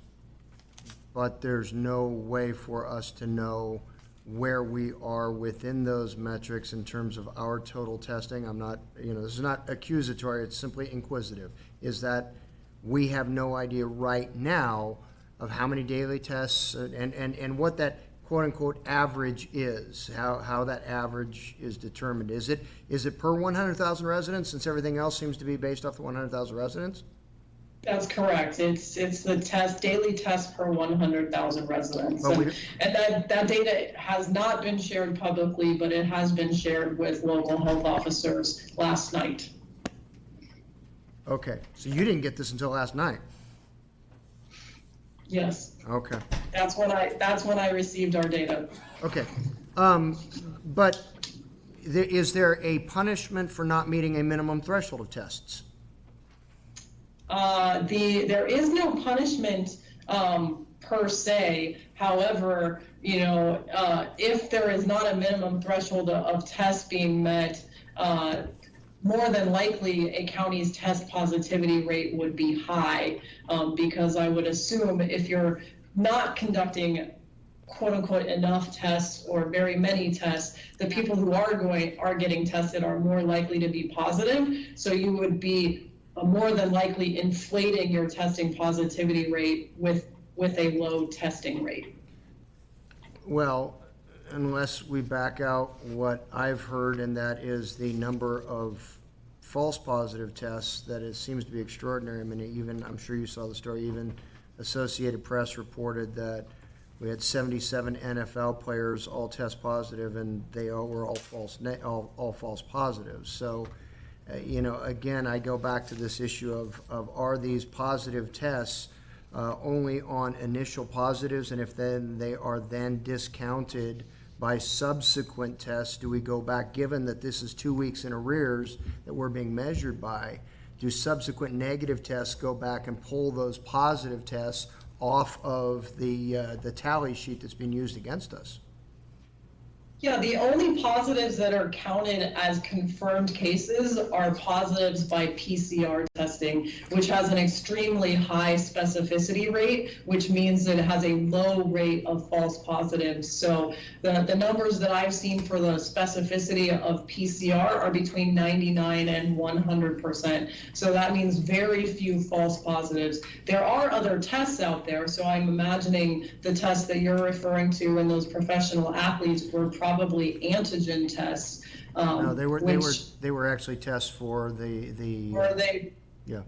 but there's no way for us to know where we are within those metrics in terms of our total testing. I'm not, this is not accusatory, it's simply inquisitive. Is that we have no idea right now of how many daily tests and what that quote-unquote average is, how that average is determined. Is it per 100,000 residents, since everything else seems to be based off the 100,000 residents? That's correct. It's the daily test per 100,000 residents. And that data has not been shared publicly, but it has been shared with local health officers last night. Okay, so you didn't get this until last night? Yes. Okay. That's when I received our data. Okay. But is there a punishment for not meeting a minimum threshold of tests? There is no punishment per se. However, if there is not a minimum threshold of tests being met, more than likely a county's test positivity rate would be high, because I would assume if you're not conducting quote unquote enough tests or very many tests, the people who are getting tested are more likely to be positive. So you would be more than likely inflating your testing positivity rate with a low testing rate. Well, unless we back out what I've heard, and that is the number of false positive tests, that it seems to be extraordinary. I mean, even, I'm sure you saw the story, even Associated Press reported that we had 77 NFL players all test positive, and they all were all false positives. So, again, I go back to this issue of are these positive tests only on initial positives, and if then they are then discounted by subsequent tests, do we go back, given that this is 2 weeks in arrears that we're being measured by, do subsequent negative tests go back and pull those positive tests off of the tally sheet that's being used against us? Yeah, the only positives that are counted as confirmed cases are positives by PCR testing, which has an extremely high specificity rate, which means that it has a low rate of false positives. So the numbers that I've seen for the specificity of PCR are between 99 and 100%. So that means very few false positives. There are other tests out there, so I'm imagining the tests that you're referring to in those professional athletes were probably antigen tests. No, they were actually tests for the. Were they? Yeah,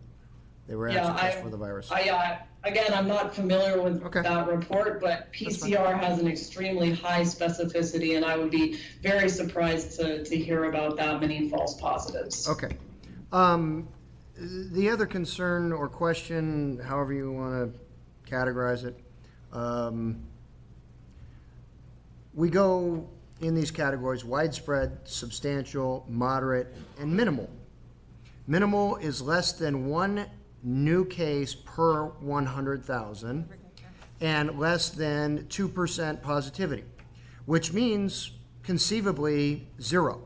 they were actually tests for the virus. Again, I'm not familiar with that report, but PCR has an extremely high specificity, and I would be very surprised to hear about that many false positives. Okay. The other concern or question, however you want to categorize it, we go in these categories: widespread, substantial, moderate, and minimal. Minimal is less than one new case per 100,000 and less than 2% positivity, which means conceivably zero.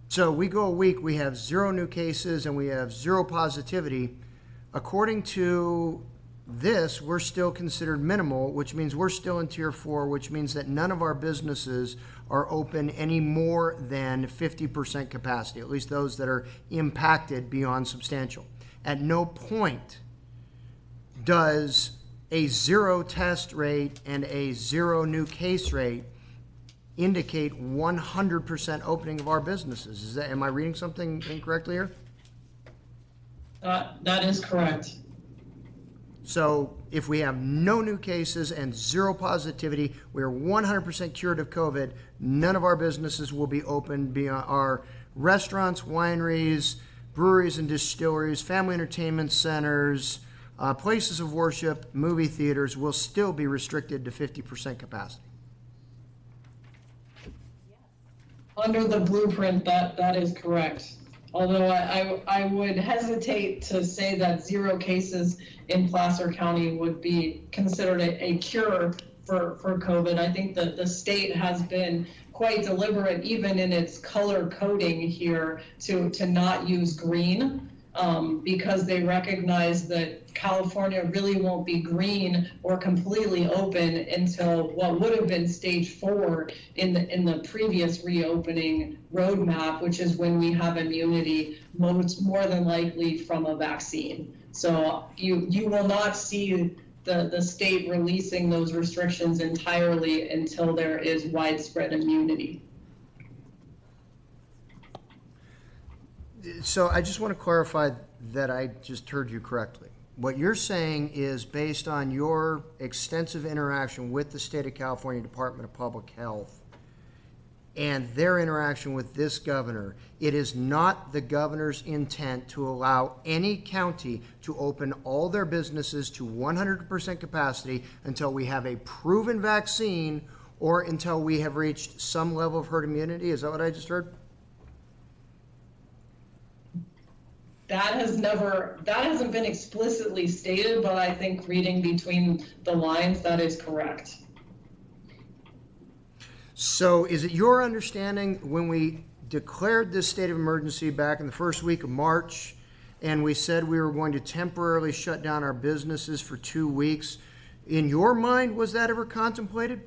So we go a week, we have 0 new cases and we have 0 positivity. According to this, we're still considered minimal, which means we're still in tier 4, which means that none of our businesses are open any more than 50% capacity, at least those that are impacted beyond substantial. At no point does a 0 test rate and a 0 new case rate indicate 100% opening of our businesses. Am I reading something incorrectly here? That is correct. So if we have no new cases and zero positivity, we are 100% cured of COVID, none of our businesses will be open beyond our restaurants, wineries, breweries and distilleries, family entertainment centers, places of worship, movie theaters will still be restricted to 50% capacity. Under the blueprint, that is correct. Although I would hesitate to say that 0 cases in Placer County would be considered a cure for COVID. I think that the state has been quite deliberate, even in its color coding here, to not use green, because they recognize that California really won't be green or completely open until what would have been stage 4 in the previous reopening roadmap, which is when we have immunity, more than likely from a vaccine. So you will not see the state releasing those restrictions entirely until there is widespread immunity. So I just want to clarify that I just heard you correctly. What you're saying is, based on your extensive interaction with the State of California Department of Public Health and their interaction with this governor, it is not the governor's intent to allow any county to open all their businesses to 100% capacity until we have a proven vaccine or until we have reached some level of herd immunity. Is that what I just heard? That hasn't been explicitly stated, but I think reading between the lines, that is correct. So is it your understanding, when we declared this state of emergency back in the first week of March, and we said we were going to temporarily shut down our businesses for 2 weeks, in your mind, was that ever contemplated?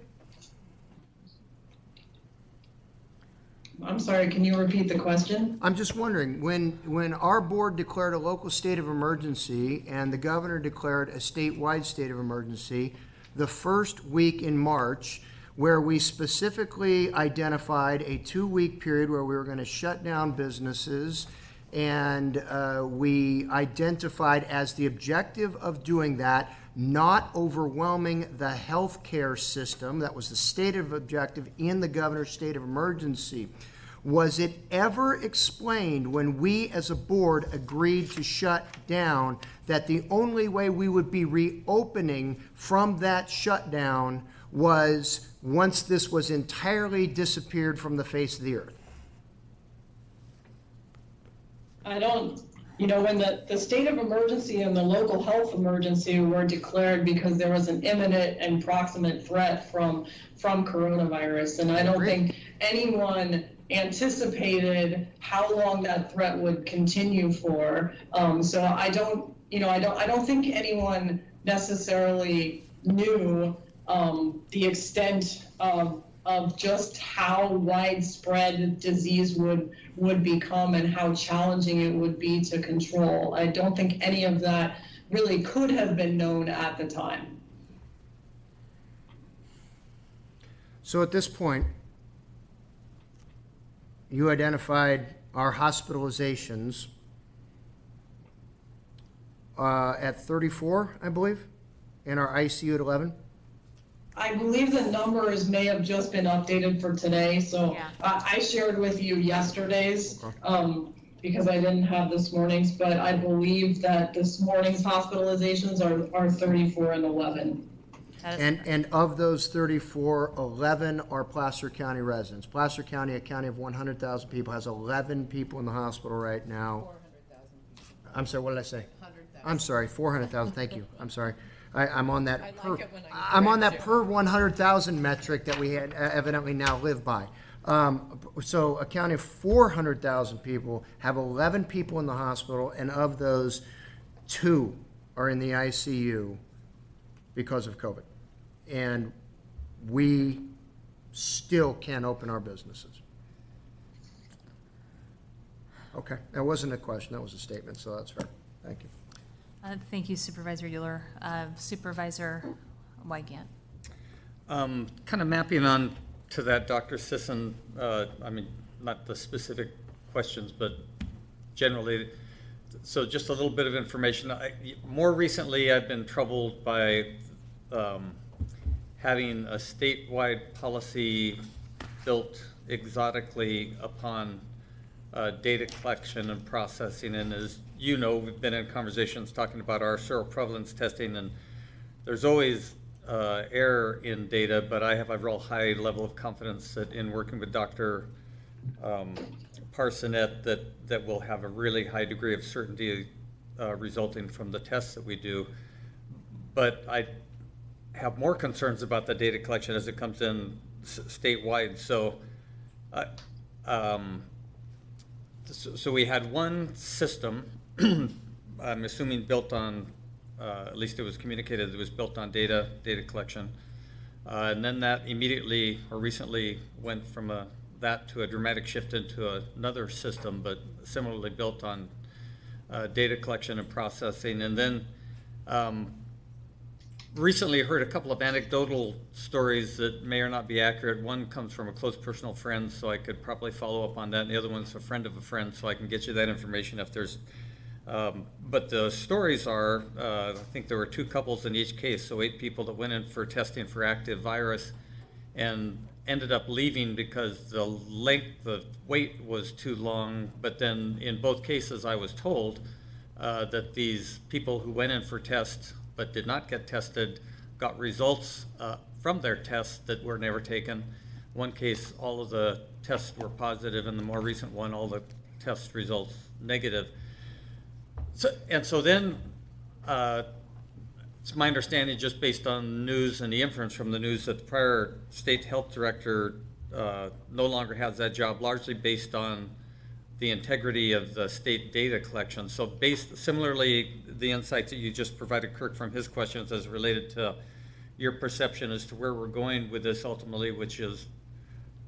I'm sorry, can you repeat the question? I'm just wondering, when our board declared a local state of emergency and the governor declared a statewide state of emergency, the first week in March, where we specifically identified a 2-week period where we were going to shut down businesses, and we identified as the objective of doing that, not overwhelming the healthcare system. That was the stated objective in the governor's state of emergency. Was it ever explained when we as a board agreed to shut down that the only way we would be reopening from that shutdown was once this was entirely disappeared from the face of the earth? When the state of emergency and the local health emergency were declared because there was an imminent and proximate threat from coronavirus, and I don't think anyone anticipated how long that threat would continue for. So I don't think anyone necessarily knew the extent of just how widespread disease would become and how challenging it would be to control. I don't think any of that really could have been known at the time. So at this point, you identified our hospitalizations at 34, I believe, and our ICU at 11. I believe the numbers may have just been updated for today, so yeah. I shared with you yesterday's because I didn't have this morning's, but I believe that this morning's hospitalizations are 34 and 11. And of those 34, 11 are Placer County residents. Placer County, a county of 100,000 people, has 11 people in the hospital right now. 400,000. I'm sorry, what did I say? 100,000. I'm sorry, 400,000. Thank you. I'm sorry. I'm on that. I'm on that per 100,000 metric that we had evidently now live by. So a county of 400,000 people have 11 people in the hospital, and of those, 2 are in the ICU because of COVID. And we still can't open our businesses. Okay, that wasn't a question, that was a statement, so that's fair. Thank you. Thank you, Supervisor Euler. Supervisor Wygant. Kind of mapping on to that, Dr. Sisson, I mean, not the specific questions, but generally, So just a little bit of information. More recently, I've been troubled by having a statewide policy built exotically upon data collection and processing. And as you know, we've been in conversations talking about our seroprevalence testing, and there's always error in data, but I have a real high level of confidence that in working with Dr. Parsonet that we'll have a really high degree of certainty resulting from the tests that we do. But I have more concerns about the data collection as it comes in statewide. So so we had one system, I'm assuming built on, at least it was communicated, it was built on data collection. And then that immediately or recently went from that to a dramatic shift into another system, but similarly built on data collection and processing. And then recently heard a couple of anecdotal stories that may or not be accurate. One comes from a close personal friend, so I could probably follow up on that. And the other one's a friend of a friend, so I can get you that information if there's, but the stories are, I think there were 2 couples in each case, so 8 people that went in for testing for active virus and ended up leaving because the wait was too long. But then in both cases, I was told that these people who went in for tests but did not get tested got results from their tests that were never taken. One case, all of the tests were positive, and the more recent one, all the test results negative. So then, it's my understanding, just based on news and the inference from the news, that the prior state health director no longer has that job, largely based on the integrity of the state data collection. So similarly, the insights that you just provided, Kirk, from his questions as related to your perception as to where we're going with this ultimately, which is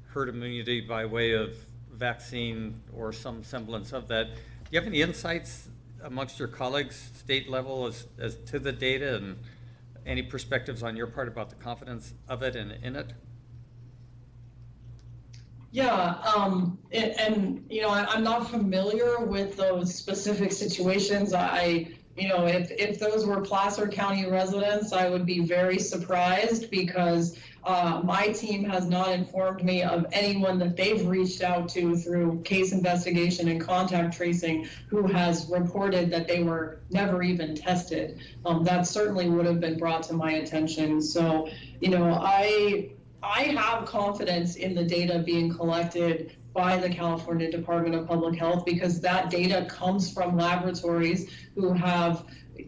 herd immunity by way of vaccine or some semblance of that. Do you have any insights amongst your colleagues, state level, as to the data, and any perspectives on your part about the confidence of it and in it? Yeah, and you know, I'm not familiar with those specific situations. You know, if those were Placer County residents, I would be very surprised, because my team has not informed me of anyone that they've reached out to through case investigation and contact tracing who has reported that they were never even tested. That certainly would have been brought to my attention. So, you know, I have confidence in the data being collected by the California Department of Public Health, because that data comes from laboratories who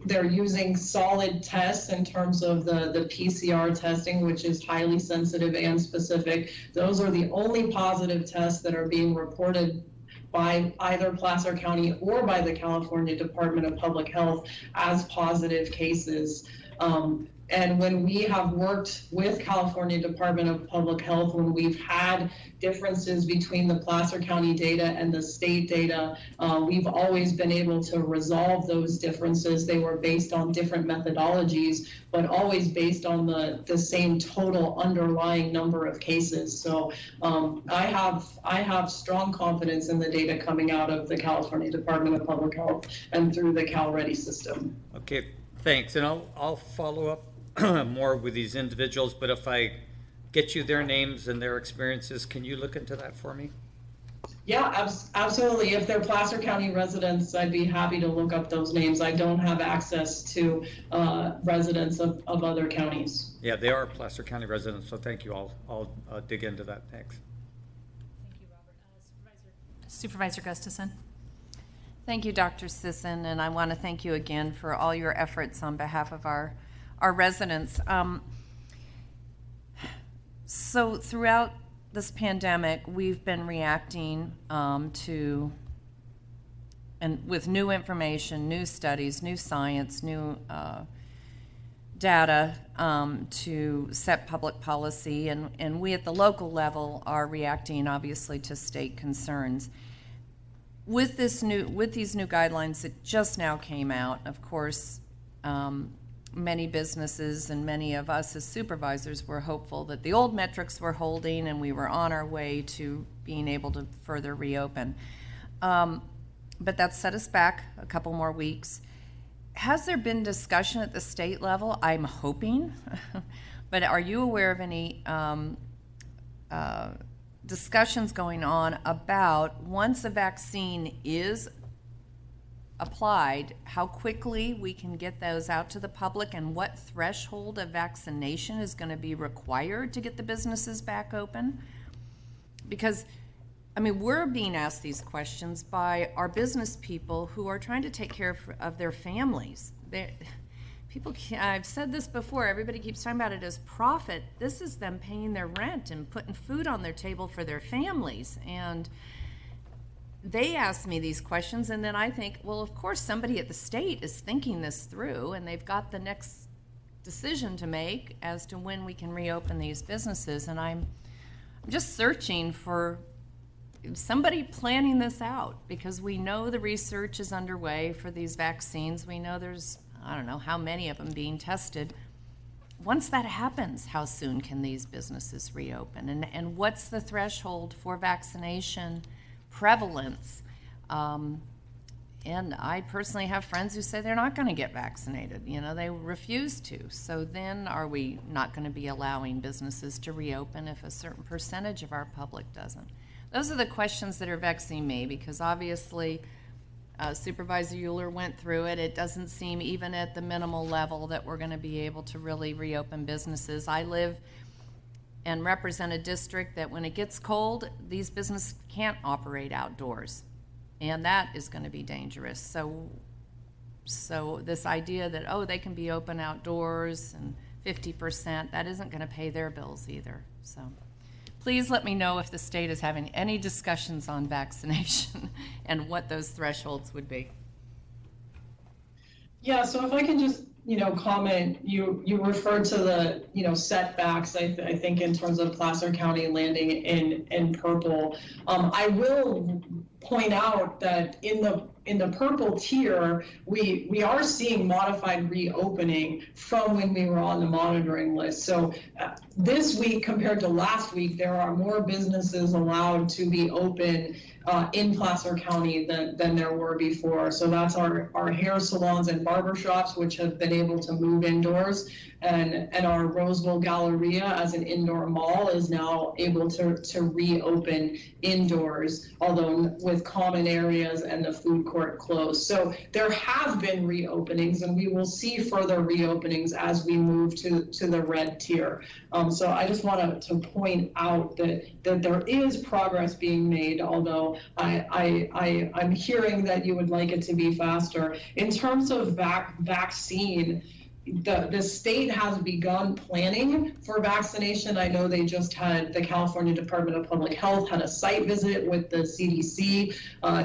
they're using solid tests in terms of the PCR testing, which is highly sensitive and specific. Those are the only positive tests that are being reported by either Placer County or by the California Department of Public Health as positive cases. And when we have worked with California Department of Public Health, when we've had differences between the Placer County data and the state data, we've always been able to resolve those differences. They were based on different methodologies, but always based on the same total underlying number of cases. So I have strong confidence in the data coming out of the California Department of Public Health and through the CalReady system. Okay, thanks. And I'll follow up more with these individuals, but if I get you their names and their experiences, can you look into that for me? Yeah, absolutely. If they're Placer County residents, I'd be happy to look up those names. I don't have access to residents of other counties. Yeah, they are Placer County residents, so thank you. I'll dig into that. Thanks. Thank you, Robert. Supervisor Gustafson. Thank you, Dr. Sisson, and I want to thank you again for all your efforts on behalf of our residents. So throughout this pandemic, we've been reacting to, and with new information, new studies, new science, new data to set public policy, and we at the local level are reacting obviously to state concerns. With these new guidelines that just now came out, of course, many businesses and many of us as supervisors were hopeful that the old metrics were holding and we were on our way to being able to further reopen. but that set us back a couple more weeks. Has there been discussion at the state level? I'm hoping, but are you aware of any discussions going on about once a vaccine is applied, how quickly we can get those out to the public and what threshold of vaccination is going to be required to get the businesses back open? Because, I mean, we're being asked these questions by our business people who are trying to take care of their families. I've said this before, everybody keeps talking about it as profit. This is them paying their rent and putting food on their table for their families. And they ask me these questions, and then I think, well, of course somebody at the state is thinking this through, and they've got the next decision to make as to when we can reopen these businesses. And I'm just searching for somebody planning this out, because we know the research is underway for these vaccines. We know there's, I don't know how many of them being tested. Once that happens, how soon can these businesses reopen? And what's the threshold for vaccination prevalence? And I personally have friends who say they're not going to get vaccinated. You know, they refuse to. So then are we not going to be allowing businesses to reopen if a certain percentage of our public doesn't? Those are the questions that are vexing me, because obviously Supervisor Euler went through it. It doesn't seem, even at the minimal level, that we're going to be able to really reopen businesses. I live and represent a district that when it gets cold, these businesses can't operate outdoors. And that is going to be dangerous. So this idea that, oh, they can be open outdoors and 50%, that isn't going to pay their bills either. So please let me know if the state is having any discussions on vaccination and what those thresholds would be. Yeah, so if I can just, comment, you referred to the, setbacks, I think in terms of Placer County landing in purple. I will point out that in the purple tier, we are seeing modified reopening from when we were on the monitoring list. So this week compared to last week, there are more businesses allowed to be open in Placer County than there were before. So that's our hair salons and barbershops, which have been able to move indoors, and our Roseville Galleria as an indoor mall is now able to reopen indoors, although with common areas and the food court closed. So there have been reopenings, and we will see further reopenings as we move to the red tier. So I just wanted to point out that there is progress being made, although I'm hearing that you would like it to be faster. In terms of vaccine, the state has begun planning for vaccination. I know they just had, the California Department of Public Health had a site visit with the CDC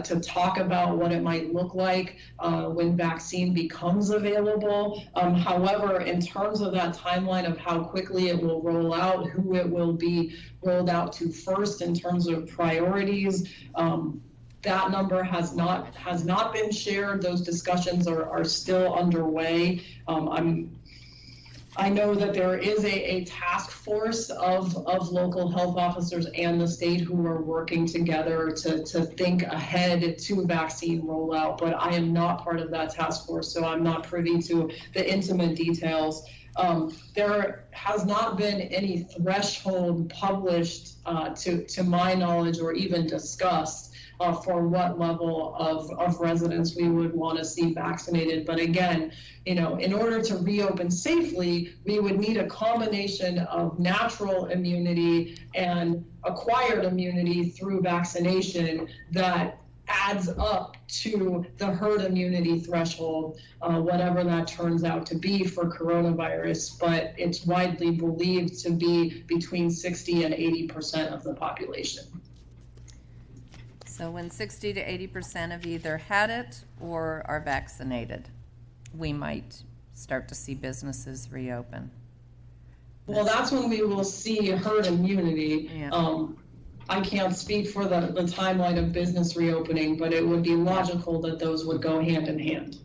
to talk about what it might look like when vaccine becomes available. However, in terms of that timeline of how quickly it will roll out, who it will be rolled out to first in terms of priorities, that number has not been shared. Those discussions are still underway. I know that there is a task force of local health officers and the state who are working together to think ahead to vaccine rollout, but I am not part of that task force, so I'm not privy to the intimate details. There has not been any threshold published to my knowledge or even discussed for what level of residents we would want to see vaccinated. But again, in order to reopen safely, we would need a combination of natural immunity and acquired immunity through vaccination that adds up to the herd immunity threshold, whatever that turns out to be for coronavirus, but it's widely believed to be between 60 and 80% of the population. So when 60 to 80% have either had it or are vaccinated, we might start to see businesses reopen. Well, that's when we will see herd immunity. Yeah. I can't speak for the timeline of business reopening, but it would be logical that those would go hand in hand.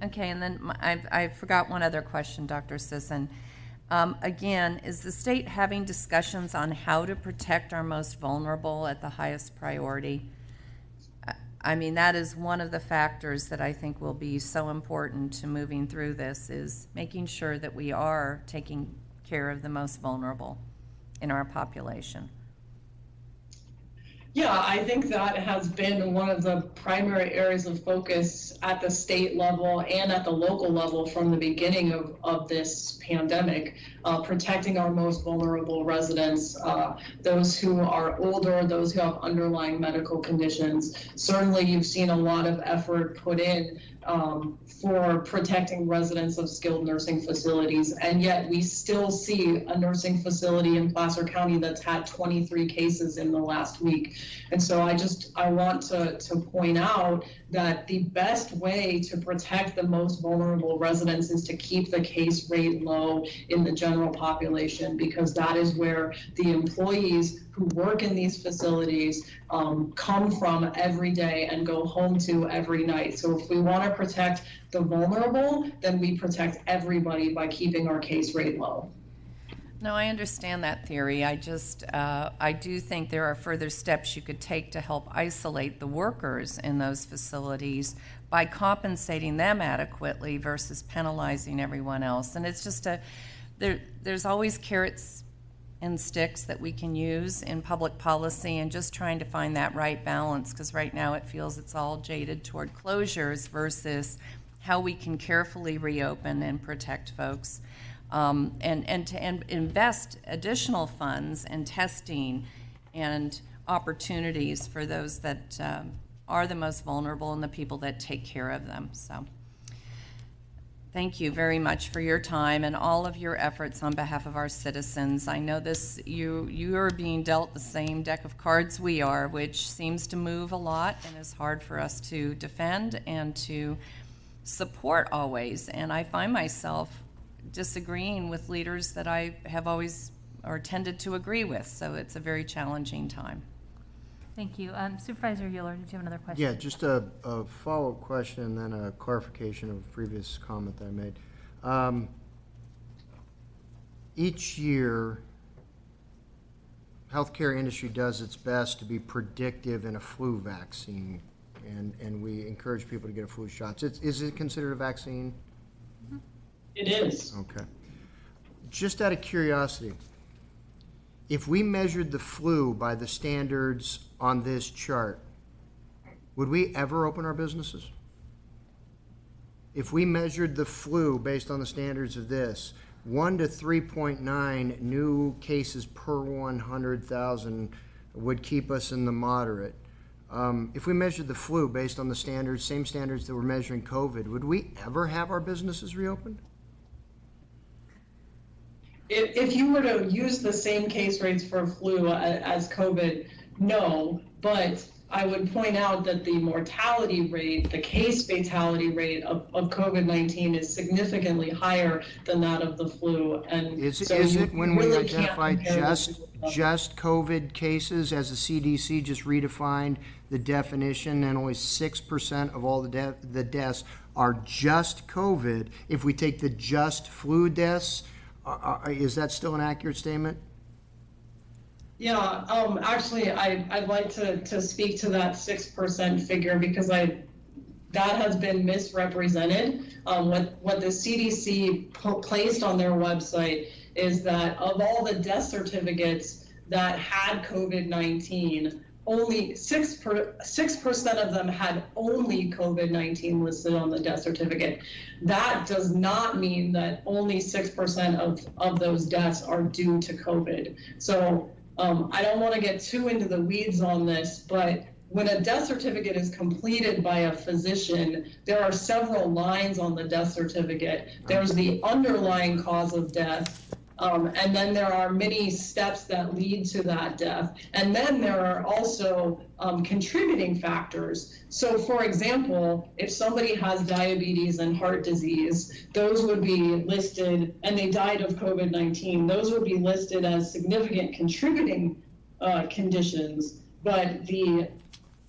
Okay, and then I forgot one other question, Dr. Sisson. Again, is the state having discussions on how to protect our most vulnerable at the highest priority? I mean, that is one of the factors that I think will be so important to moving through this, is making sure that we are taking care of the most vulnerable in our population. Yeah, I think that has been one of the primary areas of focus at the state level and at the local level from the beginning of this pandemic, protecting our most vulnerable residents, those who are older, those who have underlying medical conditions. Certainly, you've seen a lot of effort put in for protecting residents of skilled nursing facilities, and yet we still see a nursing facility in Placer County that's had 23 cases in the last week. And so I want to point out that the best way to protect the most vulnerable residents is to keep the case rate low in the general population, because that is where the employees who work in these facilities come from every day and go home to every night. So if we want to protect the vulnerable, then we protect everybody by keeping our case rate low. No, I understand that theory. I just, I do think there are further steps you could take to help isolate the workers in those facilities by compensating them adequately versus penalizing everyone else. And it's just there's always carrots and sticks that we can use in public policy, and just trying to find that right balance, because right now it feels it's all jaded toward closures versus how we can carefully reopen and protect folks. And to invest additional funds in testing and opportunities for those that are the most vulnerable and the people that take care of them. So thank you very much for your time and all of your efforts on behalf of our citizens. I know you are being dealt the same deck of cards we are, which seems to move a lot and is hard for us to defend and to support always. And I find myself disagreeing with leaders that I have always or tended to agree with. So it's a very challenging time. Thank you. Supervisor Euler, did you have another question? Yeah, just a follow-up question and then a clarification of a previous comment that I made. Each year, healthcare industry does its best to be predictive in a flu vaccine, and we encourage people to get a flu shot. Is it considered a vaccine? It is. Okay. Just out of curiosity, if we measured the flu by the standards on this chart, would we ever open our businesses? If we measured the flu based on the standards of this, 1 to 3.9 new cases per 100,000 would keep us in the moderate. If we measured the flu based on the standards, same standards that we're measuring COVID, would we ever have our businesses reopened? If you were to use the same case rates for flu as COVID, no, but I would point out that the mortality rate, the case fatality rate of COVID-19 is significantly higher than that of the flu. And is so it when we really identify can't just COVID cases, as the CDC just redefined the definition, and only 6% of all the deaths are just COVID? If we take the just flu deaths, is that still an accurate statement? Yeah, actually, I'd like to speak to that 6% figure, because that has been misrepresented. What the CDC placed on their website is that of all the death certificates that had COVID-19, only 6% of them had only COVID-19 listed on the death certificate. That does not mean that only 6% of those deaths are due to COVID. So I don't want to get too into the weeds on this, but when a death certificate is completed by a physician, there are several lines on the death certificate. There's the underlying cause of death, and then there are many steps that lead to that death. And then there are also contributing factors. So for example, if somebody has diabetes and heart disease, those would be listed, and they died of COVID-19, those would be listed as significant contributing conditions. But the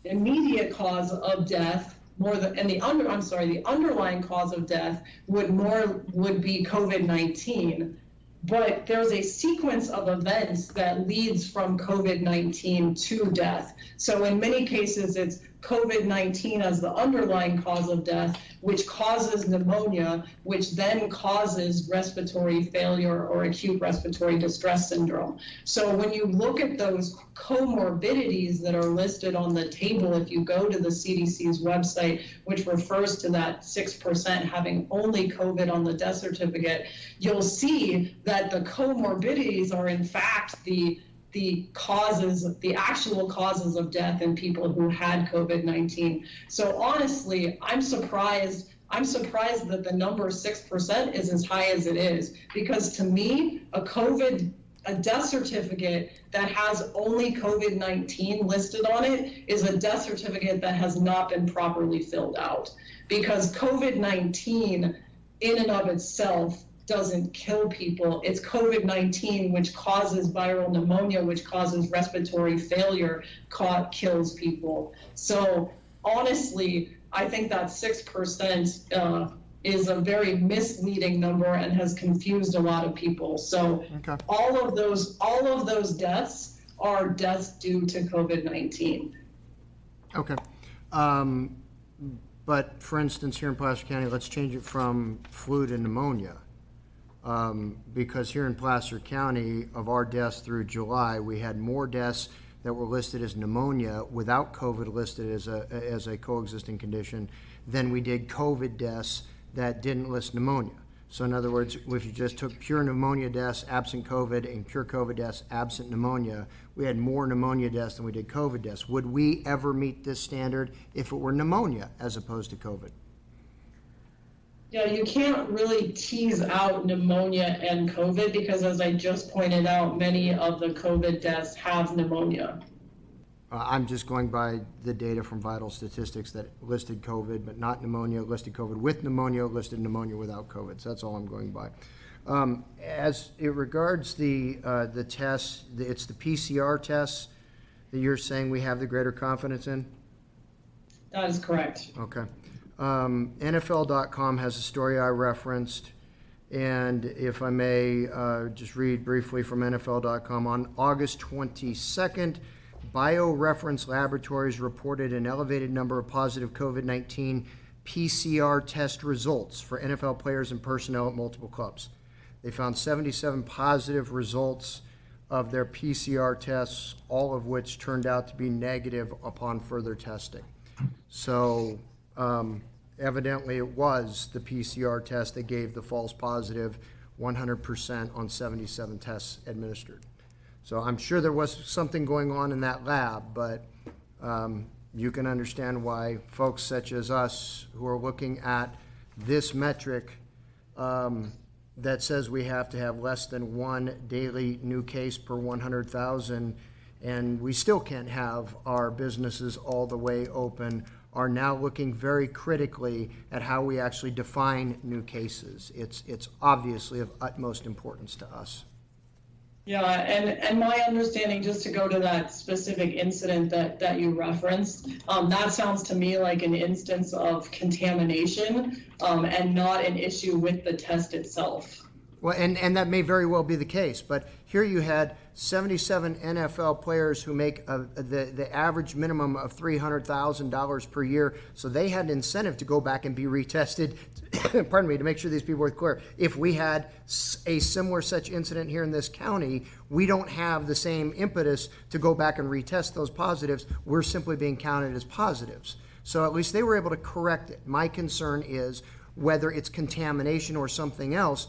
immediate cause of death, the underlying cause of death would be COVID-19. but there's a sequence of events that leads from COVID-19 to death. So in many cases, it's COVID-19 as the underlying cause of death, which causes pneumonia, which then causes respiratory failure or acute respiratory distress syndrome. So when you look at those comorbidities that are listed on the table, if you go to the CDC's website, which refers to that 6% having only COVID on the death certificate, you'll see that the comorbidities are in fact the causes, the actual causes of death in people who had COVID-19. So honestly, I'm surprised that the number 6% is as high as it is, because to me, a death certificate that has only COVID-19 listed on it is a death certificate that has not been properly filled out, because COVID-19 in and of itself doesn't kill people. It's COVID-19 which causes viral pneumonia, which causes respiratory failure, kills people. So honestly, I think that 6% is a very misleading number and has confused a lot of people. So all of those deaths are deaths due to COVID-19. Okay. But for instance, here in Placer County, let's change it from flu to pneumonia. Because here in Placer County, of our deaths through July, we had more deaths that were listed as pneumonia without COVID listed as a coexisting condition than we did COVID deaths that didn't list pneumonia. So in other words, if you just took pure pneumonia deaths absent COVID and pure COVID deaths absent pneumonia, we had more pneumonia deaths than we did COVID deaths. Would we ever meet this standard if it were pneumonia as opposed to COVID? Yeah, you can't really tease out pneumonia and COVID because, as I just pointed out, many of the COVID deaths have pneumonia. I'm just going by the data from Vital Statistics that listed COVID, but not pneumonia, listed COVID with pneumonia, listed pneumonia without COVID. So that's all I'm going by. As it regards the tests, it's the PCR tests that you're saying we have the greater confidence in? That is correct. Okay. NFL.com has a story I referenced, and if I may just read briefly from NFL.com, on August 22nd, BioReference Laboratories reported an elevated number of positive COVID-19 PCR test results for NFL players and personnel at multiple clubs. They found 77 positive results of their PCR tests, all of which turned out to be negative upon further testing. So evidently it was the PCR test that gave the false positive 100% on 77 tests administered. So I'm sure there was something going on in that lab, but you can understand why folks such as us who are looking at this metric that says we have to have less than one daily new case per 100,000, and we still can't have our businesses all the way open, are now looking very critically at how we actually define new cases. It's obviously of utmost importance to us. Yeah, and my understanding, just to go to that specific incident that you referenced, that sounds to me like an instance of contamination and not an issue with the test itself. Well, and that may very well be the case, but here you had 77 NFL players who make the average minimum of $300,000 per year, so they had an incentive to go back and be retested, pardon me, to make sure these people were clear. If we had a similar such incident here in this county, we don't have the same impetus to go back and retest those positives. We're simply being counted as positives. So at least they were able to correct it. My concern is whether it's contamination or something else.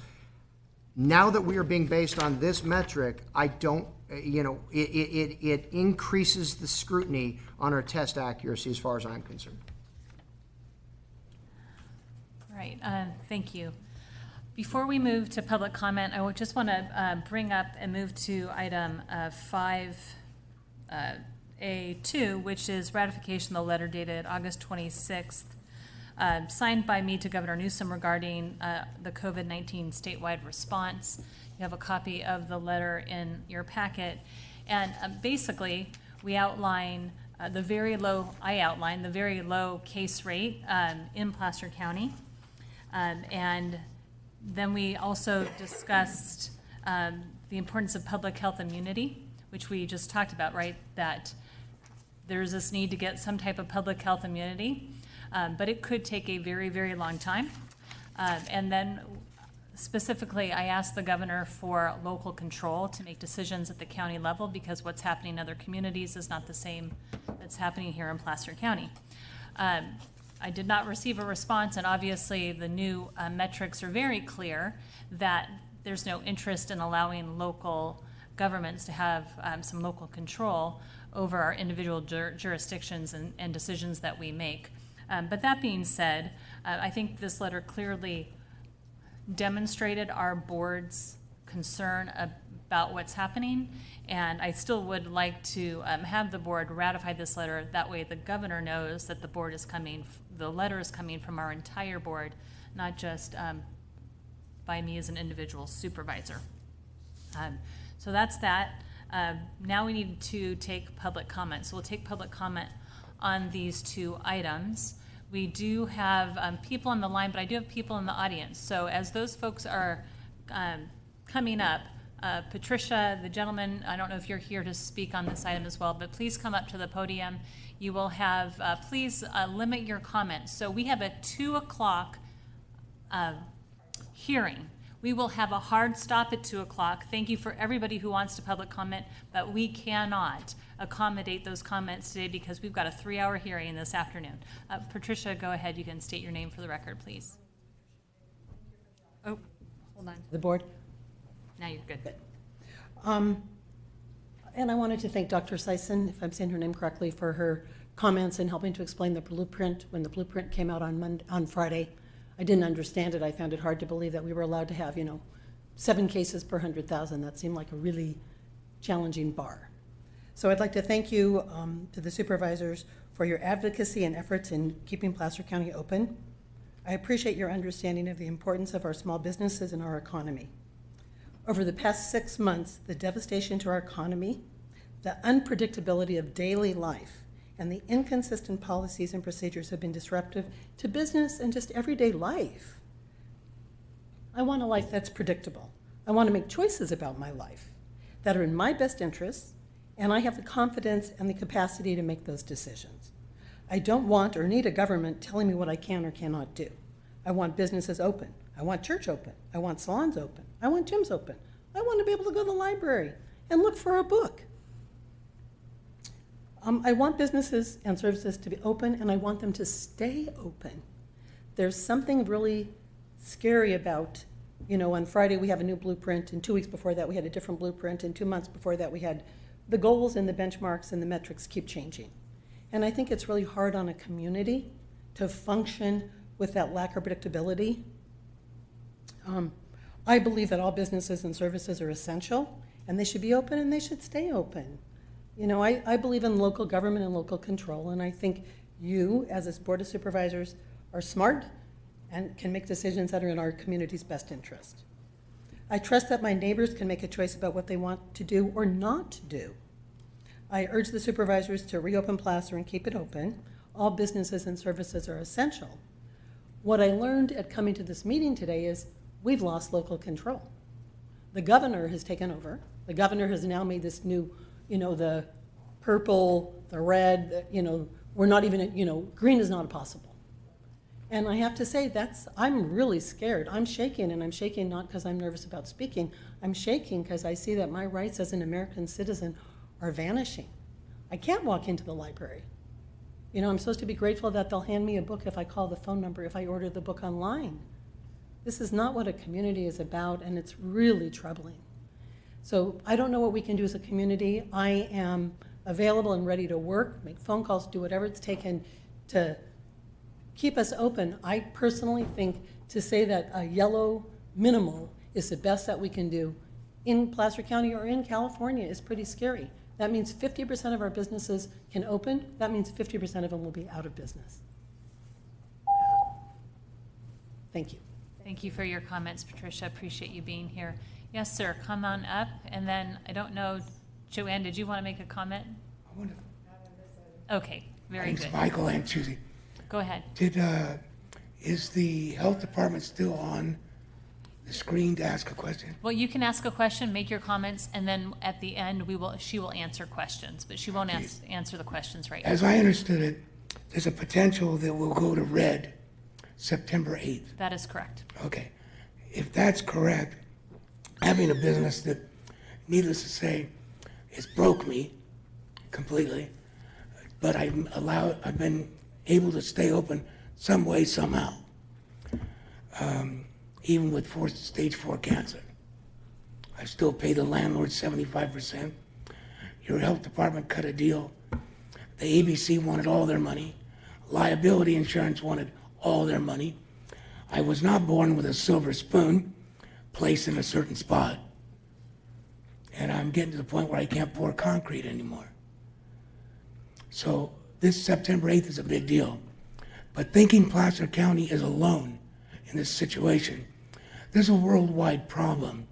Now that we are being based on this metric, I don't, it increases the scrutiny on our test accuracy as far as I'm concerned. All right, thank you. Before we move to public comment, I would just want to bring up and move to item 5A2, which is ratification of the letter dated August 26th, signed by me to Governor Newsom regarding the COVID-19 statewide response. You have a copy of the letter in your packet. And basically, we outline the very low case rate in Placer County. And then we also discussed the importance of public health immunity, which we just talked about, right? That there's this need to get some type of public health immunity, but it could take a very, very long time. And then specifically, I asked the governor for local control to make decisions at the county level, because what's happening in other communities is not the same that's happening here in Placer County. I did not receive a response, and obviously the new metrics are very clear that there's no interest in allowing local governments to have some local control over our individual jurisdictions and decisions that we make. But that being said, I think this letter clearly demonstrated our board's concern about what's happening, and I still would like to have the board ratify this letter. That way the governor knows that the letter is coming from our entire board, not just by me as an individual supervisor. So that's that. Now we need to take public comment. So we'll take public comment on these two items. We do have people on the line, but I do have people in the audience. So as those folks are coming up, Patricia, the gentleman, I don't know if you're here to speak on this item as well, but please come up to the podium. You will have, please limit your comments. So we have a 2 o'clock hearing. We will have a hard stop at 2 o'clock. Thank you for everybody who wants to public comment, but we cannot accommodate those comments today because we've got a 3-hour hearing this afternoon. Patricia, go ahead. You can state your name for the record, please. Oh, hold on. The board? Now you're good. And I wanted to thank Dr. Sison, if I'm saying her name correctly, for her comments and helping to explain the blueprint. When the blueprint came out on Friday, I didn't understand it. I found it hard to believe that we were allowed to have, 7 cases per 100,000. That seemed like a really challenging bar. So I'd like to thank you to the supervisors for your advocacy and efforts in keeping Placer County open. I appreciate your understanding of the importance of our small businesses and our economy. Over the past 6 months, the devastation to our economy, the unpredictability of daily life, and the inconsistent policies and procedures have been disruptive to business and just everyday life. I want a life that's predictable. I want to make choices about my life that are in my best interests, and I have the confidence and the capacity to make those decisions. I don't want or need a government telling me what I can or cannot do. I want businesses open. I want church open. I want salons open. I want gyms open. I want to be able to go to the library and look for a book. I want businesses and services to be open, and I want them to stay open. There's something really scary about, on Friday we have a new blueprint, and 2 weeks before that we had a different blueprint, and 2 months before that we had the goals and the benchmarks and the metrics keep changing. And I think it's really hard on a community to function with that lack of predictability. I believe that all businesses and services are essential, and they should be open and they should stay open. I believe in local government and local control, and I think you, as a Board of Supervisors, are smart and can make decisions that are in our community's best interest. I trust that my neighbors can make a choice about what they want to do or not do. I urge the supervisors to reopen Placer and keep it open. All businesses and services are essential. What I learned at coming to this meeting today is we've lost local control. The governor has taken over. The governor has now made this new, the purple, the red, we're not even, green is not possible. And I have to say, I'm really scared. I'm shaking, and I'm shaking not because I'm nervous about speaking. I'm shaking because I see that my rights as an American citizen are vanishing. I can't walk into the library. I'm supposed to be grateful that they'll hand me a book if I call the phone number, if I order the book online. This is not what a community is about, and it's really troubling. So I don't know what we can do as a community. I am available and ready to work, make phone calls, do whatever it's taken to keep us open. I personally think to say that a yellow minimal is the best that we can do in Placer County or in California is pretty scary. That means 50% of our businesses can open. That means 50% of them will be out of business. Thank you. Thank you for your comments, Patricia. Appreciate you being here. Yes, sir. Come on up. And then, I don't know, Joanne, did you want to make a comment? I want to. Okay, very good. Michael and Susie. Go ahead. Is the health department still on the screen to ask a question? Well, you can ask a question, make your comments, and then at the end, she will answer questions, but she won't answer the questions right now. As I understood it, there's a potential that we'll go to red September 8th. That is correct. Okay. If that's correct, having a business that, needless to say, it's broke me completely, but I've been able to stay open some way, somehow, even with stage 4 cancer. I still pay the landlord 75%. Your health department cut a deal. The ABC wanted all their money. Liability insurance wanted all their money. I was not born with a silver spoon placed in a certain spot. And I'm getting to the point where I can't pour concrete anymore. So this September 8th is a big deal. But thinking Placer County is alone in this situation, this is a worldwide problem.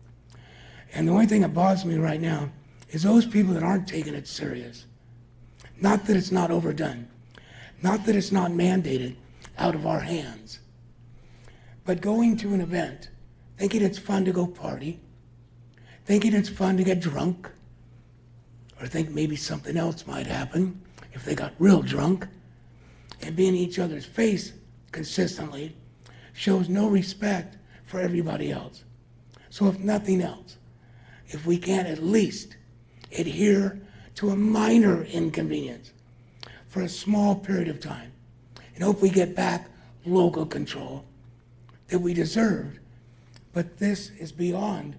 And the only thing that bothers me right now is those people that aren't taking it serious. Not that it's not overdone, not that it's not mandated out of our hands, but going to an event, thinking it's fun to go party, thinking it's fun to get drunk, or think maybe something else might happen if they got real drunk, and being in each other's face consistently shows no respect for everybody else. So if nothing else, if we can't at least adhere to a minor inconvenience for a small period of time, and hope we get back local control that we deserved, but this is beyond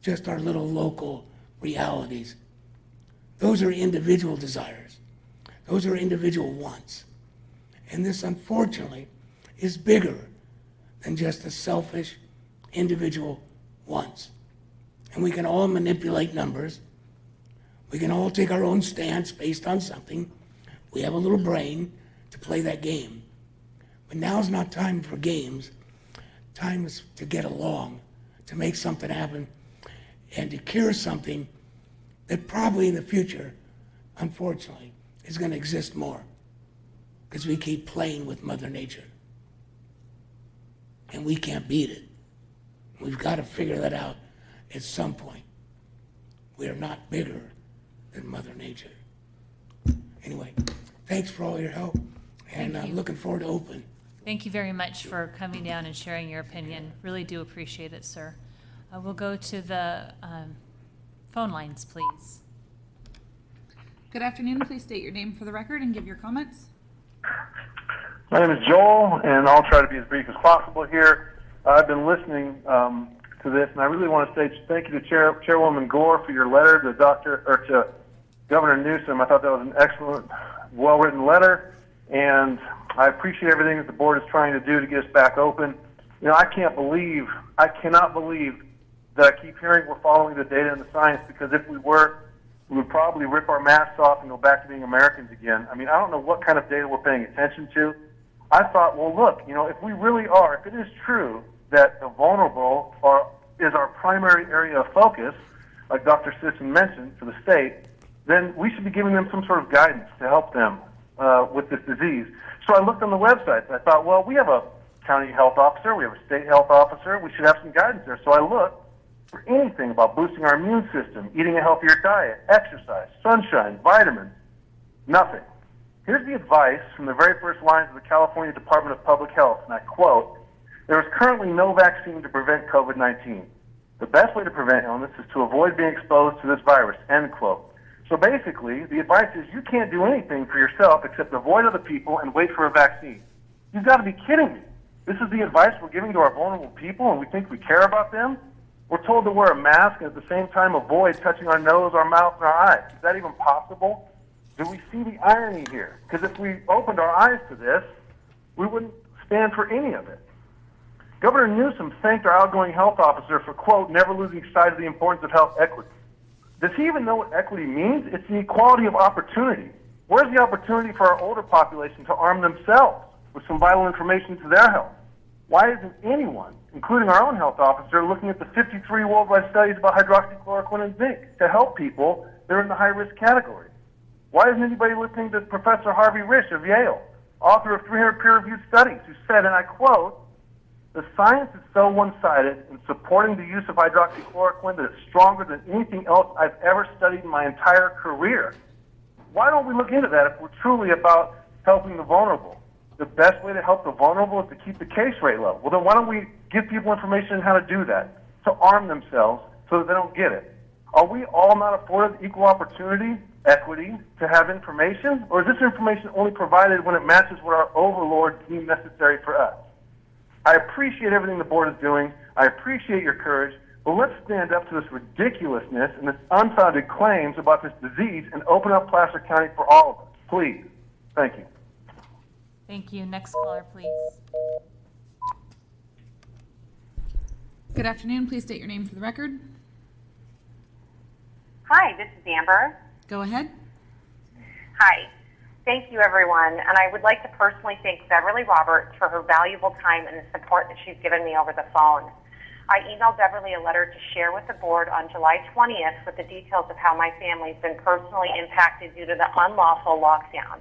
just our little local realities. Those are individual desires. Those are individual wants. And this, unfortunately, is bigger than just the selfish individual wants. And we can all manipulate numbers. We can all take our own stance based on something. We have a little brain to play that game. But now's not time for games. Time is to get along, to make something happen, and to cure something that probably in the future, unfortunately, is going to exist more because we keep playing with Mother Nature. And we can't beat it. We've got to figure that out at some point. We are not bigger than Mother Nature. Anyway, thanks for all your help, and I'm looking forward to open. Thank you very much for coming down and sharing your opinion. Really do appreciate it, sir. We'll go to the phone lines, please. Good afternoon. Please state your name for the record and give your comments. My name is Joel, and I'll try to be as brief as possible here. I've been listening to this, and I really want to say thank you to Chairwoman Gore for your letter to Governor Newsom. I thought that was an excellent, well-written letter, and I appreciate everything that the board is trying to do to get us back open. You know, I cannot believe that I keep hearing we're following the data and the science, because if we were, we would probably rip our masks off and go back to being Americans again. I mean, I don't know what kind of data we're paying attention to. I thought, well, look, you know, if we really are, if it is true that the vulnerable is our primary area of focus, like Dr. Sisson mentioned, for the state, then we should be giving them some sort of guidance to help them with this disease. So I looked on the website, and I thought, well, we have a county health officer, we have a state health officer, we should have some guidance there. So I looked for anything about boosting our immune system, eating a healthier diet, exercise, sunshine, vitamins, nothing. Here's the advice from the very first lines of the California Department of Public Health, and I quote, "There is currently no vaccine to prevent COVID-19. The best way to prevent illness is to avoid being exposed to this virus," end quote. So basically, the advice is you can't do anything for yourself except avoid other people and wait for a vaccine. You've got to be kidding me. This is the advice we're giving to our vulnerable people, and we think we care about them? We're told to wear a mask and at the same time avoid touching our nose, our mouth, and our eyes. Is that even possible? Do we see the irony here? Because if we opened our eyes to this, we wouldn't stand for any of it. Governor Newsom thanked our outgoing health officer for, quote, "never losing sight of the importance of health equity." Does he even know what equity means? It's the equality of opportunity. Where's the opportunity for our older population to arm themselves with some vital information to their health? Why isn't anyone, including our own health officer, looking at the 53 worldwide studies about hydroxychloroquine and zinc to help people that are in the high-risk category? Why isn't anybody listening to Professor Harvey Risch of Yale, author of 300 peer-reviewed studies, who said, and I quote, The science is so one-sided in supporting the use of hydroxychloroquine that it's stronger than anything else I've ever studied in my entire career. Why don't we look into that if we're truly about helping the vulnerable? The best way to help the vulnerable is to keep the case rate low. Well, then why don't we give people information on how to do that, to arm themselves so that they don't get it? Are we all not afforded equal opportunity, equity, to have information? Or is this information only provided when it matches what our overlords deem necessary for us? I appreciate everything the board is doing. I appreciate your courage. But let's stand up to this ridiculousness and this unfounded claims about this disease and open up Placer County for all of us. Please. Thank you. Thank you. Next caller, please. Good afternoon. Please state your name for the record. Hi, this is Amber. Go ahead. Hi. Thank you, everyone. And I would like to personally thank Beverly Roberts for her valuable time and the support that she's given me over the phone. I emailed Beverly a letter to share with the board on July 20th with the details of how my family's been personally impacted due to the unlawful lockdown.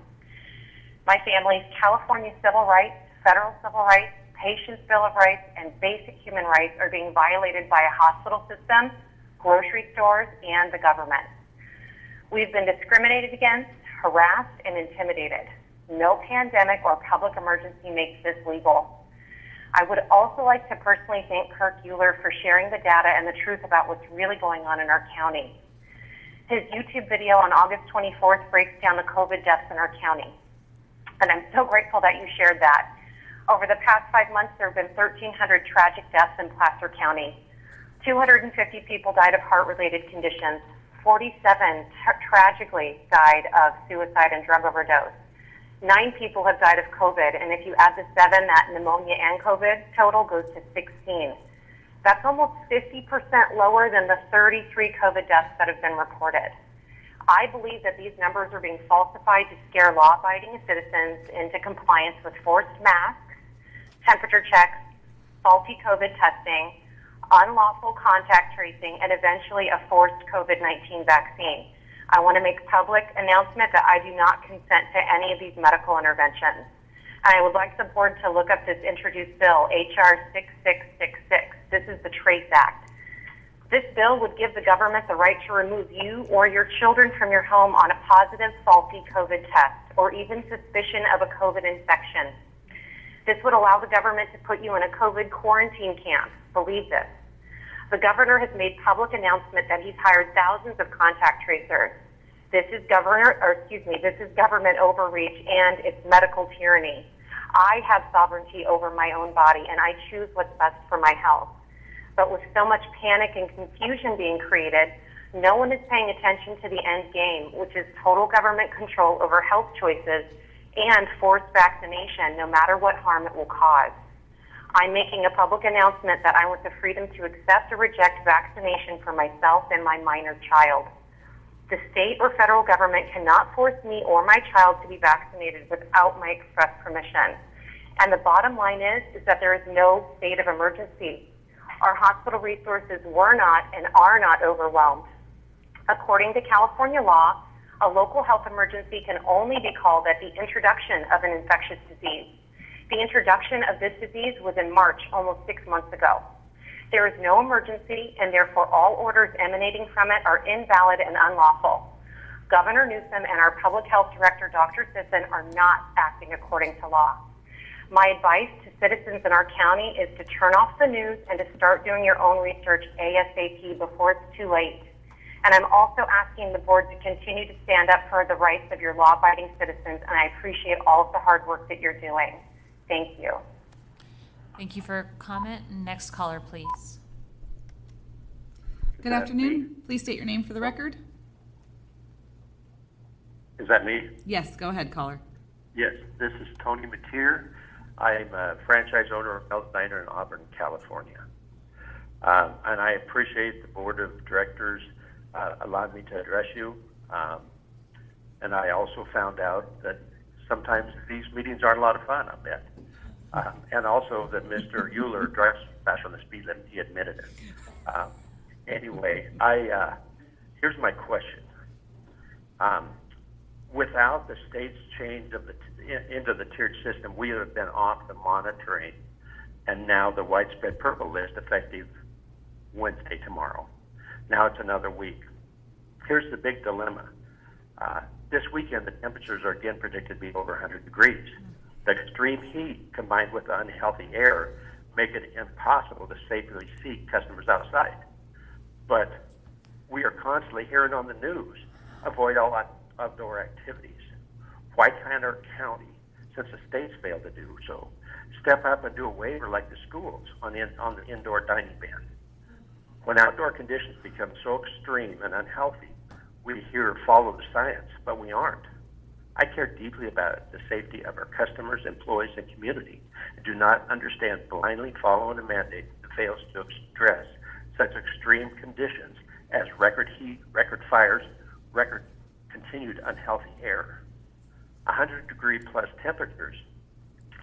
My family's California civil rights, federal civil rights, Patients' Bill of Rights, and basic human rights are being violated by a hospital system, grocery stores, and the government. We've been discriminated against, harassed, and intimidated. No pandemic or public emergency makes this legal. I would also like to personally thank Kirk Euler for sharing the data and the truth about what's really going on in our county. His YouTube video on August 24th breaks down the COVID deaths in our county. And I'm so grateful that you shared that. Over the past 5 months, there have been 1,300 tragic deaths in Placer County. 250 people died of heart-related conditions. 47 tragically died of suicide and drug overdose. 9 people have died of COVID, and if you add the 7, that pneumonia and COVID total goes to 16. That's almost 50% lower than the 33 COVID deaths that have been reported. I believe that these numbers are being falsified to scare law-abiding citizens into compliance with forced masks, temperature checks, faulty COVID testing, unlawful contact tracing, and eventually a forced COVID-19 vaccine. I want to make public announcement that I do not consent to any of these medical interventions. And I would like the board to look up this introduced bill, H.R. 6666. This is the TRACE Act. This bill would give the government the right to remove you or your children from your home on a positive, faulty COVID test or even suspicion of a COVID infection. This would allow the government to put you in a COVID quarantine camp. Believe this. The governor has made public announcement that he's hired thousands of contact tracers. This is government overreach and it's medical tyranny. I have sovereignty over my own body and I choose what's best for my health. But with so much panic and confusion being created, no one is paying attention to the end game, which is total government control over health choices and forced vaccination, no matter what harm it will cause. I'm making a public announcement that I want the freedom to accept or reject vaccination for myself and my minor child. The state or federal government cannot force me or my child to be vaccinated without my express permission. And the bottom line is that there is no state of emergency. Our hospital resources were not and are not overwhelmed. According to California law, a local health emergency can only be called at the introduction of an infectious disease. The introduction of this disease was in March, almost 6 months ago. There is no emergency, and therefore all orders emanating from it are invalid and unlawful. Governor Newsom and our Public Health Director, Dr. Sisson, are not acting according to law. My advice to citizens in our county is to turn off the news and to start doing your own research ASAP before it's too late. And I'm also asking the board to continue to stand up for the rights of your law-abiding citizens, and I appreciate all of the hard work that you're doing. Thank you. Thank you for your comment. Next caller, please. Good afternoon. Please state your name for the record. Is that me? Yes, go ahead, caller. Yes, this is Tony Mateer. I am a franchise owner of Mel's Diner in Auburn, California. And I appreciate the board of directors allowed me to address you. And I also found out that sometimes these meetings aren't a lot of fun, I bet. And also that Mr. Euler drives fast on the speed limit. He admitted it. Anyway, here's my question. Without the state's change of into the tiered system, we would have been off the monitoring and now the widespread purple list effective Wednesday tomorrow. Now it's another week. Here's the big dilemma. This weekend, the temperatures are again predicted to be over 100 degrees. The extreme heat combined with the unhealthy air make it impossible to safely see customers outside. But we are constantly hearing on the news, avoid all outdoor activities. Why can't our county, since the states failed to do so, step up and do a waiver like the schools on the indoor dining ban? When outdoor conditions become so extreme and unhealthy, we hear follow the science, but we aren't. I care deeply about the safety of our customers, employees, and community, and do not understand blindly following a mandate that fails to address such extreme conditions as record heat, record fires, record continued unhealthy air. 100-degree plus temperatures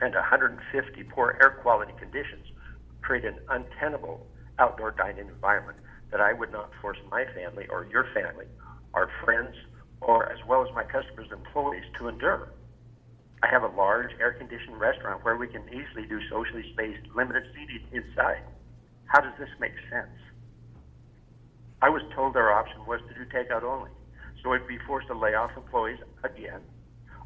and 150 poor air quality conditions create an untenable outdoor dining environment that I would not force my family or your family, our friends, or as well as my customers' employees to endure. I have a large air-conditioned restaurant where we can easily do socially spaced, limited seating inside. How does this make sense? I was told our option was to do takeout only, so we'd be forced to lay off employees again,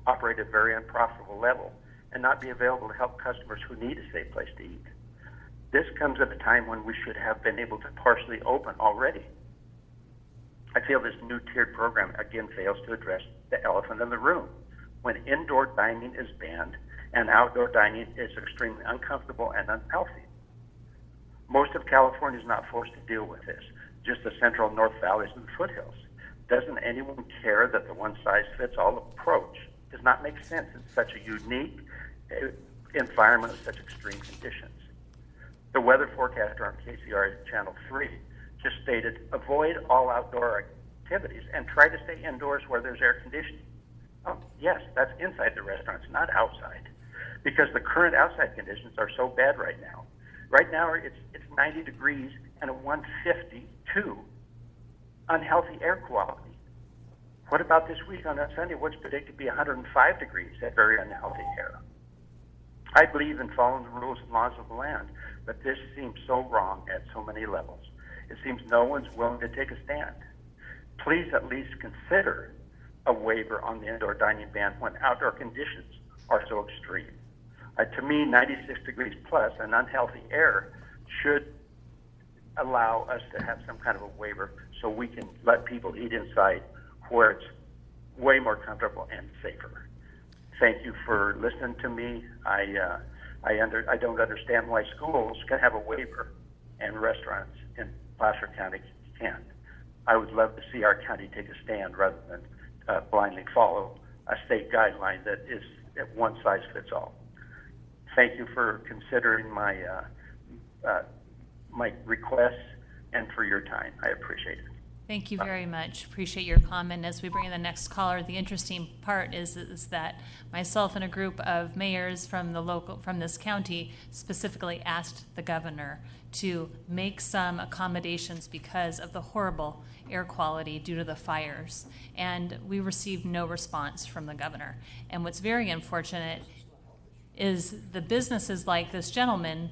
operate at a very unprofitable level, and not be available to help customers who need a safe place to eat. This comes at a time when we should have been able to partially open already. I feel this new tiered program again fails to address the elephant in the room. When indoor dining is banned and outdoor dining is extremely uncomfortable and unhealthy. Most of California is not forced to deal with this, just the central North Valleys and the foothills. Doesn't anyone care that the one-size-fits-all approach does not make sense in such a unique environment with such extreme conditions? The weather forecaster on KCR Channel 3 just stated, avoid all outdoor activities and try to stay indoors where there's air conditioning. Oh, yes, that's inside the restaurants, not outside, because the current outside conditions are so bad right now. Right now, it's 90 degrees and a 152 unhealthy air quality. What about this week on Sunday? What's predicted to be 105 degrees at very unhealthy air? I believe in following the rules and laws of the land, but this seems so wrong at so many levels. It seems no one's willing to take a stand. Please at least consider a waiver on the indoor dining ban when outdoor conditions are so extreme. To me, 96 degrees plus and unhealthy air should allow us to have some kind of a waiver so we can let people eat inside where it's way more comfortable and safer. Thank you for listening to me. I don't understand why schools can have a waiver and restaurants in Placer County can't. I would love to see our county take a stand rather than blindly follow a state guideline that is one size fits all. Thank you for considering my my requests and for your time. I appreciate it. Thank you very much. Appreciate your comment. As we bring in the next caller, the interesting part is that myself and a group of mayors from this county specifically asked the governor to make some accommodations because of the horrible air quality due to the fires. And we received no response from the governor. And what's very unfortunate is the businesses like this gentleman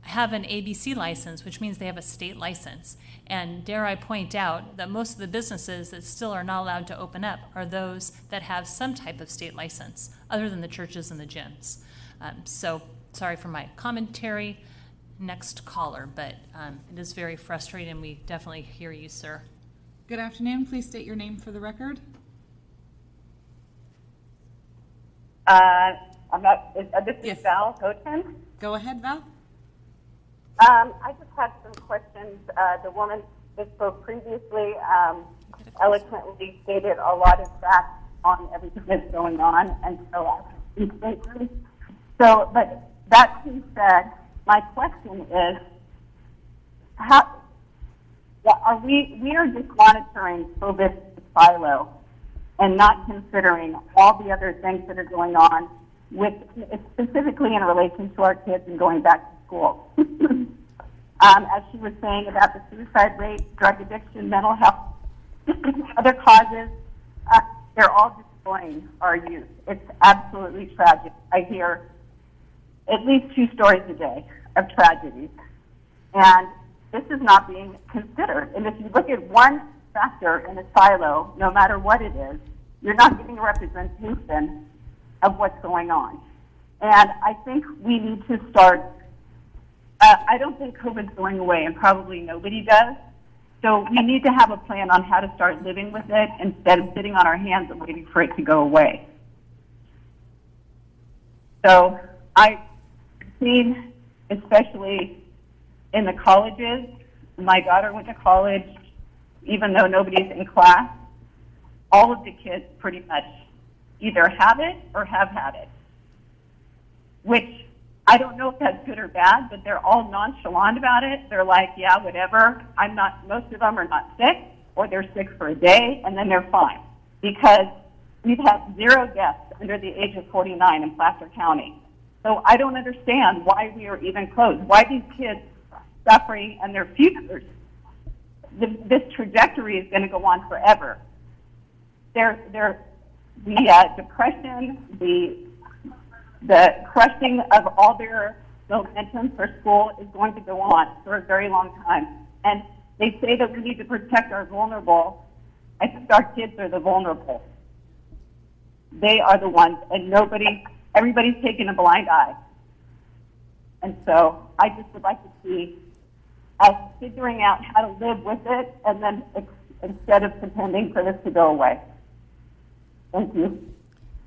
have an ABC license, which means they have a state license. And dare I point out that most of the businesses that still are not allowed to open up are those that have some type of state license, other than the churches and the gyms. So sorry for my commentary. Next caller, but it is very frustrating. We definitely hear you, sir. Good afternoon. Please state your name for the record. This is Val Houghton. Go ahead, Val. I just had some questions. The woman that spoke previously eloquently stated a lot of facts on everything that's going on, and so I was but that being said, my question is, we are just monitoring COVID silo and not considering all the other things that are going on, specifically in relation to our kids and going back to school. As she was saying about the suicide rate, drug addiction, mental health, other causes, they're all destroying our youth. It's absolutely tragic. I hear at least 2 stories a day of tragedies. And this is not being considered. And if you look at one factor in a silo, no matter what it is, you're not getting a representation of what's going on. And I think we need to start, I don't think COVID's going away, and probably nobody does. So we need to have a plan on how to start living with it instead of sitting on our hands and waiting for it to go away. So I've seen, especially in the colleges, my daughter went to college, even though nobody's in class, all of the kids pretty much either have it or have had it, which I don't know if that's good or bad, but they're all nonchalant about it. They're like, yeah, whatever. Most of them are not sick, or they're sick for a day, and then they're fine. Because we've had 0 deaths under the age of 49 in Placer County. So I don't understand why we are even closed, why these kids suffering and their futures. This trajectory is going to go on forever. The depression, the crushing of all their momentum for school is going to go on for a very long time. And they say that we need to protect our vulnerable. I think our kids are the vulnerable. They are the ones, and everybody's taking a blind eye. And so I just would like to see us figuring out how to live with it, and then instead of pretending for this to go away. Thank you.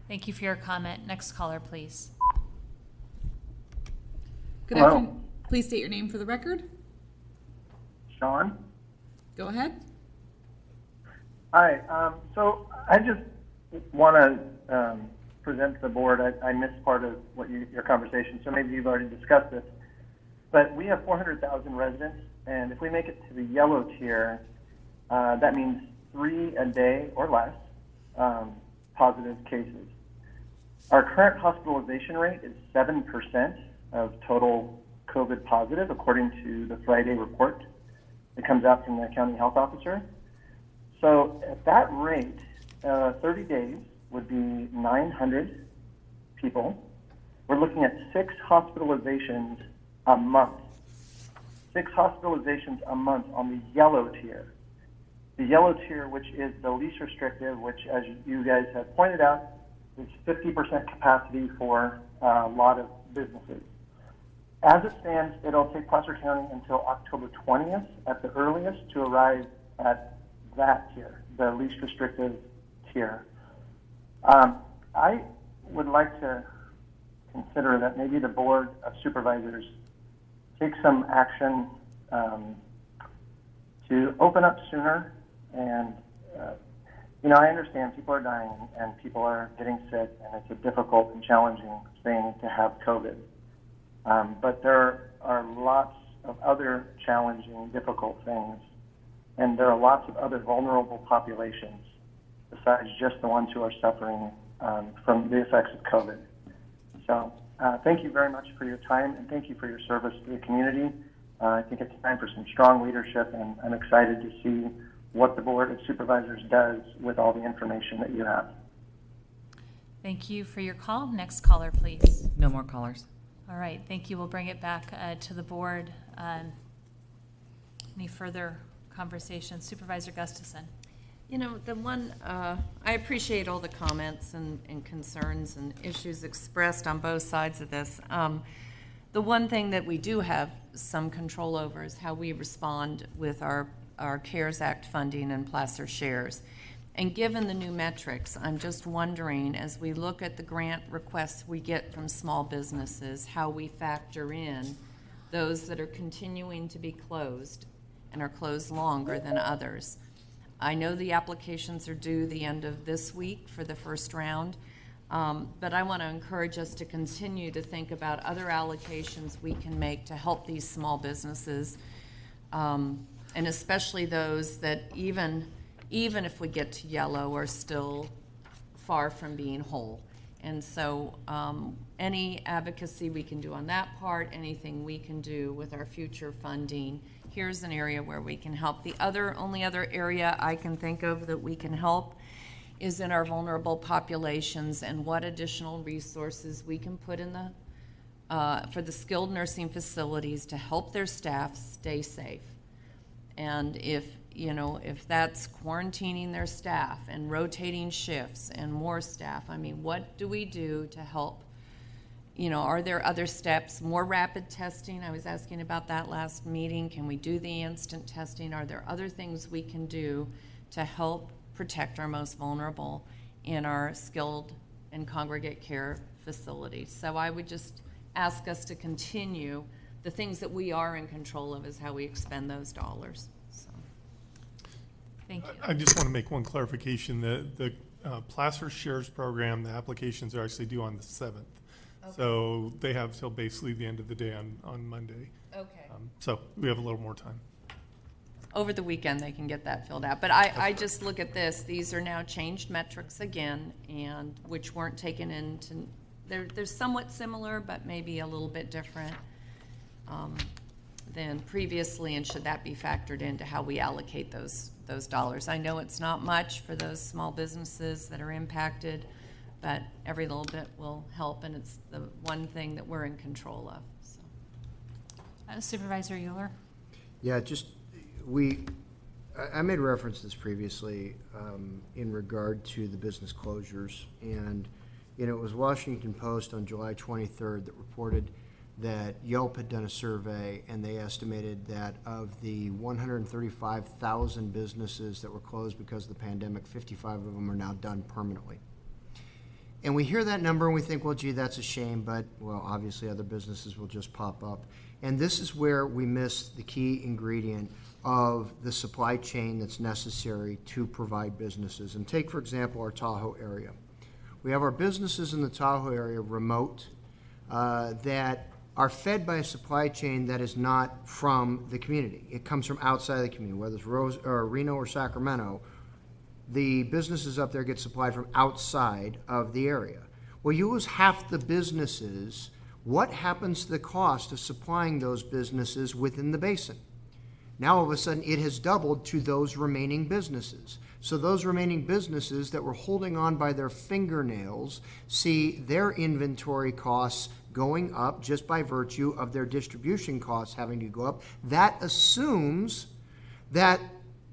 Thank you for your comment. Next caller, please. Good afternoon. Please state your name for the record. Sean. Go ahead. Hi. So I just want to present to the board. I missed part of your conversation, so maybe you've already discussed this. But we have 400,000 residents, and if we make it to the yellow tier, that means 3 a day or less positive cases. Our current hospitalization rate is 7% of total COVID positive, according to the Friday report that comes out from the county health officer. So at that rate, 30 days would be 900 people. We're looking at 6 hospitalizations a month. 6 hospitalizations a month on the yellow tier. The yellow tier, which is the least restrictive, which, as you guys have pointed out, is 50% capacity for a lot of businesses. As it stands, it'll take Placer County until October 20th at the earliest to arrive at that tier, the least restrictive tier. I would like to consider that maybe the Board of Supervisors take some action to open up sooner. And, I understand people are dying and people are getting sick, and it's a difficult and challenging thing to have COVID. But there are lots of other challenging, difficult things. And there are lots of other vulnerable populations besides just the ones who are suffering from the effects of COVID. So thank you very much for your time, and thank you for your service to the community. I think it's time for some strong leadership, and I'm excited to see what the Board of Supervisors does with all the information that you have. Thank you for your call. Next caller, please. No more callers. All right, thank you. We'll bring it back to the board. Any further conversation? Supervisor Gustafson. I appreciate all the comments and concerns and issues expressed on both sides of this. The one thing that we do have some control over is how we respond with our CARES Act funding and Placer shares. And given the new metrics, I'm just wondering, as we look at the grant requests we get from small businesses, how we factor in those that are continuing to be closed and are closed longer than others. I know the applications are due the end of this week for the first round, but I want to encourage us to continue to think about other allocations we can make to help these small businesses, and especially those that even if we get to yellow are still far from being whole. And so any advocacy we can do on that part, anything we can do with our future funding, here's an area where we can help. The only other area I can think of that we can help is in our vulnerable populations, and what additional resources we can put in the for the skilled nursing facilities to help their staff stay safe. And if that's quarantining their staff and rotating shifts and more staff, I mean, what do we do to help? Are there other steps, more rapid testing? I was asking about that last meeting. Can we do the instant testing? Are there other things we can do to help protect our most vulnerable in our skilled and congregate care facilities? So I would just ask us to continue. The things that we are in control of is how we expend those dollars. So, thank you. I just want to make one clarification. The Placer Shares program, the applications are actually due on the 7th. Okay. So they have till basically the end of the day on Monday. Okay. So we have a little more time. Over the weekend, they can get that filled out. But I just look at this. These are now changed metrics again, and which weren't taken into, they're somewhat similar, but maybe a little bit different than previously, and should that be factored into how we allocate those dollars? I know it's not much for those small businesses that are impacted, but every little bit will help, and it's the one thing that we're in control of. So. Supervisor Euler? Yeah, I made reference to this previously in regard to the business closures, and it was Washington Post on July 23rd that reported that Yelp had done a survey, and they estimated that of the 135,000 businesses that were closed because of the pandemic, 55 of them are now done permanently. And we hear that number and we think, well, gee, that's a shame, but, well, obviously other businesses will just pop up. And this is where we miss the key ingredient of the supply chain that's necessary to provide businesses. And take, for example, our Tahoe area. We have our businesses in the Tahoe area remote that are fed by a supply chain that is not from the community. It comes from outside the community, whether it's Reno or Sacramento. The businesses up there get supplied from outside of the area. Well, you lose half the businesses. What happens to the cost of supplying those businesses within the basin? Now, all of a sudden, it has doubled to those remaining businesses. So those remaining businesses that were holding on by their fingernails see their inventory costs going up just by virtue of their distribution costs having to go up. That assumes that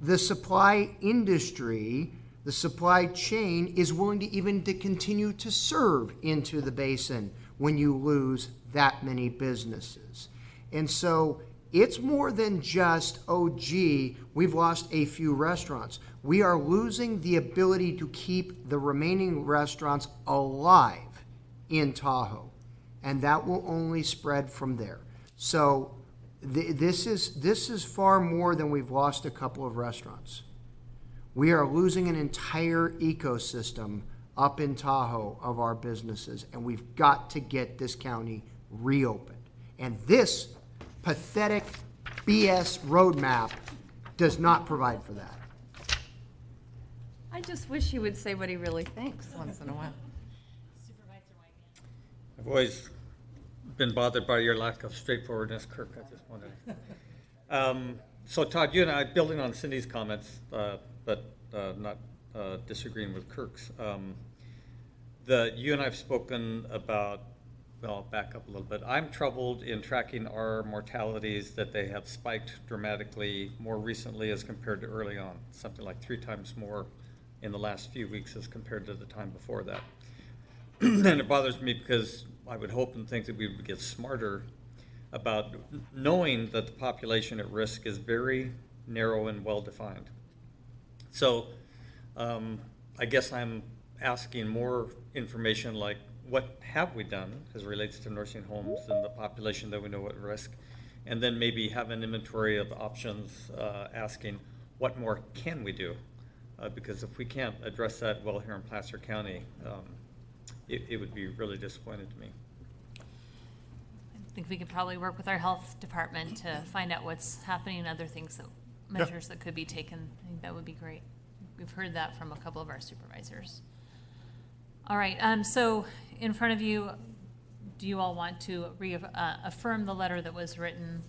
the supply industry, the supply chain, is willing to even to continue to serve into the basin when you lose that many businesses. And so it's more than just, oh, gee, we've lost a few restaurants. We are losing the ability to keep the remaining restaurants alive in Tahoe, and that will only spread from there. So this is far more than we've lost a couple of restaurants. We are losing an entire ecosystem up in Tahoe of our businesses, and we've got to get this county reopened. And this pathetic BS roadmap does not provide for that. I just wish he would say what he really thinks once in a while. I've always been bothered by your lack of straightforwardness, Kirk. I just wanted. So Todd, you and I, building on Cindy's comments, but not disagreeing with Kirk's. You and I have spoken about. Well, I'll back up a little bit. I'm troubled in tracking our mortalities that they have spiked dramatically more recently as compared to early on, something like 3 times more in the last few weeks as compared to the time before that. And it bothers me because I would hope and think that we would get smarter about knowing that the population at risk is very narrow and well-defined. So I guess I'm asking more information like, what have we done as it relates to nursing homes and the population that we know at risk? And then maybe have an inventory of options asking, what more can we do? Because if we can't address that well here in Placer County, it would be really disappointing to me. I think we could probably work with our health department to find out what's happening and other things, measures that could be taken. I think that would be great. We've heard that from a couple of our supervisors. All right, so in front of you, do you all want to affirm the letter that was written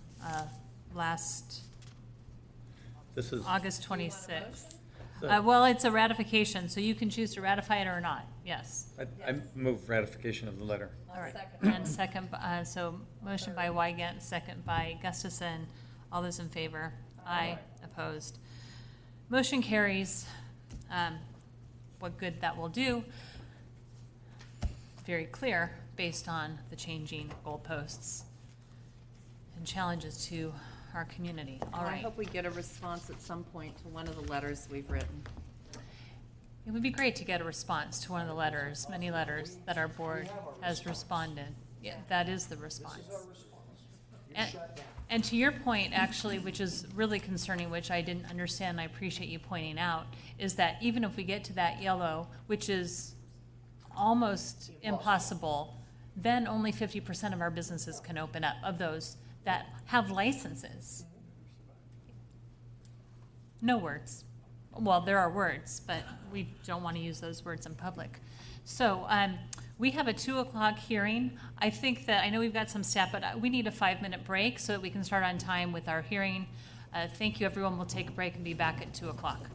last This is August 26th? Well, it's a ratification, so you can choose to ratify it or not, yes. I move ratification of the letter. All right, and second, so motion by Wygant, second by Gustafson. All those in favor? Aye. Opposed? Motion carries. What good that will do, very clear, based on the changing goalposts and challenges to our community. All I right. hope we get a response at some point to one of the letters we've written. It would be great to get a response to one of the letters, many letters that our board has responded. Yeah, that is the response. And to your point, actually, which is really concerning, which I didn't understand, and I appreciate you pointing out, is that even if we get to that yellow, which is almost impossible, then only 50% of our businesses can open up, of those that have licenses. No words. Well, there are words, but we don't want to use those words in public. So we have a 2 o'clock hearing. I think that, I know we've got some staff, but we need a 5-minute break so that we can start on time with our hearing. Thank you, everyone. We'll take a break and be back at 2 o'clock.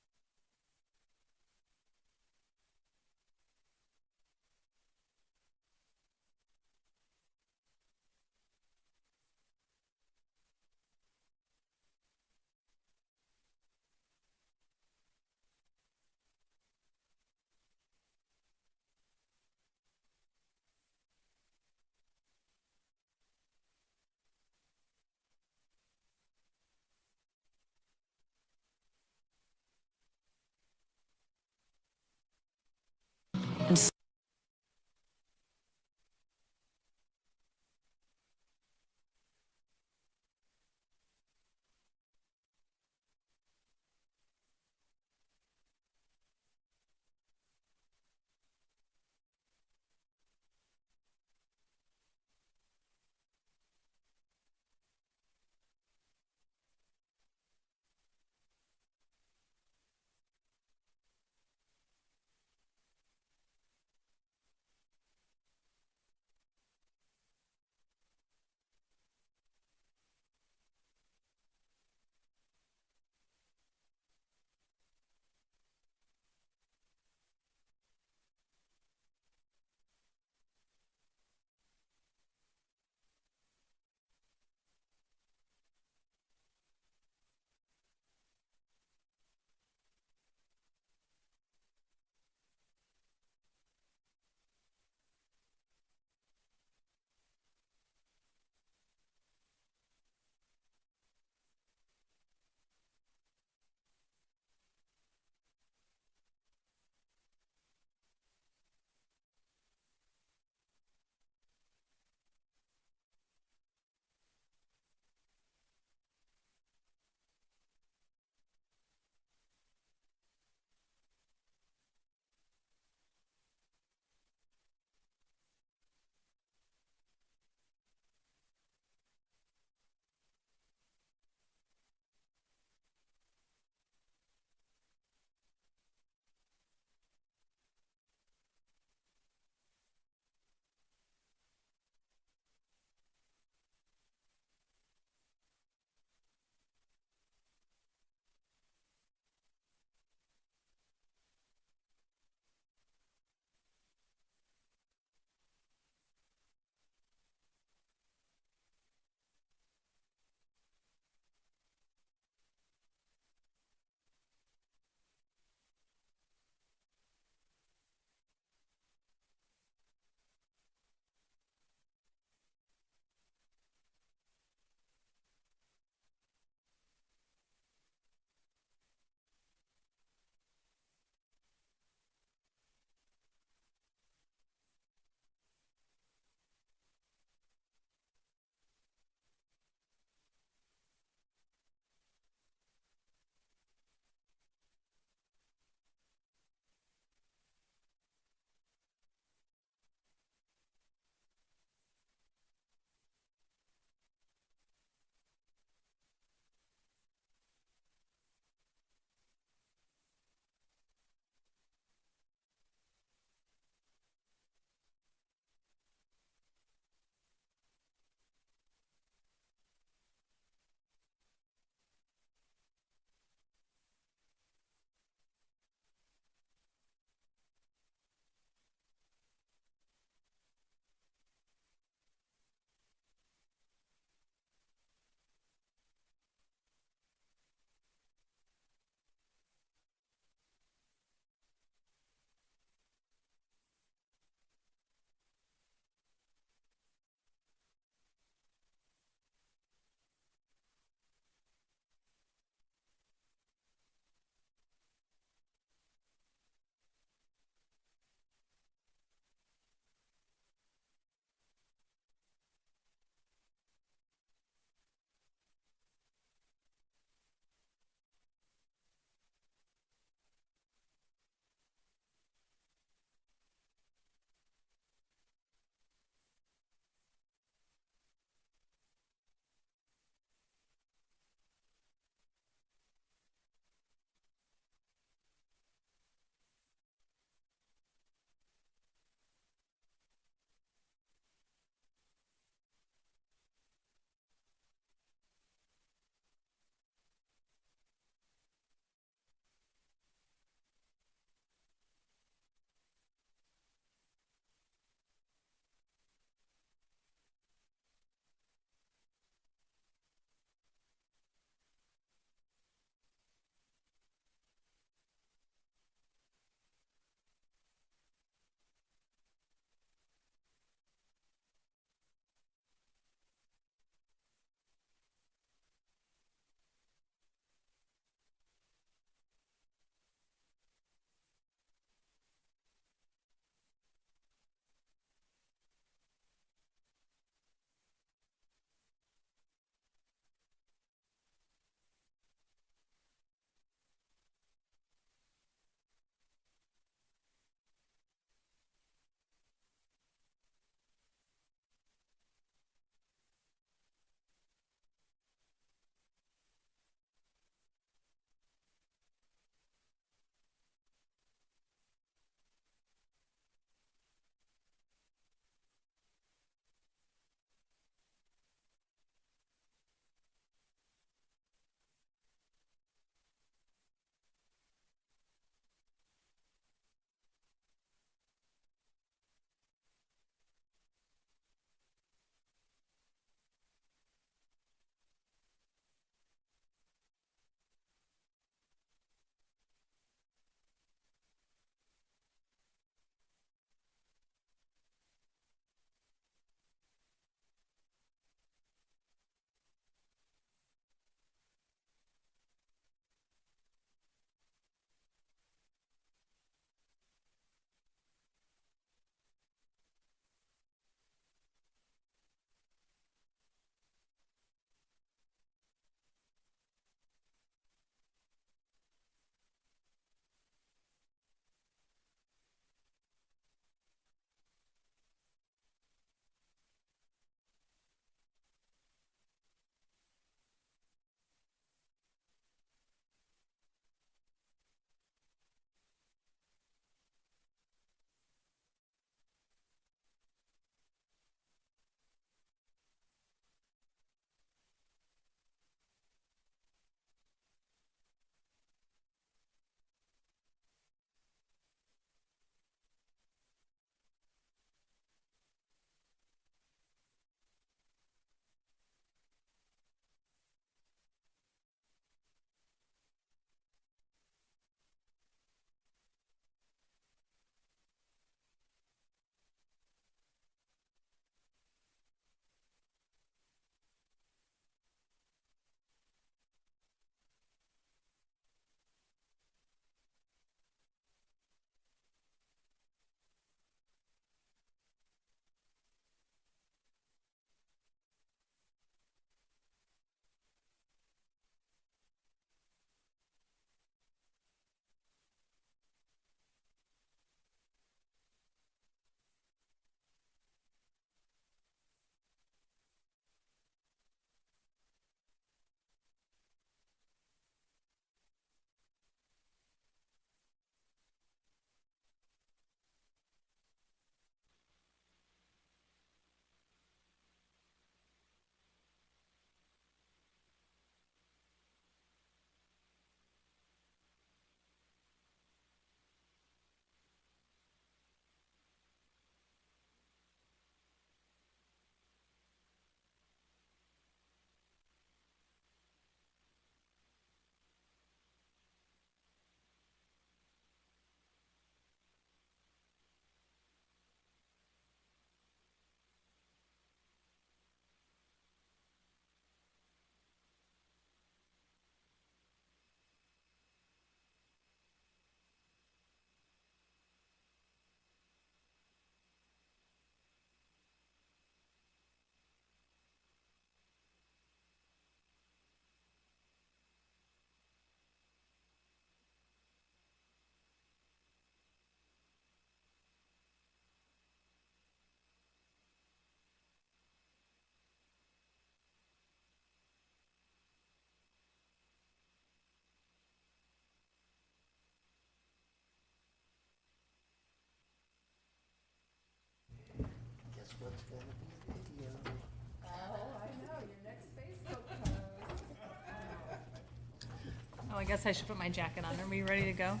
I guess I should put my jacket on. Are we ready to go?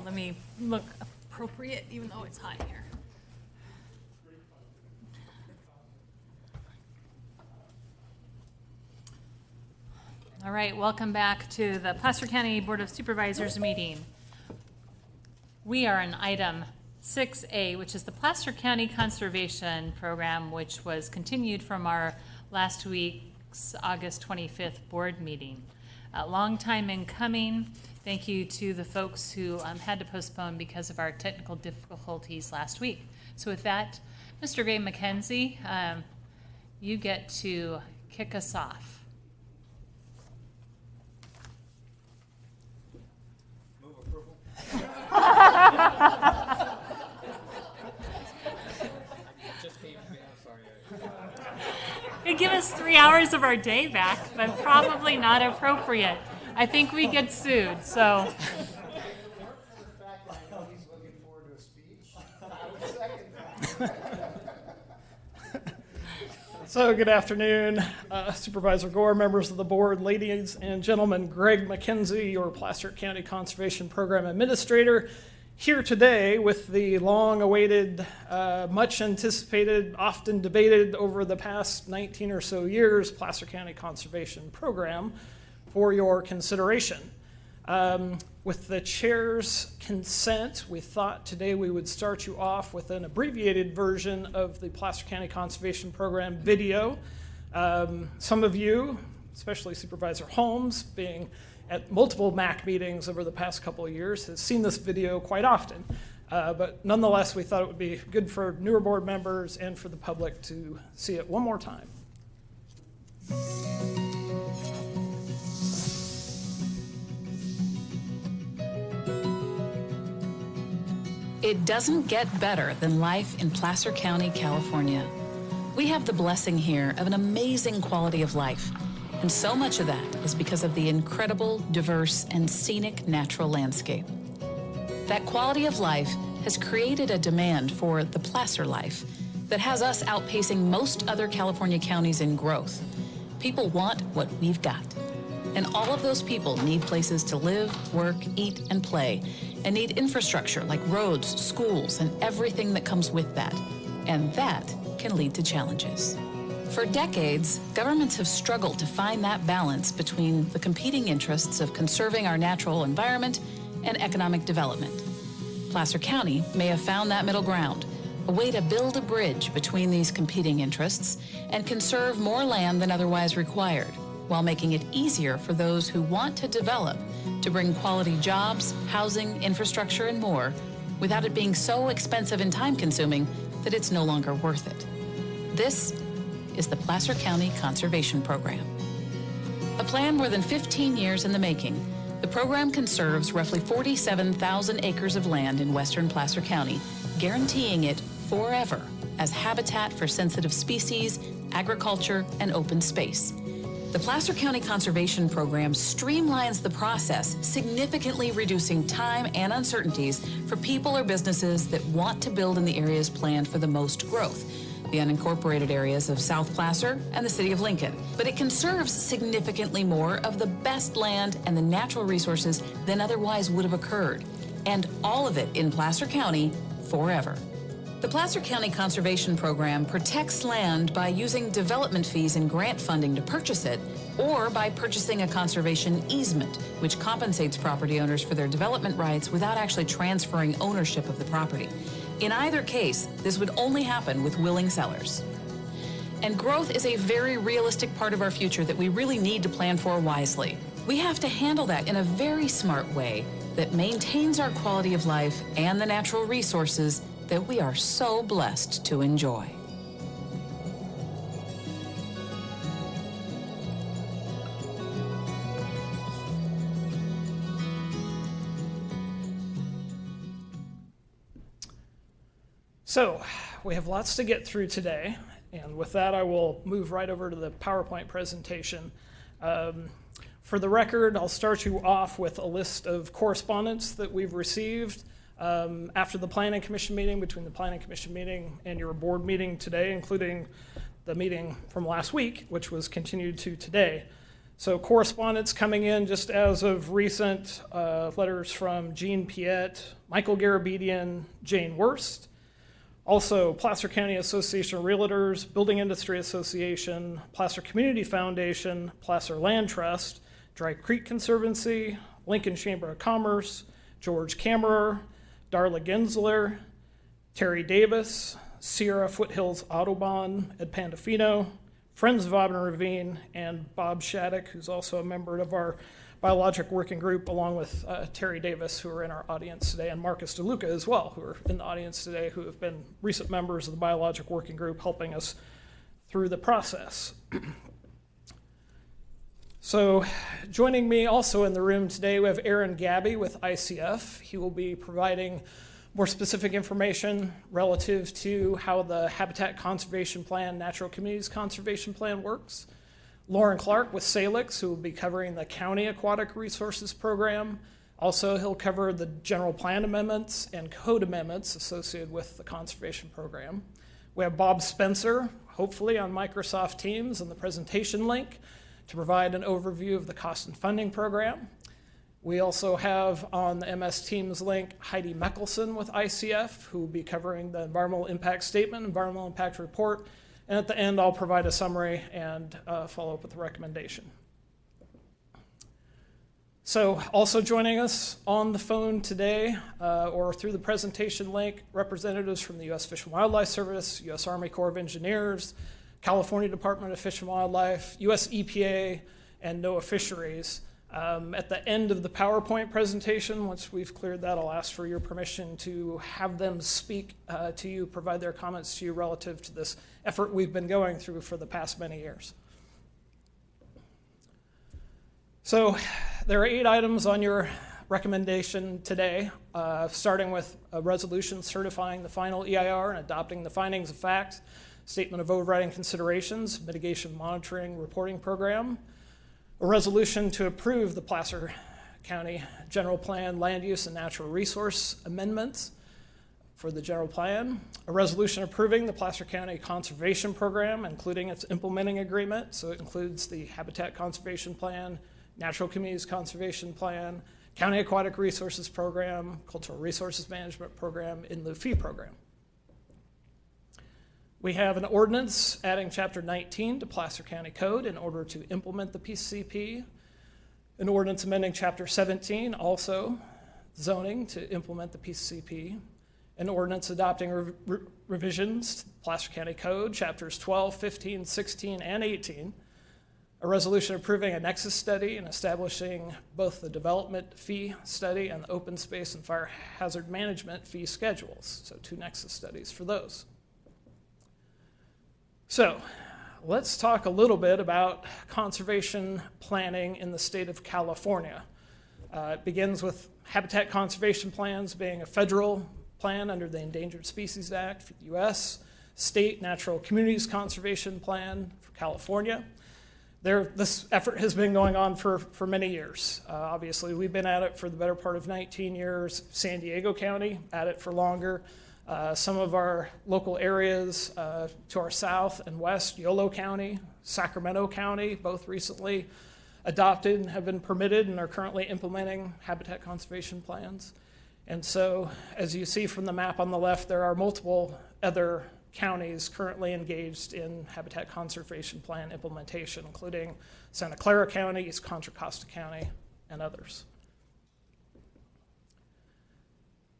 Let me look appropriate, even though it's hot here. All right, welcome back to the Placer County Board of Supervisors meeting. We are on item 6A, which is the Placer County Conservation Program, which was continued from our last week's August 25th board meeting. A long time in coming. Thank you to the folks who had to postpone because of our technical difficulties last week. So with that, Mr. Greg McKenzie, you get to kick us off. It'd give us 3 hours of our day back, but probably not appropriate. I think we get sued, so. So good afternoon, Supervisor Gore, members of the board, ladies and gentlemen. Greg McKenzie, your Placer County Conservation Program Administrator, here today with the long-awaited, much anticipated, often debated over the past 19 or so years Placer County Conservation Program for your consideration. With the chair's consent, we thought today we would start you off with an abbreviated version of the Placer County Conservation Program video. Some of you, especially Supervisor Holmes, being at multiple MAC meetings over the past couple of years, has seen this video quite often. But nonetheless, we thought it would be good for newer board members and for the public to see it one more time. It doesn't get better than life in Placer County, California. We have the blessing here of an amazing quality of life, and so much of that is because of the incredible, diverse, and scenic natural landscape. That quality of life has created a demand for the Placer life that has us outpacing most other California counties in growth. People want what we've got. And all of those people need places to live, work, eat, and play, and need infrastructure like roads, schools, and everything that comes with that. And that can lead to challenges. For decades, governments have struggled to find that balance between the competing interests of conserving our natural environment and economic development. Placer County may have found that middle ground, a way to build a bridge between these competing interests and conserve more land than otherwise required, while making it easier for those who want to develop to bring quality jobs, housing, infrastructure, and more without it being so expensive and time-consuming that it's no longer worth it. This is the Placer County Conservation Program. A plan more than 15 years in the making, the program conserves roughly 47,000 acres of land in western Placer County, guaranteeing it forever as habitat for sensitive species, agriculture, and open space. The Placer County Conservation Program streamlines the process, significantly reducing time and uncertainties for people or businesses that want to build in the areas planned for the most growth, the unincorporated areas of South Placer and the city of Lincoln. But it conserves significantly more of the best land and the natural resources than otherwise would have occurred, and all of it in Placer County forever. The Placer County Conservation Program protects land by using development fees and grant funding to purchase it, or by purchasing a conservation easement, which compensates property owners for their development rights without actually transferring ownership of the property. In either case, this would only happen with willing sellers. And growth is a very realistic part of our future that we really need to plan for wisely. We have to handle that in a very smart way that maintains our quality of life and the natural resources that we are so blessed to enjoy. So, we have lots to get through today, and with that I will move right over to the PowerPoint presentation. For the record, I'll start you off with a list of correspondence that we've received after the Planning Commission meeting, between the Planning Commission meeting and your board meeting today, including the meeting from last week, which was continued to today. So correspondence coming in just as of recent, letters from Jean Piet, Michael Garabedian, Jane Wurst. Also, Placer County Association of Realtors, Building Industry Association, Placer Community Foundation, Placer Land Trust, Dry Creek Conservancy, Lincoln Chamber of Commerce, George Kammerer, Darla Gensler, Terry Davis, Sierra Foothills Autobahn, Ed Pandolfino, Friends of Auburn Ravine, and Bob Shattuck, who's also a member of our Biologic Working Group, along with Terry Davis, who are in our audience today, and Marcus DeLuca as well, who are in the audience today, who have been recent members of the Biologic Working Group, helping us through the process. So joining me also in the room today, we have Aaron Gabby with ICF. He will be providing more specific information relative to how the Habitat Conservation Plan, Natural Communities Conservation Plan works. Lauren Clark with Salix, who will be covering the County Aquatic Resources Program. Also, he'll cover the general plan amendments and code amendments associated with the conservation program. We have Bob Spencer, hopefully on Microsoft Teams and the presentation link, to provide an overview of the cost and funding program. We also have on the MS Teams link Heidi Meckelson with ICF, who will be covering the environmental impact statement, environmental impact report, and at the end I'll provide a summary and follow up with a recommendation. So also joining us on the phone today or through the presentation link, representatives from the U.S. Fish and Wildlife Service, U.S. Army Corps of Engineers, California Department of Fish and Wildlife, U.S. EPA, and NOAA Fisheries. At the end of the PowerPoint presentation, once we've cleared that, I'll ask for your permission to have them speak to you, provide their comments to you relative to this effort we've been going through for the past many years. So there are 8 items on your recommendation today, starting with a resolution certifying the final EIR and adopting the findings of fact, statement of overriding considerations, mitigation monitoring reporting program, a resolution to approve the Placer County General Plan Land Use and Natural Resource Amendments for the general plan, a resolution approving the Placer County Conservation Program, including its implementing agreement, so it includes the Habitat Conservation Plan, Natural Communities Conservation Plan, County Aquatic Resources Program, Cultural Resources Management Program, in-lieu fee program. We have an ordinance adding Chapter 19 to Placer County Code in order to implement the PCP. An ordinance amending Chapter 17, also zoning to implement the PCP. An ordinance adopting revisions to Placer County Code, Chapters 12, 15, 16, and 18. A resolution approving a nexus study and establishing both the development fee study and the open space and fire hazard management fee schedules. So 2 nexus studies for those. So let's talk a little bit about conservation planning in the state of California. It begins with habitat conservation plans being a federal plan under the Endangered Species Act for the U.S., state natural communities conservation plan for California. This effort has been going on for many years. Obviously, we've been at it for the better part of 19 years. San Diego County at it for longer. Some of our local areas to our south and west, Yolo County, Sacramento County, both recently adopted and have been permitted and are currently implementing habitat conservation plans. And so, as you see from the map on the left, there are multiple other counties currently engaged in habitat conservation plan implementation, including Santa Clara County, East Contra Costa County, and others.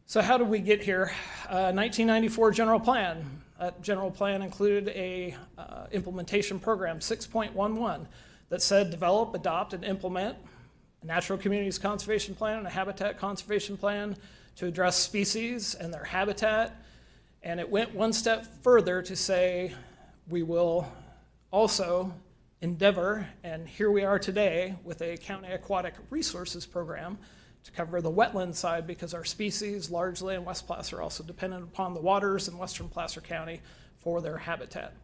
So how did we get here? 1994 general plan. That general plan included a implementation program, 6.11, that said develop, adopt, and implement a natural communities conservation plan and a habitat conservation plan to address species and their habitat. And it went one step further to say we will also endeavor, and here we are today with a county aquatic resources program to cover the wetland side, because our species largely in West Placer are also dependent upon the waters in western Placer County for their habitat.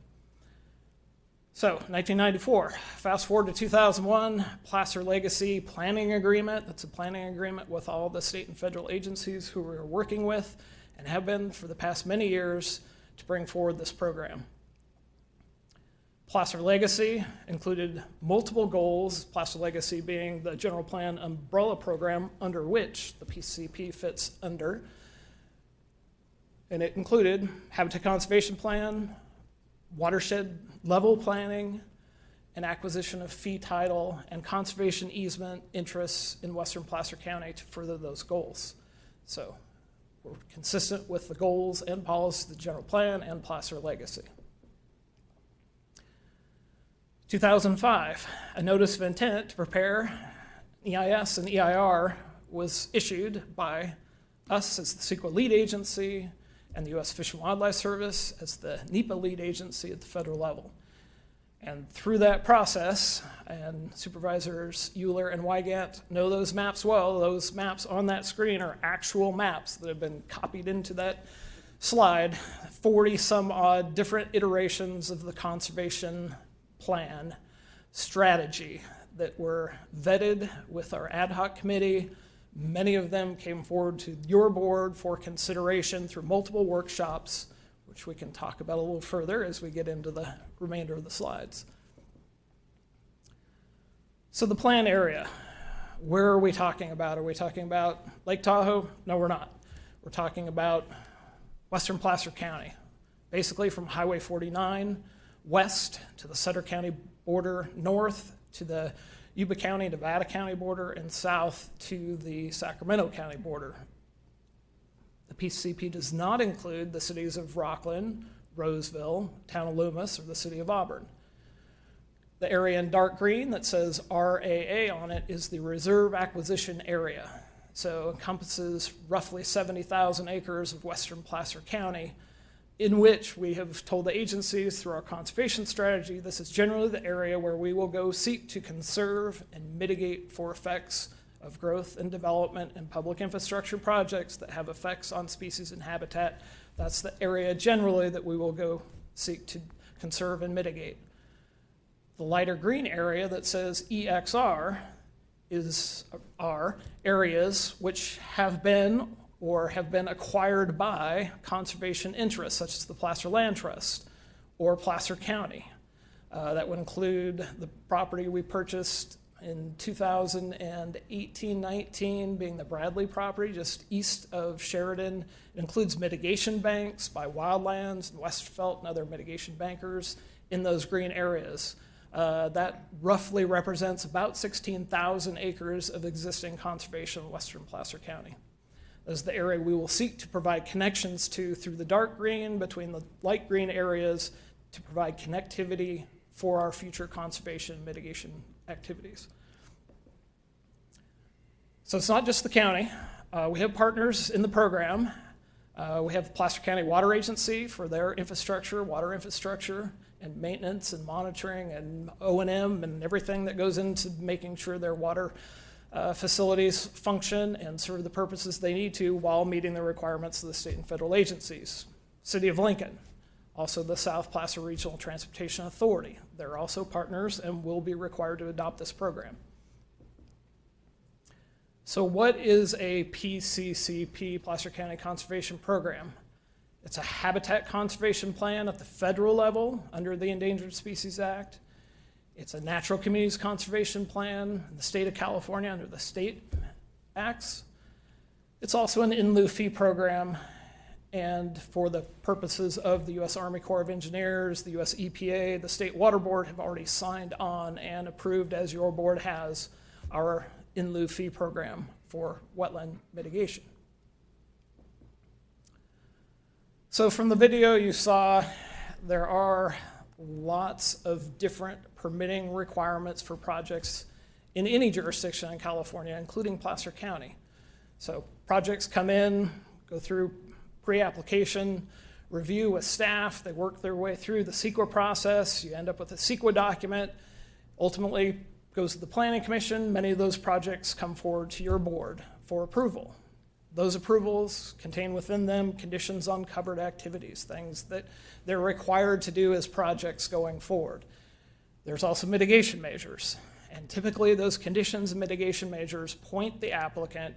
So 1994, fast forward to 2001, Placer Legacy Planning Agreement. That's a planning agreement with all the state and federal agencies who we're working with and have been for the past many years to bring forward this program. Placer Legacy included multiple goals, Placer Legacy being the general plan umbrella program under which the PCP fits under. And it included habitat conservation plan, watershed level planning, and acquisition of fee title and conservation easement interests in western Placer County to further those goals. So we're consistent with the goals and policies of the general plan and Placer Legacy. 2005, a notice of intent to prepare EIS and EIR was issued by us as the CEQA lead agency and the U.S. Fish and Wildlife Service as the NEPA lead agency at the federal level. And through that process, and Supervisors Euler and Wygant know those maps well, those maps on that screen are actual maps that have been copied into that slide, 40 some odd different iterations of the conservation plan strategy that were vetted with our ad hoc committee. Many of them came forward to your board for consideration through multiple workshops, which we can talk about a little further as we get into the remainder of the slides. So the plan area, where are we talking about? Are we talking about Lake Tahoe? No, we're not. We're talking about western Placer County, basically from Highway 49 west to the Sutter County border, north to the Yuba County, Nevada County border, and south to the Sacramento County border. The PCP does not include the cities of Rockland, Roseville, Town of Loomis, or the city of Auburn. The area in dark green that says RAA on it is the reserve acquisition area. So it encompasses roughly 70,000 acres of western Placer County, in which we have told the agencies through our conservation strategy, this is generally the area where we will go seek to conserve and mitigate for effects of growth and development and public infrastructure projects that have effects on species and habitat. That's the area generally that we will go seek to conserve and mitigate. The lighter green area that says EXR are areas which have been or have been acquired by conservation interests, such as the Placer Land Trust or Placer County. That would include the property we purchased in 2018-19, being the Bradley property just east of Sheridan. It includes mitigation banks by Wildlands and Westfelt and other mitigation bankers in those green areas. That roughly represents about 16,000 acres of existing conservation in western Placer County. Is the area we will seek to provide connections to through the dark green between the light green areas to provide connectivity for our future conservation and mitigation activities. So it's not just the county. We have partners in the program. We have Placer County Water Agency for their infrastructure, water infrastructure, and maintenance and monitoring and O&M and everything that goes into making sure their water facilities function and serve the purposes they need to while meeting the requirements of the state and federal agencies. City of Lincoln, also the South Placer Regional Transportation Authority. They're also partners and will be required to adopt this program. So what is a PCCP, Placer County Conservation Program? It's a habitat conservation plan at the federal level under the Endangered Species Act. It's a natural communities conservation plan in the state of California under the state acts. It's also an in lieu fee program, and for the purposes of the U.S. Army Corps of Engineers, the U.S. EPA, the State Water Board have already signed on and approved, as your board has, our in lieu fee program for wetland mitigation. So from the video you saw, there are lots of different permitting requirements for projects in any jurisdiction in California, including Placer County. So projects come in, go through pre-application review with staff, they work their way through the CEQA process, you end up with a CEQA document, ultimately goes to the Planning Commission. Many of those projects come forward to your board for approval. Those approvals contain within them conditions on covered activities, things that they're required to do as projects going forward. There's also mitigation measures, and typically those conditions and mitigation measures point the applicant,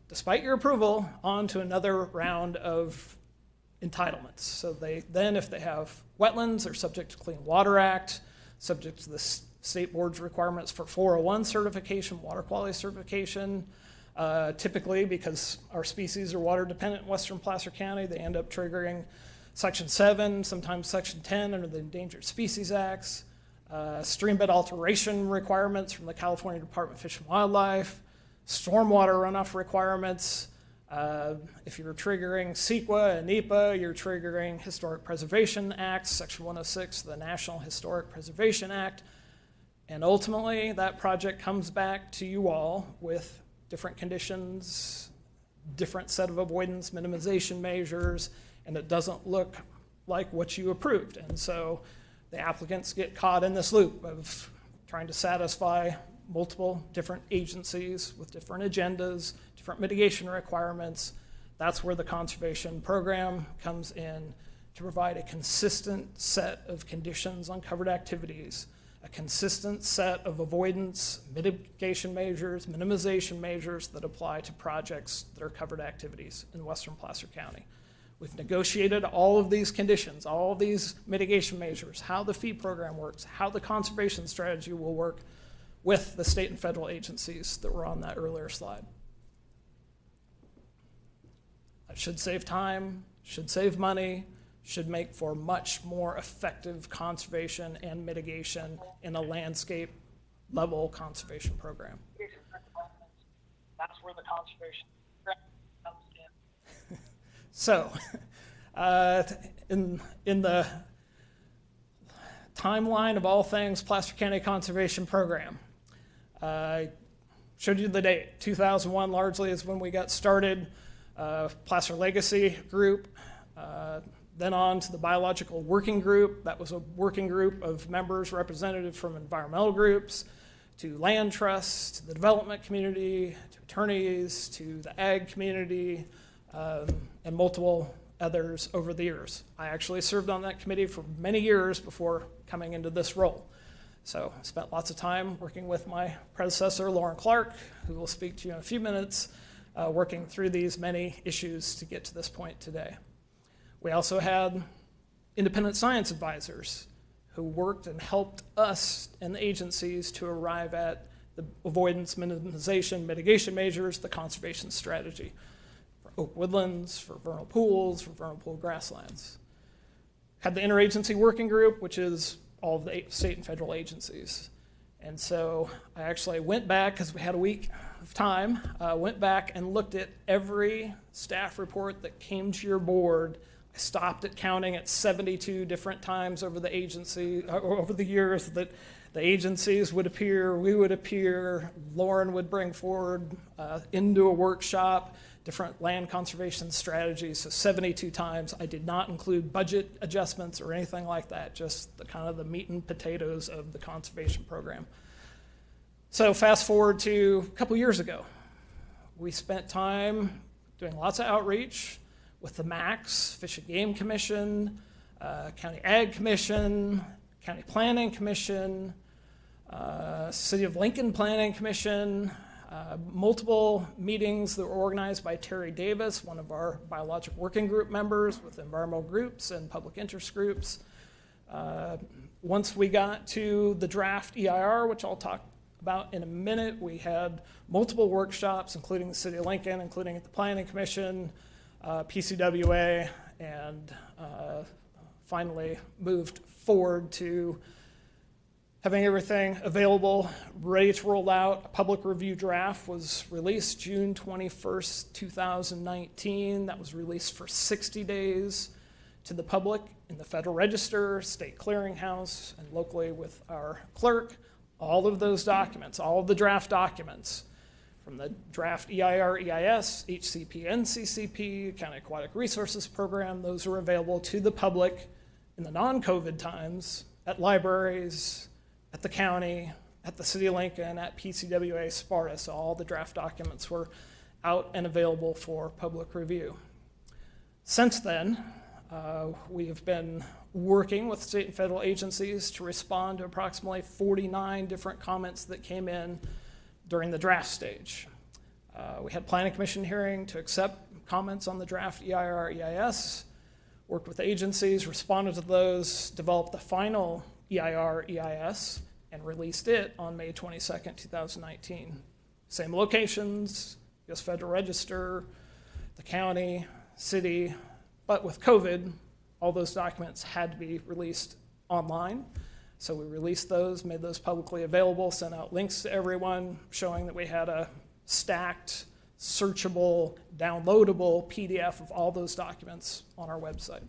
despite your approval, on to another round of entitlements. So then if they have wetlands, they're subject to Clean Water Act, subject to the state board's requirements for 401 certification, water quality certification. Typically, because our species are water dependent in western Placer County, they end up triggering Section 7, sometimes Section 10 under the Endangered Species Acts, streambed alteration requirements from the California Department of Fish and Wildlife, stormwater runoff requirements. If you're triggering CEQA and NEPA, you're triggering Historic Preservation Acts, Section 106 of the National Historic Preservation Act. And ultimately, that project comes back to you all with different conditions, different set of avoidance minimization measures, and it doesn't look like what you approved. And so the applicants get caught in this loop of trying to satisfy multiple different agencies with different agendas, different mitigation requirements. That's where the conservation program comes in to provide a consistent set of conditions on covered activities, a consistent set of avoidance, mitigation measures, minimization measures that apply to projects that are covered activities in western Placer County. We've negotiated all of these conditions, all of these mitigation measures, how the fee program works, how the conservation strategy will work with the state and federal agencies that were on that earlier slide. That should save time, should save money, should make for much more effective conservation and mitigation in a landscape level conservation program. That's where the conservation comes in. So, in the timeline of all things Placer County Conservation Program, I showed you the date. 2001 largely is when we got started. Placer Legacy Group, then on to the Biological Working Group. That was a working group of members representative from environmental groups, to land trusts, to the development community, to attorneys, to the ag community, and multiple others over the years. I actually served on that committee for many years before coming into this role. So I spent lots of time working with my predecessor, Lauren Clark, who will speak to you in a few minutes, working through these many issues to get to this point today. We also had independent science advisors who worked and helped us and the agencies to arrive at the avoidance, minimization, mitigation measures, the conservation strategy for oak woodlands, for vernal pools, for vernal pool grasslands. Had the interagency working group, which is all of the state and federal agencies. And so I actually went back, because we had a week of time, went back and looked at every staff report that came to your board. I stopped at counting at 72 different times over the agency, over the years that the agencies would appear, we would appear, Lauren would bring forward into a workshop different land conservation strategies. So 72 times. I did not include budget adjustments or anything like that, just the kind of the meat and potatoes of the conservation program. So fast forward to a couple years ago. We spent time doing lots of outreach with the MACs, Fish and Game Commission, County Ag Commission, County Planning Commission, City of Lincoln Planning Commission, multiple meetings that were organized by Terry Davis, one of our biologic working group members, with environmental groups and public interest groups. Once we got to the draft EIR, which I'll talk about in a minute, we had multiple workshops, including the City of Lincoln, including at the Planning Commission, PCWA, and finally moved forward to having everything available, ready to roll out. A public review draft was released June 21st, 2019. That was released for 60 days to the public in the Federal Register, State Clearinghouse, and locally with our clerk. All of those documents, all of the draft documents, from the draft EIR, EIS, HCP, NCCP, County Aquatic Resources Program, those are available to the public in the non-COVID times at libraries, at the county, at the City of Lincoln, at PCWA, Sparta. So all the draft documents were out and available for public review. Since then, we have been working with state and federal agencies to respond to approximately 49 different comments that came in during the draft stage. We had Planning Commission hearing to accept comments on the draft EIR, EIS. worked with agencies, responded to those, developed the final EIR EIS, and released it on May 22nd, 2019. Same locations, U.S. Federal Register, the county, city, but with COVID, all those documents had to be released online. So we released those, made those publicly available, sent out links to everyone showing that we had a stacked, searchable, downloadable PDF of all those documents on our website.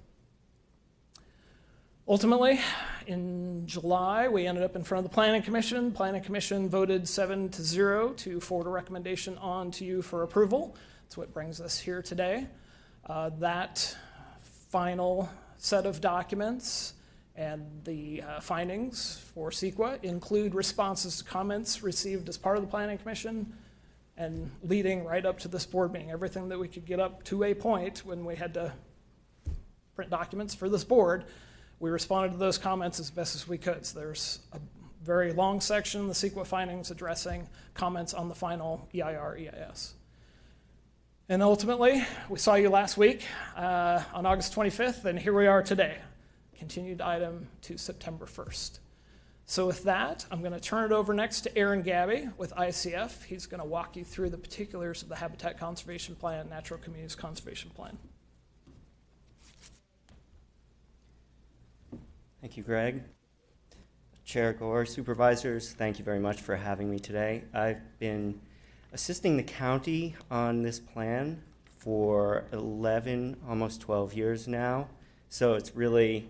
Ultimately, in July, we ended up in front of the Planning Commission. Planning Commission voted 7-0 to forward a recommendation on to you for approval. That's what brings us here today. That final set of documents and the findings for CEQA include responses to comments received as part of the Planning Commission and leading right up to this board meeting. Everything that we could get up to a point when we had to print documents for this board, we responded to those comments as best as we could. So there's a very long section, the CEQA findings addressing comments on the final EIR EIS. And ultimately, we saw you last week on August 25th, and here we are today. Continued item to September 1st. So with that, I'm going to turn it over next to Aaron Gabby with ICF. He's going to walk you through the particulars of the Habitat Conservation Plan, Natural Communities Conservation Plan. Thank you, Greg. Chair Gore, supervisors, thank you very much for having me today. I've been assisting the county on this plan for 11, almost 12 years now. So it's really,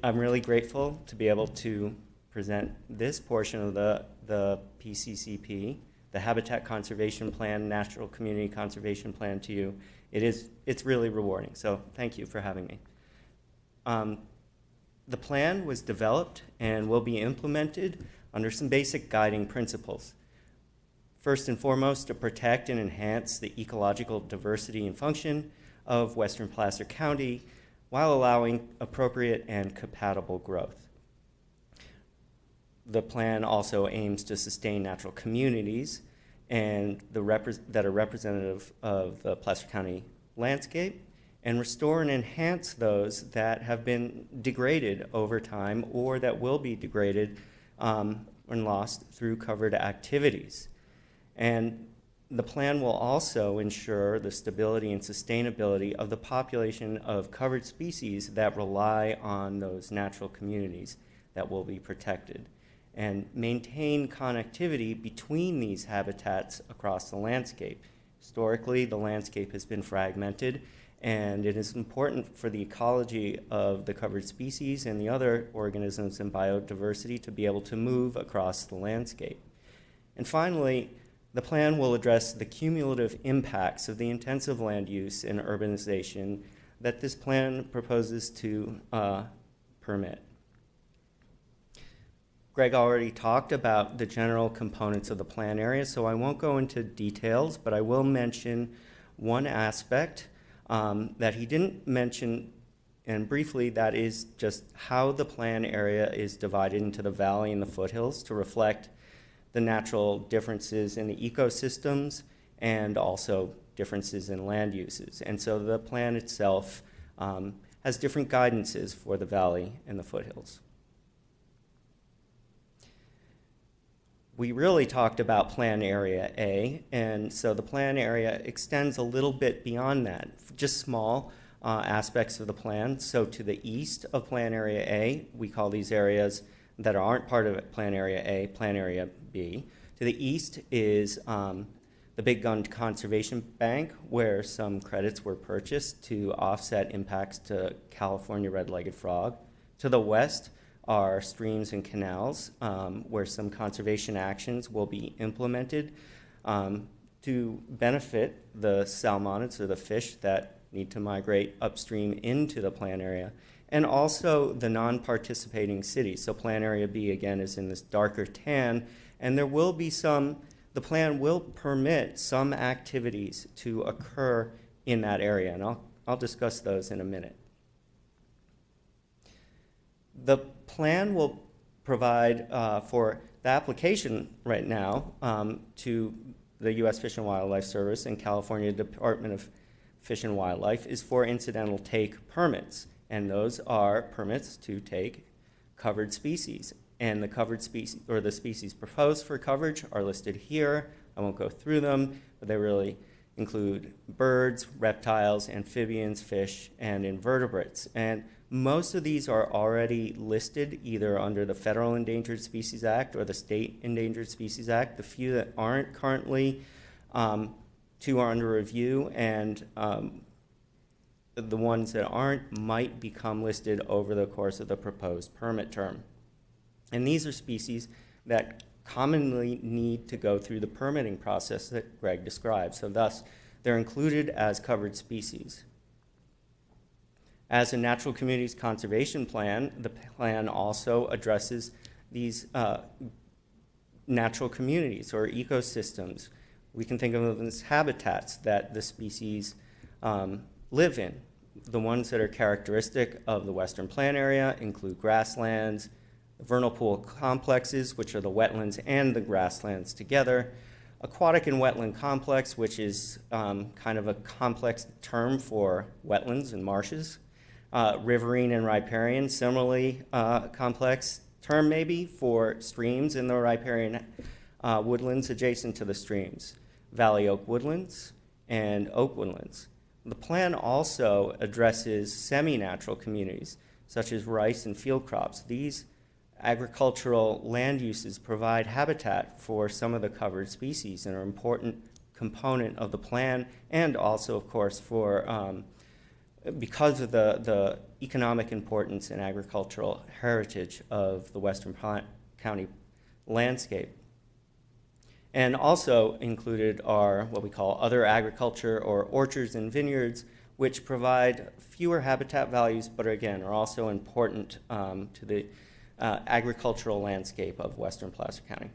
I'm really grateful to be able to present this portion of the PCCP, the Habitat Conservation Plan, Natural Community Conservation Plan to you. It's really rewarding. So thank you for having me. The plan was developed and will be implemented under some basic guiding principles. First and foremost, to protect and enhance the ecological diversity and function of Western Placer County while allowing appropriate and compatible growth. The plan also aims to sustain natural communities and that are representative of the Placer County landscape, and restore and enhance those that have been degraded over time or that will be degraded and lost through covered activities. And the plan will also ensure the stability and sustainability of the population of covered species that rely on those natural communities that will be protected, and maintain connectivity between these habitats across the landscape. Historically, the landscape has been fragmented, and it is important for the ecology of the covered species and the other organisms and biodiversity to be able to move across the landscape. And finally, the plan will address the cumulative impacts of the intensive land use and urbanization that this plan proposes to permit. Greg already talked about the general components of the plan area, so I won't go into details, but I will mention one aspect that he didn't mention, and briefly, that is just how the plan area is divided into the valley and the foothills to reflect the natural differences in the ecosystems and also differences in land uses. And so the plan itself has different guidances for the valley and the foothills. We really talked about Plan Area A, and so the plan area extends a little bit beyond that, just small aspects of the plan. So to the east of Plan Area A, we call these areas that aren't part of Plan Area A, Plan Area B. To the east is the Big Gun Conservation Bank, where some credits were purchased to offset impacts to California red-legged frog. To the west are streams and canals, where some conservation actions will be implemented to benefit the salmonids, or the fish that need to migrate upstream into the plan area, and also the non-participating cities. So Plan Area B, again, is in this darker tan, and there will be the plan will permit some activities to occur in that area, and I'll discuss those in a minute. The plan will provide for the application right now to the U.S. Fish and Wildlife Service and California Department of Fish and Wildlife is for incidental take permits, and those are permits to take covered species. And the covered species, or the species proposed for coverage, are listed here. I won't go through them, but they really include birds, reptiles, amphibians, fish, and invertebrates. And most of these are already listed either under the Federal Endangered Species Act or the State Endangered Species Act. The few that aren't currently, two are under review, and the ones that aren't might become listed over the course of the proposed permit term. And these are species that commonly need to go through the permitting process that Greg described. So thus, they're included as covered species. As a natural communities conservation plan, the plan also addresses these natural communities or ecosystems. We can think of them as habitats that the species live in. The ones that are characteristic of the Western Plan area include grasslands, vernal pool complexes, which are the wetlands and the grasslands together, aquatic and wetland complex, which is kind of a complex term for wetlands and marshes, riverine and riparian, similarly complex term maybe for streams in the riparian woodlands adjacent to the streams, valley oak woodlands, and oak woodlands. The plan also addresses semi-natural communities, such as rice and field crops. These agricultural land uses provide habitat for some of the covered species and are an important component of the plan, and also, of course, for because of the economic importance and agricultural heritage of the Western County landscape. And also included are what we call other agriculture or orchards and vineyards, which provide fewer habitat values, but again, are also important to the agricultural landscape of Western Placer County.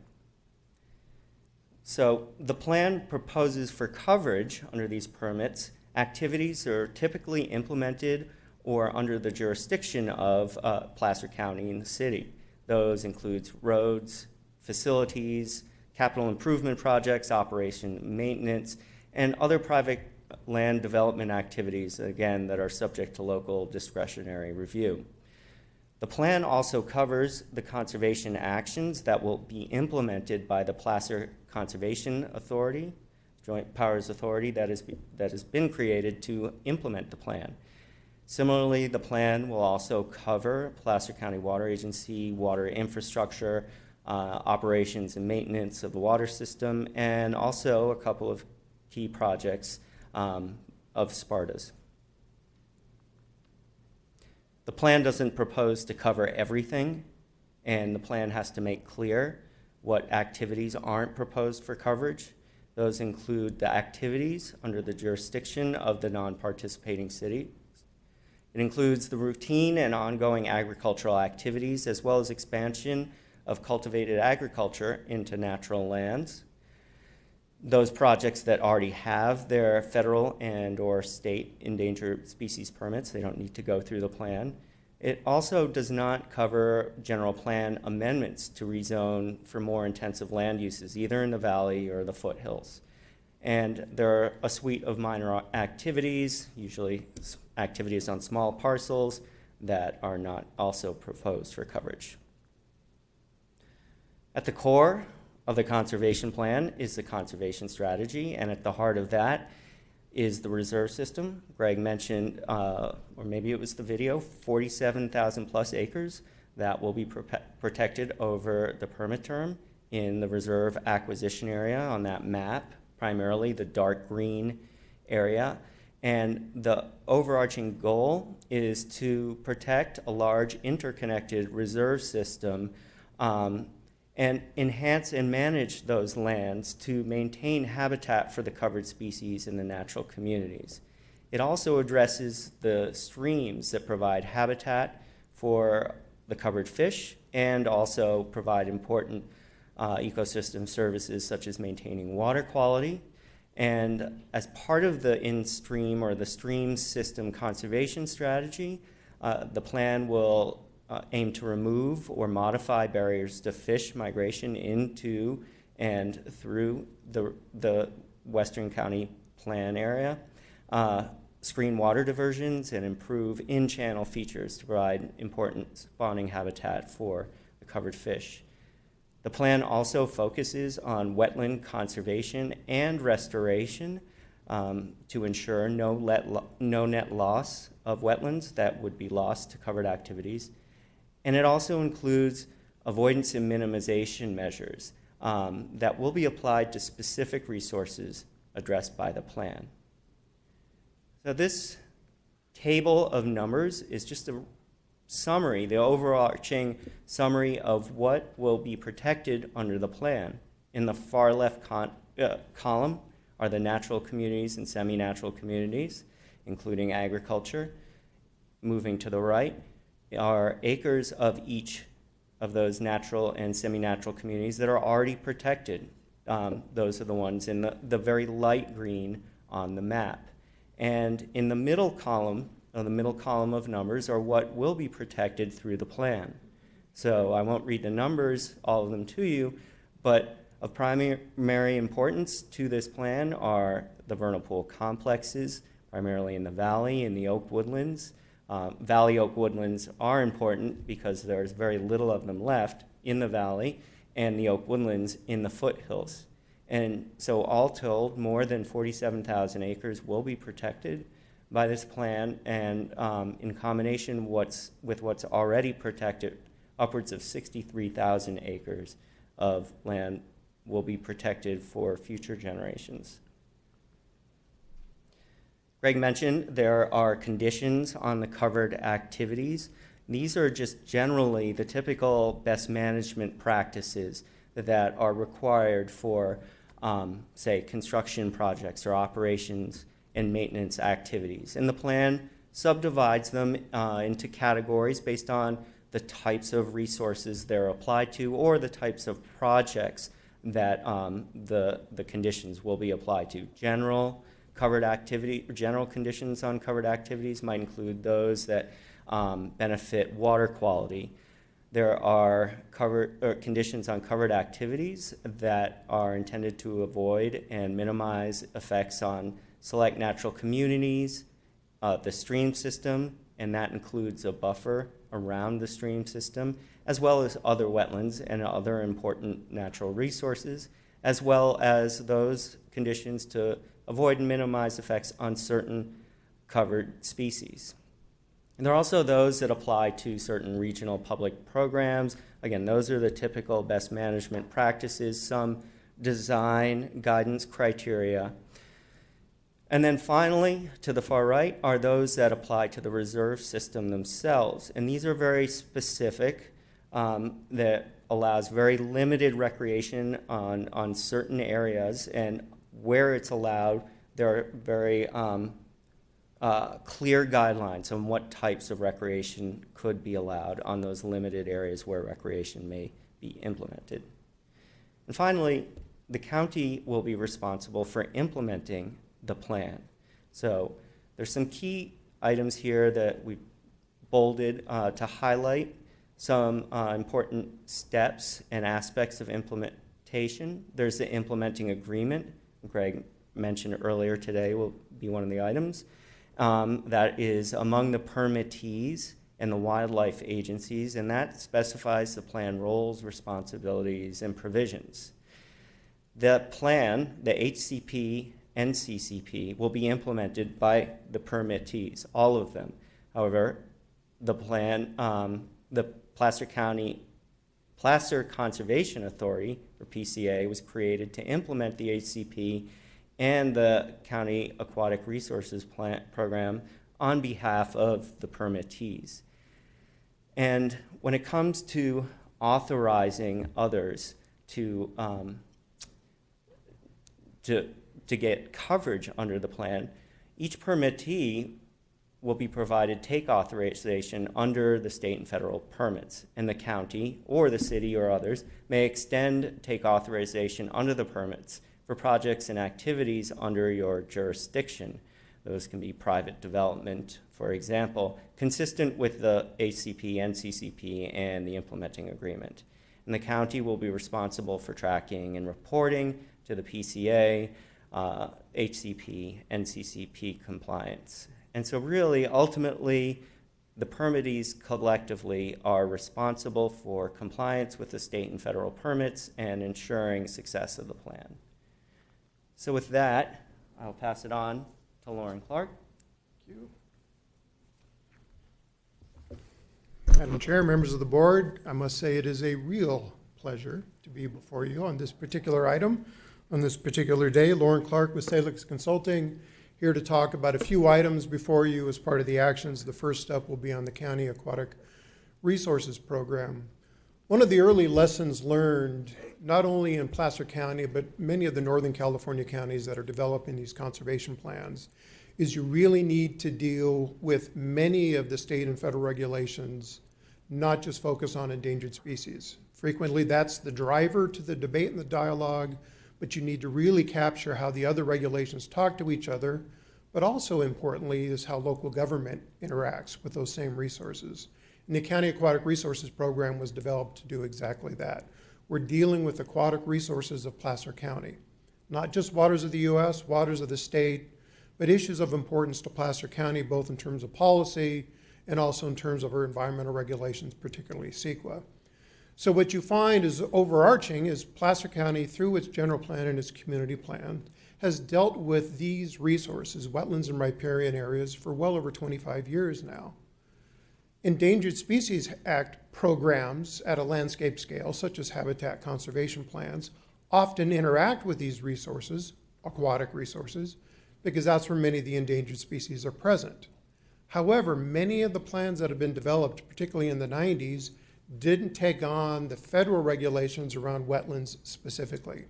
So the plan proposes for coverage under these permits activities that are typically implemented or under the jurisdiction of Placer County and the city. Those includes roads, facilities, capital improvement projects, operation maintenance, and other private land development activities, again, that are subject to local discretionary review. The plan also covers the conservation actions that will be implemented by the Placer Conservation Authority, Joint Powers Authority that has been created to implement the plan. Similarly, the plan will also cover Placer County Water Agency, water infrastructure, operations and maintenance of the water system, and also a couple of key projects of SPARTA's. The plan doesn't propose to cover everything, and the plan has to make clear what activities aren't proposed for coverage. Those include the activities under the jurisdiction of the non-participating city. It includes the routine and ongoing agricultural activities, as well as expansion of cultivated agriculture into natural lands. Those projects that already have their federal and or state endangered species permits, they don't need to go through the plan. It also does not cover general plan amendments to rezone for more intensive land uses, either in the valley or the foothills. And there are a suite of minor activities, usually activities on small parcels, that are not also proposed for coverage. At the core of the conservation plan is the conservation strategy, and at the heart of that is the reserve system. Greg mentioned, or maybe it was the video, 47,000 plus acres that will be protected over the permit term in the reserve acquisition area on that map, primarily the dark green area. And the overarching goal is to protect a large interconnected reserve system and enhance and manage those lands to maintain habitat for the covered species in the natural communities. It also addresses the streams that provide habitat for the covered fish and also provide important ecosystem services such as maintaining water quality. And as part of the in-stream or the stream system conservation strategy, the plan will aim to remove or modify barriers to fish migration into and through the Western County Plan area. screen water diversions and improve in-channel features to provide important spawning habitat for the covered fish. The plan also focuses on wetland conservation and restoration to ensure no net loss of wetlands that would be lost to covered activities. And it also includes avoidance and minimization measures that will be applied to specific resources addressed by the plan. So this table of numbers is just a summary, the overarching summary of what will be protected under the plan. In the far left column are the natural communities and semi-natural communities, including agriculture. Moving to the right are acres of each of those natural and semi-natural communities that are already protected. Those are the ones in the very light green on the map. And in the middle column, of numbers, are what will be protected through the plan. So I won't read the numbers, all of them to you, but of primary importance to this plan are the vernal pool complexes, primarily in the valley and the oak woodlands. Valley oak woodlands are important because there's very little of them left in the valley, and the oak woodlands in the foothills. And so all told, more than 47,000 acres will be protected by this plan, and in combination with what's already protected, upwards of 63,000 acres of land will be protected for future generations. Greg mentioned there are conditions on the covered activities. These are just generally the typical best management practices that are required for, say, construction projects or operations and maintenance activities. And the plan subdivides them into categories based on the types of resources they're applied to or the types of projects that the conditions will be applied to. General conditions on covered activities might include those that benefit water quality. There are conditions on covered activities that are intended to avoid and minimize effects on select natural communities, the stream system, and that includes a buffer around the stream system, as well as other wetlands and other important natural resources, as well as those conditions to avoid and minimize effects on certain covered species. And there are also those that apply to certain regional public programs. Again, those are the typical best management practices, some design guidance criteria. And then finally, to the far right, are those that apply to the reserve system themselves. And these are very specific, that allows very limited recreation on certain areas, and where it's allowed, there are very clear guidelines on what types of recreation could be allowed on those limited areas where recreation may be implemented. And finally, the county will be responsible for implementing the plan. So there's some key items here that we bolded to highlight some important steps and aspects of implementation. There's the implementing agreement. Greg mentioned earlier today will be one of the items. That is among the permittees and the wildlife agencies, and that specifies the plan roles, responsibilities, and provisions. The plan, the HCP and CCP, will be implemented by the permittees, all of them. However, the plan, the Placer Conservation Authority, or PCA, was created to implement the HCP and the County Aquatic Resources Program on behalf of the permittees. And when it comes to authorizing others to get coverage under the plan, each permittee will be provided take authorization under the state and federal permits, and the county or the city or others may extend take authorization under the permits for projects and activities under your jurisdiction. Those can be private development, for example, consistent with the HCP, NCCP, and the implementing agreement. And the county will be responsible for tracking and reporting to the PCA HCP, NCCP compliance. And so really, ultimately, the permittees collectively are responsible for compliance with the state and federal permits and ensuring success of the plan. So with that, I'll pass it on to Lauren Clark. Thank you. Madam Chair, members of the board, I must say it is a real pleasure to be before you on this particular item, on this particular day. Lauren Clark with Salix Consulting, here to talk about a few items before you as part of the actions. The first step will be on the County Aquatic Resources Program. One of the early lessons learned, not only in Placer County, but many of the Northern California counties that are developing these conservation plans, is you really need to deal with many of the state and federal regulations, not just focus on endangered species. Frequently, that's the driver to the debate and the dialogue, but you need to really capture how the other regulations talk to each other, but also importantly is how local government interacts with those same resources. And the County Aquatic Resources Program was developed to do exactly that. We're dealing with aquatic resources of Placer County, not just waters of the U.S., waters of the state, but issues of importance to Placer County, both in terms of policy and also in terms of our environmental regulations, particularly CEQA. So what you find is overarching is Placer County, through its general plan and its community plan, has dealt with these resources, wetlands and riparian areas, for well over 25 years now. Endangered Species Act programs at a landscape scale, such as habitat conservation plans, often interact with these resources, aquatic resources, because that's where many of the endangered species are present. However, many of the plans that have been developed, particularly in the 90s, didn't take on the federal regulations around wetlands specifically.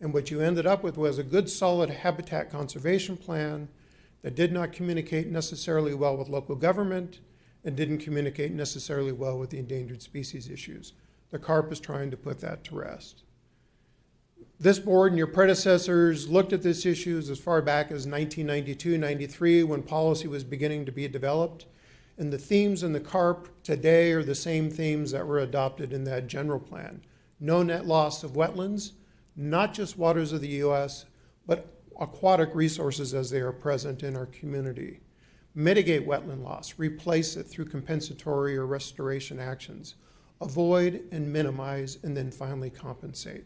And what you ended up with was a good solid habitat conservation plan that did not communicate necessarily well with local government and didn't communicate necessarily well with the endangered species issues. The CARP is trying to put that to rest. This board and your predecessors looked at this issues as far back as 1992, 93, when policy was beginning to be developed. And the themes in the CARP today are the same themes that were adopted in that general plan. No net loss of wetlands, not just waters of the U.S., but aquatic resources as they are present in our community. Mitigate wetland loss, replace it through compensatory or restoration actions. Avoid and minimize, and then finally compensate.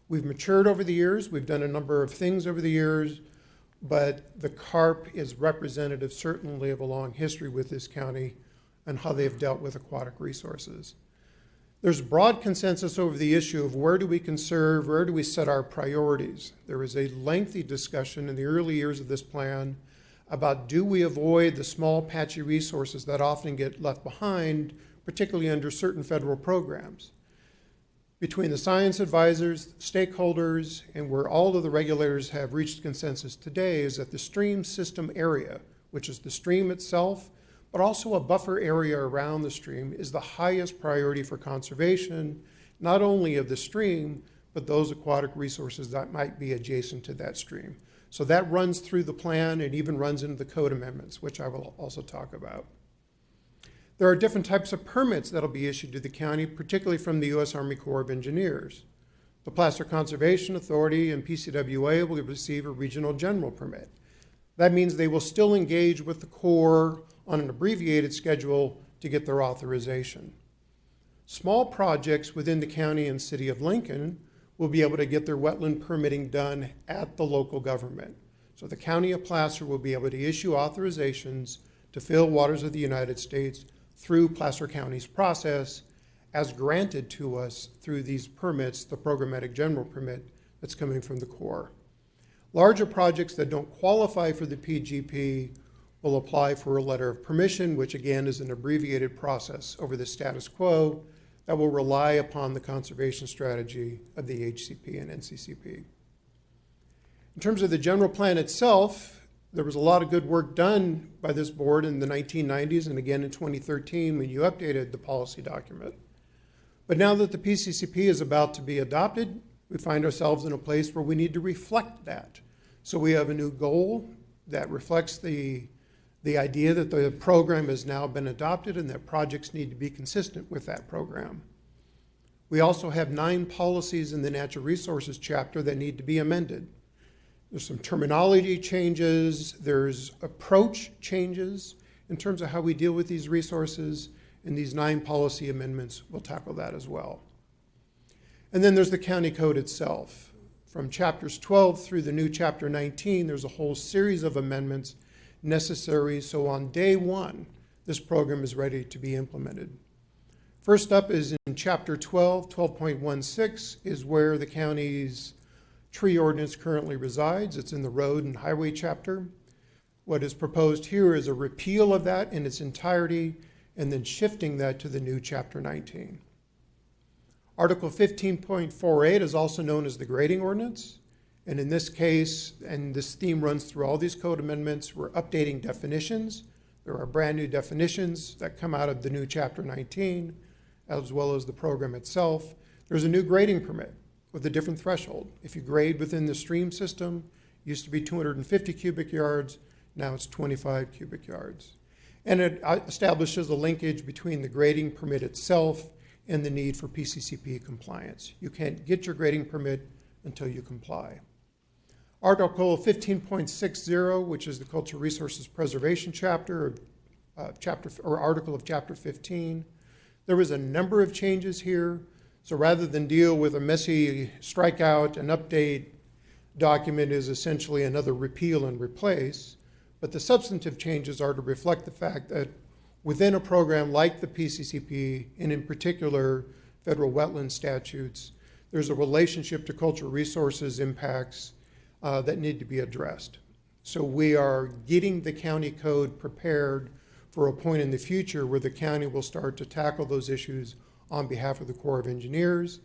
We've matured over the years. We've done a number of things over the years. But the CARP is representative certainly of a long history with this county and how they've dealt with aquatic resources. There's broad consensus over the issue of where do we conserve, where do we set our priorities. There was a lengthy discussion in the early years of this plan about do we avoid the small patchy resources that often get left behind, particularly under certain federal programs. Between the science advisors, stakeholders, and where all of the regulators have reached consensus today is that the stream system area, which is the stream itself, but also a buffer area around the stream, is the highest priority for conservation, not only of the stream, but those aquatic resources that might be adjacent to that stream. So that runs through the plan and even runs into the code amendments, which I will also talk about. There are different types of permits that will be issued to the county, particularly from the U.S. Army Corps of Engineers. The Placer Conservation Authority and PCWA will receive a regional general permit. That means they will still engage with the Corps on an abbreviated schedule to get their authorization. Small projects within the county and city of Lincoln will be able to get their wetland permitting done at the local government. So the county of Placer will be able to issue authorizations to fill waters of the United States through Placer County's process as granted to us through these permits, the programmatic general permit that's coming from the Corps. Larger projects that don't qualify for the PGP will apply for a letter of permission, which again is an abbreviated process over the status quo that will rely upon the conservation strategy of the HCP and NCCP. In terms of the general plan itself, there was a lot of good work done by this board in the 1990s and again in 2013 when you updated the policy document. But now that the PCCP is about to be adopted, we find ourselves in a place where we need to reflect that. So we have a new goal that reflects the idea that the program has now been adopted and that projects need to be consistent with that program. We also have 9 policies in the natural resources chapter that need to be amended. There's some terminology changes, there's approach changes in terms of how we deal with these resources, and these 9 policy amendments will tackle that as well. And then there's the county code itself. From chapters 12 through the new chapter 19, there's a whole series of amendments necessary, so on day 1, this program is ready to be implemented. First up is in chapter 12, 12.16 is where the county's tree ordinance currently resides. It's in the road and highway chapter. What is proposed here is a repeal of that in its entirety and then shifting that to the new chapter 19. Article 15.48 is also known as the grading ordinance. And in this case, and this theme runs through all these code amendments, we're updating definitions. There are brand new definitions that come out of the new chapter 19, as well as the program itself. There's a new grading permit with a different threshold. If you grade within the stream system, it used to be 250 cubic yards, now it's 25 cubic yards. And it establishes a linkage between the grading permit itself and the need for PCCP compliance. You can't get your grading permit until you comply. Article 15.60, which is the Cultural Resources Preservation chapter of article of chapter 15. There was a number of changes here. So rather than deal with a messy strikeout and update document is essentially another repeal and replace, but the substantive changes are to reflect the fact that within a program like the PCCP, and in particular federal wetland statutes, there's a relationship to cultural resources impacts that need to be addressed. So we are getting the county code prepared for a point in the future where the county will start to tackle those issues on behalf of the Corps of Engineers.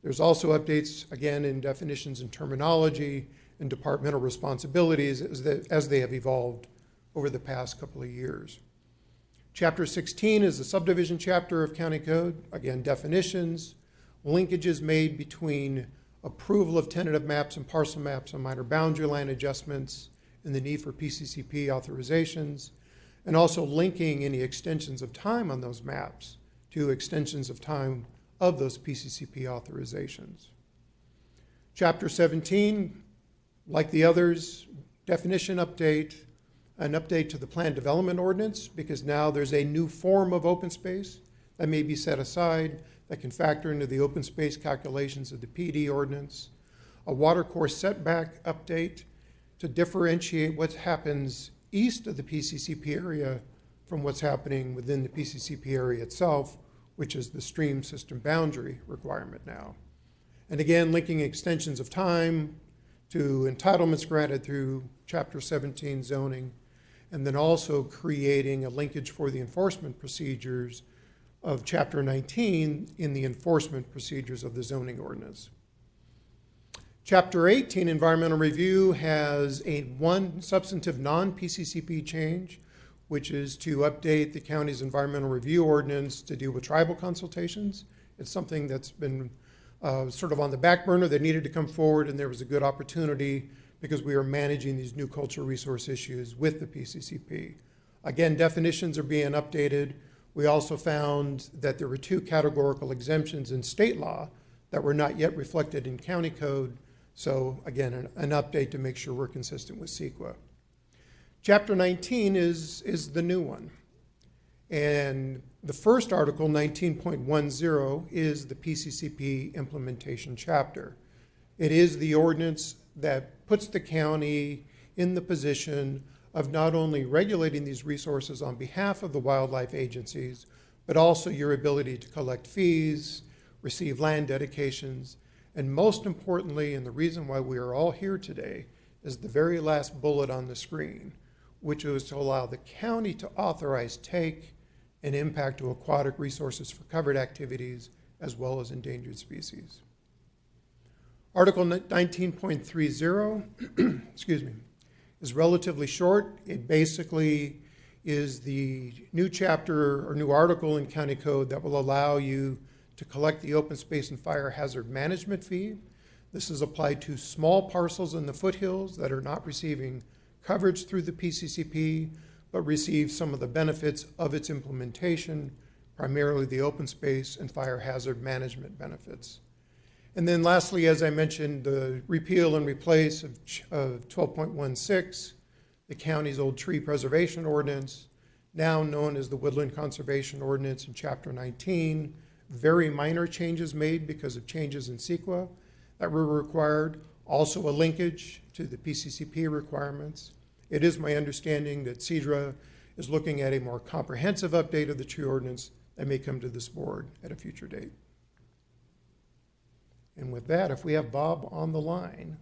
There's also updates, again, in definitions and terminology and departmental responsibilities as they have evolved over the past couple of years. Chapter 16 is the subdivision chapter of county code. Again, definitions, linkages made between approval of tentative maps and parcel maps and minor boundary line adjustments and the need for PCCP authorizations, and also linking any extensions of time on those maps to extensions of time of those PCCP authorizations. Chapter 17, like the others, definition update, an update to the plan development ordinance, because now there's a new form of open space that may be set aside that can factor into the open space calculations of the PD ordinance. A watercourse setback update to differentiate what happens east of the PCCP area from what's happening within the PCCP area itself, which is the stream system boundary requirement now. And again, linking extensions of time to entitlements granted through Chapter 17 zoning, and then also creating a linkage for the enforcement procedures of Chapter 19 in the enforcement procedures of the zoning ordinance. Chapter 18, environmental review, has one substantive non-PCCP change, which is to update the county's environmental review ordinance to deal with tribal consultations. It's something that's been sort of on the back burner that needed to come forward, and there was a good opportunity because we are managing these new cultural resource issues with the PCCP. Again, definitions are being updated. We also found that there were 2 categorical exemptions in state law that were not yet reflected in county code. So again, an update to make sure we're consistent with CEQA. Chapter 19 is the new one. And the first article, 19.10, is the PCCP implementation chapter. It is the ordinance that puts the county in the position of not only regulating these resources on behalf of the wildlife agencies, but also your ability to collect fees, receive land dedications, and most importantly, and the reason why we are all here today, is the very last bullet on the screen, which is to allow the county to authorize take and impact to aquatic resources for covered activities as well as endangered species. Article 19.30, excuse me, is relatively short. It basically is the new chapter or new article in county code that will allow you to collect the open space and fire hazard management fee. This is applied to small parcels in the foothills that are not receiving coverage through the PCCP, but receive some of the benefits of its implementation, primarily the open space and fire hazard management benefits. And then lastly, as I mentioned, the repeal and replace of 12.16, the county's old tree preservation ordinance, now known as the Woodland Conservation Ordinance in Chapter 19. Very minor changes made because of changes in CEQA that were required. Also a linkage to the PCCP requirements. It is my understanding that CEDRA is looking at a more comprehensive update of the tree ordinance that may come to this board at a future date. And with that, if we have Bob on the line,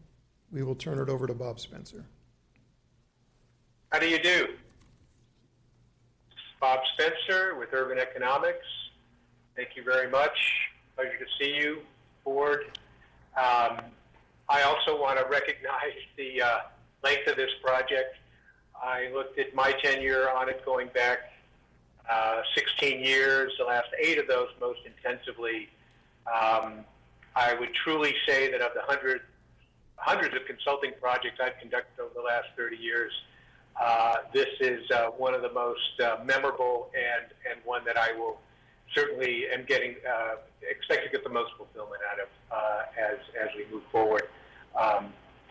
we will turn it over to Bob Spencer. How do you do? Bob Spencer with Urban Economics. Thank you very much. Pleasure to see you, board. I also want to recognize the length of this project. I looked at my tenure on it going back 16 years, the last 8 of those most intensively. I would truly say that of the hundreds of consulting projects I've conducted over the last 30 years, this is one of the most memorable and one that I will certainly am getting, expect to get the most fulfillment out of as we move forward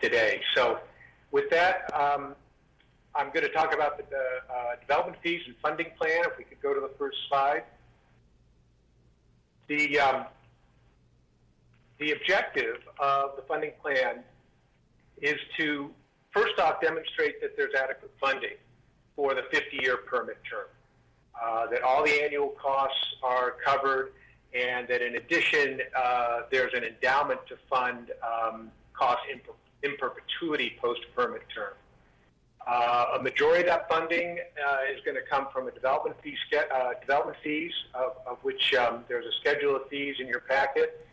today. So with that, I'm going to talk about the development fees and funding plan. If we could go to the first slide. The objective of the funding plan is to, first off, demonstrate that there's adequate funding for the 50-year permit term, that all the annual costs are covered, and that in addition, there's an endowment to fund costs in perpetuity post-permit term. A majority of that funding is going to come from a development fees, of which there's a schedule of fees in your packet.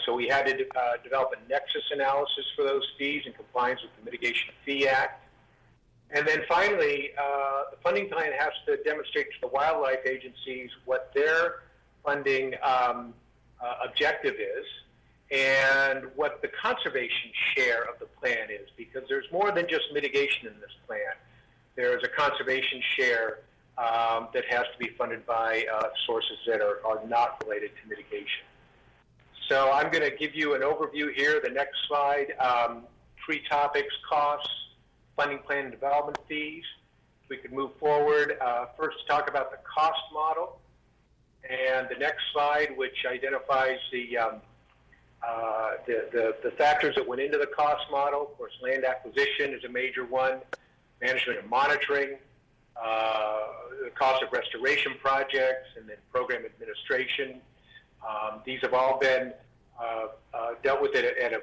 So we had to develop a nexus analysis for those fees in compliance with the Mitigation Fee Act. And then finally, the funding plan has to demonstrate to the wildlife agencies what their funding objective is and what the conservation share of the plan is, because there's more than just mitigation in this plan. There's a conservation share that has to be funded by sources that are not related to mitigation. So I'm going to give you an overview here. The next slide, 3 topics: costs, funding plan and development fees. If we could move forward, first talk about the cost model. And the next slide, which identifies the factors that went into the cost model. Of course, land acquisition is a major one, management and monitoring, the cost of restoration projects, and then program administration. These have all been dealt with at a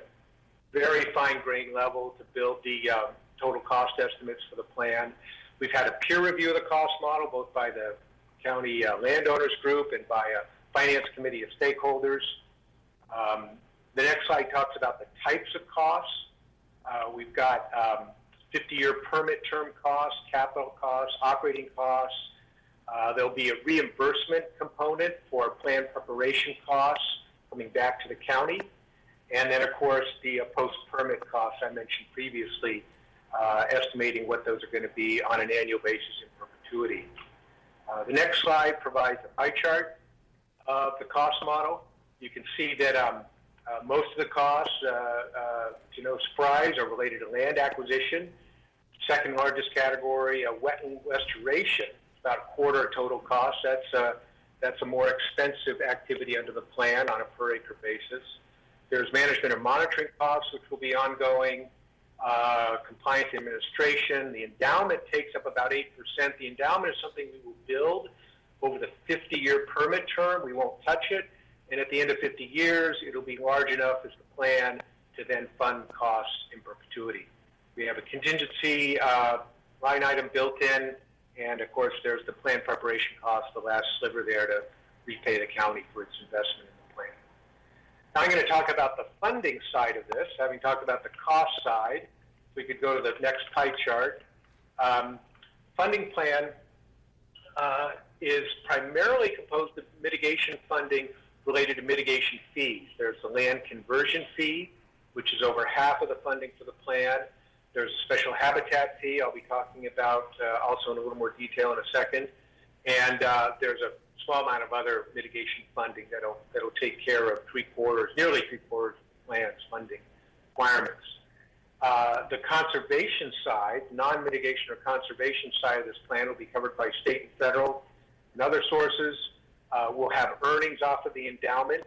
very fine-grained level to build the total cost estimates for the plan. We've had a peer review of the cost model, both by the county landowners group and by a finance committee of stakeholders. The next slide talks about the types of costs. We've got 50-year permit term costs, capital costs, operating costs. There'll be a reimbursement component for plan preparation costs coming back to the county. And then, of course, the post-permit costs I mentioned previously, estimating what those are going to be on an annual basis in perpetuity. The next slide provides a pie chart of the cost model. You can see that most of the costs, to no surprise, are related to land acquisition. Second largest category, wetland restoration, about a quarter of total cost. That's a more expensive activity under the plan on a per acre basis. There's management and monitoring costs, which will be ongoing. Compliance administration. The endowment takes up about 8%. The endowment is something we will build over the 50-year permit term. We won't touch it. And at the end of 50 years, it'll be large enough as the plan to then fund costs in perpetuity. We have a contingency line item built in. And of course, there's the plan preparation cost, the last sliver there to repay the county for its investment in the plan. Now I'm going to talk about the funding side of this. Having talked about the cost side, we could go to the next pie chart. Funding plan is primarily composed of mitigation funding related to mitigation fees. There's the land conversion fee, which is over half of the funding for the plan. There's a special habitat fee I'll be talking about also in a little more detail in a second. And there's a small amount of other mitigation funding that'll take care of nearly three-quarters of the plan's funding requirements. The conservation side, non-mitigation or conservation side of this plan will be covered by state and federal and other sources. We'll have earnings off of the endowment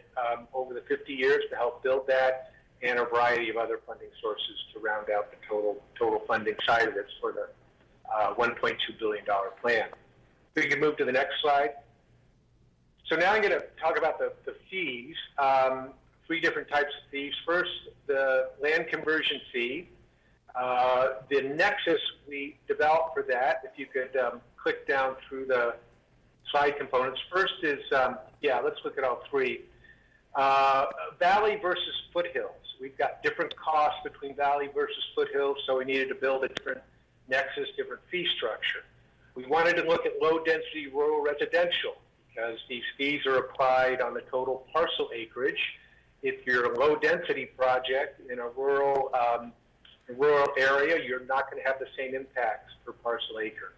over the 50 years to help build that, and a variety of other funding sources to round out the total funding side of this for the $1.2 billion plan. We can move to the next slide. So now I'm going to talk about the fees, three different types of fees. First, the land conversion fee. The nexus we developed for that, if you could click down through the slide components. First is, let's look at all three. Valley versus foothills. We've got different costs between valley versus foothills, so we needed to build a different nexus, different fee structure. We wanted to look at low-density rural residential because these fees are applied on the total parcel acreage. If you're a low-density project in a rural area, you're not going to have the same impacts per parcel acre.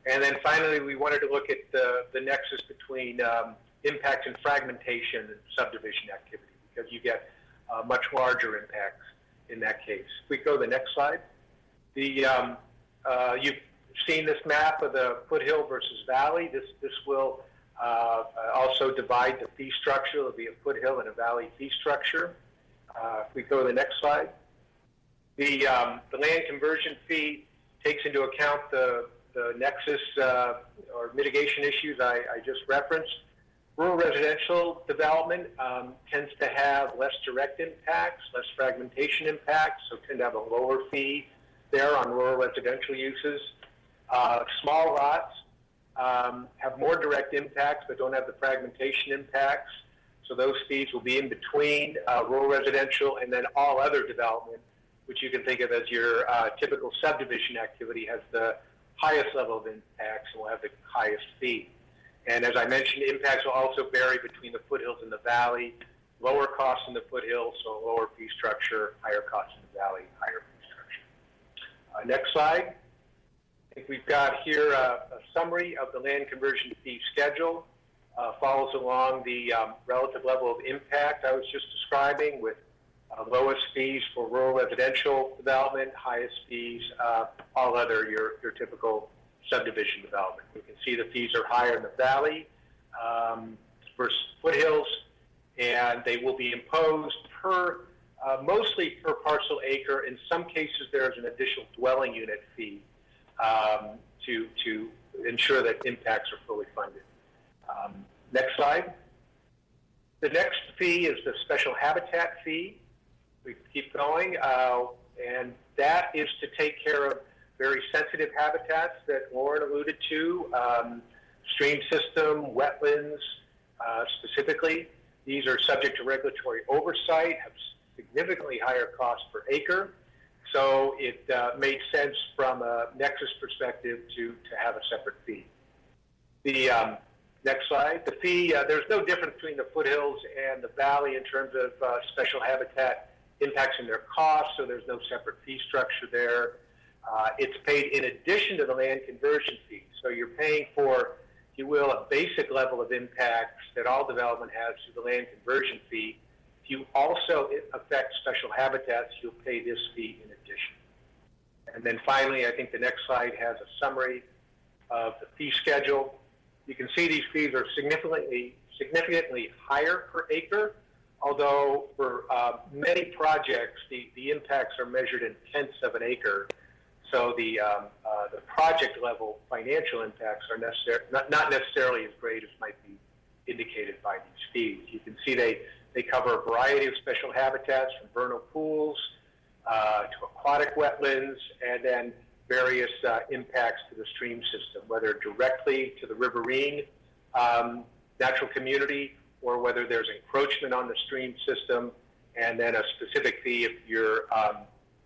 And then finally, we wanted to look at the nexus between impacts and fragmentation and subdivision activity because you get much larger impacts in that case. If we go to the next slide. You've seen this map of the foothill versus valley. This will also divide the fee structure. There'll be a foothill and a valley fee structure. If we go to the next slide. The land conversion fee takes into account the nexus or mitigation issues I just referenced. Rural residential development tends to have less direct impacts, less fragmentation impacts, so tend to have a lower fee there on rural residential uses. Small lots have more direct impacts but don't have the fragmentation impacts, so those fees will be in between rural residential and then all other development, which you can think of as your typical subdivision activity, has the highest level of impacts and will have the highest fee. And as I mentioned, impacts will also vary between the foothills and the valley. Lower costs in the foothills, so lower fee structure, higher costs in the valley, higher fee structure. Next slide. I think we've got here a summary of the land conversion fee schedule. Follows along the relative level of impact I was just describing, with lowest fees for rural residential development, highest fees, all other your typical subdivision development. We can see the fees are higher in the valley versus foothills, and they will be imposed mostly per parcel acre. In some cases, there is an additional dwelling unit fee to ensure that impacts are fully funded. Next slide. The next fee is the special habitat fee. We keep going, and that is to take care of very sensitive habitats that Lauren alluded to, stream system, wetlands specifically. These are subject to regulatory oversight, have significantly higher cost per acre, so it made sense from a nexus perspective to have a separate fee. The next slide. The fee, there's no difference between the foothills and the valley in terms of special habitat impacts in their costs, so there's no separate fee structure there. It's paid in addition to the land conversion fee. So you're paying for, if you will, a basic level of impacts that all development has through the land conversion fee. If you also affect special habitats, you'll pay this fee in addition. And then finally, I think the next slide has a summary of the fee schedule. You can see these fees are significantly higher per acre, although for many projects, the impacts are measured in tenths of an acre. So the project level financial impacts are not necessarily as great as might be indicated by these fees. You can see they cover a variety of special habitats, from vernal pools to aquatic wetlands, and then various impacts to the stream system, whether directly to the riverine natural community or whether there's encroachment on the stream system, and then a specific fee if you're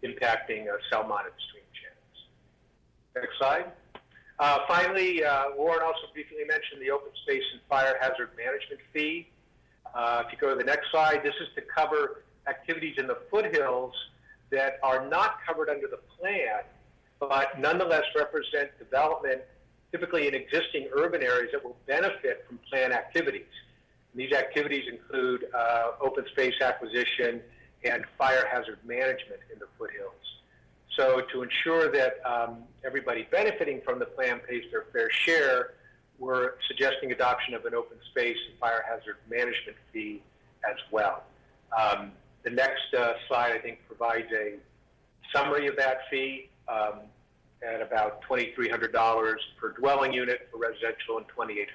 impacting cell-mounted stream channels. Next slide. Finally, Lauren also briefly mentioned the open space and fire hazard management fee. If you go to the next slide, this is to cover activities in the foothills that are not covered under the plan, but nonetheless represent development typically in existing urban areas that will benefit from plan activities. And these activities include open space acquisition and fire hazard management in the foothills. So to ensure that everybody benefiting from the plan pays their fair share, we're suggesting adoption of an open space and fire hazard management fee as well. The next slide, I think, provides a summary of that fee at about $2,300 per dwelling unit for residential and $2,800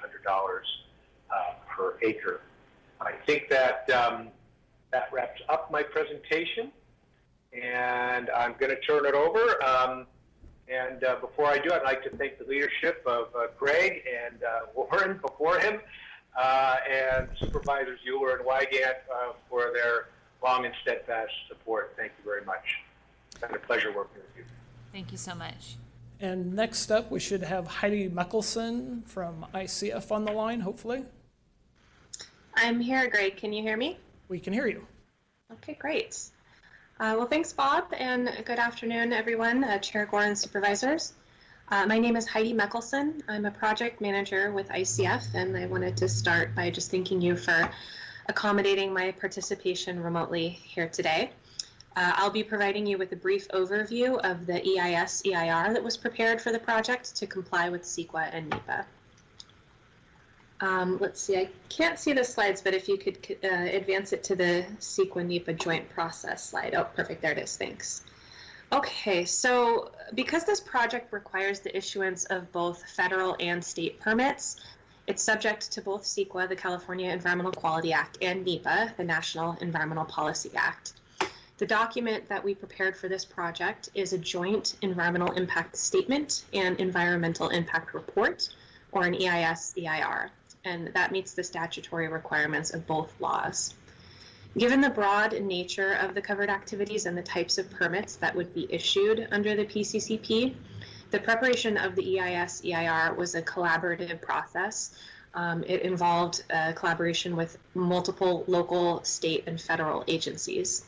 per acre. I think that that wraps up my presentation, and I'm going to turn it over. Before I do, I'd like to thank the leadership of Greg and Warren before him, and Supervisors Euler and Wygant for their long and steadfast support. Thank you very much. It's been a pleasure working with you. Thank you so much. And next up, we should have Heidi Mickelson from ICF on the line, hopefully. I'm here, Greg. Can you hear me? We can hear you. Okay, great. Well, thanks, Bob, and good afternoon, everyone, Chair Gore and Supervisors. My name is Heidi Mickelson. I'm a project manager with ICF, and I wanted to start by just thanking you for accommodating my participation remotely here today. I'll be providing you with a brief overview of the EIS-EIR that was prepared for the project to comply with CEQA and NEPA. Let's see, I can't see the slides, but if you could advance it to the CEQA-NEPA joint process slide. Oh, perfect, there it is, thanks. Okay, so because this project requires the issuance of both federal and state permits, it's subject to both CEQA, the California Environmental Quality Act, and NEPA, the National Environmental Policy Act. The document that we prepared for this project is a joint environmental impact statement and environmental impact report, or an EIS-EIR, and that meets the statutory requirements of both laws. Given the broad nature of the covered activities and the types of permits that would be issued under the PCCP, the preparation of the EIS-EIR was a collaborative process. It involved collaboration with multiple local, state, and federal agencies.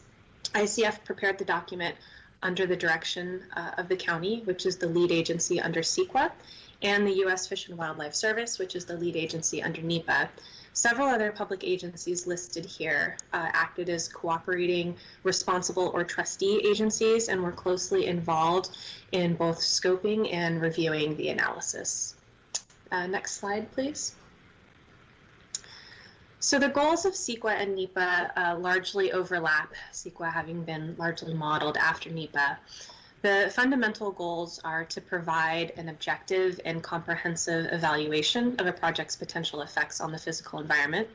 ICF prepared the document under the direction of the county, which is the lead agency under CEQA, and the U.S. Fish and Wildlife Service, which is the lead agency under NEPA. Several other public agencies listed here acted as cooperating, responsible, or trustee agencies and were closely involved in both scoping and reviewing the analysis. Next slide, please. So the goals of CEQA and NEPA largely overlap, CEQA having been largely modeled after NEPA. The fundamental goals are to provide an objective and comprehensive evaluation of a project's potential effects on the physical environment,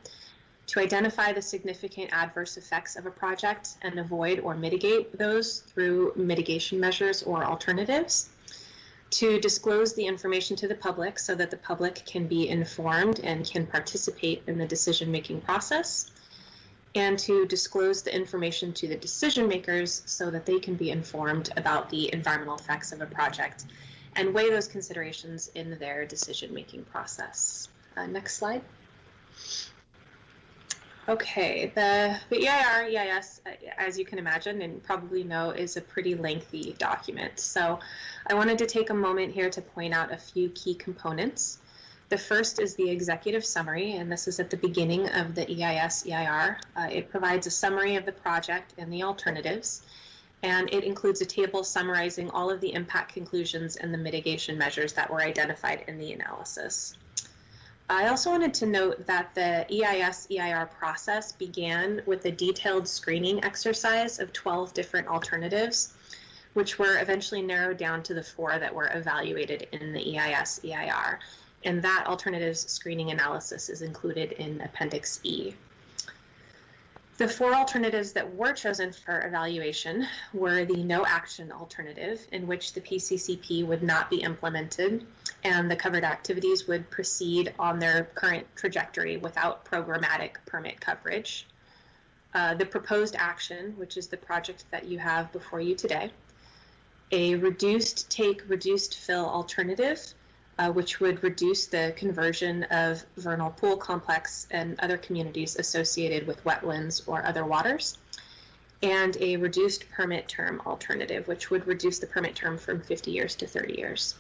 to identify the significant adverse effects of a project and avoid or mitigate those through mitigation measures or alternatives, to disclose the information to the public so that the public can be informed and can participate in the decision-making process, and to disclose the information to the decision makers so that they can be informed about the environmental effects of a project and weigh those considerations in their decision-making process. Next slide. Okay, the EIR, EIS, as you can imagine and probably know, is a pretty lengthy document. So I wanted to take a moment here to point out a few key components. The first is the executive summary, and this is at the beginning of the EIS-EIR. It provides a summary of the project and the alternatives, and it includes a table summarizing all of the impact conclusions and the mitigation measures that were identified in the analysis. I also wanted to note that the EIS-EIR process began with a detailed screening exercise of 12 different alternatives, which were eventually narrowed down to the 4 that were evaluated in the EIS-EIR. And that alternatives screening analysis is included in Appendix E. The 4 alternatives that were chosen for evaluation were the no action alternative, in which the PCCP would not be implemented and the covered activities would proceed on their current trajectory without programmatic permit coverage. The proposed action, which is the project that you have before you today. A reduced take, reduced fill alternative, which would reduce the conversion of vernal pool complex and other communities associated with wetlands or other waters, and a reduced permit term alternative, which would reduce the permit term from 50 years to 30 years.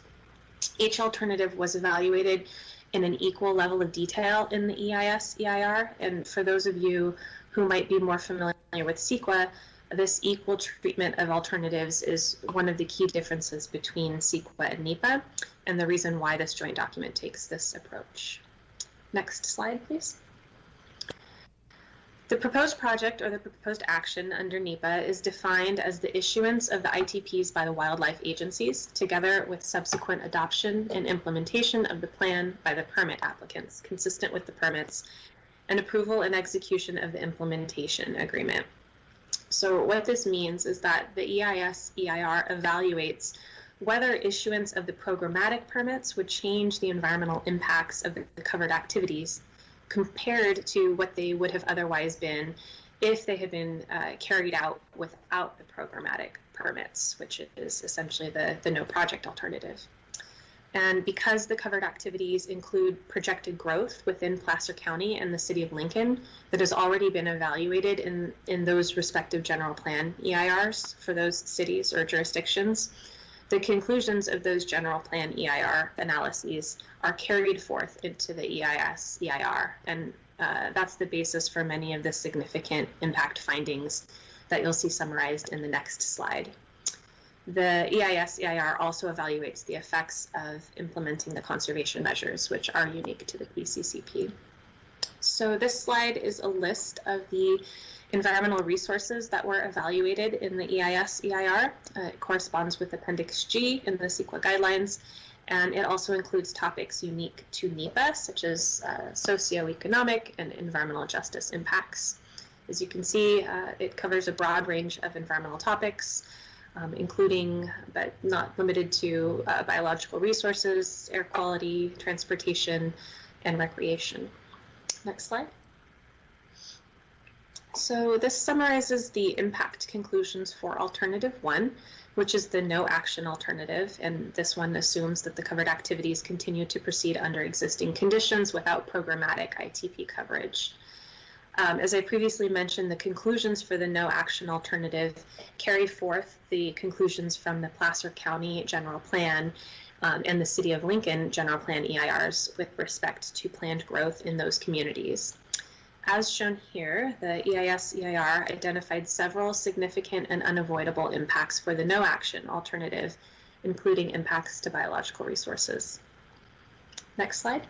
Each alternative was evaluated in an equal level of detail in the EIS-EIR, and for those of you who might be more familiar with CEQA, this equal treatment of alternatives is one of the key differences between CEQA and NEPA, and the reason why this joint document takes this approach. Next slide, please. The proposed project or the proposed action under NEPA is defined as the issuance of the ITPs by the wildlife agencies, together with subsequent adoption and implementation of the plan by the permit applicants, consistent with the permits, and approval and execution of the implementation agreement. So what this means is that the EIS-EIR evaluates whether issuance of the programmatic permits would change the environmental impacts of the covered activities compared to what they would have otherwise been if they had been carried out without the programmatic permits, which is essentially the no project alternative. And because the covered activities include projected growth within Placer County and the city of Lincoln that has already been evaluated in those respective general plan EIRs for those cities or jurisdictions, the conclusions of those general plan EIR analyses are carried forth into the EIS-EIR, and that's the basis for many of the significant impact findings that you'll see summarized in the next slide. The EIS-EIR also evaluates the effects of implementing the conservation measures, which are unique to the PCCP. So this slide is a list of the environmental resources that were evaluated in the EIS-EIR. It corresponds with Appendix G in the CEQA guidelines, and it also includes topics unique to NEPA, such as socioeconomic and environmental justice impacts. As you can see, it covers a broad range of environmental topics, including, but not limited to, biological resources, air quality, transportation, and recreation. Next slide. So this summarizes the impact conclusions for alternative 1, which is the no action alternative, and this one assumes that the covered activities continue to proceed under existing conditions without programmatic ITP coverage. As I previously mentioned, the conclusions for the no action alternative carry forth the conclusions from the Placer County General Plan and the City of Lincoln General Plan EIRs with respect to planned growth in those communities. As shown here, the EIS-EIR identified several significant and unavoidable impacts for the no action alternative, including impacts to biological resources. Next slide.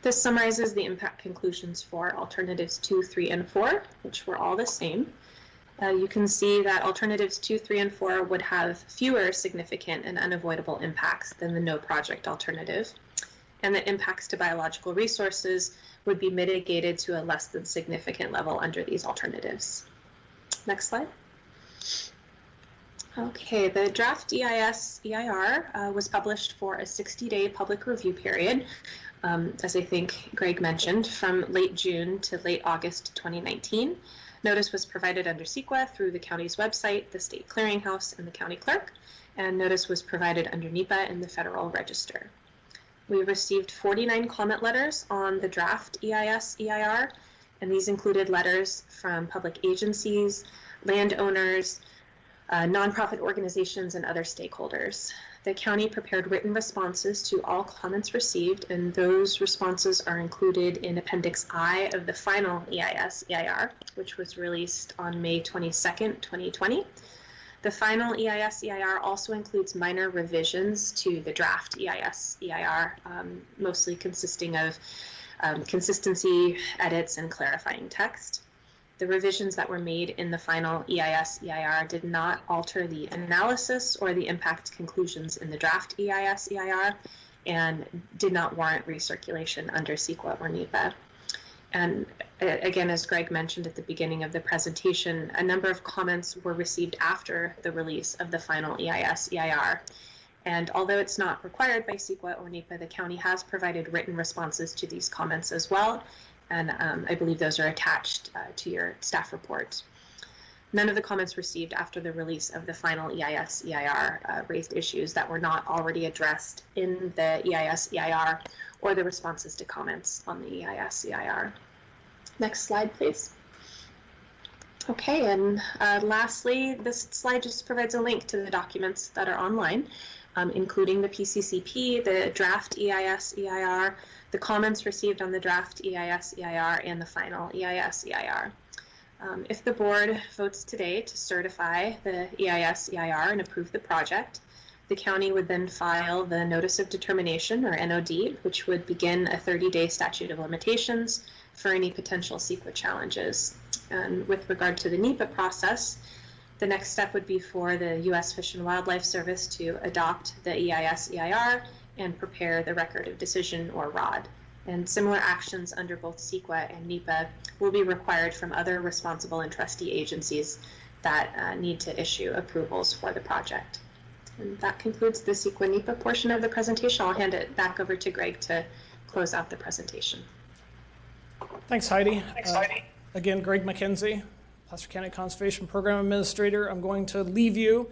This summarizes the impact conclusions for alternatives 2, 3, and 4, which were all the same. You can see that alternatives 2, 3, and 4 would have fewer significant and unavoidable impacts than the no project alternative, and the impacts to biological resources would be mitigated to a less than significant level under these alternatives. Next slide. Okay, the draft EIS-EIR was published for a 60-day public review period, as I think Greg mentioned, from late June to late August 2019. Notice was provided under CEQA through the county's website, the state clearinghouse, and the county clerk, and notice was provided under NEPA in the Federal Register. We received 49 comment letters on the draft EIS-EIR, and these included letters from public agencies, landowners, nonprofit organizations, and other stakeholders. The county prepared written responses to all comments received, and those responses are included in Appendix I of the final EIS-EIR, which was released on May 22nd, 2020. The final EIS-EIR also includes minor revisions to the draft EIS-EIR, mostly consisting of consistency edits and clarifying text. The revisions that were made in the final EIS-EIR did not alter the analysis or the impact conclusions in the draft EIS-EIR and did not warrant recirculation under CEQA or NEPA. And again, as Greg mentioned at the beginning of the presentation, a number of comments were received after the release of the final EIS-EIR. And although it's not required by CEQA or NEPA, the county has provided written responses to these comments as well. And I believe those are attached to your staff report. None of the comments received after the release of the final EIS-EIR raised issues that were not already addressed in the EIS-EIR or the responses to comments on the EIS-EIR. Next slide, please. Okay, and lastly, this slide just provides a link to the documents that are online, including the PCCP, the draft EIS-EIR, the comments received on the draft EIS-EIR, and the final EIS-EIR. If the board votes today to certify the EIS-EIR and approve the project, the county would then file the Notice of Determination, or NOD, which would begin a 30-day statute of limitations for any potential CEQA challenges. And with regard to the NEPA process, the next step would be for the U.S. Fish and Wildlife Service to adopt the EIS-EIR and prepare the Record of Decision, or ROD. And similar actions under both CEQA and NEPA will be required from other responsible and trustee agencies that need to issue approvals for the project. And that concludes the CEQA NEPA portion of the presentation. I'll hand it back over to Greg to close out the presentation. Thanks, Heidi. Again, Greg McKenzie, Placer County Conservation Program Administrator. I'm going to leave you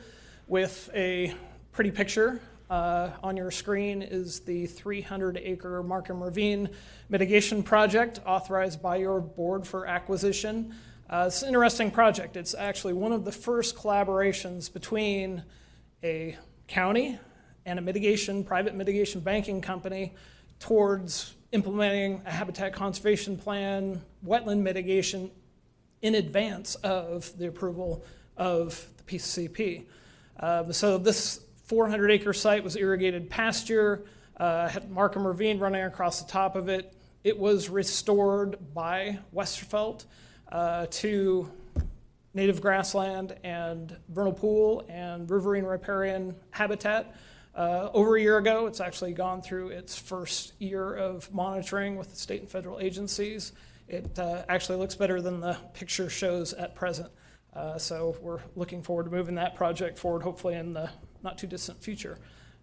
with a pretty picture. On your screen is the 300-acre Markham Ravine mitigation project authorized by your board for acquisition. It's an interesting project. It's actually one of the first collaborations between a county and a private mitigation banking company towards implementing a habitat conservation plan, wetland mitigation in advance of the approval of the PCCP. So this 400-acre site was irrigated pasture, had Markham Ravine running across the top of it. It was restored by Westerfelt to native grassland and vernal pool and riverine riparian habitat. Over a year ago, it's actually gone through its first year of monitoring with the state and federal agencies. It actually looks better than the picture shows at present. So we're looking forward to moving that project forward, hopefully in the not too distant future.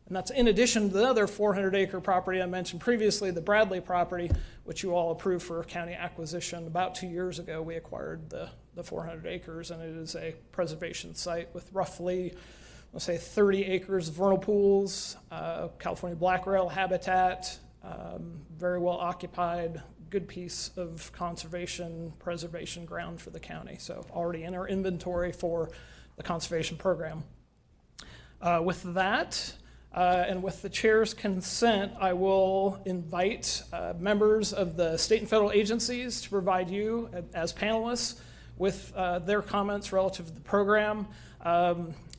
And that's in addition to the other 400-acre property I mentioned previously, the Bradley property, which you all approved for county acquisition. About 2 years ago, we acquired the 400 acres, and it is a preservation site with roughly, let's say, 30 acres of vernal pools, California black rail habitat, very well occupied, good piece of conservation preservation ground for the county. So already in our inventory for the conservation program. With that, and with the chair's consent, I will invite members of the state and federal agencies to provide you as panelists with their comments relative to the program.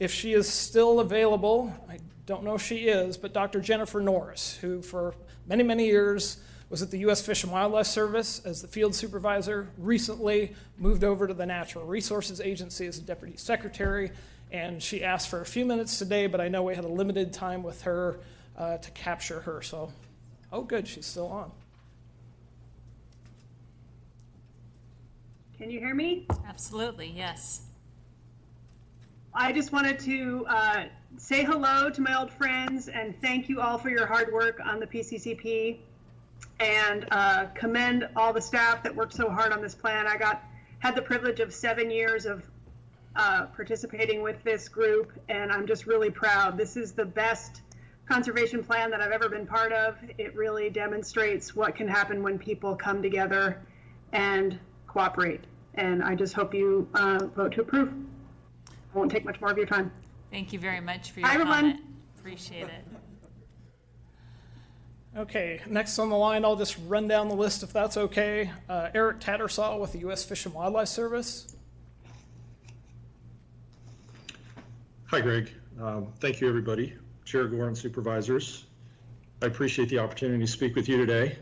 If she is still available, I don't know if she is, but Dr. Jennifer Norris, who for many, many years was at the U.S. Fish and Wildlife Service as the field supervisor, recently moved over to the Natural Resources Agency as a deputy secretary, and she asked for a few minutes today, but I know we had a limited time with her to capture her. So, oh good, she's still on. Can you hear me? Absolutely, yes. I just wanted to say hello to my old friends and thank you all for your hard work on the PCCP and commend all the staff that worked so hard on this plan. I had the privilege of 7 years of participating with this group, and I'm just really proud. This is the best conservation plan that I've ever been part of. It really demonstrates what can happen when people come together and cooperate. And I just hope you vote to approve. I won't take much more of your time. Thank you very much for your Hi, everyone. comment. Appreciate it. Okay, next on the line, I'll just run down the list if that's okay. Eric Tattersall with the U.S. Fish and Wildlife Service. Hi, Greg. Thank you, everybody. Chair Gore and supervisors. I appreciate the opportunity to speak with you today.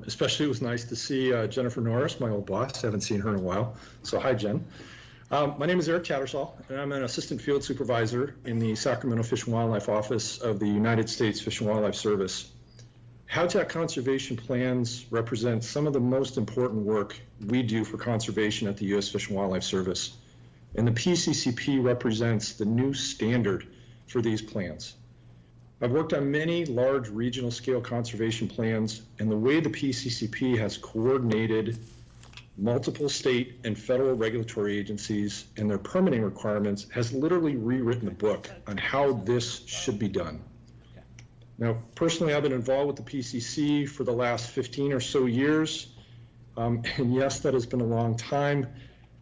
Especially it was nice to see Jennifer Norris, my old boss. Haven't seen her in a while. So hi, Jen. My name is Eric Tattersall, and I'm an assistant field supervisor in the Sacramento Fish and Wildlife Office of the United States Fish and Wildlife Service. Habitat conservation plans represent some of the most important work we do for conservation at the U.S. Fish and Wildlife Service. And the PCCP represents the new standard for these plans. I've worked on many large regional scale conservation plans, and the way the PCCP has coordinated multiple state and federal regulatory agencies and their permitting requirements has literally rewritten the book on how this should be done. Now, personally, I've been involved with the PCC for the last 15 or so years, and yes, that has been a long time.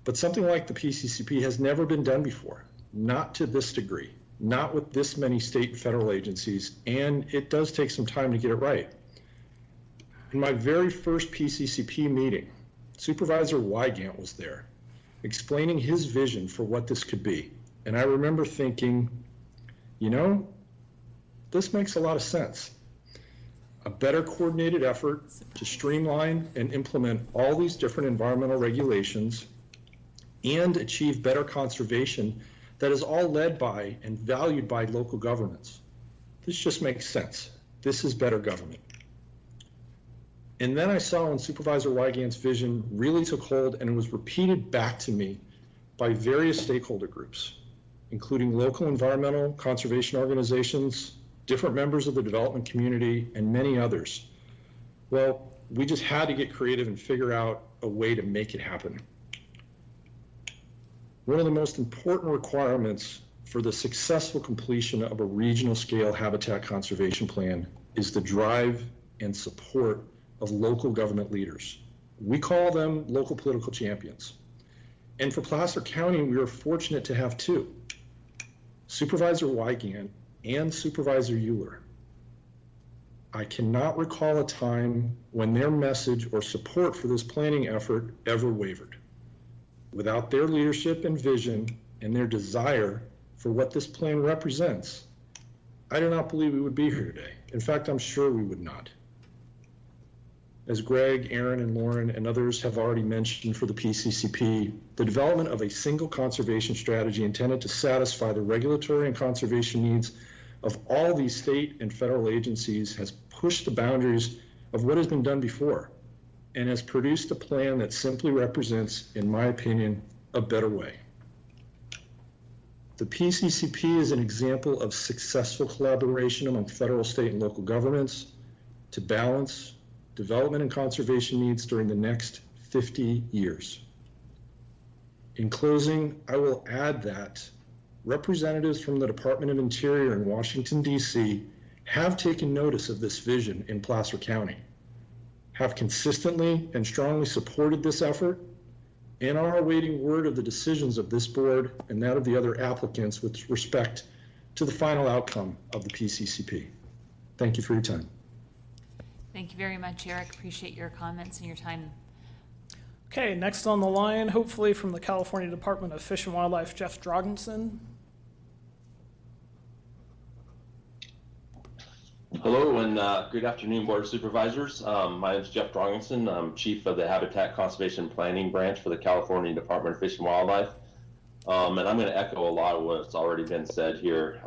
But something like the PCCP has never been done before, not to this degree, not with this many state and federal agencies, and it does take some time to get it right. In my very first PCCP meeting, Supervisor Wygant was there, explaining his vision for what this could be. And I remember thinking, you know, this makes a lot of sense. A better coordinated effort to streamline and implement all these different environmental regulations and achieve better conservation that is all led by and valued by local governments. This just makes sense. This is better government. And then I saw when Supervisor Wygant's vision really took hold, and it was repeated back to me by various stakeholder groups, including local environmental conservation organizations, different members of the development community, and many others. Well, we just had to get creative and figure out a way to make it happen. One of the most important requirements for the successful completion of a regional scale habitat conservation plan is the drive and support of local government leaders. We call them local political champions. And for Placer County, we are fortunate to have two, Supervisor Wygant and Supervisor Euler. I cannot recall a time when their message or support for this planning effort ever wavered. Without their leadership and vision and their desire for what this plan represents, I do not believe we would be here today. In fact, I'm sure we would not. As Greg, Aaron, and Lauren, and others have already mentioned for the PCCP, the development of a single conservation strategy intended to satisfy the regulatory and conservation needs of all these state and federal agencies has pushed the boundaries of what has been done before and has produced a plan that simply represents, in my opinion, a better way. The PCCP is an example of successful collaboration among federal, state, and local governments to balance development and conservation needs during the next 50 years. In closing, I will add that representatives from the Department of Interior in Washington, D.C. have taken notice of this vision in Placer County, have consistently and strongly supported this effort, and are awaiting word of the decisions of this board and that of the other applicants with respect to the final outcome of the PCCP. Thank you for your time. Thank you very much, Eric. Appreciate your comments and your time. Okay, next on the line, hopefully from the California Department of Fish and Wildlife, Jeff Drogensen. Hello and good afternoon, Board of Supervisors. My name is Jeff Drogensen. I'm Chief of the Habitat Conservation Planning Branch for the California Department of Fish and Wildlife. And I'm going to echo a lot of what's already been said here.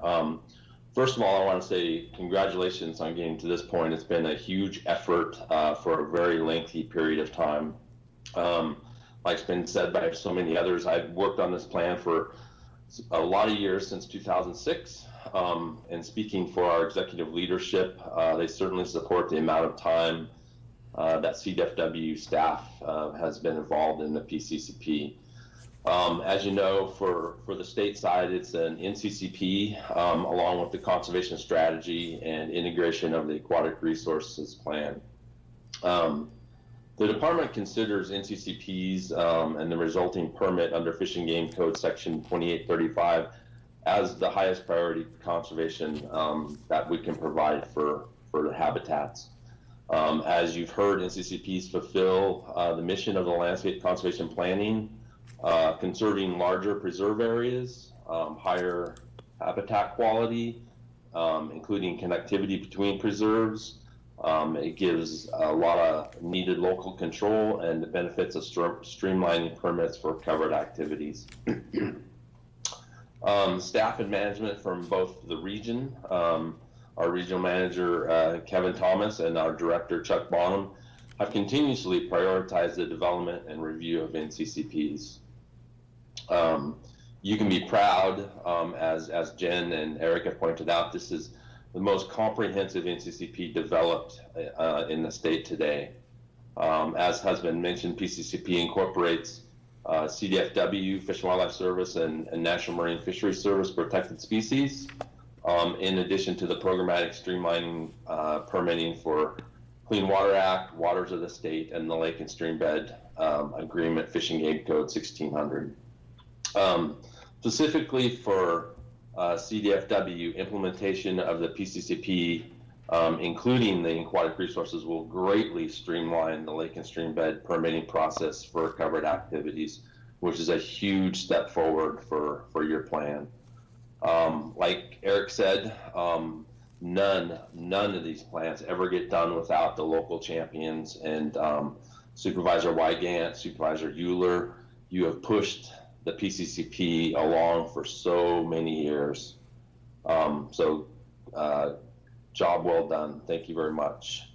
First of all, I want to say congratulations on getting to this point. It's been a huge effort for a very lengthy period of time. Like's been said by so many others, I've worked on this plan for a lot of years, since 2006. And speaking for our executive leadership, they certainly support the amount of time that CDFW staff has been involved in the PCCP. As you know, for the state side, it's an NCCP along with the conservation strategy and integration of the aquatic resources plan. The department considers NCCPs and the resulting permit under Fish and Game Code Section 2835 as the highest priority conservation that we can provide for the habitats. As you've heard, NCCPs fulfill the mission of the landscape conservation planning, conserving larger preserve areas, higher habitat quality, including connectivity between preserves. It gives a lot of needed local control and the benefits of streamlining permits for covered activities. Staff and management from both the region, our regional manager Kevin Thomas and our director Chuck Bonham have continuously prioritized the development and review of NCCPs. You can be proud, as Jen and Eric have pointed out, this is the most comprehensive NCCP developed in the state today. As has been mentioned, PCCP incorporates CDFW, Fish and Wildlife Service, and National Marine Fisheries Service protected species, in addition to the programmatic streamlining permitting for Clean Water Act, Waters of the State, and the Lake and Stream Bed Agreement Fishing Game Code 1600. Specifically for CDFW, implementation of the PCCP, including the aquatic resources, will greatly streamline the lake and stream bed permitting process for covered activities, which is a huge step forward for your plan. Like Eric said, none of these plans ever get done without the local champions. And Supervisor Wygant, Supervisor Euler, you have pushed the PCCP along for so many years. Job well done. Thank you very much.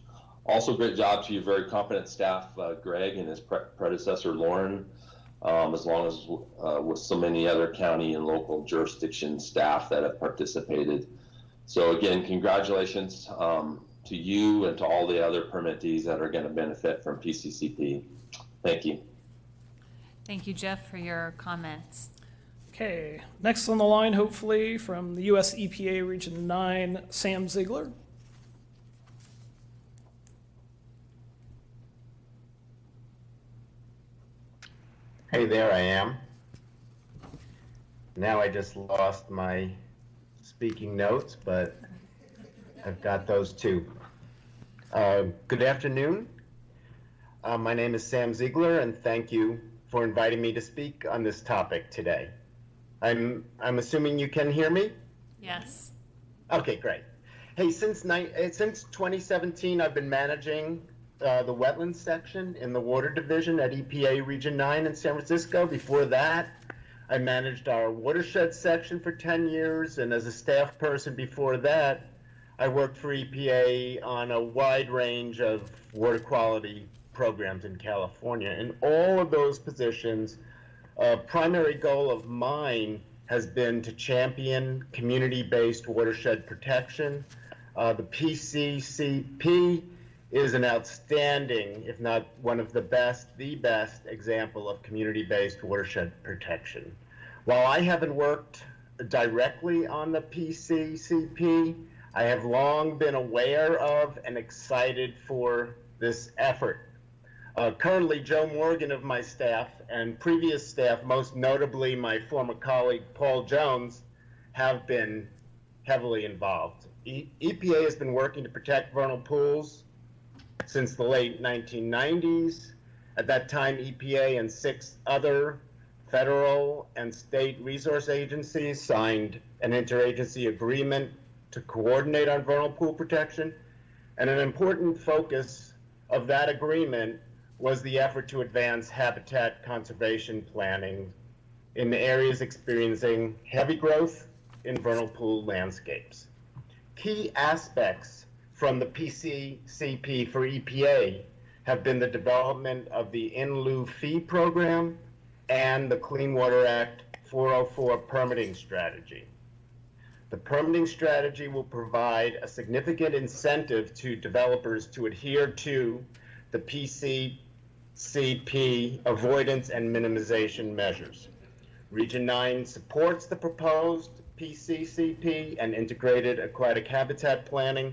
Also, great job to your very competent staff, Greg and his predecessor, Lauren, as long as with so many other county and local jurisdiction staff that have participated. So again, congratulations to you and to all the other permittees that are going to benefit from PCCP. Thank you. Thank you, Jeff, for your comments. Okay, next on the line, hopefully, from the U.S. EPA Region 9, Sam Ziegler. Hey, there I am. Now I just lost my speaking notes, but I've got those too. Good afternoon. My name is Sam Ziegler, and thank you for inviting me to speak on this topic today. I'm assuming you can hear me? Yes. Okay, great. Hey, since 2017, I've been managing the wetlands section in the water division at EPA Region 9 in San Francisco. Before that, I managed our watershed section for 10 years, and as a staff person before that, I worked for EPA on a wide range of water quality programs in California. In all of those positions, a primary goal of mine has been to champion community-based watershed protection. The PCCP is an outstanding, if not one of the best example of community-based watershed protection. While I haven't worked directly on the PCCP, I have long been aware of and excited for this effort. Currently, Joe Morgan of my staff and previous staff, most notably my former colleague Paul Jones, have been heavily involved. EPA has been working to protect vernal pools since the late 1990s. At that time, EPA and 6 other federal and state resource agencies signed an interagency agreement to coordinate on vernal pool protection. And an important focus of that agreement was the effort to advance habitat conservation planning in areas experiencing heavy growth in vernal pool landscapes. Key aspects from the PCCP for EPA have been the development of the In Lieu Fee program and the Clean Water Act 404 permitting strategy. The permitting strategy will provide a significant incentive to developers to adhere to the PCCP avoidance and minimization measures. Region 9 supports the proposed PCCP and integrated aquatic habitat planning,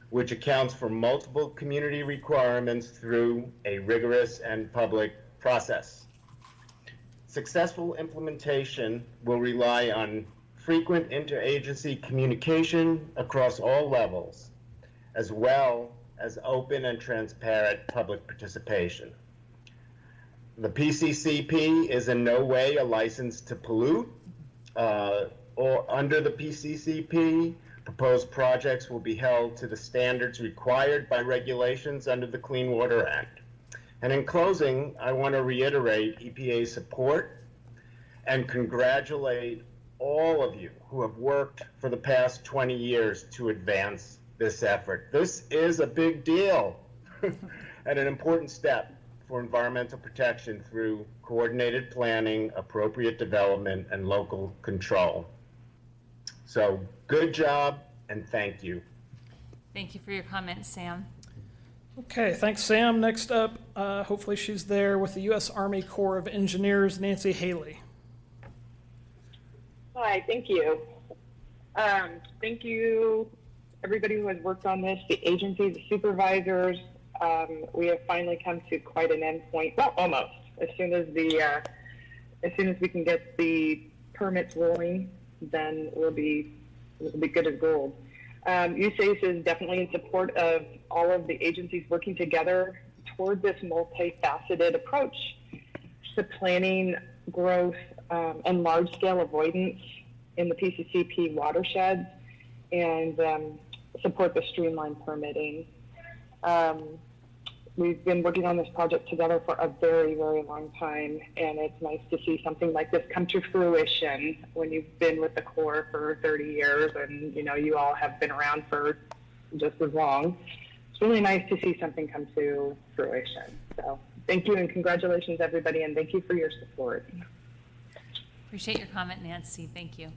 which accounts for multiple community requirements through a rigorous and public process. Successful implementation will rely on frequent interagency communication across all levels, as well as open and transparent public participation. The PCCP is in no way a license to pollute, or under the PCCP, proposed projects will be held to the standards required by regulations under the Clean Water Act. And in closing, I want to reiterate EPA's support and congratulate all of you who have worked for the past 20 years to advance this effort. This is a big deal and an important step for environmental protection through coordinated planning, appropriate development, and local control. So good job and thank you. Thank you for your comments, Sam. Okay, thanks, Sam. Next up, hopefully she's there with the U.S. Army Corps of Engineers, Nancy Haley. Hi, thank you. Thank you, everybody who has worked on this, the agency, the supervisors, We have finally come to quite an end point. Well, almost. As soon as we can get the permits rolling, then we'll be good as gold. USACE is definitely in support of all of the agencies working together toward this multifaceted approach to planning growth and large-scale avoidance in the PCCP watersheds, and support the streamlined permitting. We've been working on this project together for a very, very long time, and it's nice to see something like this come to fruition when you've been with the Corps for 30 years and you all have been around for just as long. It's really nice to see something come to fruition. So thank you and congratulations, everybody, and thank you for your support. Appreciate your comment, Nancy. Thank you.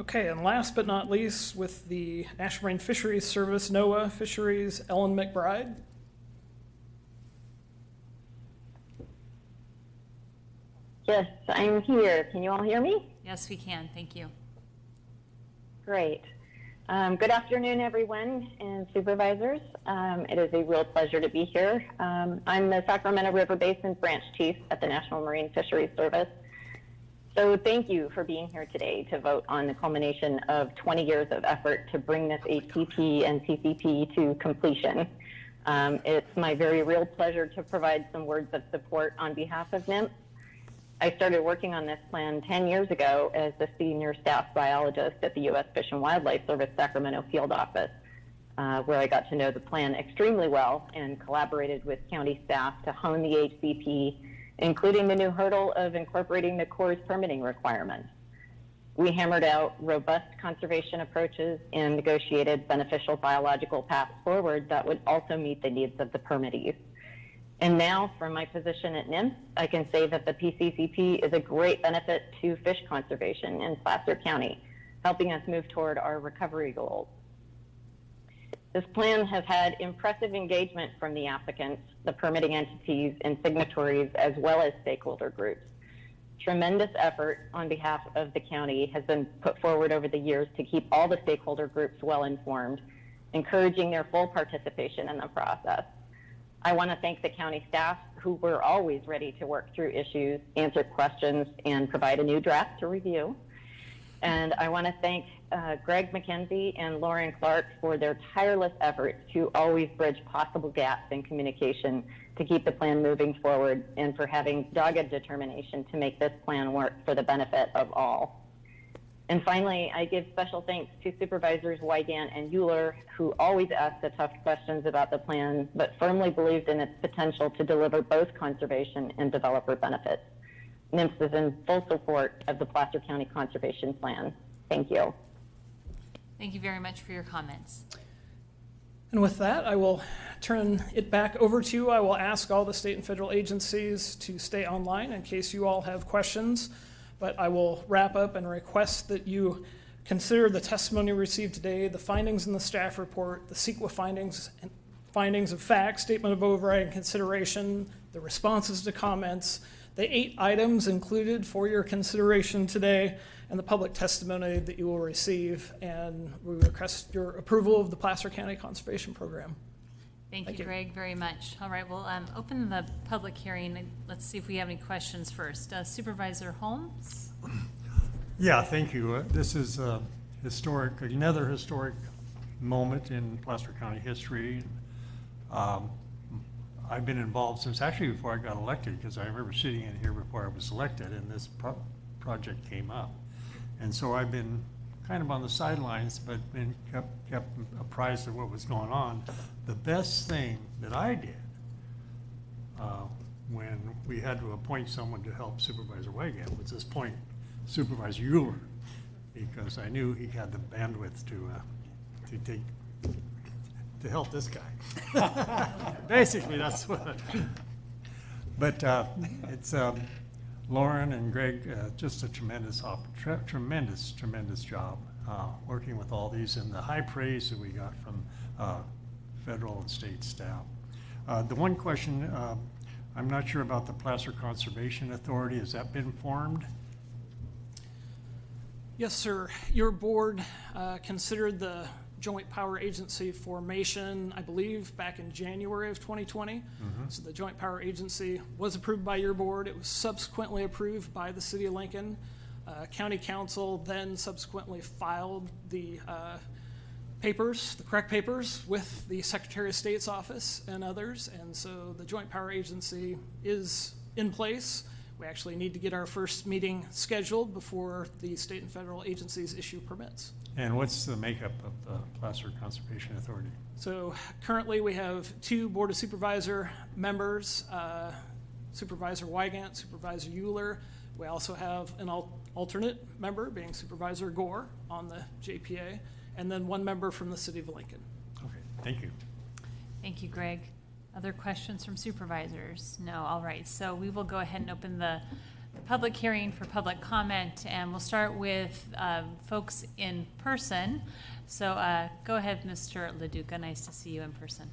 Okay, and last but not least, with the National Marine Fisheries Service, NOAA Fisheries, Ellen McBride. Yes, I'm here. Can you all hear me? Yes, we can. Thank you. Great. Good afternoon, everyone and supervisors. It is a real pleasure to be here. I'm the Sacramento River Basin Branch Chief at the National Marine Fisheries Service. So thank you for being here today to vote on the culmination of 20 years of effort to bring this HCP and CCP to completion. It's my very real pleasure to provide some words of support on behalf of NIMS. I started working on this plan 10 years ago as the senior staff biologist at the U.S. Fish and Wildlife Service Sacramento Field Office, where I got to know the plan extremely well and collaborated with county staff to hone the HCP, including the new hurdle of incorporating the Corps' permitting requirements. We hammered out robust conservation approaches and negotiated beneficial biological paths forward that would also meet the needs of the permittees. And now, from my position at NIMS, I can say that the PCCP is a great benefit to fish conservation in Placer County, helping us move toward our recovery goals. This plan has had impressive engagement from the applicants, the permitting entities, and signatories, as well as stakeholder groups. Tremendous effort on behalf of the county has been put forward over the years to keep all the stakeholder groups well informed, encouraging their full participation in the process. I want to thank the county staff, who were always ready to work through issues, answer questions, and provide a new draft to review. And I want to thank Greg McKenzie and Lauren Clark for their tireless efforts to always bridge possible gaps in communication to keep the plan moving forward, and for having dogged determination to make this plan work for the benefit of all. And finally, I give special thanks to Supervisors Wygant and Euler, who always asked the tough questions about the plan, but firmly believed in its potential to deliver both conservation and developer benefits. NIMS is in full support of the Placer County Conservation Plan. Thank you. Thank you very much for your comments. And with that, I will turn it back over to you. I will ask all the state and federal agencies to stay online in case you all have questions. But I will wrap up and request that you consider the testimony received today, the findings in the staff report, the CEQA findings and findings of fact, statement of overriding consideration, the responses to comments, the 8 items included for your consideration today, and the public testimony that you will receive. And we request your approval of the Placer County Conservation Program. Thank you, Greg, very much. All right, we'll open the public hearing. And let's see if we have any questions first. Supervisor Holmes? Yeah, thank you. This is another historic moment in Placer County history. I've been involved since actually before I got elected, because I remember sitting in here before I was elected and this project came up. And so I've been kind of on the sidelines, but been kept apprised of what was going on. The best thing that I did when we had to appoint someone to help Supervisor Wygant was this point Supervisor Euler, because I knew he had the bandwidth to help this guy. Basically, that's what. But it's Lauren and Greg, just a tremendous job working with all these, and the high praise that we got from federal and state staff. The one question, I'm not sure about the Placer Conservation Authority. Has that been formed? Yes, sir. Your board considered the Joint Power Agency formation, I believe, back in January of 2020. So the Joint Power Agency was approved by your board. It was subsequently approved by the City of Lincoln. County Council then subsequently filed the papers, the correct papers, with the Secretary of State's office and others. And so the Joint Power Agency is in place. We actually need to get our first meeting scheduled before the state and federal agencies issue permits. And what's the makeup of the Placer Conservation Authority? So currently we have 2 Board of Supervisor members, Supervisor Wygant, Supervisor Euler. We also have an alternate member, being Supervisor Gore, on the JPA, and then 1 member from the City of Lincoln. Okay, thank you. Thank you, Greg. Other questions from supervisors? No, all right. So we will go ahead and open the public hearing for public comment, and we'll start with folks in person. So go ahead, Mr. LaDuca. Nice to see you in person.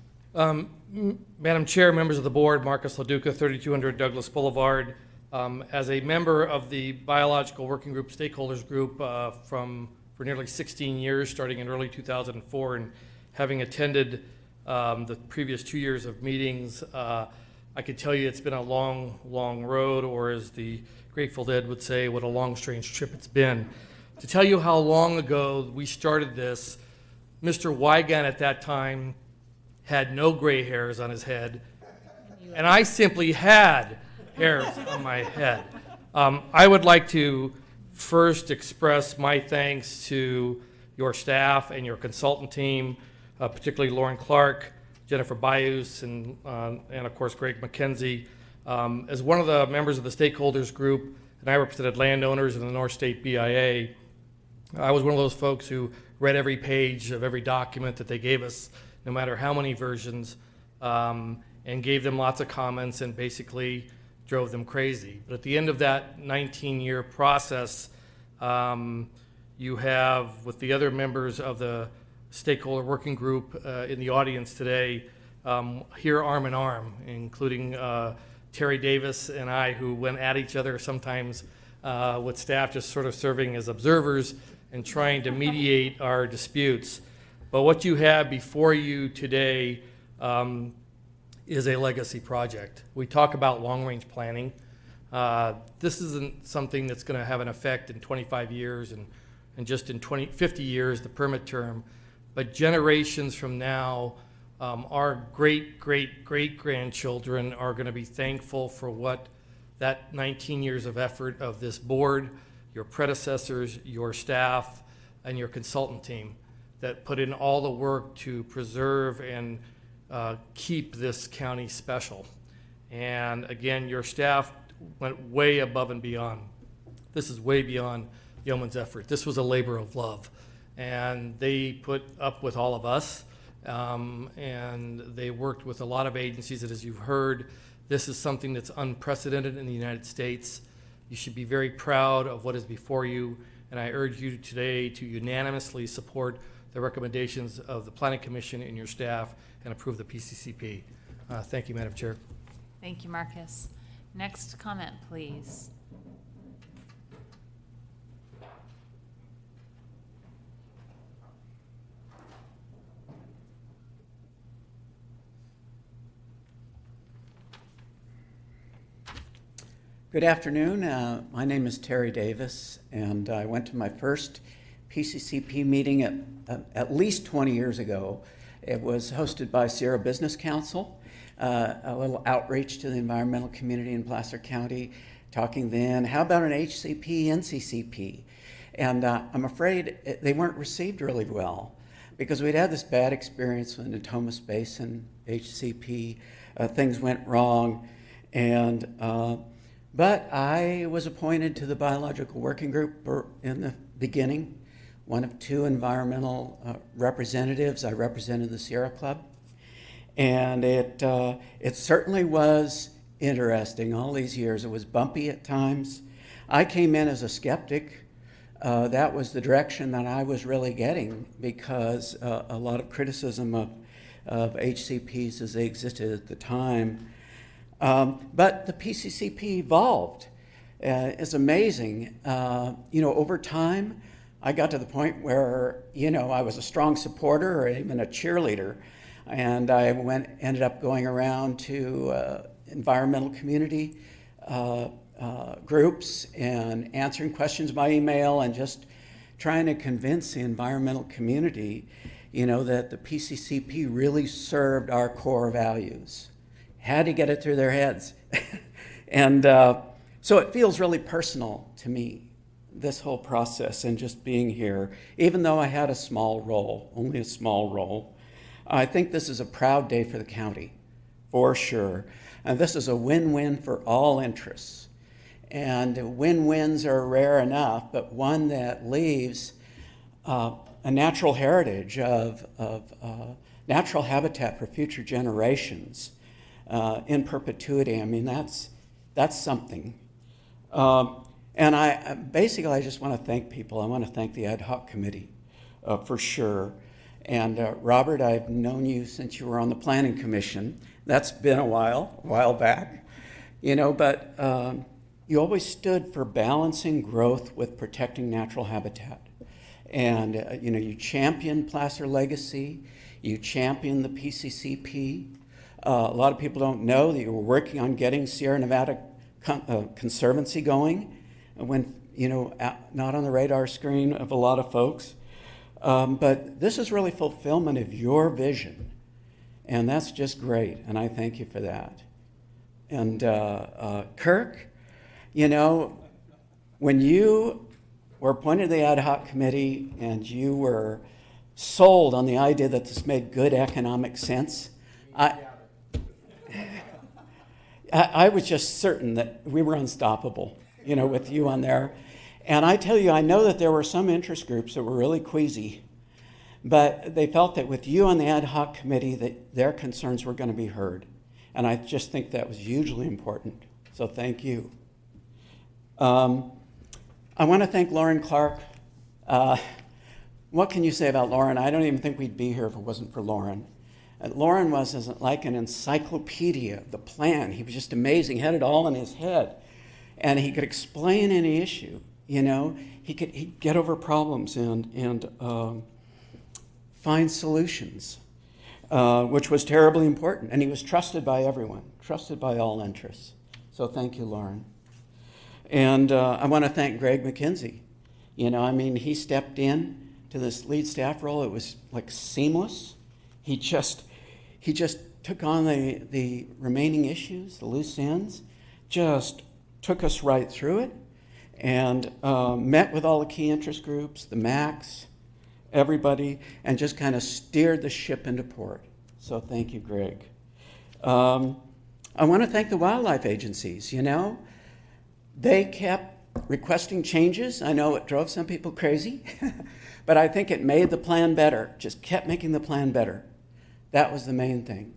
Madam Chair, members of the board, Marcus LaDuca, 3200 Douglas Boulevard. As a member of the Biological Working Group Stakeholders Group for nearly 16 years, starting in early 2004, and having attended the previous 2 years of meetings, I could tell you it's been a long, long road, or as the Grateful Dead would say, what a long, strange trip it's been. To tell you how long ago we started this, Mr. Wygant at that time had no gray hairs on his head, and I simply had hairs on my head. I would like to first express my thanks to your staff and your consultant team, particularly Lauren Clark, Jennifer Bayous, and of course Greg McKenzie. As one of the members of the stakeholders group, and I represented landowners in the North State BIA, I was one of those folks who read every page of every document that they gave us, no matter how many versions, and gave them lots of comments and basically drove them crazy. But at the end of that 19-year process, you have, with the other members of the stakeholder working group in the audience today, here arm in arm, including Terry Davis and I, who went at each other sometimes with staff just sort of serving as observers and trying to mediate our disputes. But what you have before you today is a legacy project. We talk about long-range planning. This isn't something that's going to have an effect in 25 years and just in 50 years, the permit term. But generations from now, our great-great-great-grandchildren are going to be thankful for what that 19 years of effort of this board, your predecessors, your staff, and your consultant team that put in all the work to preserve and keep this county special. And again, your staff went way above and beyond. This is way beyond yeoman's effort. This was a labor of love. And they put up with all of us, and they worked with a lot of agencies that, as you've heard, this is something that's unprecedented in the United States. You should be very proud of what is before you, and I urge you today to unanimously support the recommendations of the Planning Commission and your staff and approve the PCCP. Thank you, Madam Chair. Thank you, Marcus. Next comment, please. Good afternoon. My name is Terry Davis, and I went to my first PCCP meeting at least 20 years ago. It was hosted by Sierra Business Council, a little outreach to the environmental community in Placer County, talking then, how about an HCP, NCCP? And I'm afraid they weren't received really well because we'd had this bad experience with the Natomas Basin, HCP, things went wrong, and but I was appointed to the Biological Working Group in the beginning, one of 2 environmental representatives. I represented the Sierra Club. And it certainly was interesting all these years. It was bumpy at times. I came in as a skeptic. That was the direction that I was really getting because a lot of criticism of HCPs as they existed at the time. But the PCCP evolved. It's amazing. Over time, I got to the point where, you know, I was a strong supporter or even a cheerleader. And I ended up going around to environmental community groups and answering questions by email and just trying to convince the environmental community, you know, that the PCCP really served our core values. Had to get it through their heads. And so it feels really personal to me, this whole process and just being here, even though I had a small role, only a small role. I think this is a proud day for the county, for sure. And this is a win-win for all interests. And win-wins are rare enough, but one that leaves a natural heritage of natural habitat for future generations in perpetuity. I mean, that's something. And I just want to thank people. I want to thank the ad hoc committee for sure. And Robert, I've known you since you were on the Planning Commission. That's been a while back, you know, but you always stood for balancing growth with protecting natural habitat. And, you know, you championed Placer Legacy, you championed the PCCP. A lot of people don't know that you were working on getting Sierra Nevada Conservancy going, when, you know, not on the radar screen of a lot of folks. But this is really fulfillment of your vision, and that's just great, and I thank you for that. And Kirk, you know, when you were appointed to the ad hoc committee and you were sold on the idea that this made good economic sense, I was just certain that we were unstoppable, you know, with you on there. And I tell you, I know that there were some interest groups that were really queasy, but they felt that with you on the ad hoc committee that their concerns were going to be heard. And I just think that was hugely important. So thank you. I want to thank Lauren Clark. What can you say about Lauren? I don't even think we'd be here if it wasn't for Lauren. Lauren was like an encyclopedia of the plan. He was just amazing. He had it all in his head. And he could explain any issue. You know, he'd get over problems and find solutions, which was terribly important. And he was trusted by everyone, trusted by all interests. So thank you, Lauren. And I want to thank Greg McKenzie. You know, I mean, he stepped in to this lead staff role. It was like seamless. He just took on the remaining issues, the loose ends, just took us right through it. And met with all the key interest groups, the MACs, everybody, and just kind of steered the ship into port. So thank you, Greg. I want to thank the wildlife agencies. You know, they kept requesting changes. I know it drove some people crazy, but I think it made the plan better, just kept making the plan better. That was the main thing.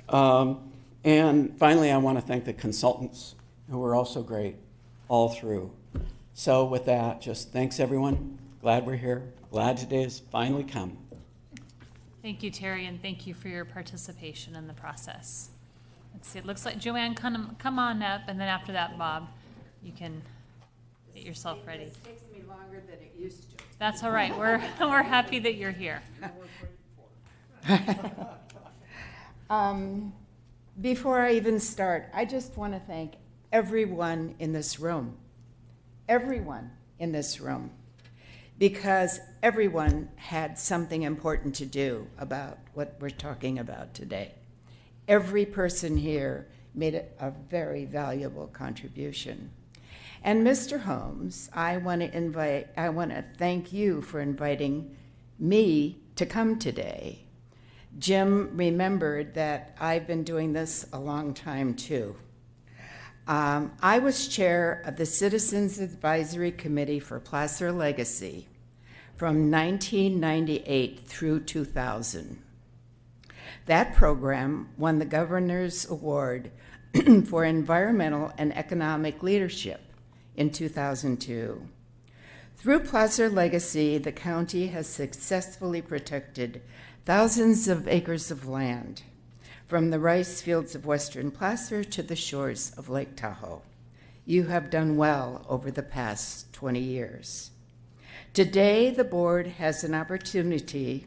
And finally, I want to thank the consultants who were also great all through. So with that, just thanks everyone. Glad we're here. Glad today has finally come. Thank you, Terry, and thank you for your participation in the process. Let's see, it looks like Joanne, come on up, and then after that, Bob, you can get yourself ready. It takes me longer than it used to. That's all right. We're happy that you're here. Before I even start, I just want to thank everyone in this room, because everyone had something important to do about what we're talking about today. Every person here made a very valuable contribution. And Mr. Holmes, I want to thank you for inviting me to come today. Jim remembered that I've been doing this a long time too. I was chair of the Citizens Advisory Committee for Placer Legacy from 1998 through 2000. That program won the Governor's Award for Environmental and Economic Leadership in 2002. Through Placer Legacy, the county has successfully protected thousands of acres of land, from the rice fields of Western Placer to the shores of Lake Tahoe. You have done well over the past 20 years. Today, the board has an opportunity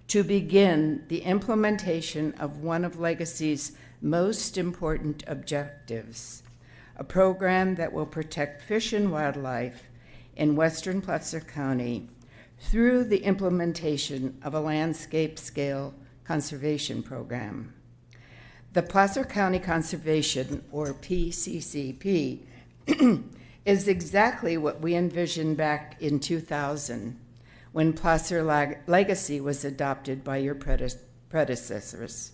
to begin the implementation of one of Legacy's most important objectives, a program that will protect fish and wildlife in western Placer County through the implementation of a landscape-scale conservation program. The Placer County Conservation, or PCCP, is exactly what we envisioned back in 2000 when Placer Legacy was adopted by your predecessors.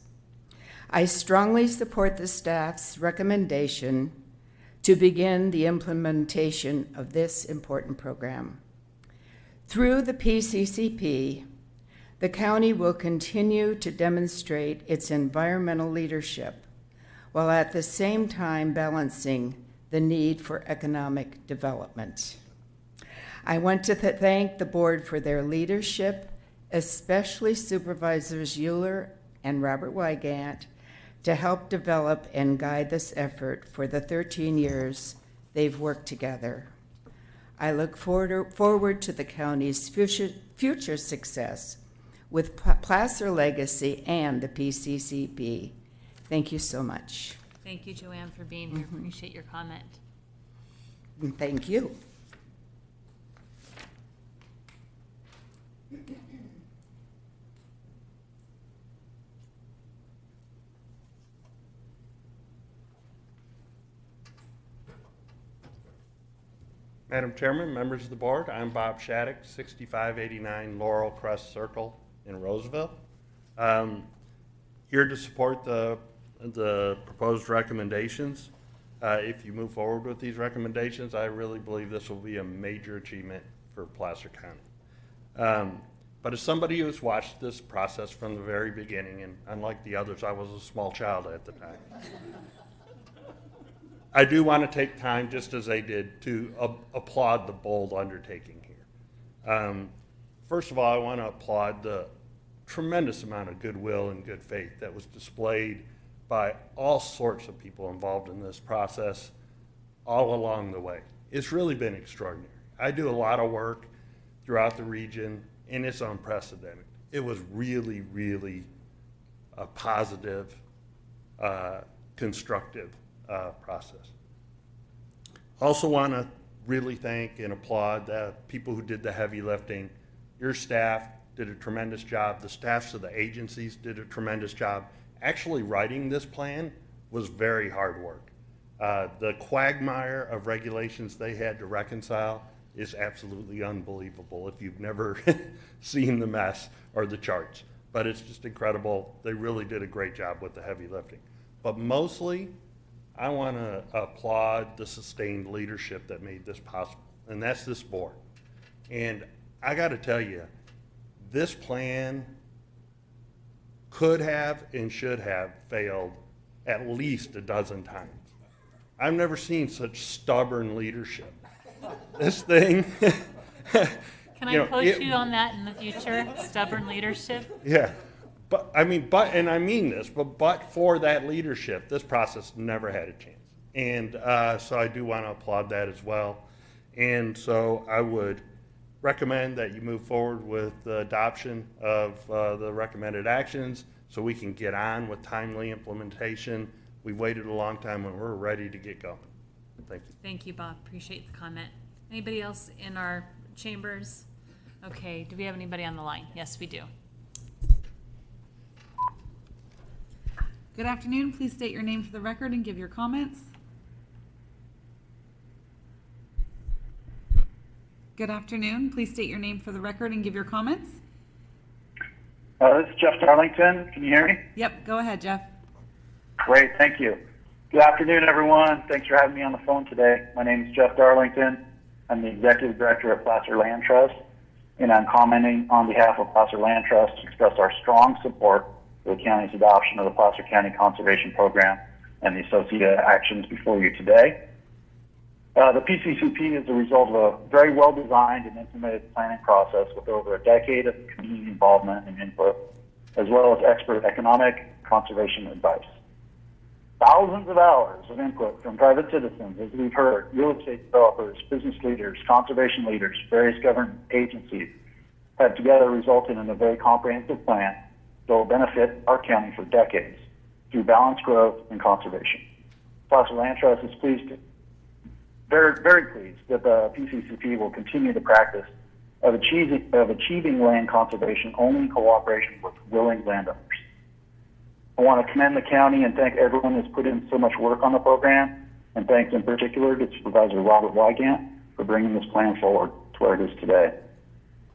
I strongly support the staff's recommendation to begin the implementation of this important program. Through the PCCP, the county will continue to demonstrate its environmental leadership while at the same time balancing the need for economic development. I want to thank the board for their leadership, especially Supervisors Euler and Robert Wygant, to help develop and guide this effort for the 13 years they've worked together. I look forward to the county's future success with Placer Legacy and the PCCP. Thank you so much. Thank you, Joanne, for being here. Appreciate your comment. Thank you. Madam Chairman, members of the board, I'm Bob Shattuck, 6589 Laurel Crest Circle in Roseville. Here to support the proposed recommendations. If you move forward with these recommendations, I really believe this will be a major achievement for Placer County. But as somebody who's watched this process from the very beginning, and unlike the others, I was a small child at the time. I do want to take time, just as they did, to applaud the bold undertaking here. First of all, I want to applaud the tremendous amount of goodwill and good faith that was displayed by all sorts of people involved in this process all along the way. It's really been extraordinary. I do a lot of work throughout the region, and it's unprecedented. It was really, really a positive, constructive process. Also want to really thank and applaud the people who did the heavy lifting. Your staff did a tremendous job. The staffs of the agencies did a tremendous job. Actually writing this plan was very hard work. The quagmire of regulations they had to reconcile is absolutely unbelievable if you've never seen the mess or the charts. But it's just incredible. They really did a great job with the heavy lifting. But mostly, I want to applaud the sustained leadership that made this possible, and that's this board. And I got to tell you, this plan could have and should have failed at least a dozen times. I've never seen such stubborn leadership. This thing. Can I coach you on that in the future? Stubborn leadership? Yeah. But I mean this, but for that leadership, this process never had a chance. And so I do want to applaud that as well. And so I would recommend that you move forward with the adoption of the recommended actions so we can get on with timely implementation. We've waited a long time and we're ready to get going. Thank you. Thank you, Bob. Appreciate the comment. Anybody else in our chambers? Okay, do we have anybody on the line? Yes, we do. Good afternoon. Please state your name for the record and give your comments. Good afternoon. Please state your name for the record and give your comments. This is Jeff Darlington. Can you hear me? Yep, go ahead, Jeff. Great, thank you. Good afternoon, everyone. Thanks for having me on the phone today. My name is Jeff Darlington. I'm the Executive Director at Placer Land Trust, and I'm commenting on behalf of Placer Land Trust to express our strong support for the county's adoption of the Placer County Conservation Program and the associated actions before you today. The PCCP is the result of a very well-designed and implemented planning process with over a decade of community involvement and input, as well as expert economic conservation advice. Thousands of hours of input from private citizens, as we've heard, real estate developers, business leaders, conservation leaders, various government agencies, have together resulted in a very comprehensive plan that will benefit our county for decades through balanced growth and conservation. Placer Land Trust is very pleased that the PCCP will continue the practice of achieving land conservation only in cooperation with willing landowners. I want to commend the county and thank everyone who's put in so much work on the program, and thanks in particular to Supervisor Robert Wygant for bringing this plan forward to where it is today.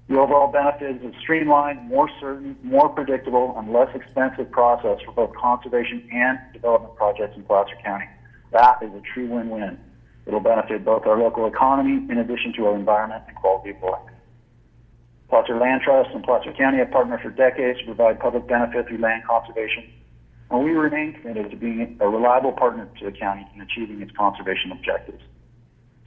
The overall benefit is a streamlined, more certain, more predictable, and less expensive process for both conservation and development projects in Placer County. That is a true win-win. It'll benefit both our local economy in addition to our environment and quality of life. Placer Land Trust and Placer County have partnered for decades to provide public benefit through land conservation, and we remain committed to being a reliable partner to the county in achieving its conservation objectives.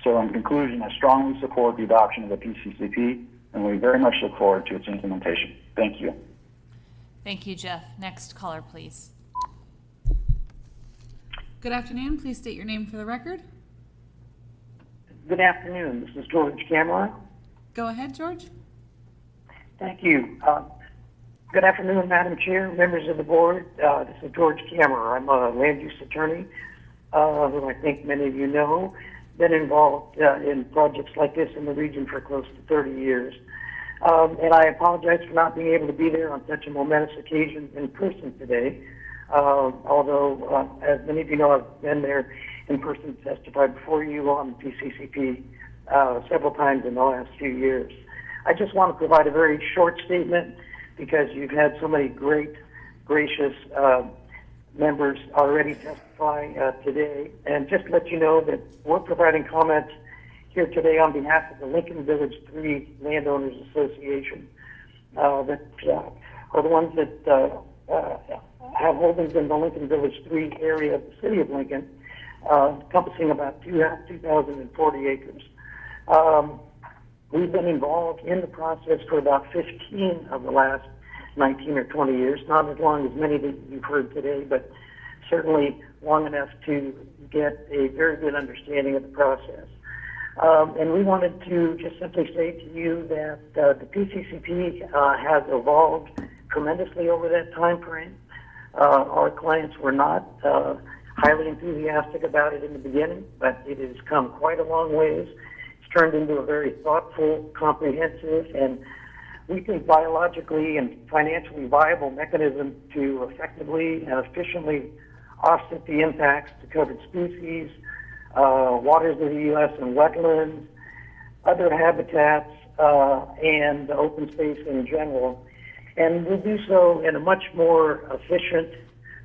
So in conclusion, I strongly support the adoption of the PCCP, and we very much look forward to its implementation. Thank you. Thank you, Jeff. Next caller, please. Good afternoon. Please state your name for the record. Good afternoon. This is George Cameron. Go ahead, George. Thank you. Good afternoon, Madam Chair, members of the board. This is George Cameron. I'm a land use attorney who I think many of you know. Been involved in projects like this in the region for close to 30 years. And I apologize for not being able to be there on such a momentous occasion in person today. Although, as many of you know, I've been there in person to testify before you on PCCP several times in the last few years. I just want to provide a very short statement because you've had so many great, gracious members already testify today. And just to let you know that we're providing comments here today on behalf of the Lincoln Village 3 Landowners Association that are the ones that have holdings in the Lincoln Village 3 area of the city of Lincoln, encompassing about 2,040 acres. We've been involved in the process for about 15 of the last 19 or 20 years, not as long as many that you've heard today, but certainly long enough to get a very good understanding of the process. And we wanted to just simply say to you that the PCCP has evolved tremendously over that time frame. Our clients were not highly enthusiastic about it in the beginning, but it has come quite a long ways. It's turned into a very thoughtful, comprehensive, and we think biologically and financially viable mechanism to effectively and efficiently offset the impacts to covered species, waters of the U.S. and wetlands, other habitats, and open space in general. And we'll do so in a much more efficient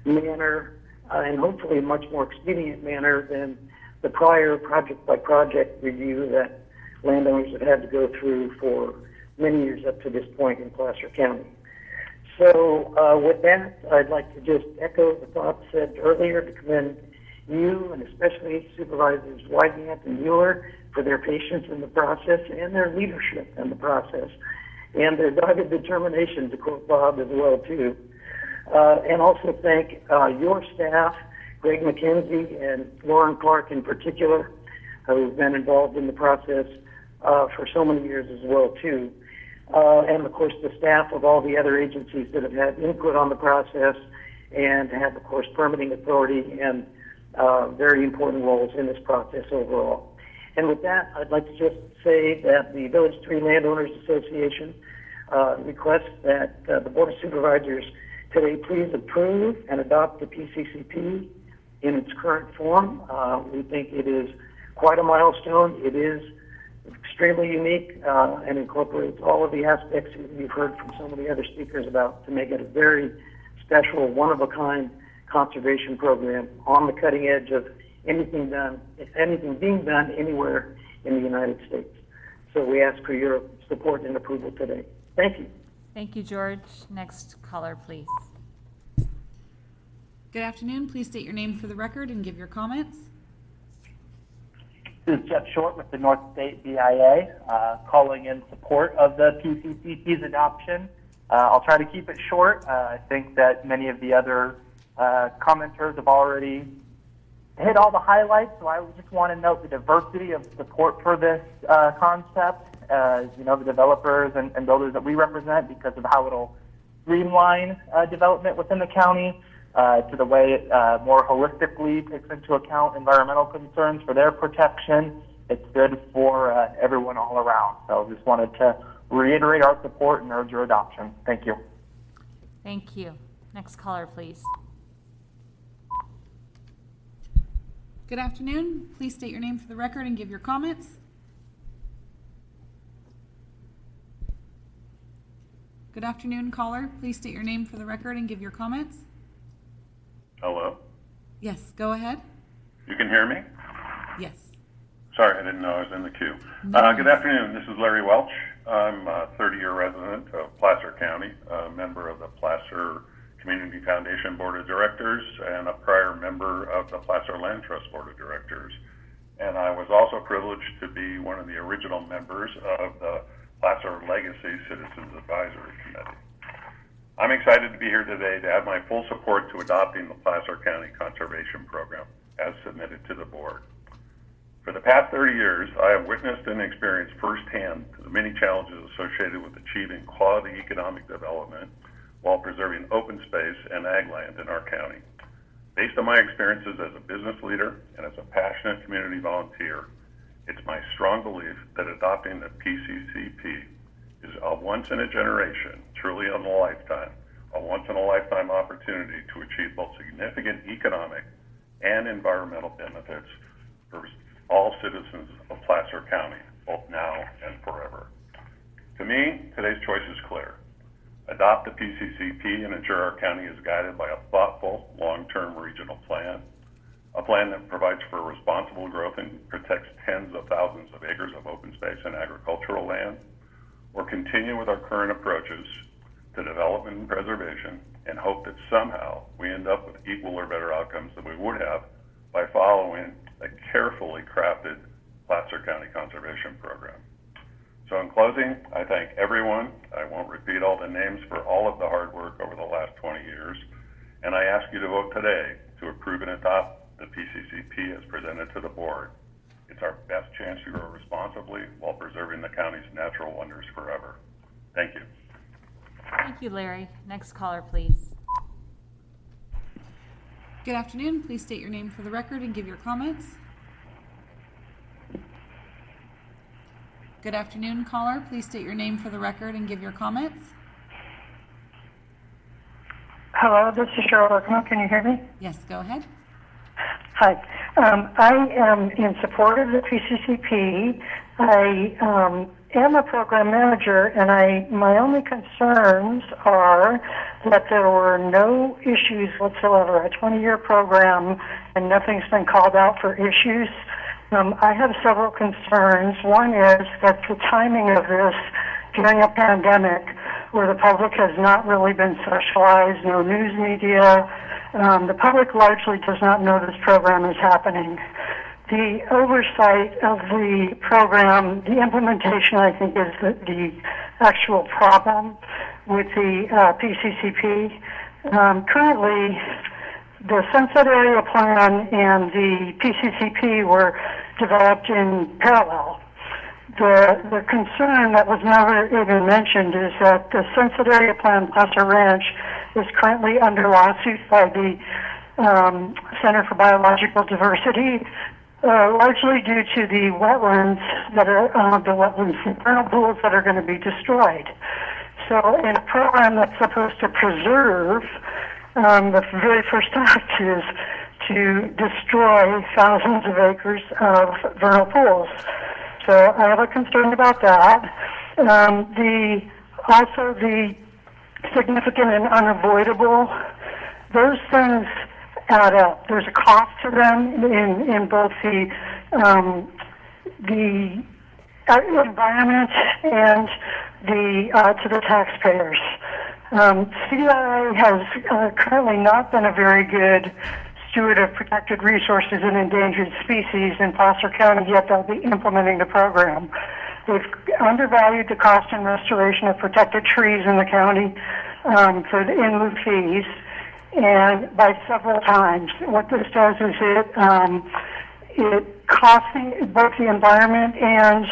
manner and hopefully a much more expedient manner than the prior project-by-project review that landowners have had to go through for many years up to this point in Placer County. So with that, I'd like to just echo the thoughts said earlier to commend you and especially Supervisors Wygant and Mueller for their patience in the process and their leadership in the process and their dogged determination, to quote Bob as well, too. And also thank your staff, Greg McKenzie and Lauren Clark in particular, who've been involved in the process for so many years as well, too. And of course the staff of all the other agencies that have had input on the process and have, of course, permitting authority and very important roles in this process overall. And with that, I'd like to just say that the Village 3 Landowners Association requests that the Board of Supervisors today please approve and adopt the PCCP in its current form. We think it is quite a milestone. It is extremely unique and incorporates all of the aspects that you've heard from so many other speakers about to make it a very special, one-of-a-kind conservation program on the cutting edge of anything being done anywhere in the United States. So we ask for your support and approval today. Thank you. Thank you, George. Next caller, please. Good afternoon. Please state your name for the record and give your comments. This is Jeff Short with the North State BIA, calling in support of the PCCP's adoption. I'll try to keep it short. I think that many of the other Commenters have already hit all the highlights, so I just want to note the diversity of support for this concept, as you know, the developers and builders that we represent, because of how it'll streamline development within the county, to the way it more holistically takes into account environmental concerns for their protection. It's good for everyone all around. So just wanted to reiterate our support and urge your adoption. Thank you. Thank you. Next caller, please. Good afternoon. Please state your name for the record and give your comments. Good afternoon, caller. Please state your name for the record and give your comments. Hello? Yes, go ahead. You can hear me? Yes. Sorry, I didn't know I was in the queue. No. Good afternoon. This is Larry Welch. I'm a 30-year resident of Placer County, a member of the Placer Community Foundation Board of Directors, and a prior member of the Placer Land Trust Board of Directors. And I was also privileged to be one of the original members of the Placer Legacy Citizens Advisory Committee. I'm excited to be here today to have my full support to adopting the Placer County Conservation Program as submitted to the board. For the past 30 years, I have witnessed and experienced firsthand the many challenges associated with achieving quality economic development while preserving open space and ag land in our county. Based on my experiences as a business leader and as a passionate community volunteer, it's my strong belief that adopting the PCCP is a once-in-a-generation, truly a once-in-a-lifetime opportunity to achieve both significant economic and environmental benefits for all citizens of Placer County, both now and forever. To me, today's choice is clear. Adopt the PCCP and ensure our county is guided by a thoughtful, long-term regional plan, a plan that provides for responsible growth and protects tens of thousands of acres of open space and agricultural land, or continue with our current approaches to development and preservation and hope that somehow we end up with equal or better outcomes than we would have by following a carefully crafted Placer County Conservation Program. So in closing, I thank everyone. I won't repeat all the names for all of the hard work over the last 20 years, and I ask you to vote today to approve and adopt the PCCP as presented to the board. It's our best chance to grow responsibly while preserving the county's natural wonders forever. Thank you. Thank you, Larry. Next caller, please. Good afternoon. Please state your name for the record and give your comments. Good afternoon, caller. Please state your name for the record and give your comments. Hello, this is Cheryl Berkman. Can you hear me? Yes, go ahead. Hi. I am in support of the PCCP. I am a program manager, and my only concerns are that there were no issues whatsoever. A 20-year program, and nothing's been called out for issues. I have several concerns. One is that the timing of this during a pandemic where the public has not really been socialized, no news media. The public largely does not know this program is happening. The oversight of the program, the implementation, I think, is the actual problem with the PCCP. Currently, the Sunset Area Plan and the PCCP were developed in parallel. The concern that was never even mentioned is that the Sunset Area Plan Placer Ranch is currently under lawsuit by the Center for Biological Diversity, largely due to the wetlands that are the wetlands vernal pools that are going to be destroyed. So in a program that's supposed to preserve, the very first act is to destroy thousands of acres of vernal pools. So I have a concern about that. Also the significant and unavoidable, those things add up. There's a cost to them in both the environment and to the taxpayers. CDI has currently not been a very good steward of protected resources and endangered species in Placer County, yet they'll be implementing the program. They've undervalued the cost and restoration of protected trees in the county for the in lieu fees, and by several times. What this does is it costs both the environment and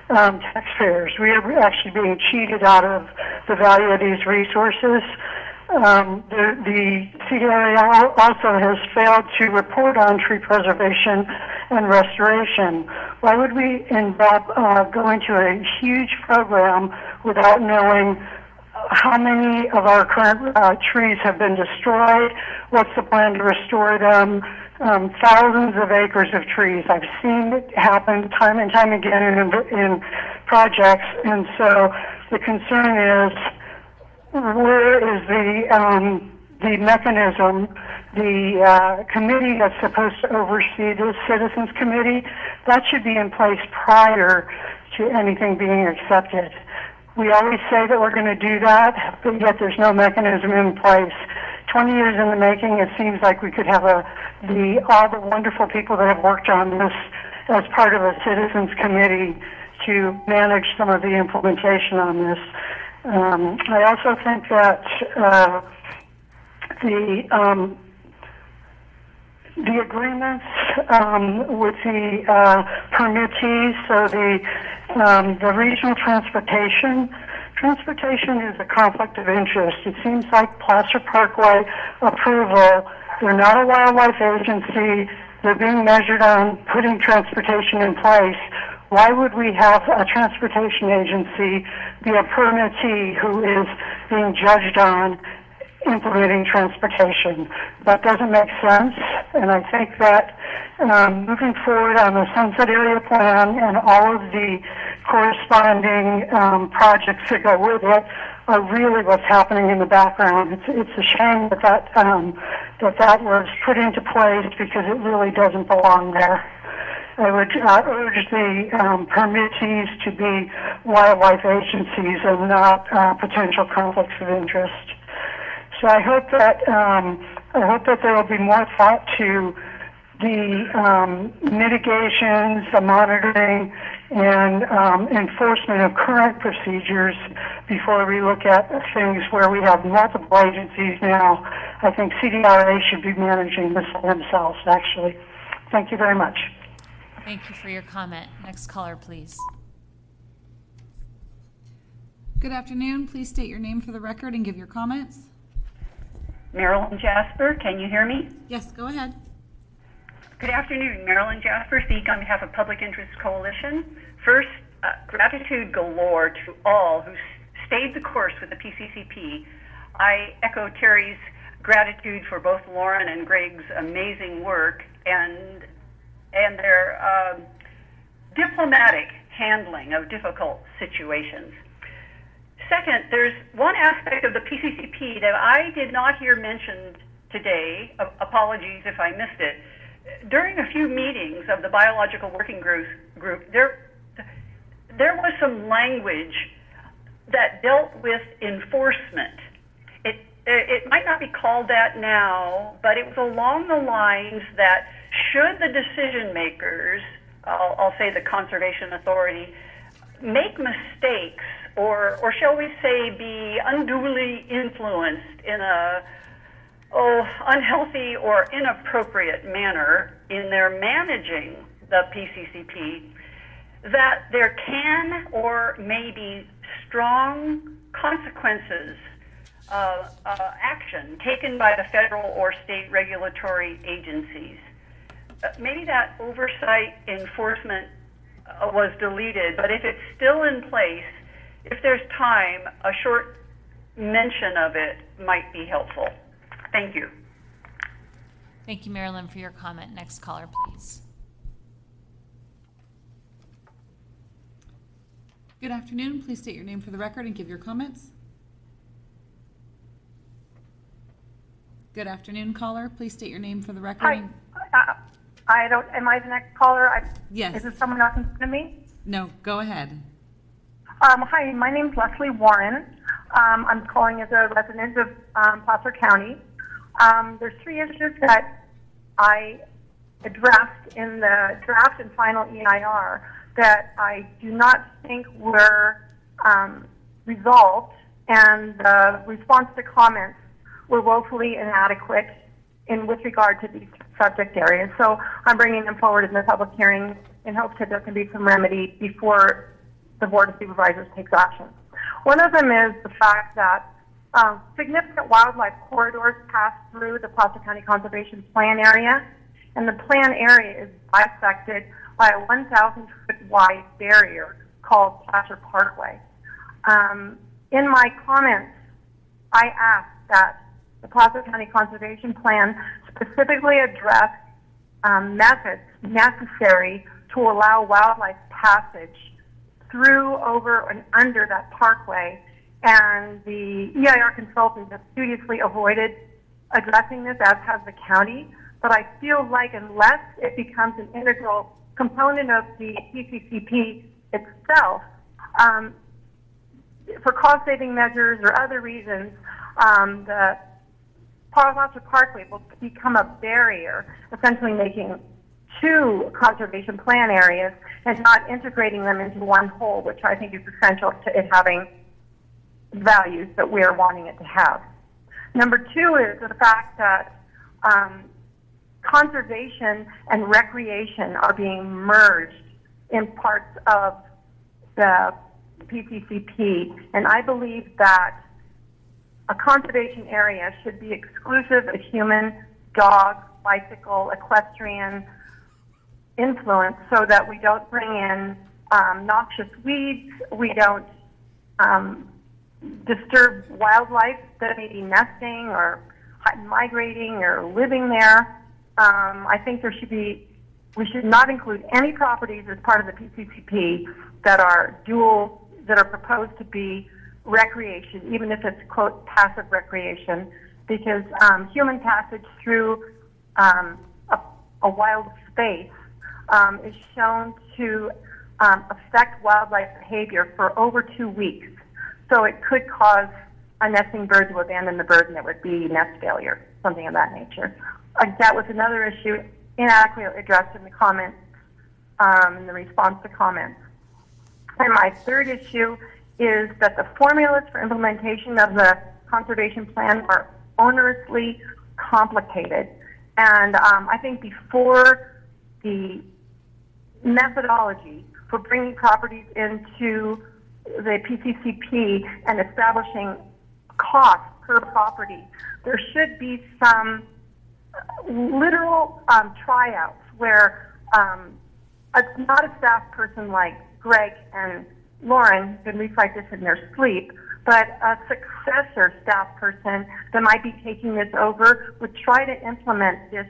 taxpayers. We are actually being cheated out of the value of these resources. The CDRA also has failed to report on tree preservation and restoration. Why would we end up going to a huge program without knowing how many of our current trees have been destroyed? What's the plan to restore them? Thousands of acres of trees. I've seen it happen time and time again in projects, and so the concern is, where is the mechanism, the committee that's supposed to oversee the citizens committee? That should be in place prior to anything being accepted. We always say that we're going to do that, but yet there's no mechanism in place. 20 years in the making, it seems like we could have all the wonderful people that have worked on this as part of a citizens committee to manage some of the implementation on this. I also think that the agreements with the permittees, so the regional transportation is a conflict of interest. It seems like Placer Parkway approval, they're not a wildlife agency, they're being measured on putting transportation in place. Why would we have a transportation agency be a permittee who is being judged on implementing transportation? That doesn't make sense, and I think that moving forward on the Sunset Area Plan and all of the corresponding projects that go with it are really what's happening in the background. It's a shame that was put into place, because it really doesn't belong there. I would urge the permittees to be wildlife agencies and not potential conflicts of interest. So I hope that there will be more thought to the mitigations, the monitoring, and enforcement of current procedures before we look at things where we have multiple agencies now. I think CDRA should be managing this themselves, actually. Thank you very much. Thank you for your comment. Next caller, please. Good afternoon. Please state your name for the record and give your comments. Marilyn Jasper, can you hear me? Yes, go ahead. Good afternoon. Marilyn Jasper, speak on behalf of Public Interest Coalition. First, gratitude galore to all who stayed the course with the PCCP. I echo Terry's gratitude for both Lauren and Greg's amazing work and their diplomatic handling of difficult situations. Second, there's one aspect of the PCCP that I did not hear mentioned today. Apologies if I missed it. During a few meetings of the Biological Working Group, there was some language that dealt with enforcement. It might not be called that now, but it was along the lines that should the decision makers, I'll say the Conservation Authority, make mistakes, or shall we say be unduly influenced in a unhealthy or inappropriate manner in their managing the PCCP, that there can or may be strong consequences of action taken by the federal or state regulatory agencies. Maybe that oversight enforcement was deleted, but if it's still in place, if there's time, a short mention of it might be helpful. Thank you. Thank you, Marilyn, for your comment. Next caller, please. Good afternoon. Please state your name for the record and give your comments. Good afternoon, caller. Please state your name for the record. Hi. Am I the next caller? Yes. Is there someone else in front of me? No, go ahead. Hi, my name is Leslie Warren. I'm calling as a resident of Placer County. There's three issues that I addressed in the draft and final EIR that I do not think were resolved, and the response to comments were woefully inadequate with regard to these subject areas. So I'm bringing them forward in the public hearing in hopes that there can be some remedy before the Board of Supervisors takes action. One of them is the fact that significant wildlife corridors pass through the Placer County Conservation Plan area, and the plan area is bisected by a 1,000-foot wide barrier called Placer Parkway. In my comments, I asked that the Placer County Conservation Plan specifically address methods necessary to allow wildlife passage through, over, and under that parkway. And the EIR consultants have studiously avoided addressing this, as has the county. But I feel like unless it becomes an integral component of the PCCP itself, for cost-saving measures or other reasons, the Placer Parkway will become a barrier, essentially making two conservation plan areas and not integrating them into one whole, which I think is essential to it having values that we are wanting it to have. Number two is the fact that conservation and recreation are being merged in parts of the PCCP, and I believe that a conservation area should be exclusive of human, dog, bicycle, equestrian influence, so that we don't bring in noxious weeds, we don't disturb wildlife that may be nesting or migrating or living there. I think we should not include any properties as part of the PCCP that are proposed to be recreation, even if it's, quote, passive recreation, because human passage through a wild space is shown to affect wildlife behavior for over 2 weeks. So it could cause a nesting bird to abandon the bird, and it would be nest failure, something of that nature. That was another issue inadequately addressed in the comments, in the response to comments. And my third issue is that the formulas for implementation of the conservation plan are onerously complicated. And I think before the methodology for bringing properties into the PCCP and establishing cost per property, there should be some literal tryouts where it's not a staff person like Greg and Lauren can recite this in their sleep, but a successor staff person that might be taking this over would try to implement this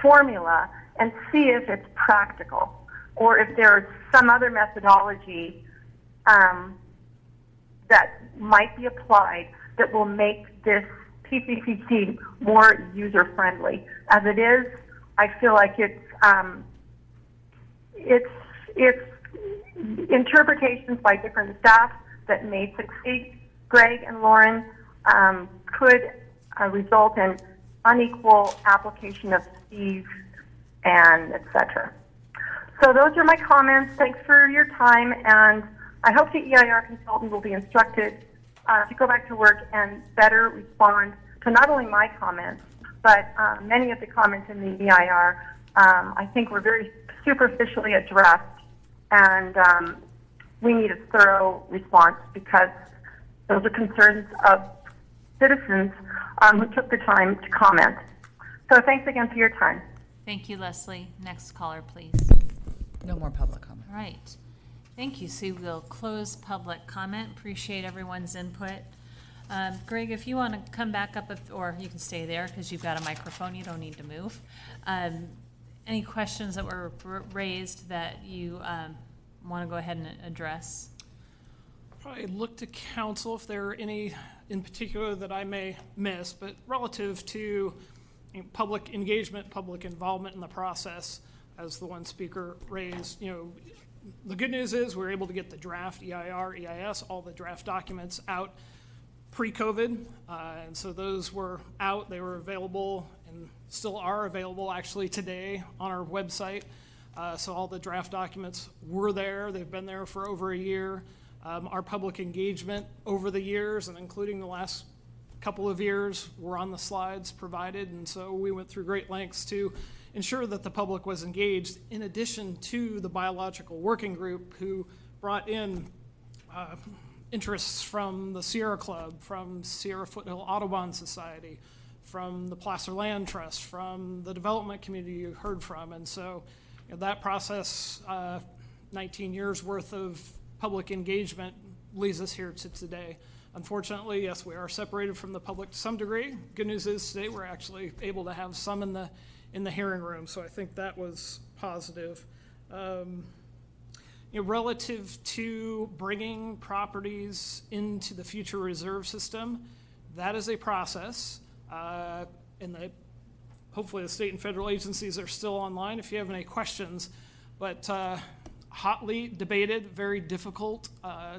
formula and see if it's practical, or if there's some other methodology that might be applied that will make this PCCP more user-friendly. As it is, I feel like it's interpretations by different staff that may succeed. Greg and Lauren could result in unequal application of fees and etc. So those are my comments. Thanks for your time, and I hope the EIR consultant will be instructed to go back to work and better respond to not only my comments, but many of the comments in the EIR I think were very superficially addressed, and we need a thorough response because those are concerns of citizens who took the time to comment. So thanks again for your time. Thank you, Leslie. Next caller, please. No more public comment. All right. Thank you, Sue. We'll close public comment. Appreciate everyone's input. Greg, if you want to come back up, or you can stay there because you've got a microphone. You don't need to move. Any questions that were raised that you want to go ahead and address? I look to council if there are any in particular that I may miss, but relative to public engagement, public involvement in the process, as the one speaker raised, the good news is we're able to get the draft EIR, EIS, all the draft documents out pre-COVID, and so those were out. They were available and still are available actually today on our website. So all the draft documents were there. They've been there for over a year. Our public engagement over the years, and including the last couple of years were on the slides provided, and so we went through great lengths to ensure that the public was engaged, in addition to the biological working group, who brought in interests from the Sierra Club, from Sierra Foothill Audubon Society, from the Placer Land Trust, from the development community you heard from. And so that process, 19 years worth of public engagement, leads us here to today. Unfortunately, yes, we are separated from the public to some degree. Good news is today we're actually able to have some in the hearing room, so I think that was positive. Relative to bringing properties into the future reserve system, that is a process. Hopefully the state and federal agencies are still online if you have any questions, but hotly debated, very difficult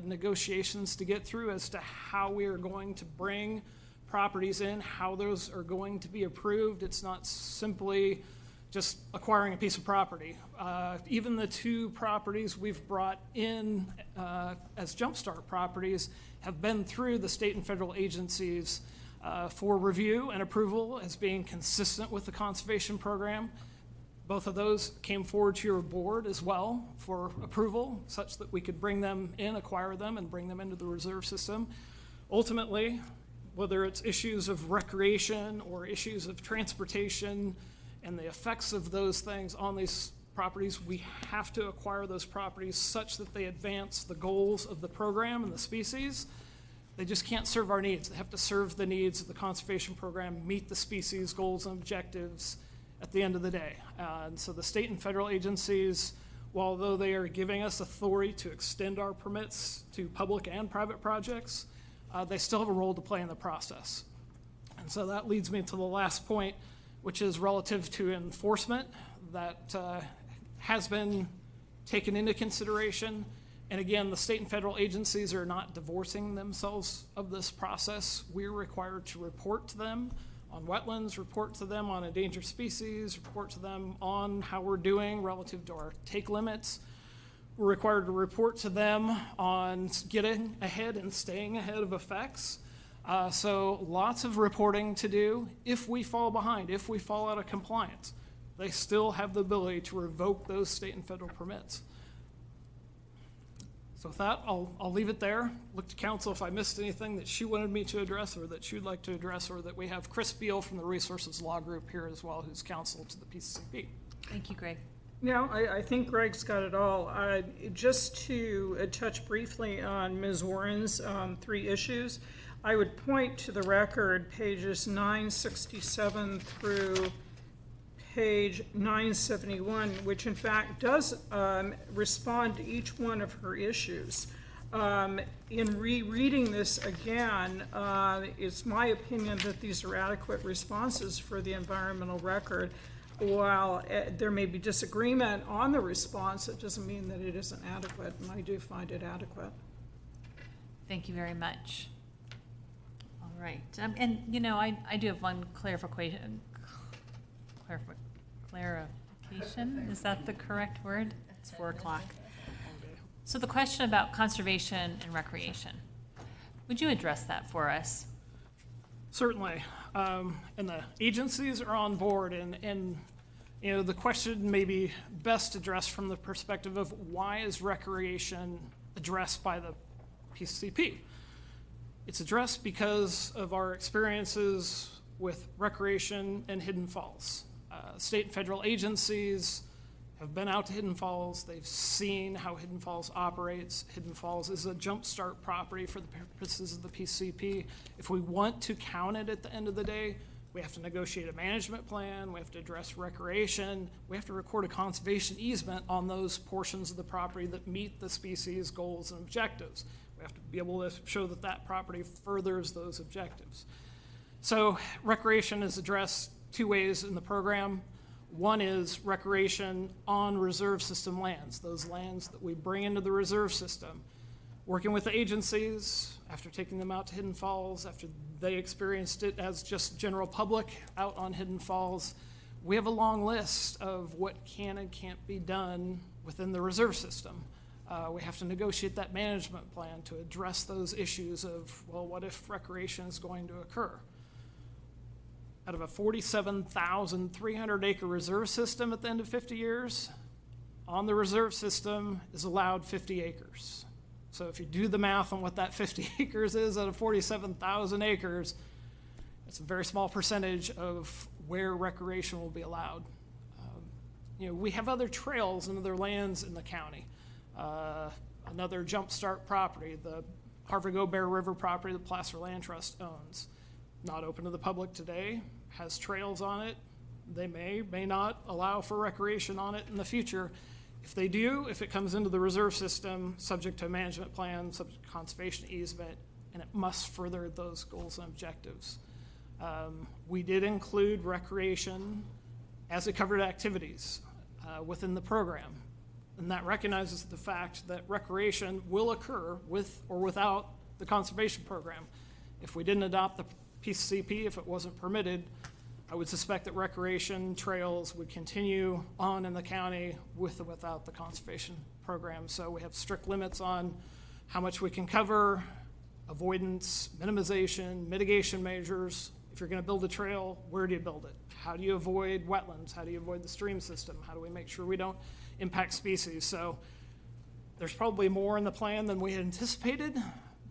negotiations to get through as to how we are going to bring properties in, how those are going to be approved. It's not simply just acquiring a piece of property. Even the two properties we've brought in as jumpstart properties have been through the state and federal agencies for review and approval as being consistent with the conservation program. Both of those came forward to your board as well for approval, such that we could bring them in, acquire them, and bring them into the reserve system. Ultimately, whether it's issues of recreation or issues of transportation and the effects of those things on these properties, we have to acquire those properties such that they advance the goals of the program and the species. They just can't serve our needs. They have to serve the needs of the conservation program, meet the species goals and objectives at the end of the day. And so the state and federal agencies, although they are giving us authority to extend our permits to public and private projects, they still have a role to play in the process. And so that leads me to the last point, which is relative to enforcement that has been taken into consideration. And again, the state and federal agencies are not divorcing themselves of this process. We're required to report to them on wetlands, report to them on endangered species, report to them on how we're doing relative to our take limits. We're required to report to them on getting ahead and staying ahead of effects. So lots of reporting to do. If we fall behind, if we fall out of compliance, they still have the ability to revoke those state and federal permits. So with that, I'll leave it there. Look to council if I missed anything that she wanted me to address or that she'd like to address, or that we have Chris Beal from the Resources Law Group here as well, who's counsel to the PCCP. Thank you, Greg. No, I think Greg's got it all. Just to touch briefly on Ms. Warren's 3 issues, I would point to the record, pages 967 through page 971, which in fact does respond to each one of her issues. In rereading this again, it's my opinion that these are adequate responses for the environmental record. While there may be disagreement on the response, it doesn't mean that it isn't adequate, and I do find it adequate. Thank you very much. All right, and you know, I do have one clarification. Clarification, is that the correct word? It's 4 o'clock. So the question about conservation and recreation, would you address that for us? Certainly, and the agencies are on board, and you know, the question may be best addressed from the perspective of why is recreation addressed by the PCCP? It's addressed because of our experiences with recreation and Hidden Falls. State and federal agencies have been out to Hidden Falls. They've seen how Hidden Falls operates. Hidden Falls is a jumpstart property for the purposes of the PCP. If we want to count it at the end of the day, we have to negotiate a management plan. We have to address recreation. We have to record a conservation easement on those portions of the property that meet the species goals and objectives. We have to be able to show that that property furthers those objectives. So recreation is addressed 2 ways in the program. One is recreation on reserve system lands, those lands that we bring into the reserve system. Working with the agencies, after taking them out to Hidden Falls, after they experienced it as just general public out on Hidden Falls, we have a long list of what can and can't be done within the reserve system. We have to negotiate that management plan to address those issues of, well, what if recreation is going to occur? Out of a 47,300 acre reserve system at the end of 50 years, on the reserve system is allowed 50 acres. So if you do the math on what that 50 acres is out of 47,000 acres, it's a very small percentage of where recreation will be allowed. We have other trails and other lands in the county. Another Jumpstart property, the Harvey-Go-Bear River property that Placer Land Trust owns. Not open to the public today, has trails on it. They may not allow for recreation on it in the future. If they do, if it comes into the reserve system, subject to a management plan, subject to conservation easement, and it must further those goals and objectives. We did include recreation as a covered activities within the program. And that recognizes the fact that recreation will occur with or without the conservation program. If we didn't adopt the PCCP, if it wasn't permitted, I would suspect that recreation trails would continue on in the county with or without the conservation program. So we have strict limits on how much we can cover, avoidance, minimization, mitigation measures. If you're going to build a trail, where do you build it? How do you avoid wetlands? How do you avoid the stream system? How do we make sure we don't impact species? So there's probably more in the plan than we had anticipated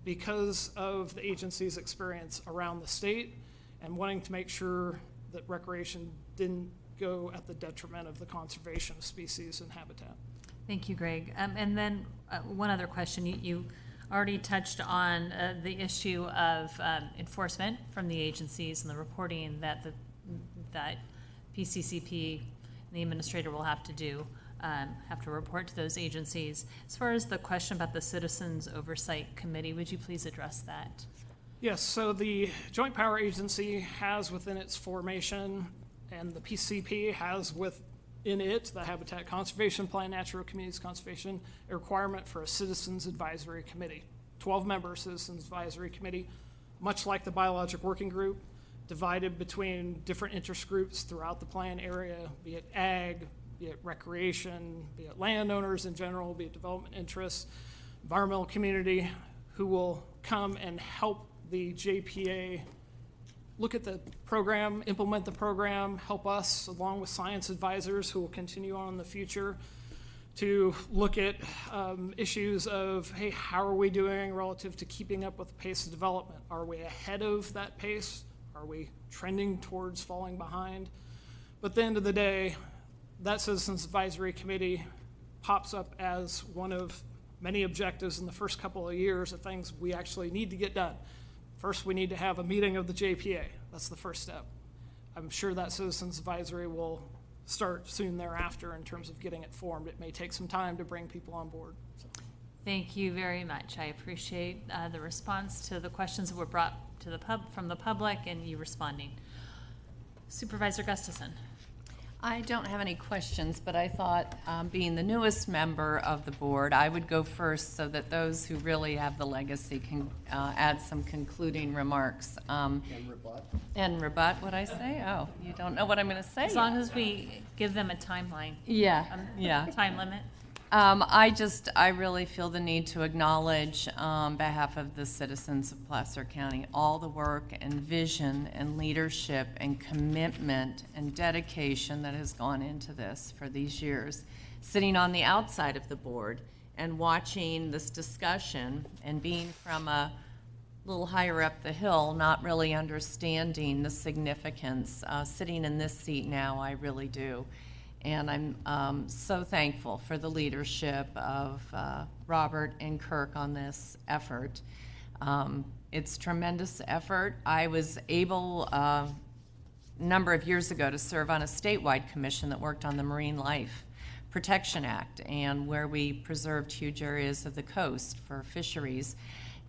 because of the agency's experience around the state and wanting to make sure that recreation didn't go at the detriment of the conservation of species and habitat. Thank you, Greg. And then one other question. You already touched on the issue of enforcement from the agencies and the reporting that that PCCP and the administrator will have to do, have to report to those agencies. As far as the question about the Citizens Oversight Committee, would you please address that? Yes, so the Joint Power Agency has within its formation, and the PCCP has within it, the Habitat Conservation Plan, Natural Communities Conservation, a requirement for a Citizens Advisory Committee. 12-member Citizens Advisory Committee, much like the Biologic Working Group, divided between different interest groups throughout the plan area, be it ag, be it recreation, be it landowners in general, be it development interests, environmental community, who will come and help the JPA look at the program, implement the program, help us along with science advisors who will continue on in the future to look at issues of, hey, how are we doing relative to keeping up with the pace of development? Are we ahead of that pace? Are we trending towards falling behind? But at the end of the day, that Citizens Advisory Committee pops up as one of many objectives in the first couple of years of things we actually need to get done. First, we need to have a meeting of the JPA. That's the first step. I'm sure that Citizens Advisory will start soon thereafter in terms of getting it formed. It may take some time to bring people on board. So. Thank you very much. I appreciate the response to the questions that were brought to the from the public and you responding. Supervisor Gustafson. I don't have any questions, but I thought, being the newest member of the board, I would go first so that those who really have the legacy can add some concluding remarks. And rebut. And rebut what I say? Oh, you don't know what I'm going to say? As long as we give them a timeline. Yeah, yeah. Time limit. I really feel the need to acknowledge on behalf of the citizens of Placer County all the work and vision and leadership and commitment and dedication that has gone into this for these years. Sitting on the outside of the board and watching this discussion and being from a little higher up the hill, not really understanding the significance. Sitting in this seat now, I really do. And I'm so thankful for the leadership of Robert and Kirk on this effort. It's tremendous effort. I was able a number of years ago to serve on a statewide commission that worked on the Marine Life Protection Act, and where we preserved huge areas of the coast for fisheries.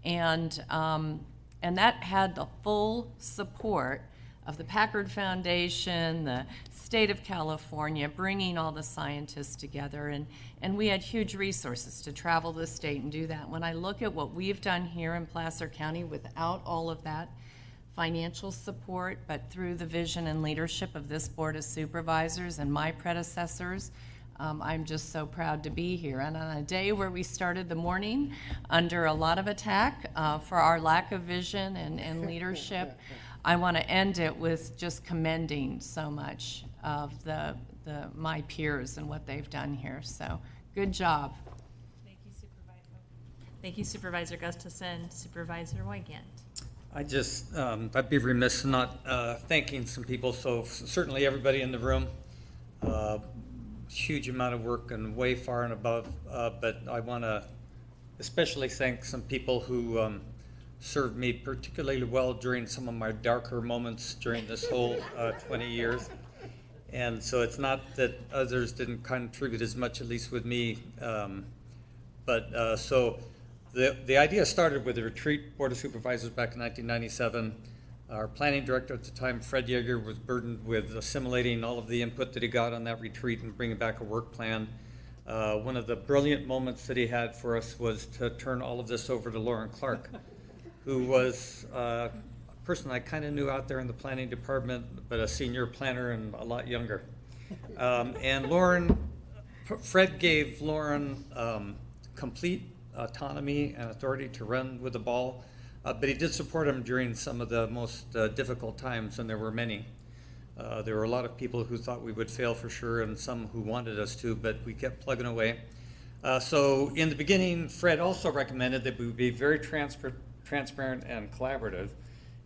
And that had the full support of the Packard Foundation, the state of California, bringing all the scientists together. And we had huge resources to travel the state and do that. When I look at what we've done here in Placer County without all of that financial support, but through the vision and leadership of this Board of Supervisors and my predecessors, I'm just so proud to be here. And on a day where we started the morning under a lot of attack for our lack of vision and leadership, I want to end it with just commending so much of my peers and what they've done here. So good job. Thank you, Supervisor. Thank you, Supervisor Gustafson. Supervisor Wygant. I just, I'd be remiss not thanking some people. So certainly everybody in the room, huge amount of work and way far and above. But I want to especially thank some people who served me particularly well during some of my darker moments during this whole 20 years. And so it's not that others didn't contribute as much, at least with me. So the idea started with the Retreat Board of Supervisors back in 1997. Our planning director at the time, Fred Yeager, was burdened with assimilating all of the input that he got on that retreat and bringing back a work plan. One of the brilliant moments that he had for us was to turn all of this over to Lauren Clark, who was a person I kind of knew out there in the planning department, but a senior planner and a lot younger. And Fred gave Lauren complete autonomy and authority to run with the ball, but he did support him during some of the most difficult times, and there were many. There were a lot of people who thought we would fail for sure, and some who wanted us to, but we kept plugging away. So in the beginning, Fred also recommended that we would be very transparent and collaborative,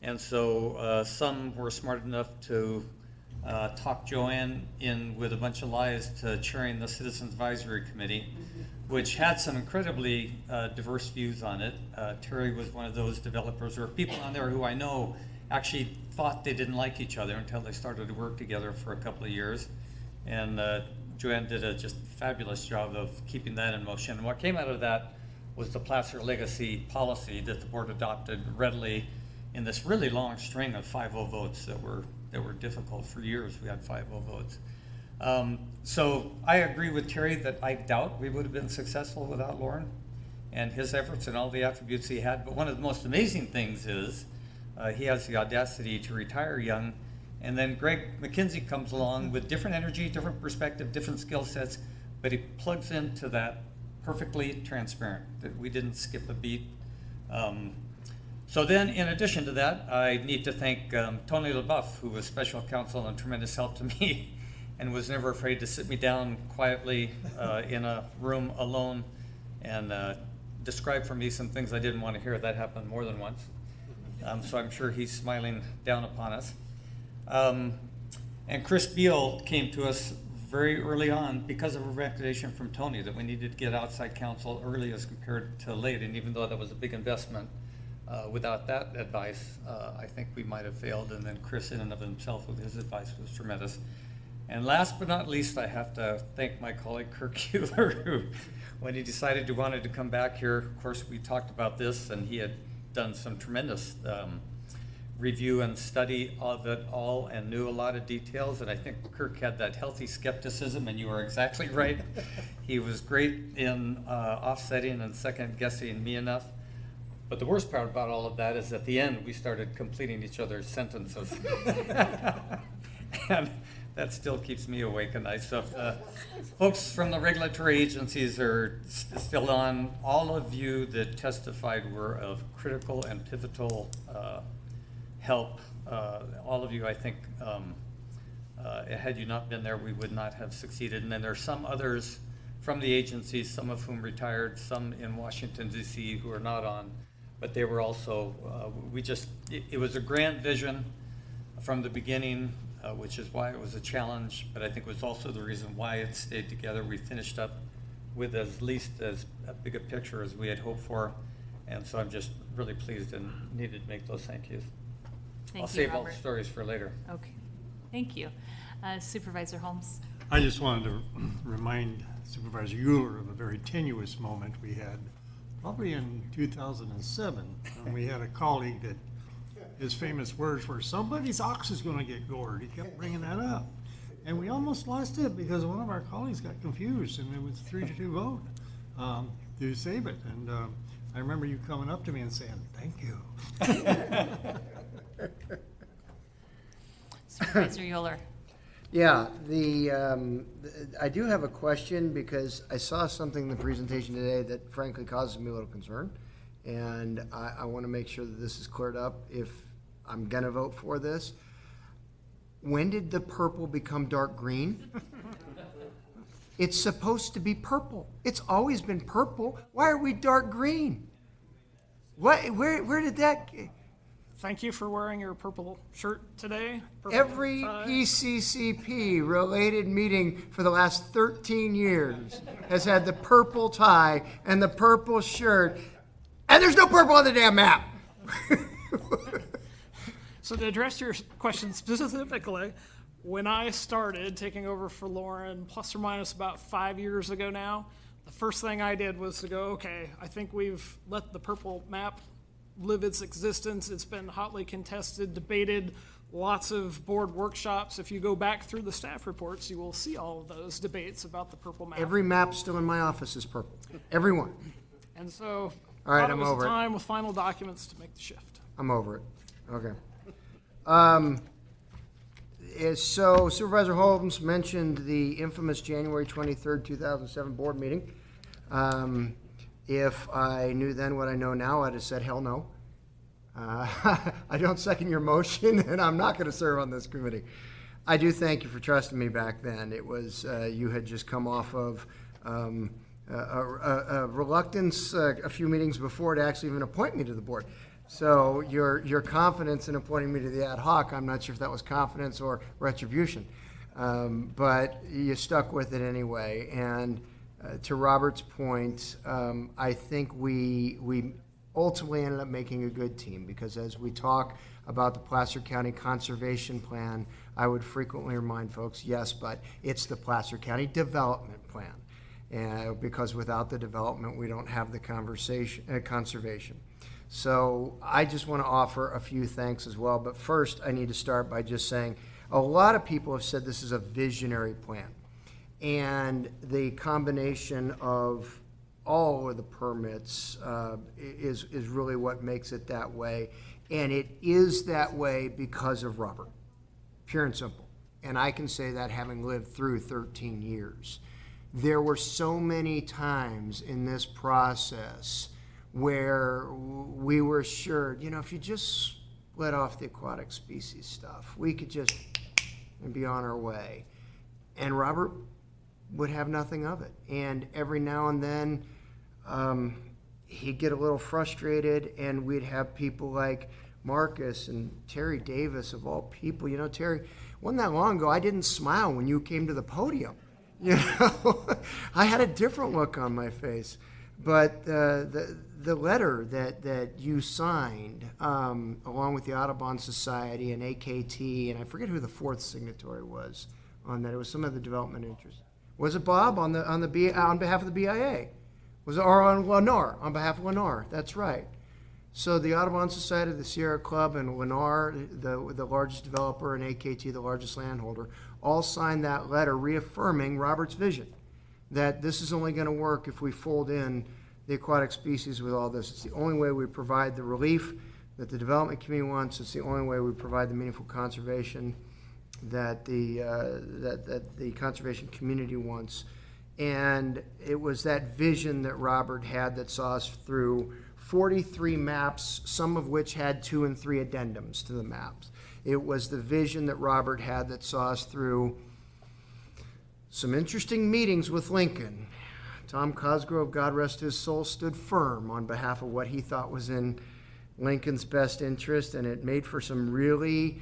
and so some were smart enough to talk Joanne in with a bunch of lies to chairing the Citizens Advisory Committee, which had some incredibly diverse views on it. Terry was one of those developers. There were people on there who I know actually thought they didn't like each other until they started to work together for a couple of years. And Joanne did a just fabulous job of keeping that in motion. And what came out of that was the Placer Legacy policy that the board adopted readily in this really long string of 5-0 votes that were difficult. For years we had 5-0 votes. So I agree with Terry that I doubt we would have been successful without Lauren and his efforts and all the attributes he had. But one of the most amazing things is he has the audacity to retire young, and then Greg McKenzie comes along with different energy, different perspective, different skill sets, but he plugs into that perfectly transparent, that we didn't skip a beat. So then, in addition to that, I need to thank Tony LaBeouf, who was special counsel and tremendous help to me, and was never afraid to sit me down quietly in a room alone and describe for me some things I didn't want to hear. That happened more than once. So I'm sure he's smiling down upon us. And Chris Beal came to us very early on because of a recommendation from Tony that we needed to get outside counsel early as compared to late. And even though that was a big investment, without that advice, I think we might have failed. And then Chris, in and of himself, with his advice, was tremendous. And last but not least, I have to thank my colleague Kirk Euler, who, when he decided he wanted to come back here, of course, we talked about this, and he had done some tremendous review and study of it all and knew a lot of details. And I think Kirk had that healthy skepticism, and you are exactly right. He was great in offsetting and second-guessing me enough. But the worst part about all of that is at the end, we started completing each other's sentences. And that still keeps me awake at night. So if folks from the regulatory agencies are still on, all of you that testified were of critical and pivotal help. All of you, I think, had you not been there, we would not have succeeded. And then there are some others from the agencies, some of whom retired, some in Washington, D.C., who are not on. But they were also, it was a grand vision from the beginning, which is why it was a challenge, but I think it was also the reason why it stayed together. We finished up with at least as big a picture as we had hoped for, and so I'm just really pleased and needed to make those thank yous. I'll save all the stories for later. Okay, thank you. Supervisor Holmes. I just wanted to remind Supervisor Euler of a very tenuous moment we had, probably in 2007, when we had a colleague that his famous words were, "Somebody's ox is going to get gored." He kept bringing that up. And we almost lost it because one of our colleagues got confused, and it was a 3-2 vote to save it. And I remember you coming up to me and saying, "Thank you." Supervisor Euler. Yeah, I do have a question because I saw something in the presentation today that frankly causes me a little concern. And I want to make sure that this is cleared up if I'm going to vote for this. When did the purple become dark green? It's supposed to be purple. It's always been purple. Why are we dark green? Where did that... Thank you for wearing your purple shirt today. Purple Every tie. PCCP related meeting for the last 13 years has had the purple tie and the purple shirt, and there's no purple on the damn map. So to address your question specifically, when I started taking over for Lauren, plus or minus about 5 years ago now, the first thing I did was to go, okay, I think we've let the purple map live its existence. It's been hotly contested, debated, lots of board workshops. If you go back through the staff reports, you will see all of those debates about the purple map. Every map still in my office is purple. Every one. And so All right, it I'm was over it. time with final documents to make the shift. I'm over it. Okay. So Supervisor Holmes mentioned the infamous January 23rd, 2007 board meeting. If I knew then what I know now, I'd have said hell no. I don't second your motion, and I'm not going to serve on this committee. I do thank you for trusting me back then. It was, you had just come off of a reluctance a few meetings before to actually even appoint me to the board. So your confidence in appointing me to the ad hoc, I'm not sure if that was confidence or retribution. But you stuck with it anyway. And to Robert's point, I think we ultimately ended up making a good team, because as we talk about the Placer County Conservation Plan, I would frequently remind folks, yes, but it's the Placer County Development Plan. Because without the development, we don't have the conservation. So I just want to offer a few thanks as well. But first, I need to start by just saying a lot of people have said this is a visionary plan. And the combination of all of the permits is really what makes it that way. And it is that way because of Robert, pure and simple. And I can say that having lived through 13 years. There were so many times in this process where we were assured, if you just let off the aquatic species stuff, we could just be on our way. And Robert would have nothing of it. And every now and then, he'd get a little frustrated, and we'd have people like Marcus and Terry Davis, of all people. Terry, wasn't that long ago, I didn't smile when you came to the podium. I had a different look on my face. But the letter that you signed, along with the Audubon Society and AKT, and I forget who the fourth signatory was on that. It was some of the development interest. Was it Bob on behalf of the BIA? Was it on Lennar on behalf of Lennar? That's right. So the Audubon Society, the Sierra Club, and Lennar, the largest developer, and AKT, the largest landholder, all signed that letter reaffirming Robert's vision that this is only going to work if we fold in the aquatic species with all this. It's the only way we provide the relief that the development community wants. It's the only way we provide the meaningful conservation that the conservation community wants. And it was that vision that Robert had that saw us through 43 maps, some of which had 2 and 3 addendums to the maps. It was the vision that Robert had that saw us through some interesting meetings with Lincoln. Tom Cosgrove, God rest his soul, stood firm on behalf of what he thought was in Lincoln's best interest, and it made for some really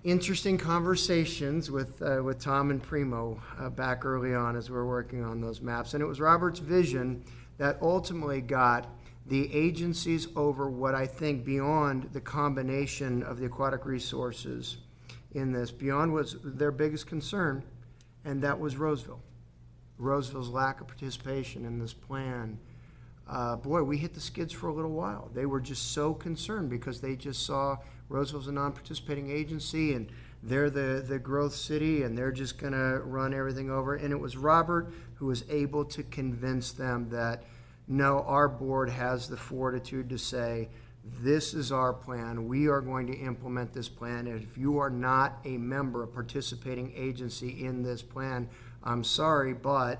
interesting conversations with Tom and Primo back early on as we were working on those maps. And it was Robert's vision that ultimately got the agencies over what I think beyond the combination of the aquatic resources in this, beyond was their biggest concern, and that was Roseville. Roseville's lack of participation in this plan. Boy, we hit the skids for a little while. They were just so concerned because they just saw Roseville's a non-participating agency, and they're the growth city, and they're just going to run everything over. And it was Robert who was able to convince them that, no, our board has the fortitude to say this is our plan. We are going to implement this plan. And if you are not a member, a participating agency in this plan, I'm sorry, but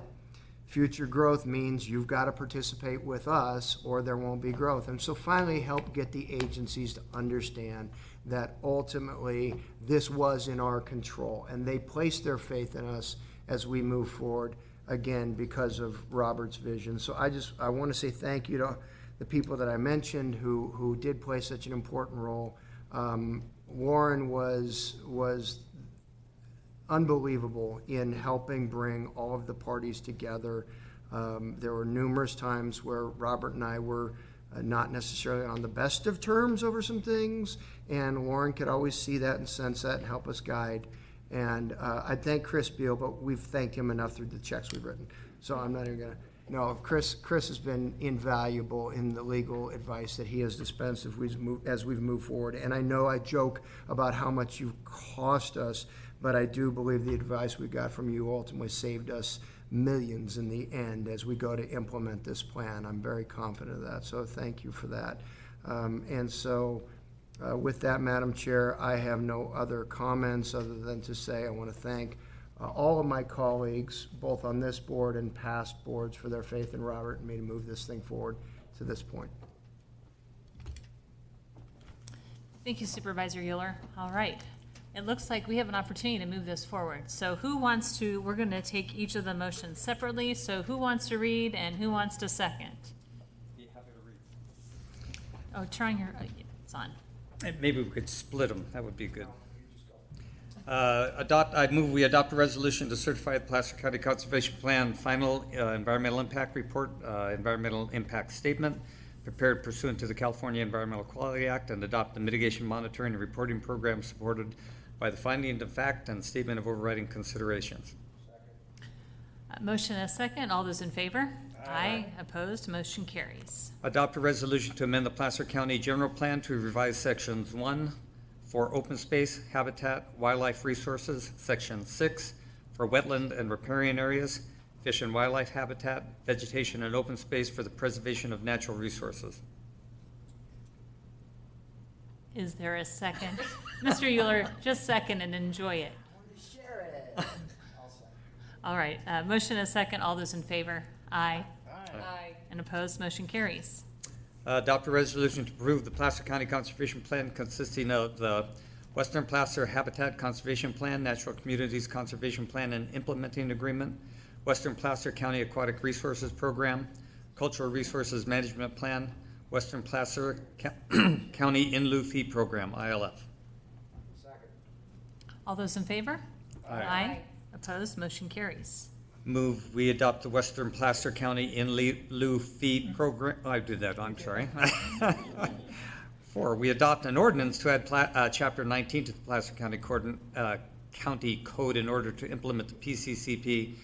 future growth means you've got to participate with us or there won't be growth. And so finally help get the agencies to understand that ultimately this was in our control, and they placed their faith in us as we move forward, again, because of Robert's vision. So I want to say thank you to the people that I mentioned who did play such an important role. Warren was unbelievable in helping bring all of the parties together. There were numerous times where Robert and I were not necessarily on the best of terms over some things, and Warren could always see that and sense that and help us guide. And I thank Chris Beal, but we've thanked him enough through the checks we've written. So I'm not even going to. No, Chris has been invaluable in the legal advice that he has dispensed as we've moved forward. And I know I joke about how much you cost us, but I do believe the advice we got from you ultimately saved us millions in the end as we go to implement this plan. I'm very confident of that, so thank you for that. With that, Madam Chair, I have no other comments other than to say I want to thank all of my colleagues, both on this board and past boards, for their faith in Robert and me to move this thing forward to this point. Thank you, Supervisor Euler. All right. It looks like we have an opportunity to move this forward. So who wants to, we're going to take each of the motions separately. So who wants to read and who wants to second? Be happy to read. Oh, turn your, it's on. And maybe we could split them. That would be good. I move we adopt a resolution to certify the Placer County Conservation Plan final environmental impact report, environmental impact statement, prepared pursuant to the California Environmental Quality Act, and adopt the mitigation monitoring and reporting program supported by the finding of fact and statement of overriding considerations. Motion and a second. All those in favor? Aye. Opposed? Motion carries. Adopt a resolution to amend the Placer County General Plan to revise sections 1 for open space, habitat, wildlife resources, section 6 for wetland and riparian areas, fish and wildlife habitat, vegetation and open space for the preservation of natural resources. Is there a second? Mr. Euler, just second and enjoy it. Share it. All right. Motion and a second. All those in favor? Aye. Aye. And opposed? Motion carries. Adopt a resolution to approve the Placer County Conservation Plan consisting of the Western Placer Habitat Conservation Plan, Natural Communities Conservation Plan and Implementing Agreement, Western Placer County Aquatic Resources Program, Cultural Resources Management Plan, Western Placer County In Lieu Fee Program, ILF. Second. All those in favor? Aye. Opposed? Motion carries. Move we adopt the Western Placer County In Lieu Fee Program. I did that, I'm sorry. 4, we adopt an ordinance to add Chapter 19 to the Placer County Code in order to implement the PCCP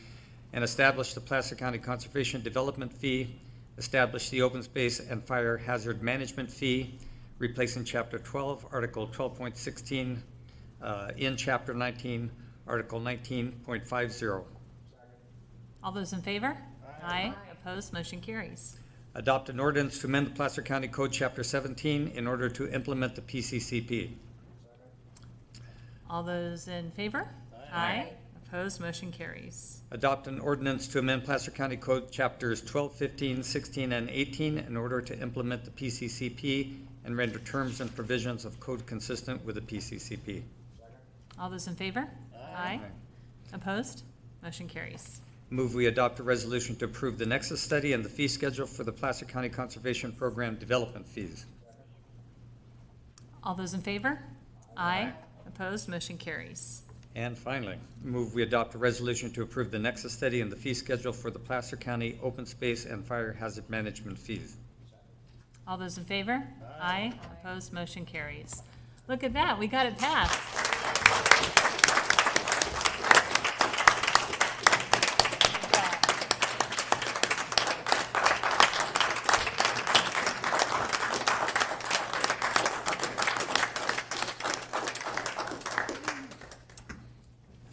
and establish the Placer County Conservation Development Fee, establish the Open Space and Fire Hazard Management Fee, replacing Chapter 12, Article 12.16, in Chapter 19, Article 19.50. All those in favor? Aye. Opposed? Motion carries. Adopt an ordinance to amend the Placer County Code, Chapter 17, in order to implement the PCCP. All those in favor? Aye. Opposed? Motion carries. Adopt an ordinance to amend Placer County Code, Chapters 12, 15, 16, and 18 in order to implement the PCCP and render terms and provisions of code consistent with the PCCP. All those in favor? Aye. Opposed? Motion carries. Move we adopt a resolution to approve the Nexus Study and the fee schedule for the Placer County Conservation Program development fees. All those in favor? Aye. Opposed? Motion carries. And finally, move we adopt a resolution to approve the Nexus Study and the fee schedule for the Placer County open space and fire hazard management fees. All those in favor? Aye. Opposed? Motion carries. Look at that. We got it passed.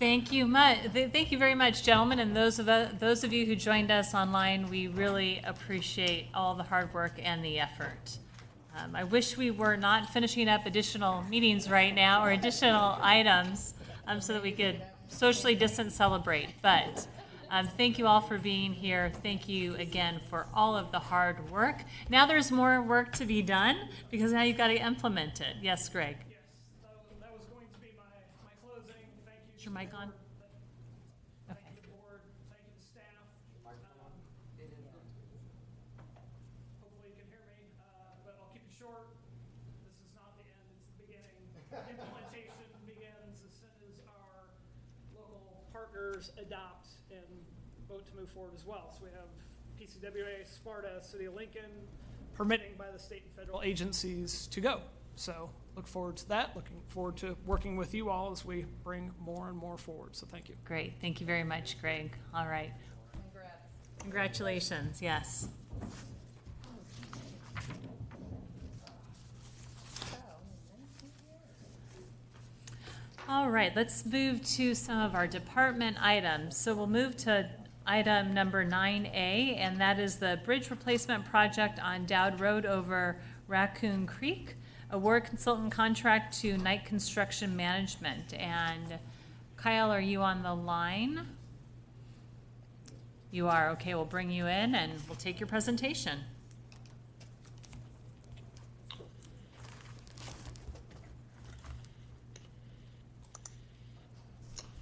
Thank you very much, gentlemen, and those of you who joined us online. We really appreciate all the hard work and the effort. I wish we were not finishing up additional meetings right now or additional items so that we could socially distance celebrate. But thank you all for being here. Thank you again for all of the hard work. Now there's more work to be done because now you've got to implement it. Yes, Greg? Yes, that was going to be my closing. Thank you. Is your mic on? Thank you to the board. Thank you to staff. Hopefully you can hear me, but I'll keep it short. This is not the end, it's the beginning. Implementation begins as soon as our local partners adopt and vote to move forward as well. So we have PCWA, Sparta, City of Lincoln, permitting by the state and federal agencies to go. So look forward to that. Looking forward to working with you all as we bring more and more forward. So thank you. Great. Thank you very much, Greg. All right. Congrats. Congratulations. Yes. All right, let's move to some of our department items. So we'll move to item number 9A, and that is the bridge replacement project on Dowd Road over Raccoon Creek. Award consultant contract to Knight Construction Management. And Kyle, are you on the line? You are. Okay, we'll bring you in and we'll take your presentation.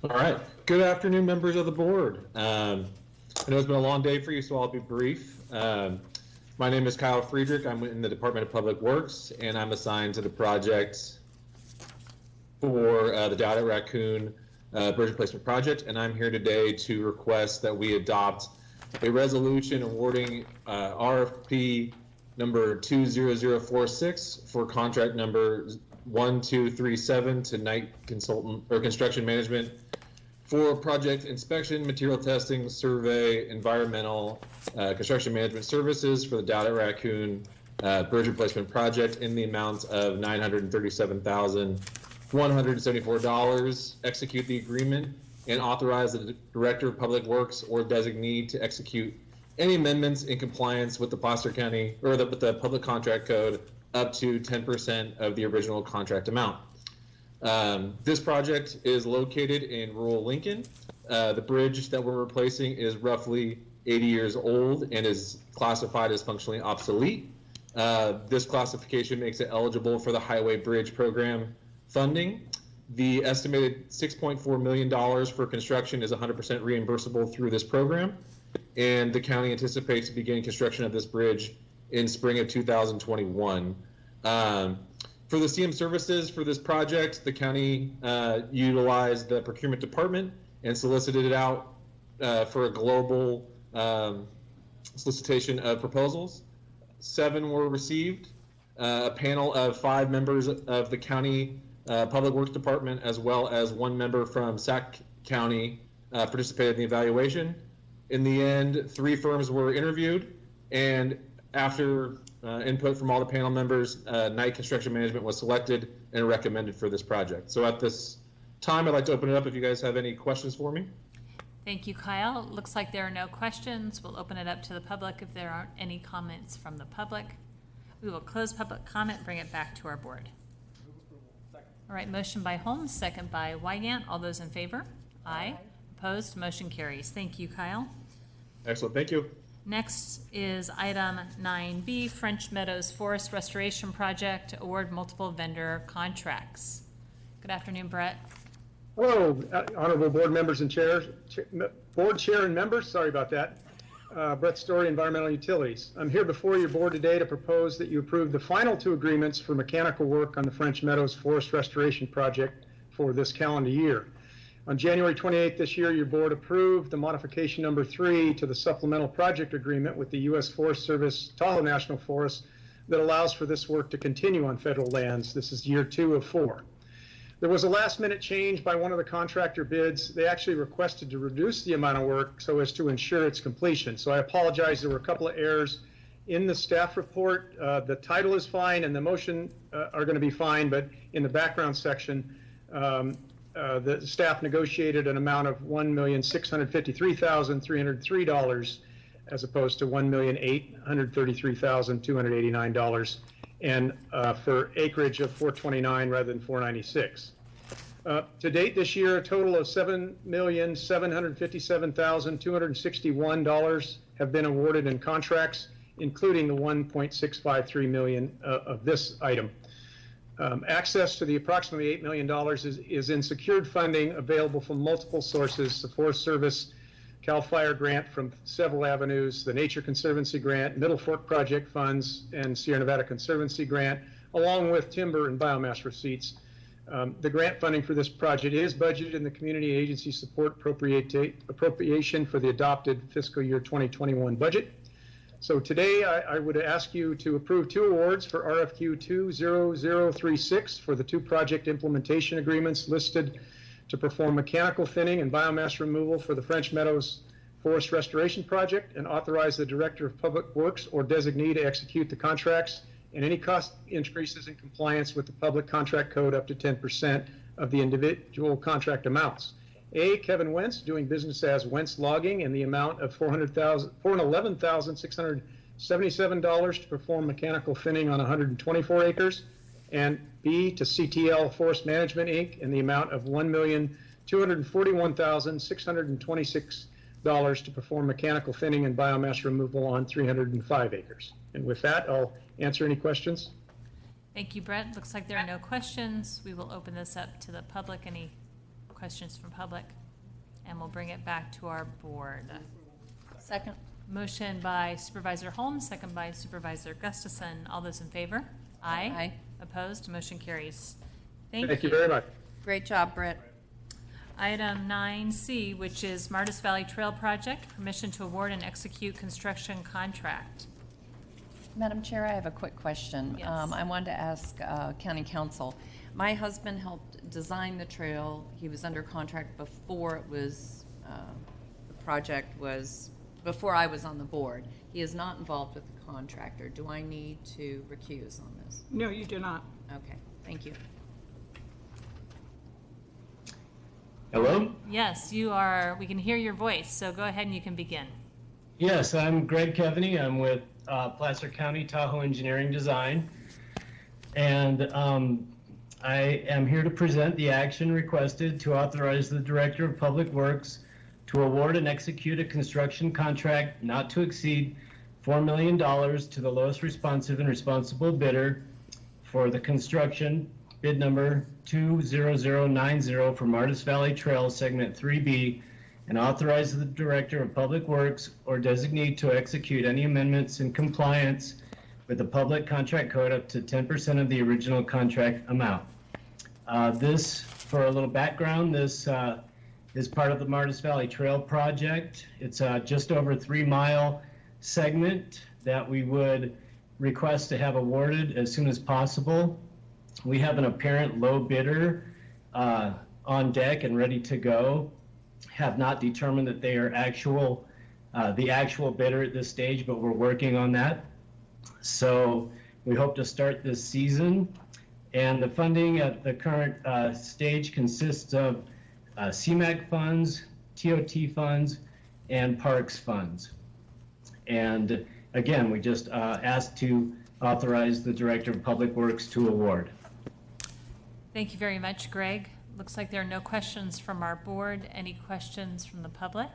All right. Good afternoon, members of the board. I know it's been a long day for you, so I'll be brief. My name is Kyle Friedrich. I'm in the Department of Public Works, and I'm assigned to the project for the Dowd at Raccoon Bridge Replacement Project, and I'm here today to request that we adopt a resolution awarding RFP number 20046 for contract number 1237 to Knight Consultant or Construction Management for project inspection, material testing, survey, environmental, construction management services for the Dowd at Raccoon Bridge Replacement Project in the amount of $937,174. Execute the agreement and authorize the Director of Public Works or designee to execute any amendments in compliance with the Placer County or with the Public Contract Code up to 10% of the original contract amount. This project is located in rural Lincoln. The bridge that we're replacing is roughly 80 years old and is classified as functionally obsolete. This classification makes it eligible for the Highway Bridge Program funding. The estimated $6.4 million for construction is 100% reimbursable through this program, and the county anticipates beginning construction of this bridge in spring of 2021. For the CM services for this project, the county utilized the procurement department and solicited it out for a global solicitation of proposals. 7 were received. A panel of 5 members of the county Public Works Department, as well as 1 member from Sac County, participated in the evaluation. In the end, 3 firms were interviewed, and after input from all the panel members, Knight Construction Management was selected and recommended for this project. So at this time, I'd like to open it up if you guys have any questions for me. Thank you, Kyle. Looks like there are no questions. We'll open it up to the public if there aren't any comments from the public. We will close public comment and bring it back to our board. All right, motion by Holmes, second by Wygant. All those in favor? Aye. Opposed? Motion carries. Thank you, Kyle. Excellent. Thank you. Next is item 9B, French Meadows Forest Restoration Project, award multiple vendor contracts. Good afternoon, Brett. Hello, honorable board members and board chair and members. Sorry about that. Brett Story, Environmental Utilities. I'm here before your board today to propose that you approve the final 2 agreements for mechanical work on the French Meadows Forest Restoration Project for this calendar year. On January 28th this year, your board approved the modification number 3 to the supplemental project agreement with the U.S. Forest Service Tahoe National Forest that allows for this work to continue on federal lands. This is year 2 of 4. There was a last-minute change by one of the contractor bids. They actually requested to reduce the amount of work so as to ensure its completion. So I apologize. There were a couple of errors in the staff report. The title is fine and the motion are going to be fine, but in the background section, the staff negotiated an amount of $1,653,303 as opposed to $1,833,289. and for acreage of 429 rather than 496. To date this year, a total of $7,757,261 have been awarded in contracts, including the $1.653 million of this item. Access to the approximately $8 million is in secured funding available from multiple sources: the Forest Service CAL FIRE grant from several avenues, the Nature Conservancy grant, Middle Fork Project funds, and Sierra Nevada Conservancy grant, along with timber and biomass receipts. The grant funding for this project is budgeted in the Community Agency Support Appropriation for the adopted fiscal year 2021 budget. So today I would ask you to approve 2 awards for RFQ 20036 for the 2 project implementation agreements listed to perform mechanical thinning and biomass removal for the French Meadows Forest Restoration Project, and authorize the Director of Public Works or designee to execute the contracts and any cost increases in compliance with the Public Contract Code up to 10% of the individual contract amounts. A, Kevin Wentz, doing business as Wentz Logging, in the amount of $411,677 to perform mechanical thinning on 124 acres. And B, to CTL Forest Management, Inc., in the amount of $1,241,626 to perform mechanical thinning and biomass removal on 305 acres. And with that, I'll answer any questions. Thank you, Brett. Looks like there are no questions. We will open this up to the public. Any questions from public? And we'll bring it back to our board. Second. Motion by Supervisor Holmes, second by Supervisor Gustafson. All those in favor? Aye. Aye. Opposed? Motion carries. Thank you very much. Great job, Brett. Item 9C, which is Martis Valley Trail Project, permission to award and execute construction contract. Madam Chair, I have a quick question. Yes. I wanted to ask County Council. My husband helped design the trail. He was under contract before it was, the project was, before I was on the board. He is not involved with the contractor. Do I need to recuse on this? No, you do not. Okay, thank you. Hello? Yes, you are. We can hear your voice, so go ahead and you can begin. Yes, I'm Greg Kevaney. I'm with Placer County Tahoe Engineering Design. And I am here to present the action requested to authorize the Director of Public Works to award and execute a construction contract not to exceed $4 million to the lowest responsive and responsible bidder for the construction, bid number 20090 for Martis Valley Trail Segment 3B, and authorize the Director of Public Works or designee to execute any amendments in compliance with the Public Contract Code up to 10% of the original contract amount. This, for a little background, this is part of the Martis Valley Trail project. It's just over a 3-mile segment that we would request to have awarded as soon as possible. We have an apparent low bidder on deck and ready to go. Have not determined that they are the actual bidder at this stage, but we're working on that. So we hope to start this season. And the funding at the current stage consists of CMAQ funds, TOT funds, and Parks funds. And again, we just asked to authorize the Director of Public Works to award. Thank you very much, Greg. Looks like there are no questions from our board. Any questions from the public?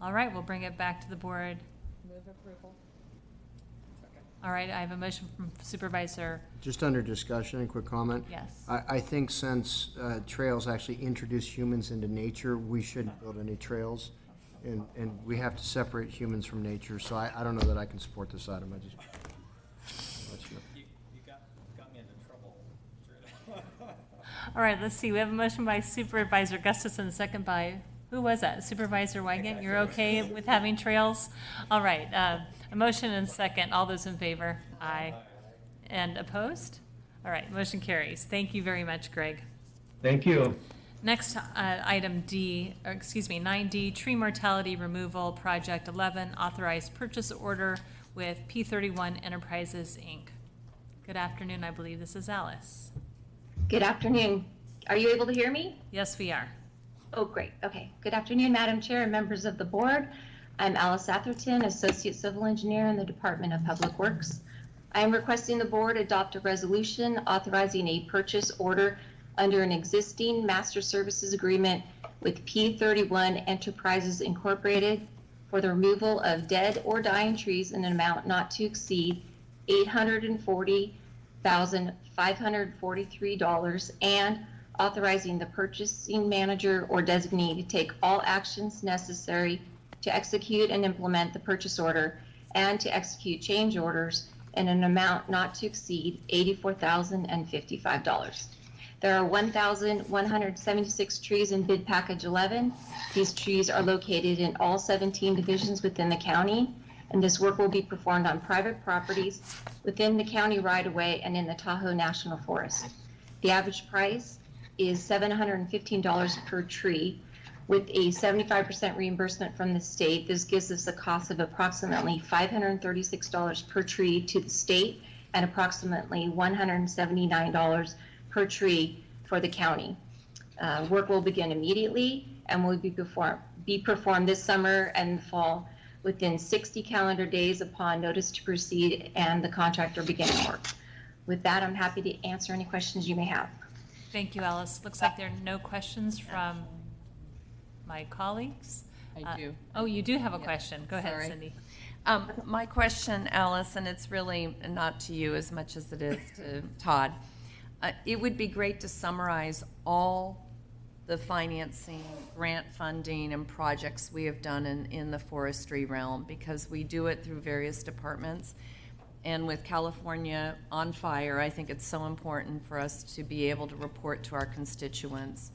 All right, we'll bring it back to the board. Move approval. All right, I have a motion from Supervisor. Just under discussion, a quick comment. Yes. I think since trails actually introduce humans into nature, we shouldn't build any trails. And we have to separate humans from nature. So I don't know that I can support this item. I just let you know. You got me into trouble. All right, let's see. We have a motion by Supervisor Gustafson, second by, who was that? Supervisor Wygant? You're okay with having trails? All right, a motion and second. All those in favor? Aye. And opposed? All right, motion carries. Thank you very much, Greg. Thank you. Next, item D, or excuse me, 9D, Tree Mortality Removal Project 11, authorized purchase order with P31 Enterprises, Inc. Good afternoon. I believe this is Alice. Good afternoon. Are you able to hear me? Yes, we are. Oh, great. Okay. Good afternoon, Madam Chair and members of the board. I'm Alice Atherton, Associate Civil Engineer in the Department of Public Works. I am requesting the board adopt a resolution authorizing a purchase order under an existing master services agreement with P31 Enterprises Incorporated for the removal of dead or dying trees in an amount not to exceed $840,543 and authorizing the purchasing manager or designee to take all actions necessary to execute and implement the purchase order and to execute change orders in an amount not to exceed $84,055. There are 1,176 trees in bid package 11. These trees are located in all 17 divisions within the county, and this work will be performed on private properties within the county right-of-way and in the Tahoe National Forest. The average price is $715 per tree. With a 75% reimbursement from the state, this gives us a cost of approximately $536 per tree to the state and approximately $179 per tree for the county. Work will begin immediately and will be performed this summer and fall within 60 calendar days upon notice to proceed and the contractor beginning work. With that, I'm happy to answer any questions you may have. Thank you, Alice. Looks like there are no questions from my colleagues. I do. Oh, you do have a question. Go ahead, Sorry. Cindy. My question, Alice, and it's really not to you as much as it is to Todd. It would be great to summarize all the financing, grant funding, and projects we have done in the forestry realm, because we do it through various departments. And with California on fire, I think it's so important for us to be able to report to our constituents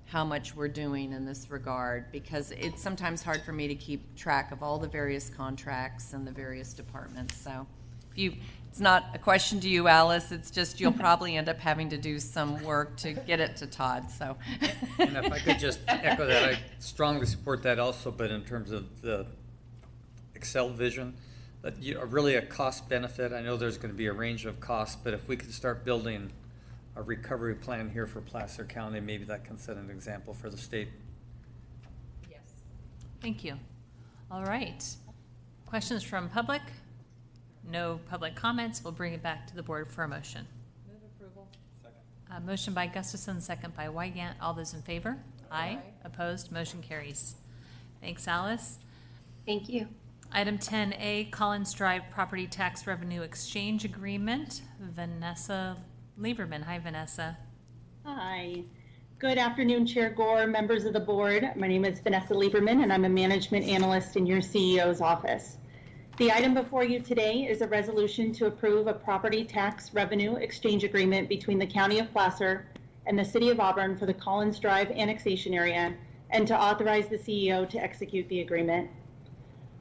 how much we're doing in this regard, because it's sometimes hard for me to keep track of all the various contracts and the various departments. So it's not a question to you, Alice, it's just you'll probably end up having to do some work to get it to Todd, so. And if I could just echo that, I strongly support that also, but in terms of the Excel vision, that really a cost benefit. I know there's going to be a range of costs, but if we could start building a recovery plan here for Placer County, maybe that can set an example for the state. Yes. Thank you. All right. Questions from public? No public comments. We'll bring it back to the board for a motion. Move approval. Second. Motion by Gustafson, second by Wygant. All those in favor? Aye. Opposed? Motion carries. Thanks, Alice. Thank you. Item 10A, Collins Drive Property Tax Revenue Exchange Agreement. Vanessa Lieberman. Hi, Vanessa. Hi. Good afternoon, Chair Gore, members of the board. My name is Vanessa Lieberman, and I'm a management analyst in your CEO's office. The item before you today is a resolution to approve a property tax revenue exchange agreement between the County of Placer and the City of Auburn for the Collins Drive annexation area, and to authorize the CEO to execute the agreement.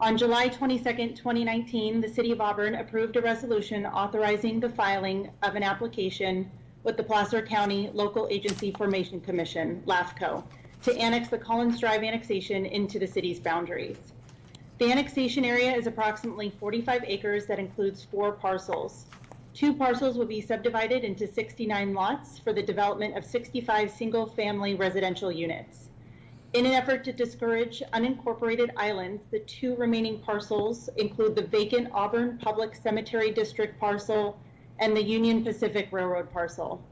On July 22nd, 2019, the City of Auburn approved a resolution authorizing the filing of an application with the Placer County Local Agency Formation Commission, LAFCO, to annex the Collins Drive annexation into the city's boundaries. The annexation area is approximately 45 acres that includes 4 parcels. 2 parcels will be subdivided into 69 lots for the development of 65 single-family residential units. In an effort to discourage unincorporated islands, the 2 remaining parcels include the vacant Auburn Public Cemetery District parcel and the Union Pacific Railroad parcel.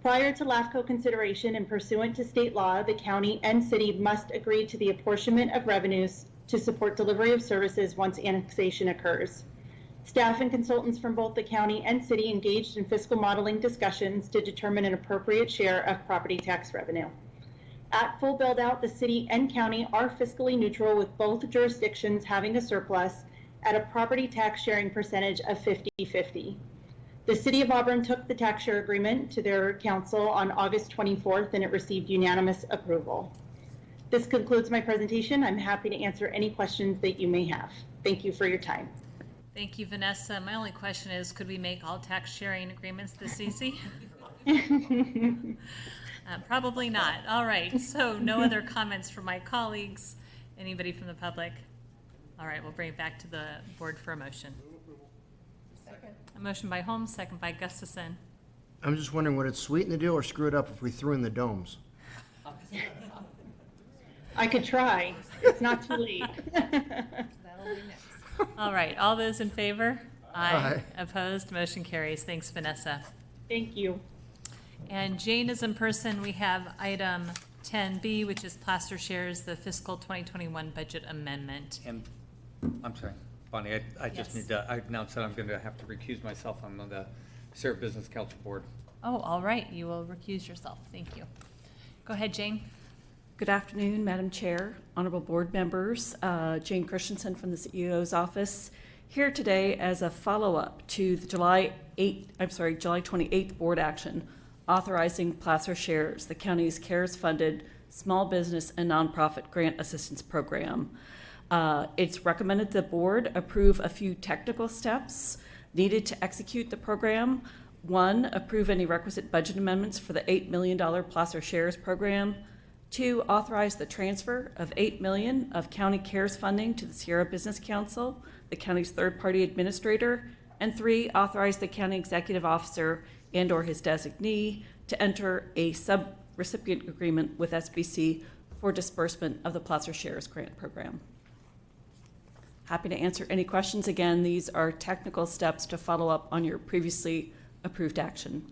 Prior to LAFCO consideration and pursuant to state law, the county and city must agree to the apportionment of revenues to support delivery of services once annexation occurs. Staff and consultants from both the county and city engaged in fiscal modeling discussions to determine an appropriate share of property tax revenue. At full build-out, the city and county are fiscally neutral, with both jurisdictions having a surplus at a property tax sharing percentage of 50-50. The City of Auburn took the tax share agreement to their council on August 24th, and it received unanimous approval. This concludes my presentation. I'm happy to answer any questions that you may have. Thank you for your time. Thank you, Vanessa. My only question is, could we make all tax sharing agreements this easy? Probably not. All right, so no other comments from my colleagues. Anybody from the public? All right, we'll bring it back to the board for a motion. Second. A motion by Holmes, second by Gustafson. I'm just wondering, would it sweeten the deal or screw it up if we threw in the domes? I could try. It's not too late. That'll be next. All right, all those in favor? Aye. Opposed? Motion carries. Thanks, Vanessa. Thank you. And Jane is in person. We have item 10B, which is Placer Shares, the fiscal 2021 budget amendment. And, I'm sorry, Bonnie, I just Yes. need to, I announced that I'm going to have to recuse myself. I'm on the Sarah Business Council Board. Oh, all right. You will recuse yourself. Thank you. Go ahead, Jane. Good afternoon, Madam Chair, honorable board members. Jane Christensen from the CEO's office, here today as a follow-up to the July 28th board action authorizing Placer Shares, the county's CARES-funded small business and nonprofit grant assistance program. It's recommended the board approve a few technical steps needed to execute the program. One, approve any requisite budget amendments for the $8 million Placer Shares program. Two, authorize the transfer of $8 million of county CARES funding to the Sierra Business Council, the county's third-party administrator. And three, authorize the county executive officer and or his designee to enter a sub-recipient agreement with SBC for disbursement of the Placer Shares grant program. Happy to answer any questions. Again, these are technical steps to follow up on your previously approved action.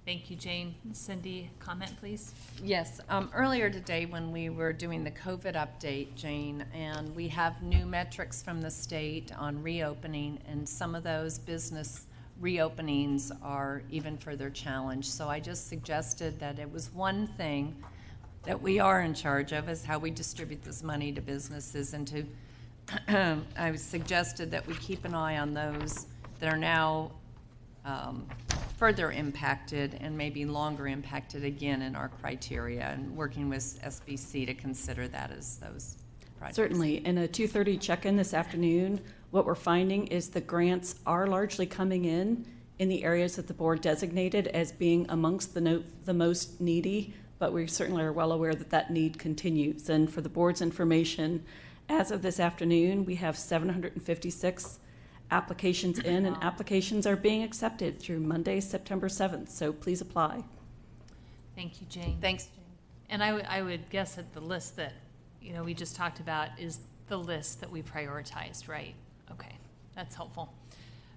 Thank you, Jane. Cindy, comment, please. Yes, earlier today when we were doing the COVID update, Jane, and we have new metrics from the state on reopening, and some of those business reopenings are even further challenged. So I just suggested that it was one thing that we are in charge of is how we distribute this money to businesses and to, I suggested that we keep an eye on those that are now further impacted and maybe longer impacted again in our criteria, and working with SBC to consider that as those projects. Certainly. In a 2:30 check-in this afternoon, what we're finding is the grants are largely coming in the areas that the board designated as being amongst the most needy, but we certainly are well aware that that need continues. And for the board's information, as of this afternoon, we have 756 applications in, and applications are being accepted through Monday, September 7th. So please apply. Thank you, Jane. Thanks, Jane. And I would guess that the list that, we just talked about is the list that we prioritized, right? Okay, that's helpful.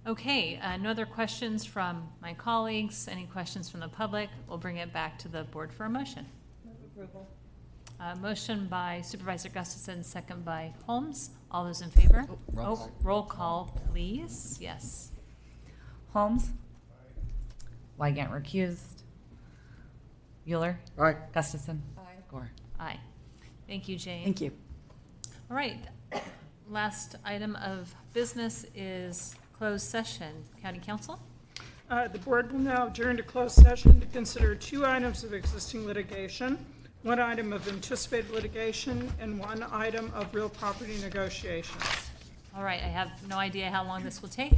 Okay, no other questions from my colleagues. Any questions from the public? We'll bring it back to the board for a motion. Move approval. Motion by Supervisor Gustafson, second by Holmes. All those in favor? Roll call, please. Yes. Holmes? Wygant recused. Euler? Aye. Gustafson? Aye. Gore? Aye. Thank you, Jane. Thank you. All right. Last item of business is closed session. County Council? The board will now adjourn to closed session to consider 2 items of existing litigation, 1 item of anticipated litigation, and 1 item of real property negotiations. All right, I have no idea how long this will take,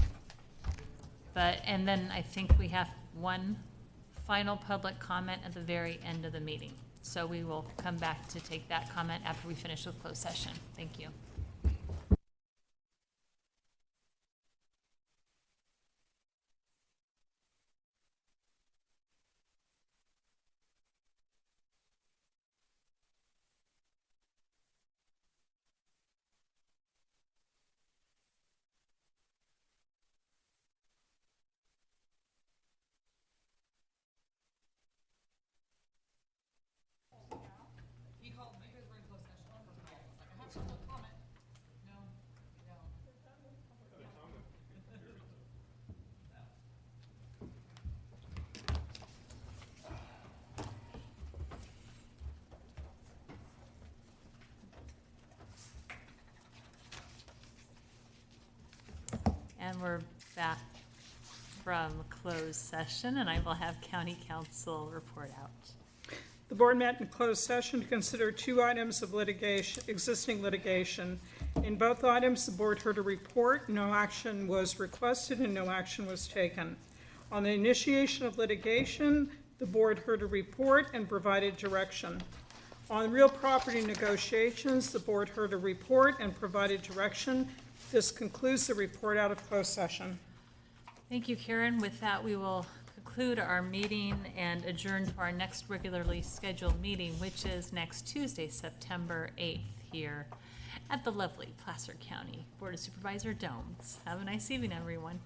and then I think we have 1 final public comment at the very end of the meeting. So we will come back to take that comment after we finish with closed session. Thank you. And we're back from closed session, and I will have County Council report out. The board met in closed session to consider 2 items of litigation, existing litigation. In both items, the board heard a report. No action was requested and no action was taken. On the initiation of litigation, the board heard a report and provided direction. On real property negotiations, the board heard a report and provided direction. This concludes the report out of closed session. Thank you, Karen. With that, we will conclude our meeting and adjourn to our next regularly scheduled meeting, which is next Tuesday, September 8th, here at the lovely Placer County Board of Supervisor Domes. Have a nice evening, everyone.